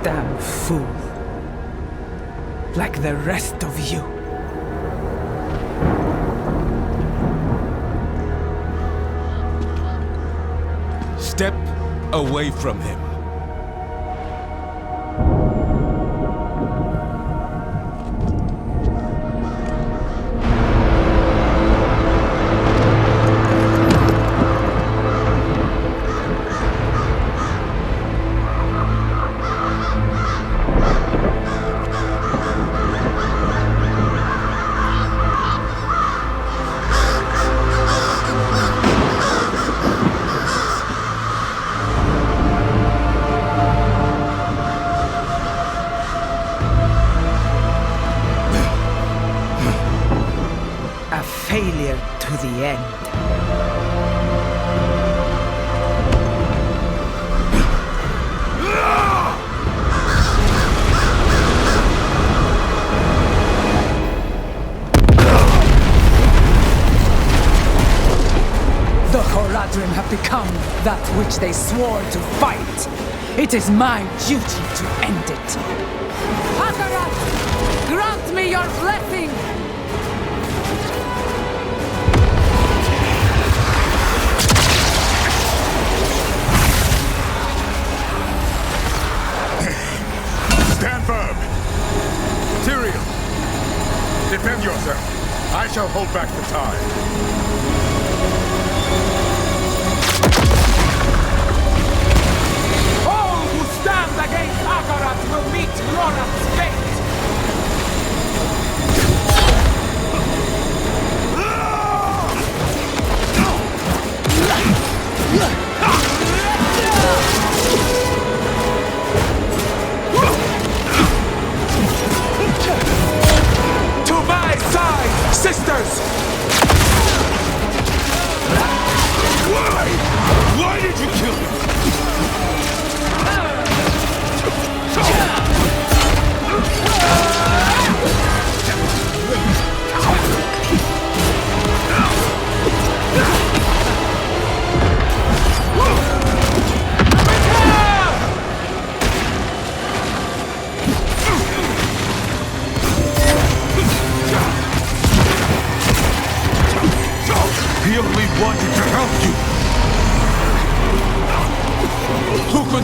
S14: Damn fool. Like the rest of you.
S12: Step away from him.
S14: A failure to the end. The Horadrim have become that which they swore to fight. It is my duty to end it. Akarat, grant me your blessing!
S4: Stand firm! Tyrael! Defend yourself! I shall hold back the tide.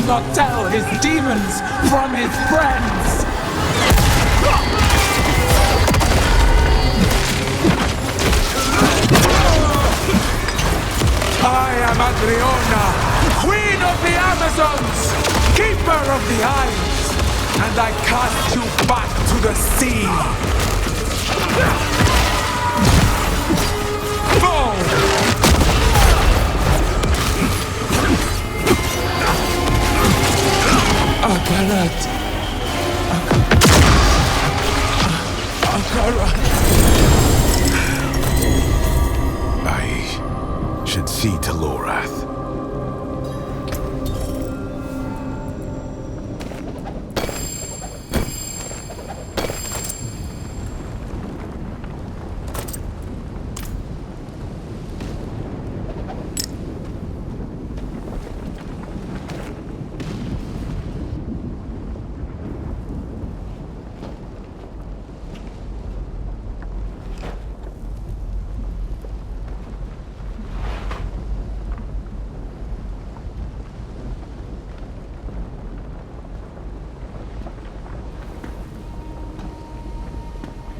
S3: could not tell his demons from his friends! I am Adriona, Queen of the Amazons, Keeper of the Isles, and I cast you back to the sea! Fall! Akarat! Akarat!
S12: I should see to Lorath.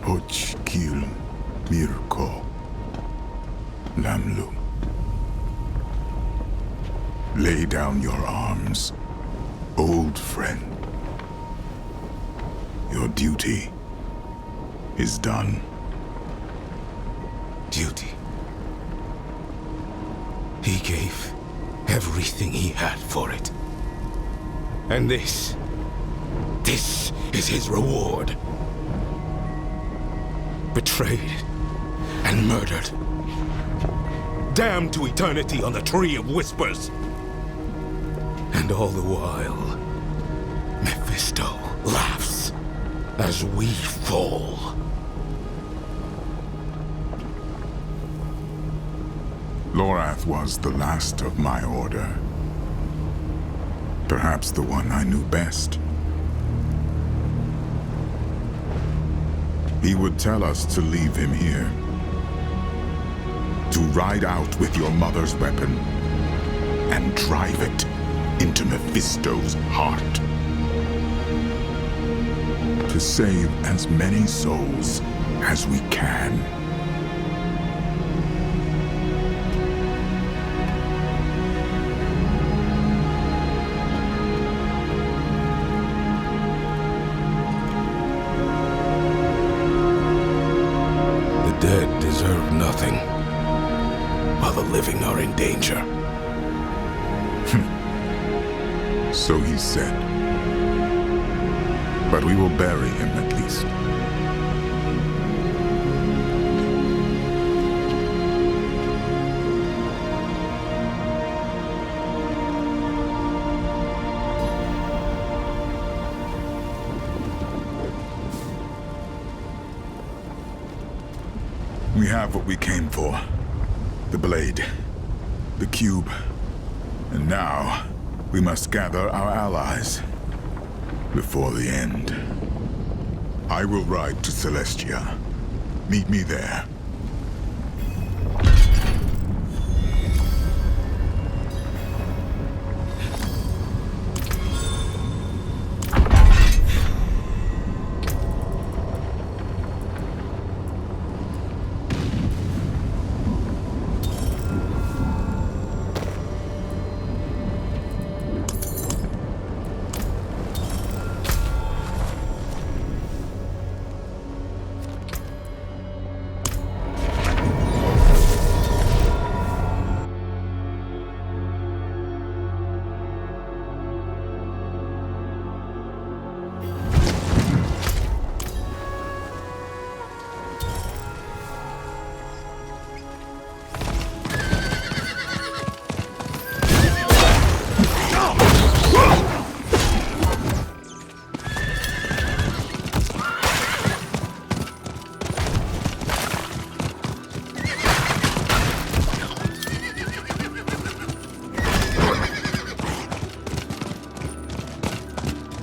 S4: Ochkil Mirko Lamlu. Lay down your arms, old friend. Your duty is done.
S12: Duty. He gave everything he had for it. And this is his reward. Betrayed and murdered. Damned to eternity on the Tree of Whispers. And all the while, Mephisto laughs as we fall.
S4: Lorath was the last of my order. Perhaps the one I knew best. He would tell us to leave him here. To ride out with your mother's weapon and drive it into Mephisto's heart. To save as many souls as we can.
S12: The dead deserve nothing, while the living are in danger.
S4: So he said. But we will bury him at least. We have what we came for. The blade. The cube. And now, we must gather our allies. Before the end. I will ride to Celestia. Meet me there.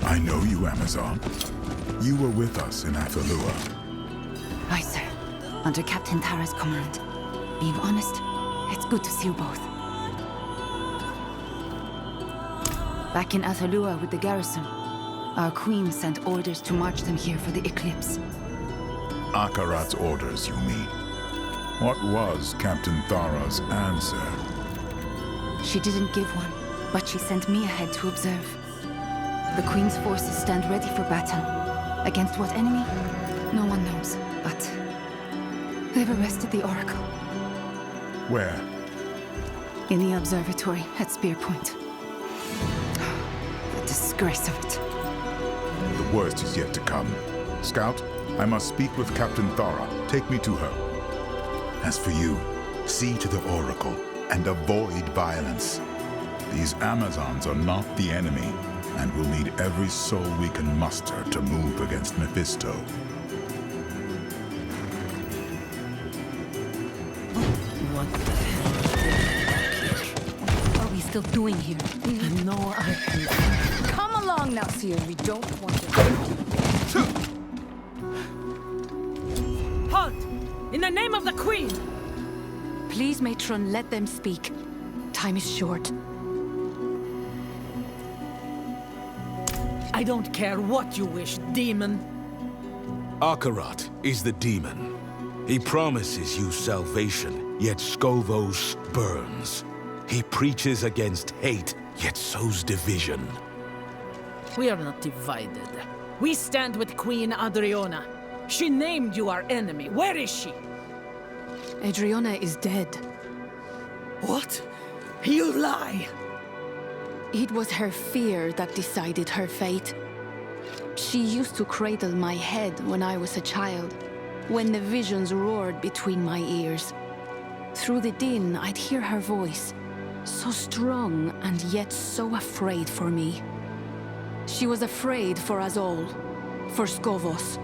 S4: I know you, Amazon. You were with us in Athalua.
S6: Aye, sir. Under Captain Tara's command. Being honest, it's good to see you both. Back in Athalua with the garrison, our queen sent orders to march them here for the eclipse.
S4: Akarat's orders, you mean? What was Captain Thara's answer?
S6: She didn't give one, but she sent me ahead to observe. The queen's forces stand ready for battle. Against what enemy? No one knows, but they've arrested the Oracle.
S4: Where?
S6: In the observatory at Spear Point. The disgrace of it.
S4: The worst is yet to come. Scout, I must speak with Captain Thara. Take me to her. As for you, see to the Oracle and avoid violence. These Amazons are not the enemy, and we'll need every soul we can muster to move against Mephisto.
S11: What the hell are we still doing here?
S19: No, I can.
S11: Come along now, Seer. We don't want to.
S19: Halt! In the name of the Queen!
S20: Please, Matron, let them speak. Time is short.
S19: I don't care what you wish, demon.
S12: Akarat is the demon. He promises you salvation, yet Skovos burns. He preaches against hate, yet sows division.
S19: We are not divided. We stand with Queen Adriona. She named you our enemy. Where is she?
S20: Adriona is dead.
S19: What? You lie!
S20: It was her fear that decided her fate. She used to cradle my head when I was a child, when the visions roared between my ears. Through the din, I'd hear her voice, so strong and yet so afraid for me. She was afraid for us all, for Skovos.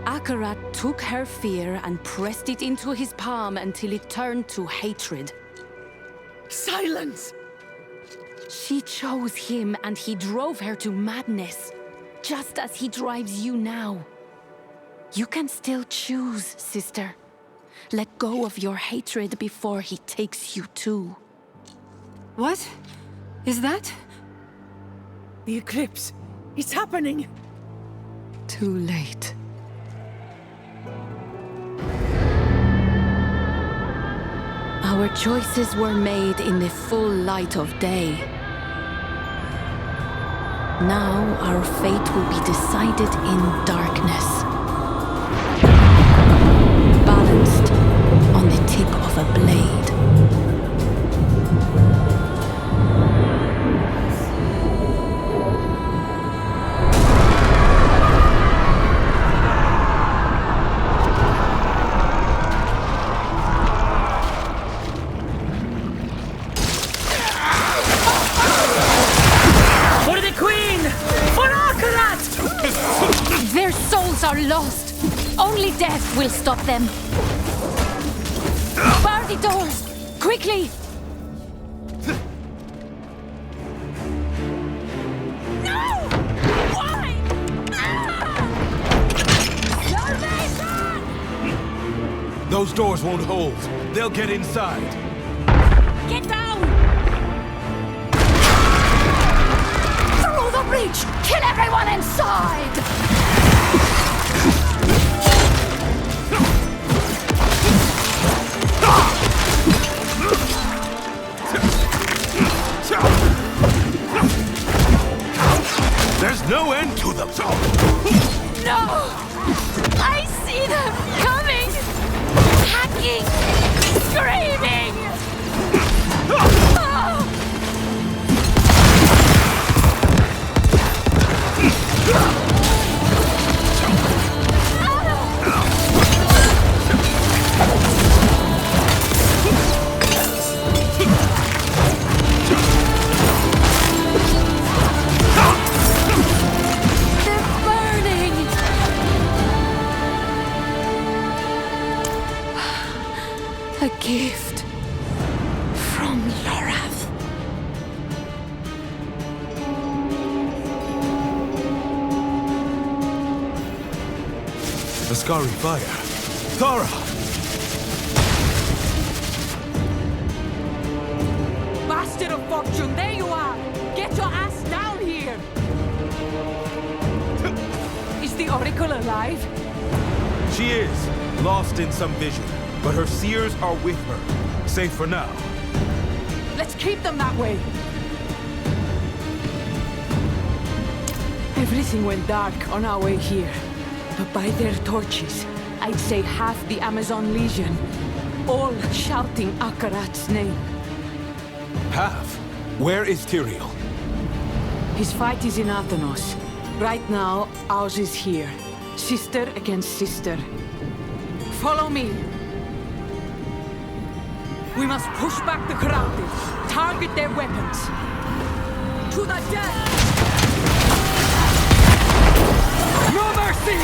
S20: Akarat took her fear and pressed it into his palm until it turned to hatred.
S19: Silence!
S20: She chose him and he drove her to madness, just as he drives you now. You can still choose, sister. Let go of your hatred before he takes you too.
S19: What? Is that? The eclipse. It's happening!
S20: Too late. Our choices were made in the full light of day. Now our fate will be decided in darkness. Balanced on the tip of a blade. Their souls are lost. Only death will stop them. Bar the doors! Quickly! No! Why? Salvation!
S12: Those doors won't hold. They'll get inside.
S20: Get down! Through the breach! Kill everyone inside!
S12: There's no end to them!
S20: No! I see them coming! Hacking! Screaming! Oh! A gift from Lorath.
S12: Ascari fire. Thara!
S11: Bastard of fortune, there you are! Get your ass down!
S10: Miracle alive?
S12: She is, lost in some vision, but her seers are with her. Safe for now.
S10: Let's keep them that way. Everything went dark on our way here, but by their torches, I'd say half the Amazon Legion, all shouting Akarat's name.
S12: Half? Where is Tyrael?
S10: His fight is in Athenos. Right now, ours is here. Sister against sister. Follow me. We must push back the crowd. Target their weapons. To the death! No mercy!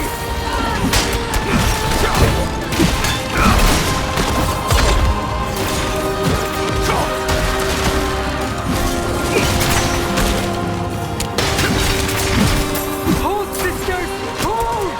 S10: Hold, sisters! Hold!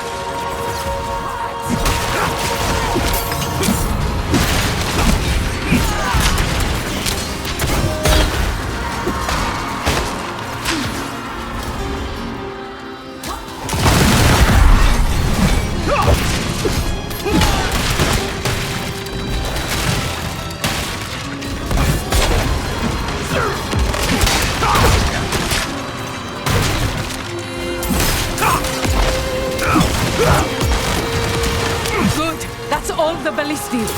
S10: Good. That's all the ballistas.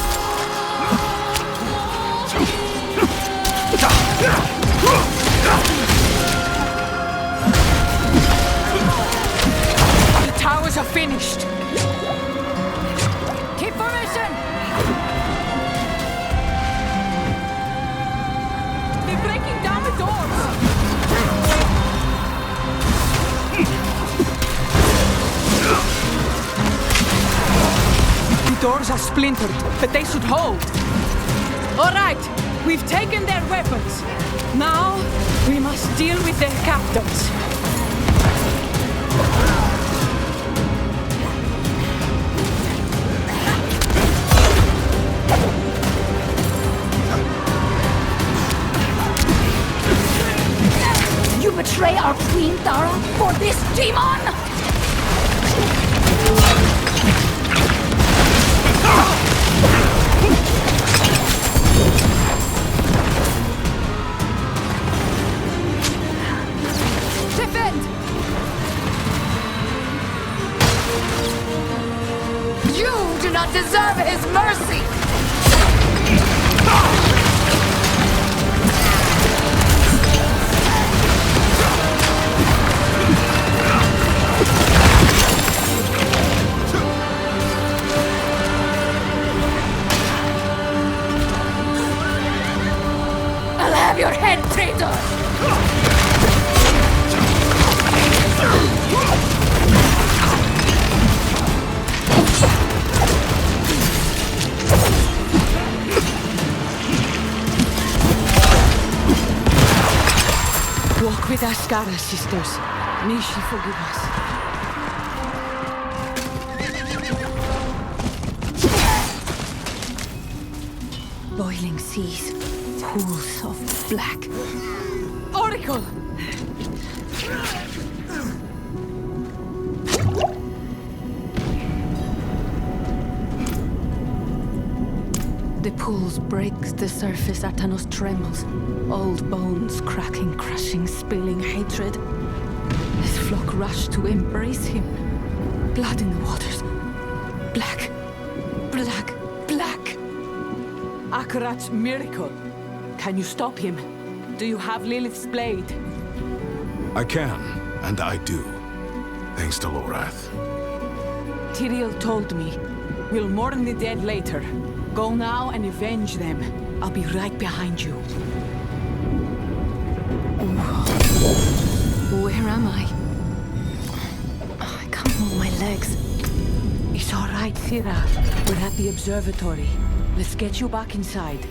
S10: The towers are finished. Keep formation. They're breaking down the doors. The doors are splintered, but they should hold. All right, we've taken their weapons. Now, we must deal with their captains.
S15: You betray our queen, Tara, for this demon?
S16: Defend! You do not deserve his mercy!
S15: I'll have your head, traitor!
S10: Walk with Ascara, sisters. May she forgive us.
S20: Boiling seas, pools of black.
S10: Oracle!
S20: The pools break the surface, Atanos trembles. Old bones cracking, crushing, spilling hatred. His flock rush to embrace him. Blood in the waters. Black. Black. Black.
S10: Akarat's miracle. Can you stop him? Do you have Lilith's blade?
S12: I can, and I do. Thanks to Lorath.
S10: Tyrael told me. We'll mourn the dead later. Go now and avenge them. I'll be right behind you.
S20: Where am I? I can't move my legs.
S10: It's all right, Thira. We're at the observatory. Let's get you back inside.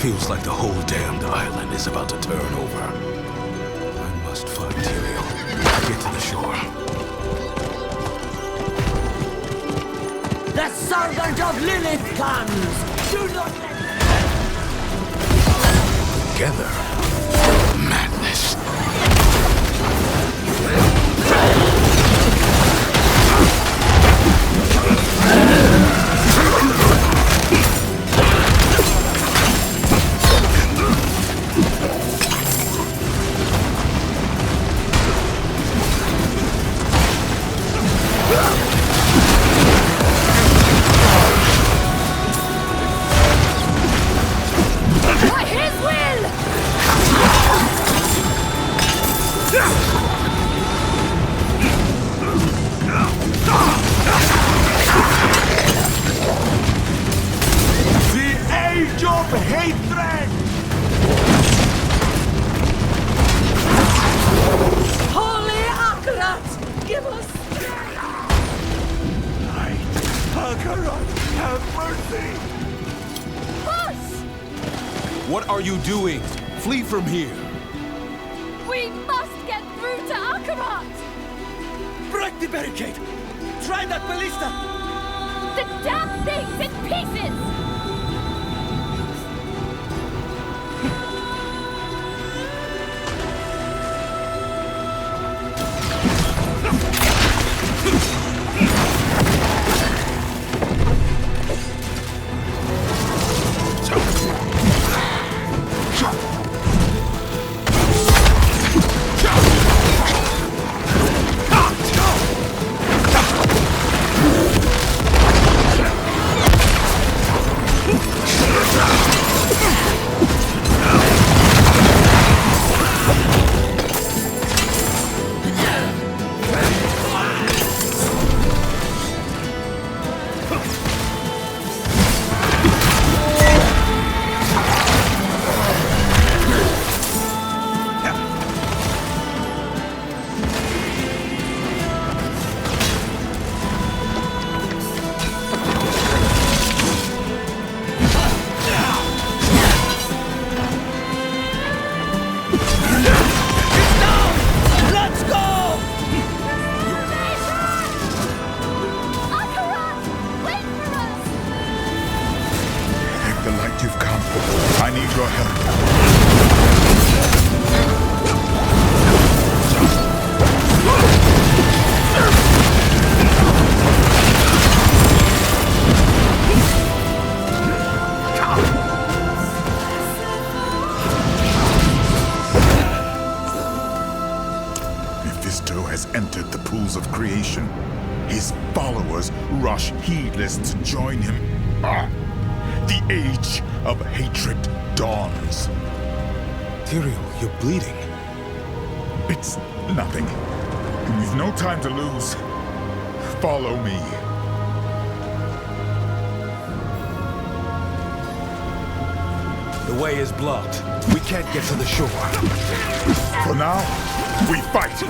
S12: Feels like the whole damned island is about to turn over. I must find Tyrael. Get to the shore.
S15: The servant of Lilith comes! Do not let...
S12: Together. Madness.
S15: By his will!
S18: The Age of Hatred!
S15: Holy Akarat! Give us...
S18: Akarat, have mercy!
S15: Push!
S12: What are you doing? Flee from here.
S15: We must get through to Akarat!
S13: Break the barricade! Try that ballista!
S15: The damn thing's in pieces!
S4: You've come. I need your help. Mephisto has entered the pools of creation. His followers rush heedless to join him. The Age of Hatred dawns.
S12: Tyrael, you're bleeding.
S4: It's nothing. We've no time to lose. Follow me.
S12: The way is blocked. We can't get to the shore.
S4: For now, we fight.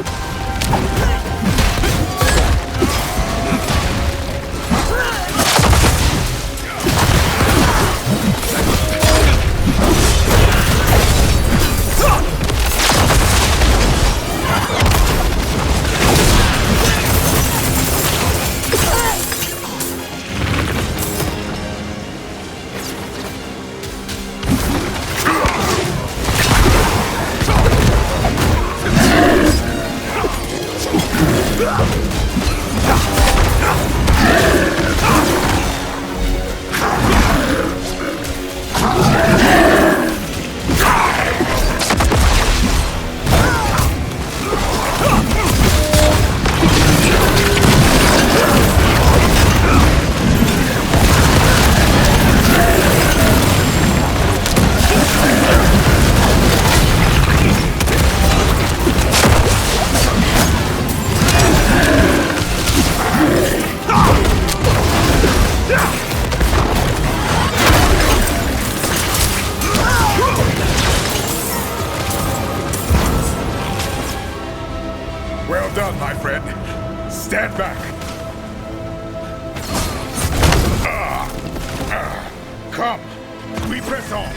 S4: Well done, my friend. Stand back. Come. We press on.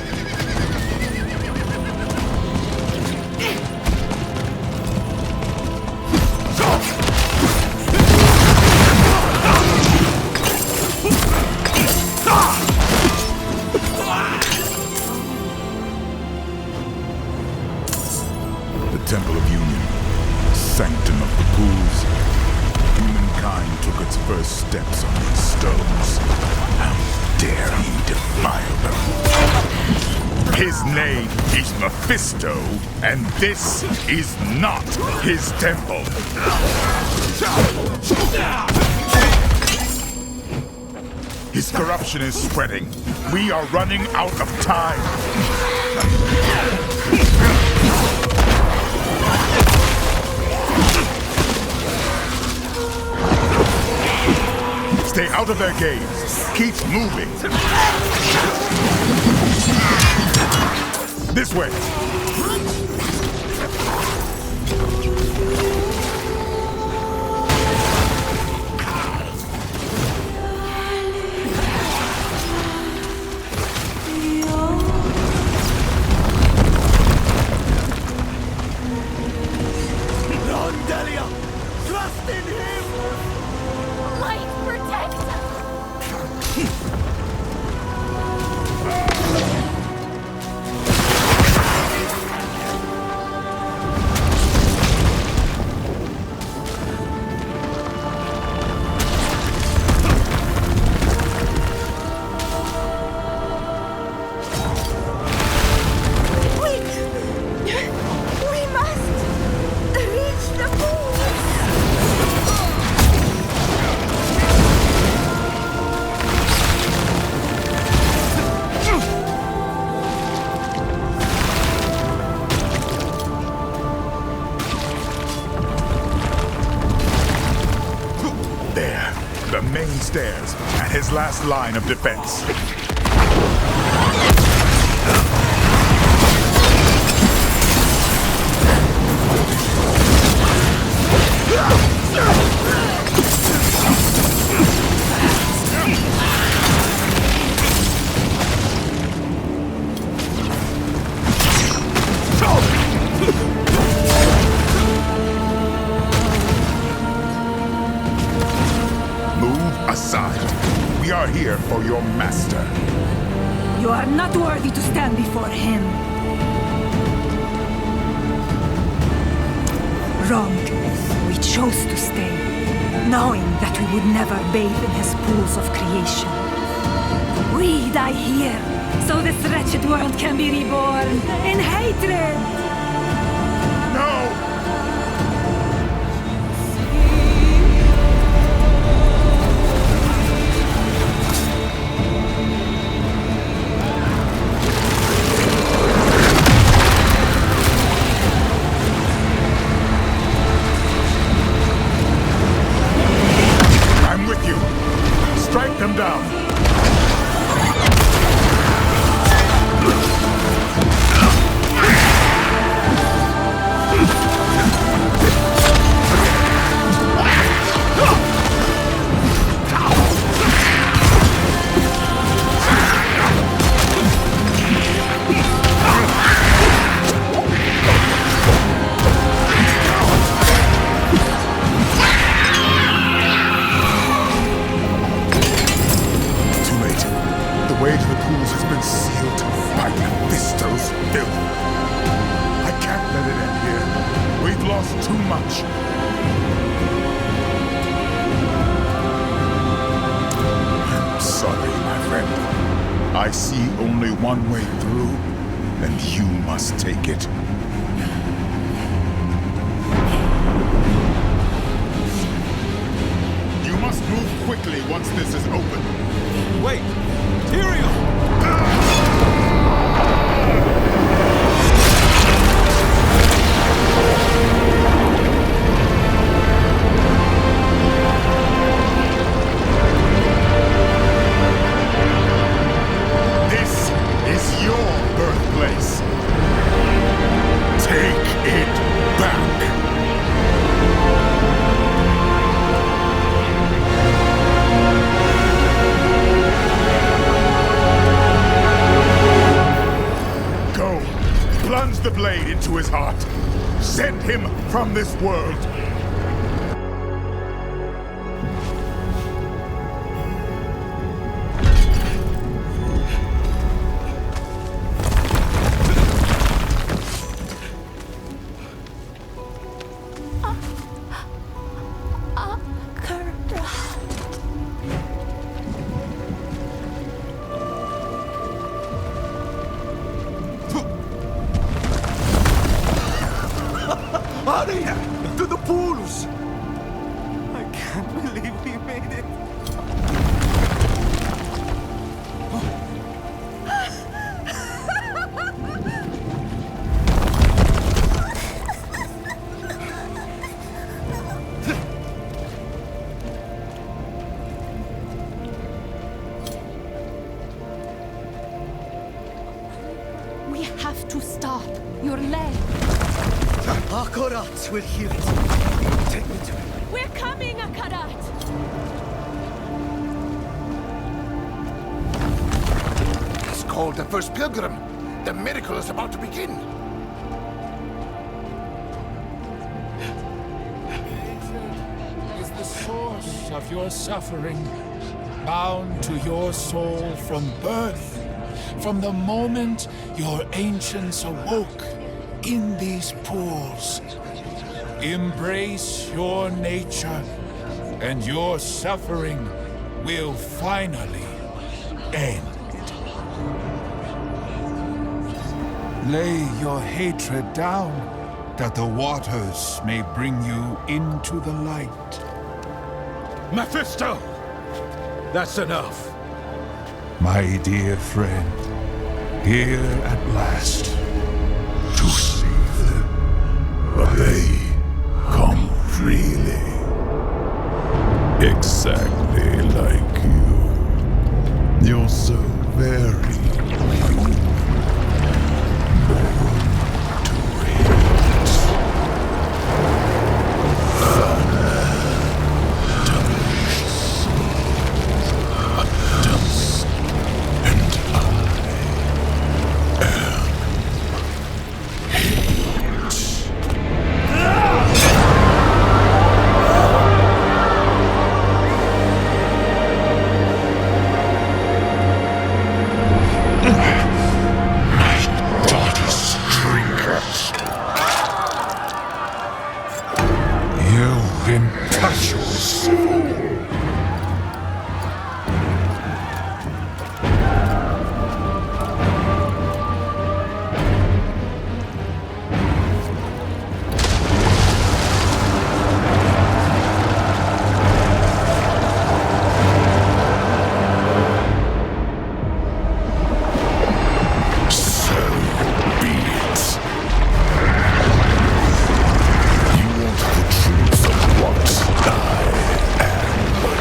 S4: The Temple of Union, sanctum of the pools. Humankind took its first steps on these stones. How dare he defile them? His name is Mephisto, and this is not his temple. His corruption is spreading. We are running out of time. Stay out of their games. Keep moving. This way.
S17: Run, Delia! Trust in him!
S5: Light protect
S16: We must reach the pools.
S4: There, the main stairs, and his last line of defense. Move aside. We are here for your master.
S22: You are not worthy to stand before him. Wronged. We chose to stay, knowing that we would never bathe in his pools of creation. We die here, so this wretched world can be reborn in hatred.
S4: No! I'm with you. Strike them down. Too late. The way to the pools has been sealed by Mephisto's filth. I can't let it end here. We've lost too much. I'm sorry, my friend. I see only one way through, and you must take it. You must move quickly once this is open.
S12: Wait! Tyrion!
S4: This is your birthplace. Take it back.
S17: Hurry! To the pools! I can't believe we made it.
S20: We have to stop. Your leg.
S17: Akkurat will heal it. Take me to him.
S20: We're coming, Akarat!
S17: It's called the first pilgrim. The miracle is about to begin.
S3: Is the source of your suffering, bound to your soul from birth, from the moment your ancients awoke in these pools. Embrace your nature, and your suffering will finally end. Lay your hatred down, that the waters may bring you into the light.
S12: Mephisto! That's enough.
S3: My dear friend, here at last to save them.
S7: But they come freely. Exactly like you. You're so very human. Born to hate. Delicious. Dust. And I am
S3: impetuous fool.
S7: You want the truth of what I am.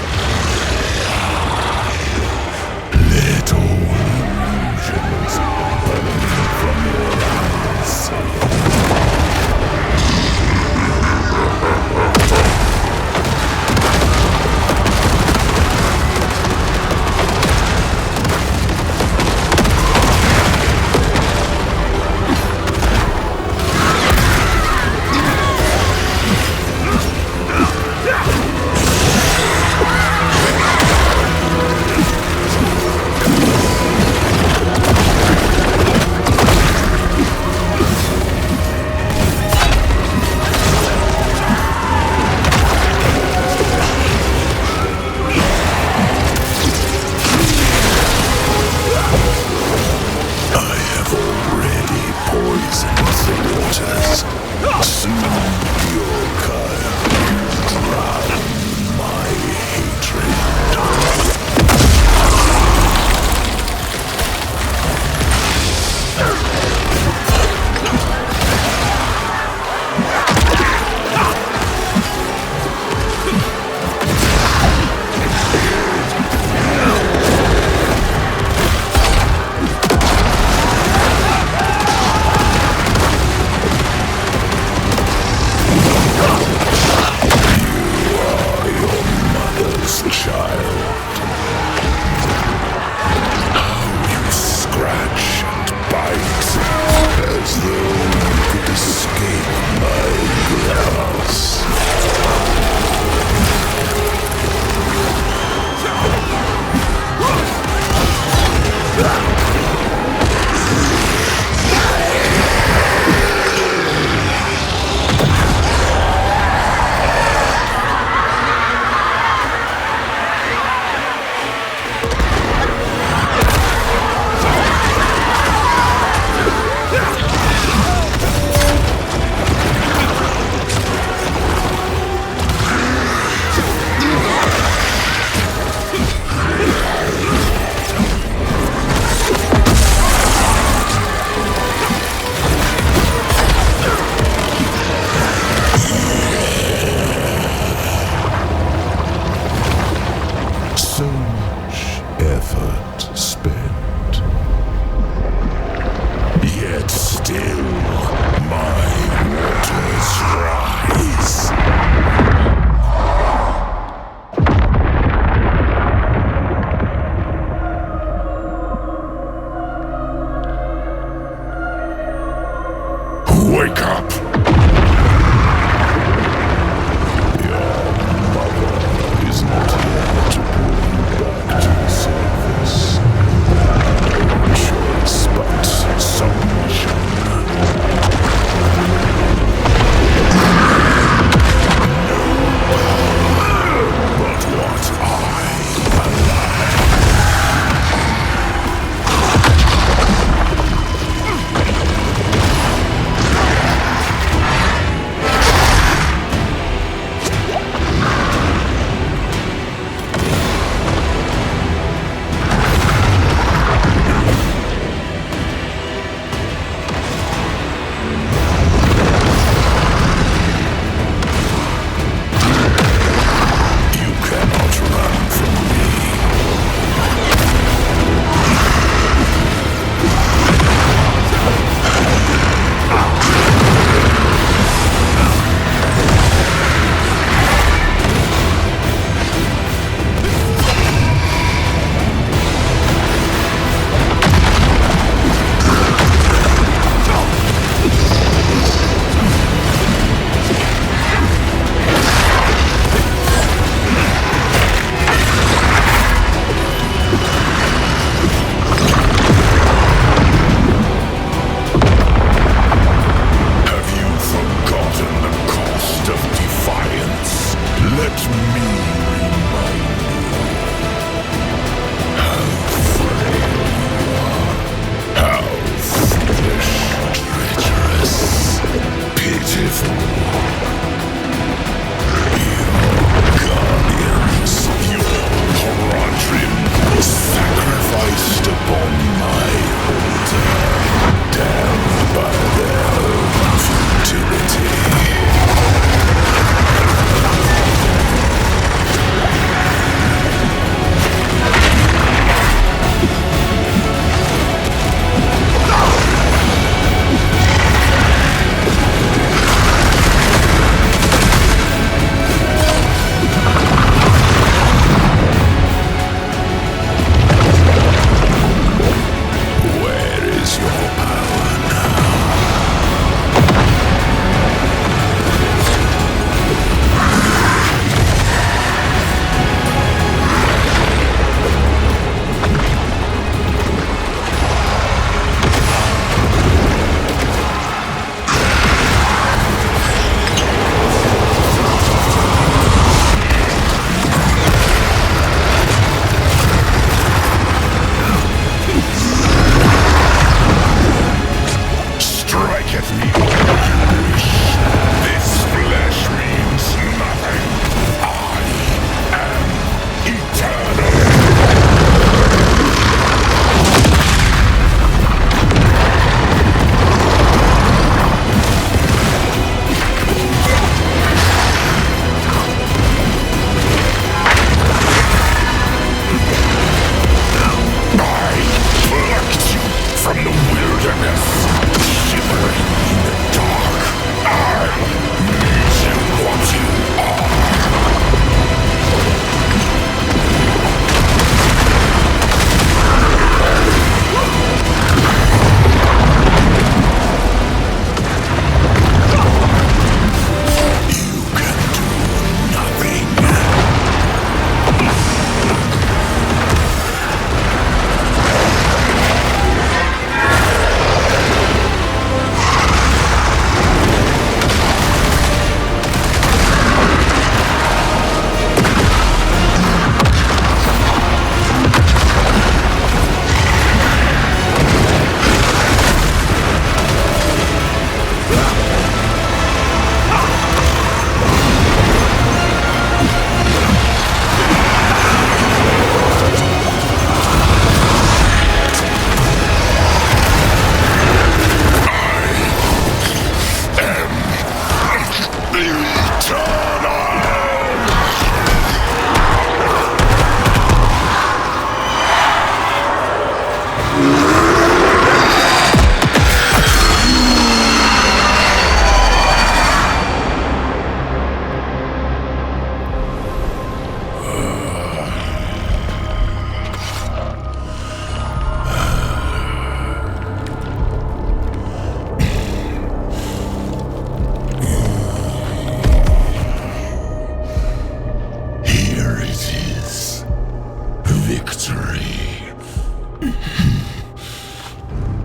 S7: victory.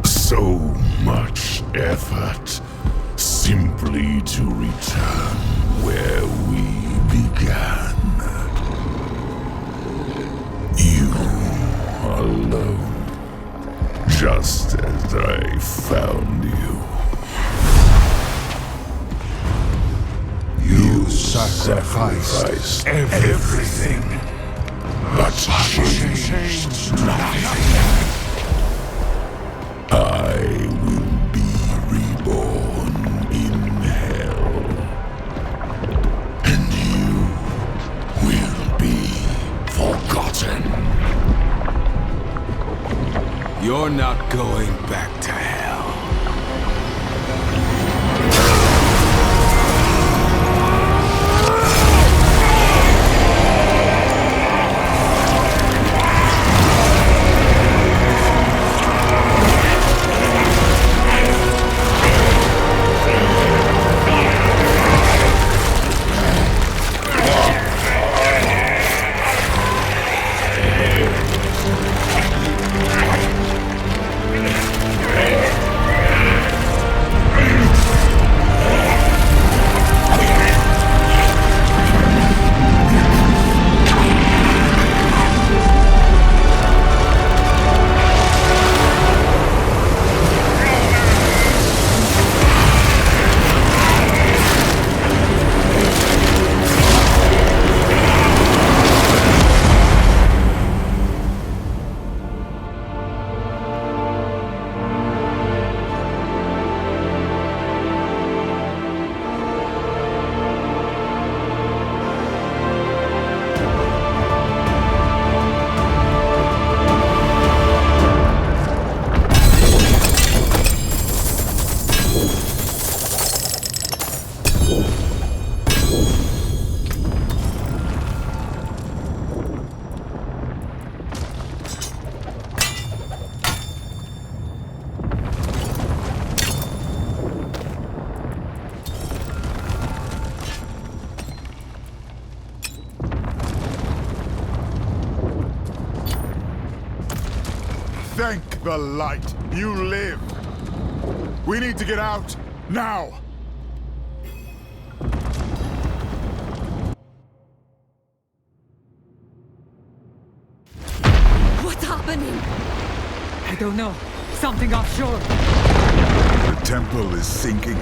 S7: So much effort simply to return where we began. You alone, just as I found you.
S18: You sacrificed
S7: everything, but changed nothing. I will be reborn in hell, and you will be forgotten.
S12: You're not going back to hell.
S4: Thank the light. You live. We need to get out now.
S16: What's happening?
S22: I don't know. Something offshore.
S4: The temple is sinking.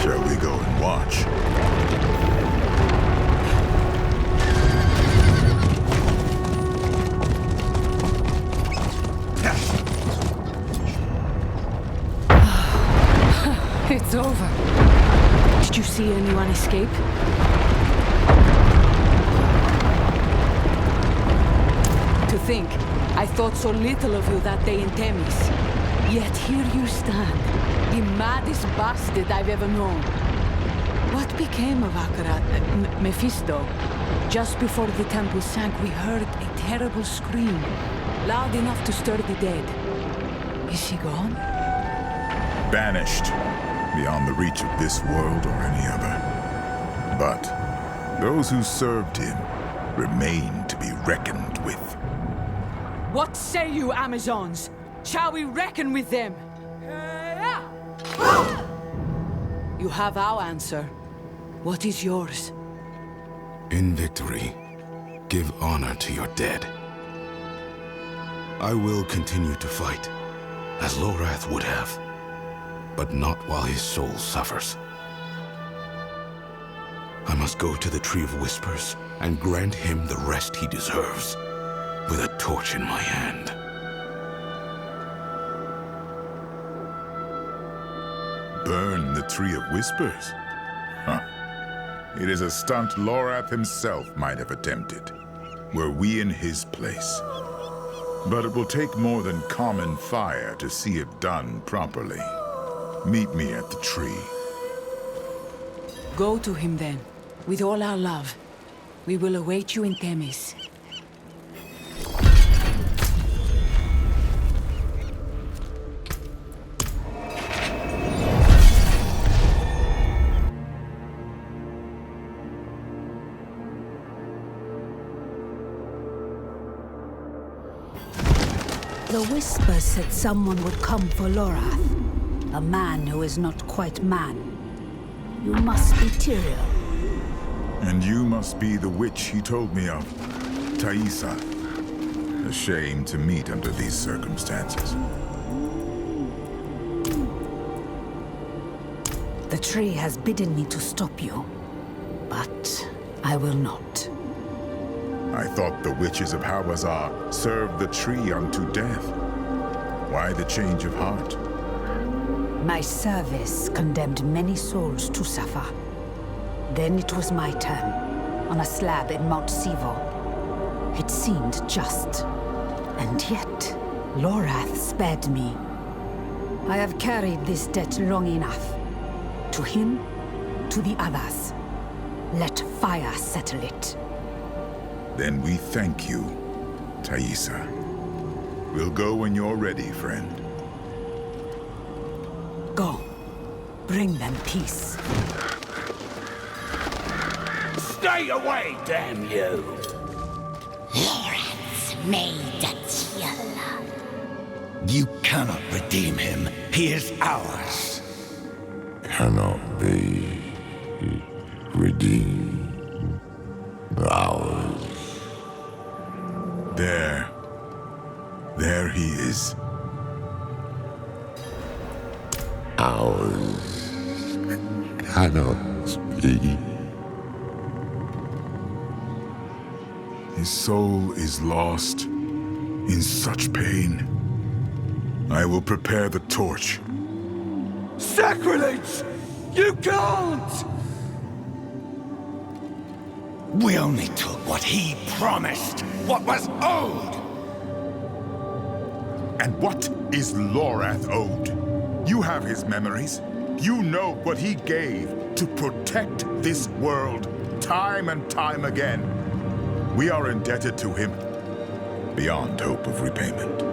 S4: Shall we go and watch?
S10: It's over. Did you see anyone escape? To think, I thought so little of you that day in Themis. Yet here you stand, the maddest bastard I've ever known. What became of Akarat, Mephisto? Just before the temple sank, we heard a terrible scream, loud enough to stir the dead. Is he gone?
S4: Banished, beyond the reach of this world or any other. But those who served him remain to be reckoned with.
S10: What say you, Amazons? Shall we reckon with them? You have our answer. What is yours?
S2: In victory, give honor to your dead. I will continue to fight, as Lorath would have, but not while his soul suffers. I must go to the Tree of Whispers and grant him the rest he deserves, with a torch in my hand.
S4: Burn the Tree of Whispers? Huh. It is a stunt Lorath himself might have attempted, were we in his place. But it will take more than common fire to see it done properly. Meet me at the tree.
S10: Go to him then, with all our love. We will await you in Themis.
S22: The whisper said someone would come for Lorath. A man who is not quite man. You must be Tyrael.
S4: And you must be the witch he told me of, Thaisa. A shame to meet under these circumstances.
S22: The tree has bidden me to stop you, but I will not.
S4: I thought the witches of Hawazar served the tree unto death. Why the change of heart?
S22: My service condemned many souls to suffer. Then it was my turn, on a slab in Mount Sivo. It seemed just. And yet, Lorath spared me. I have carried this debt long enough. To him, to the others. Let fire settle it.
S4: Then we thank you, Thaisa. We'll go when you're ready, friend.
S22: Go. Bring them peace.
S8: Stay away, damn you!
S15: Lorath's made a Tiala.
S8: You cannot redeem him. He is ours.
S1: Cannot be redeemed. Ours.
S4: There he is.
S1: Ours cannot be.
S4: His soul is lost, in such pain. I will prepare the torch.
S8: Sacrilege! You can't! We only took what he promised, what was owed!
S4: And what is Lorath owed? You have his memories. You know what he gave to protect this world, time and time again. We are indebted to him, beyond hope of repayment.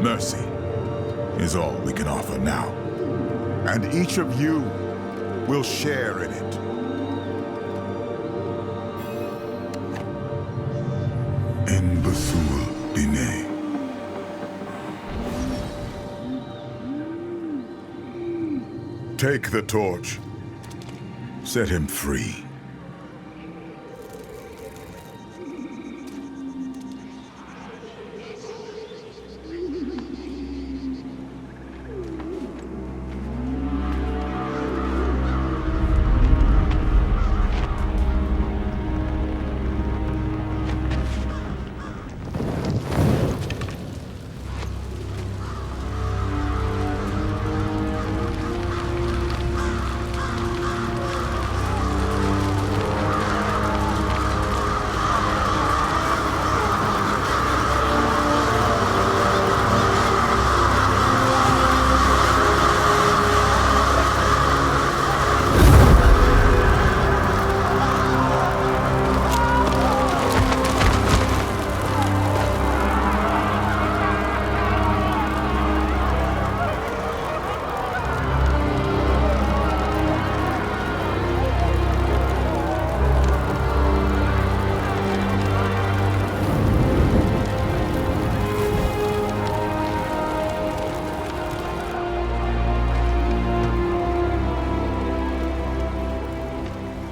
S4: Mercy is all we can offer now. And each of you will share in it. En Basul Bine. Take the torch. Set him free.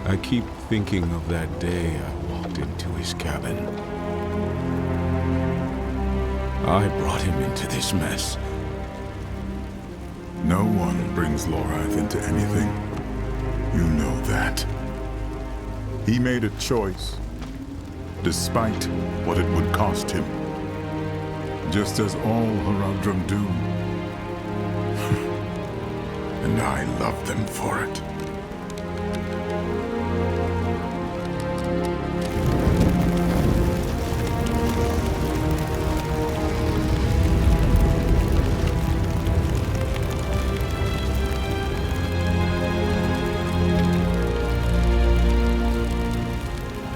S12: I keep thinking of that day I walked into his cabin. I brought him into this mess.
S4: No one brings Lorath into anything. You know that. He made a choice, despite what it would cost him. Just as all Haradrim do. And I love them for it.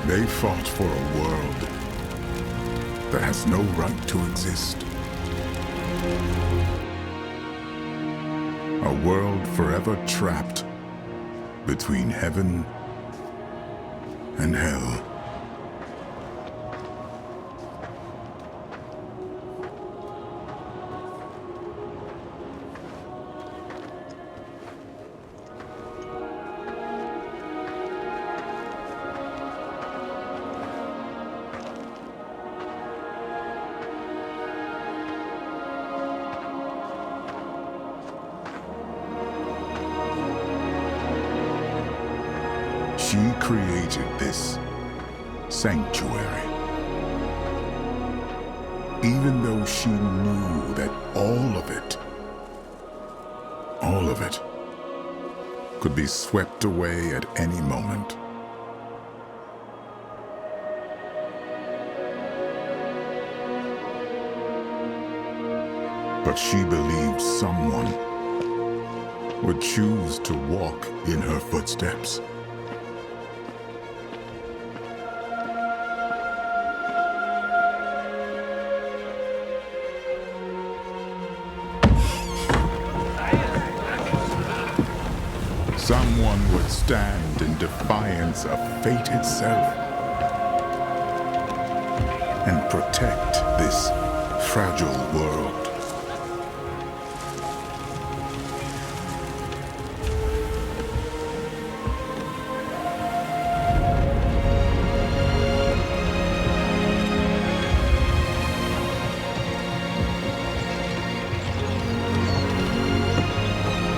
S4: They fought for a world that has no right to exist. A world forever trapped between heaven and hell. She created this sanctuary. Even though she knew that all of it, could be swept away at any moment. But she believed someone would choose to walk in her footsteps. Someone would stand in defiance of fate itself and protect this fragile world.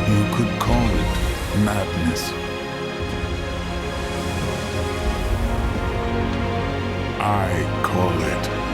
S4: You could call it madness. I call it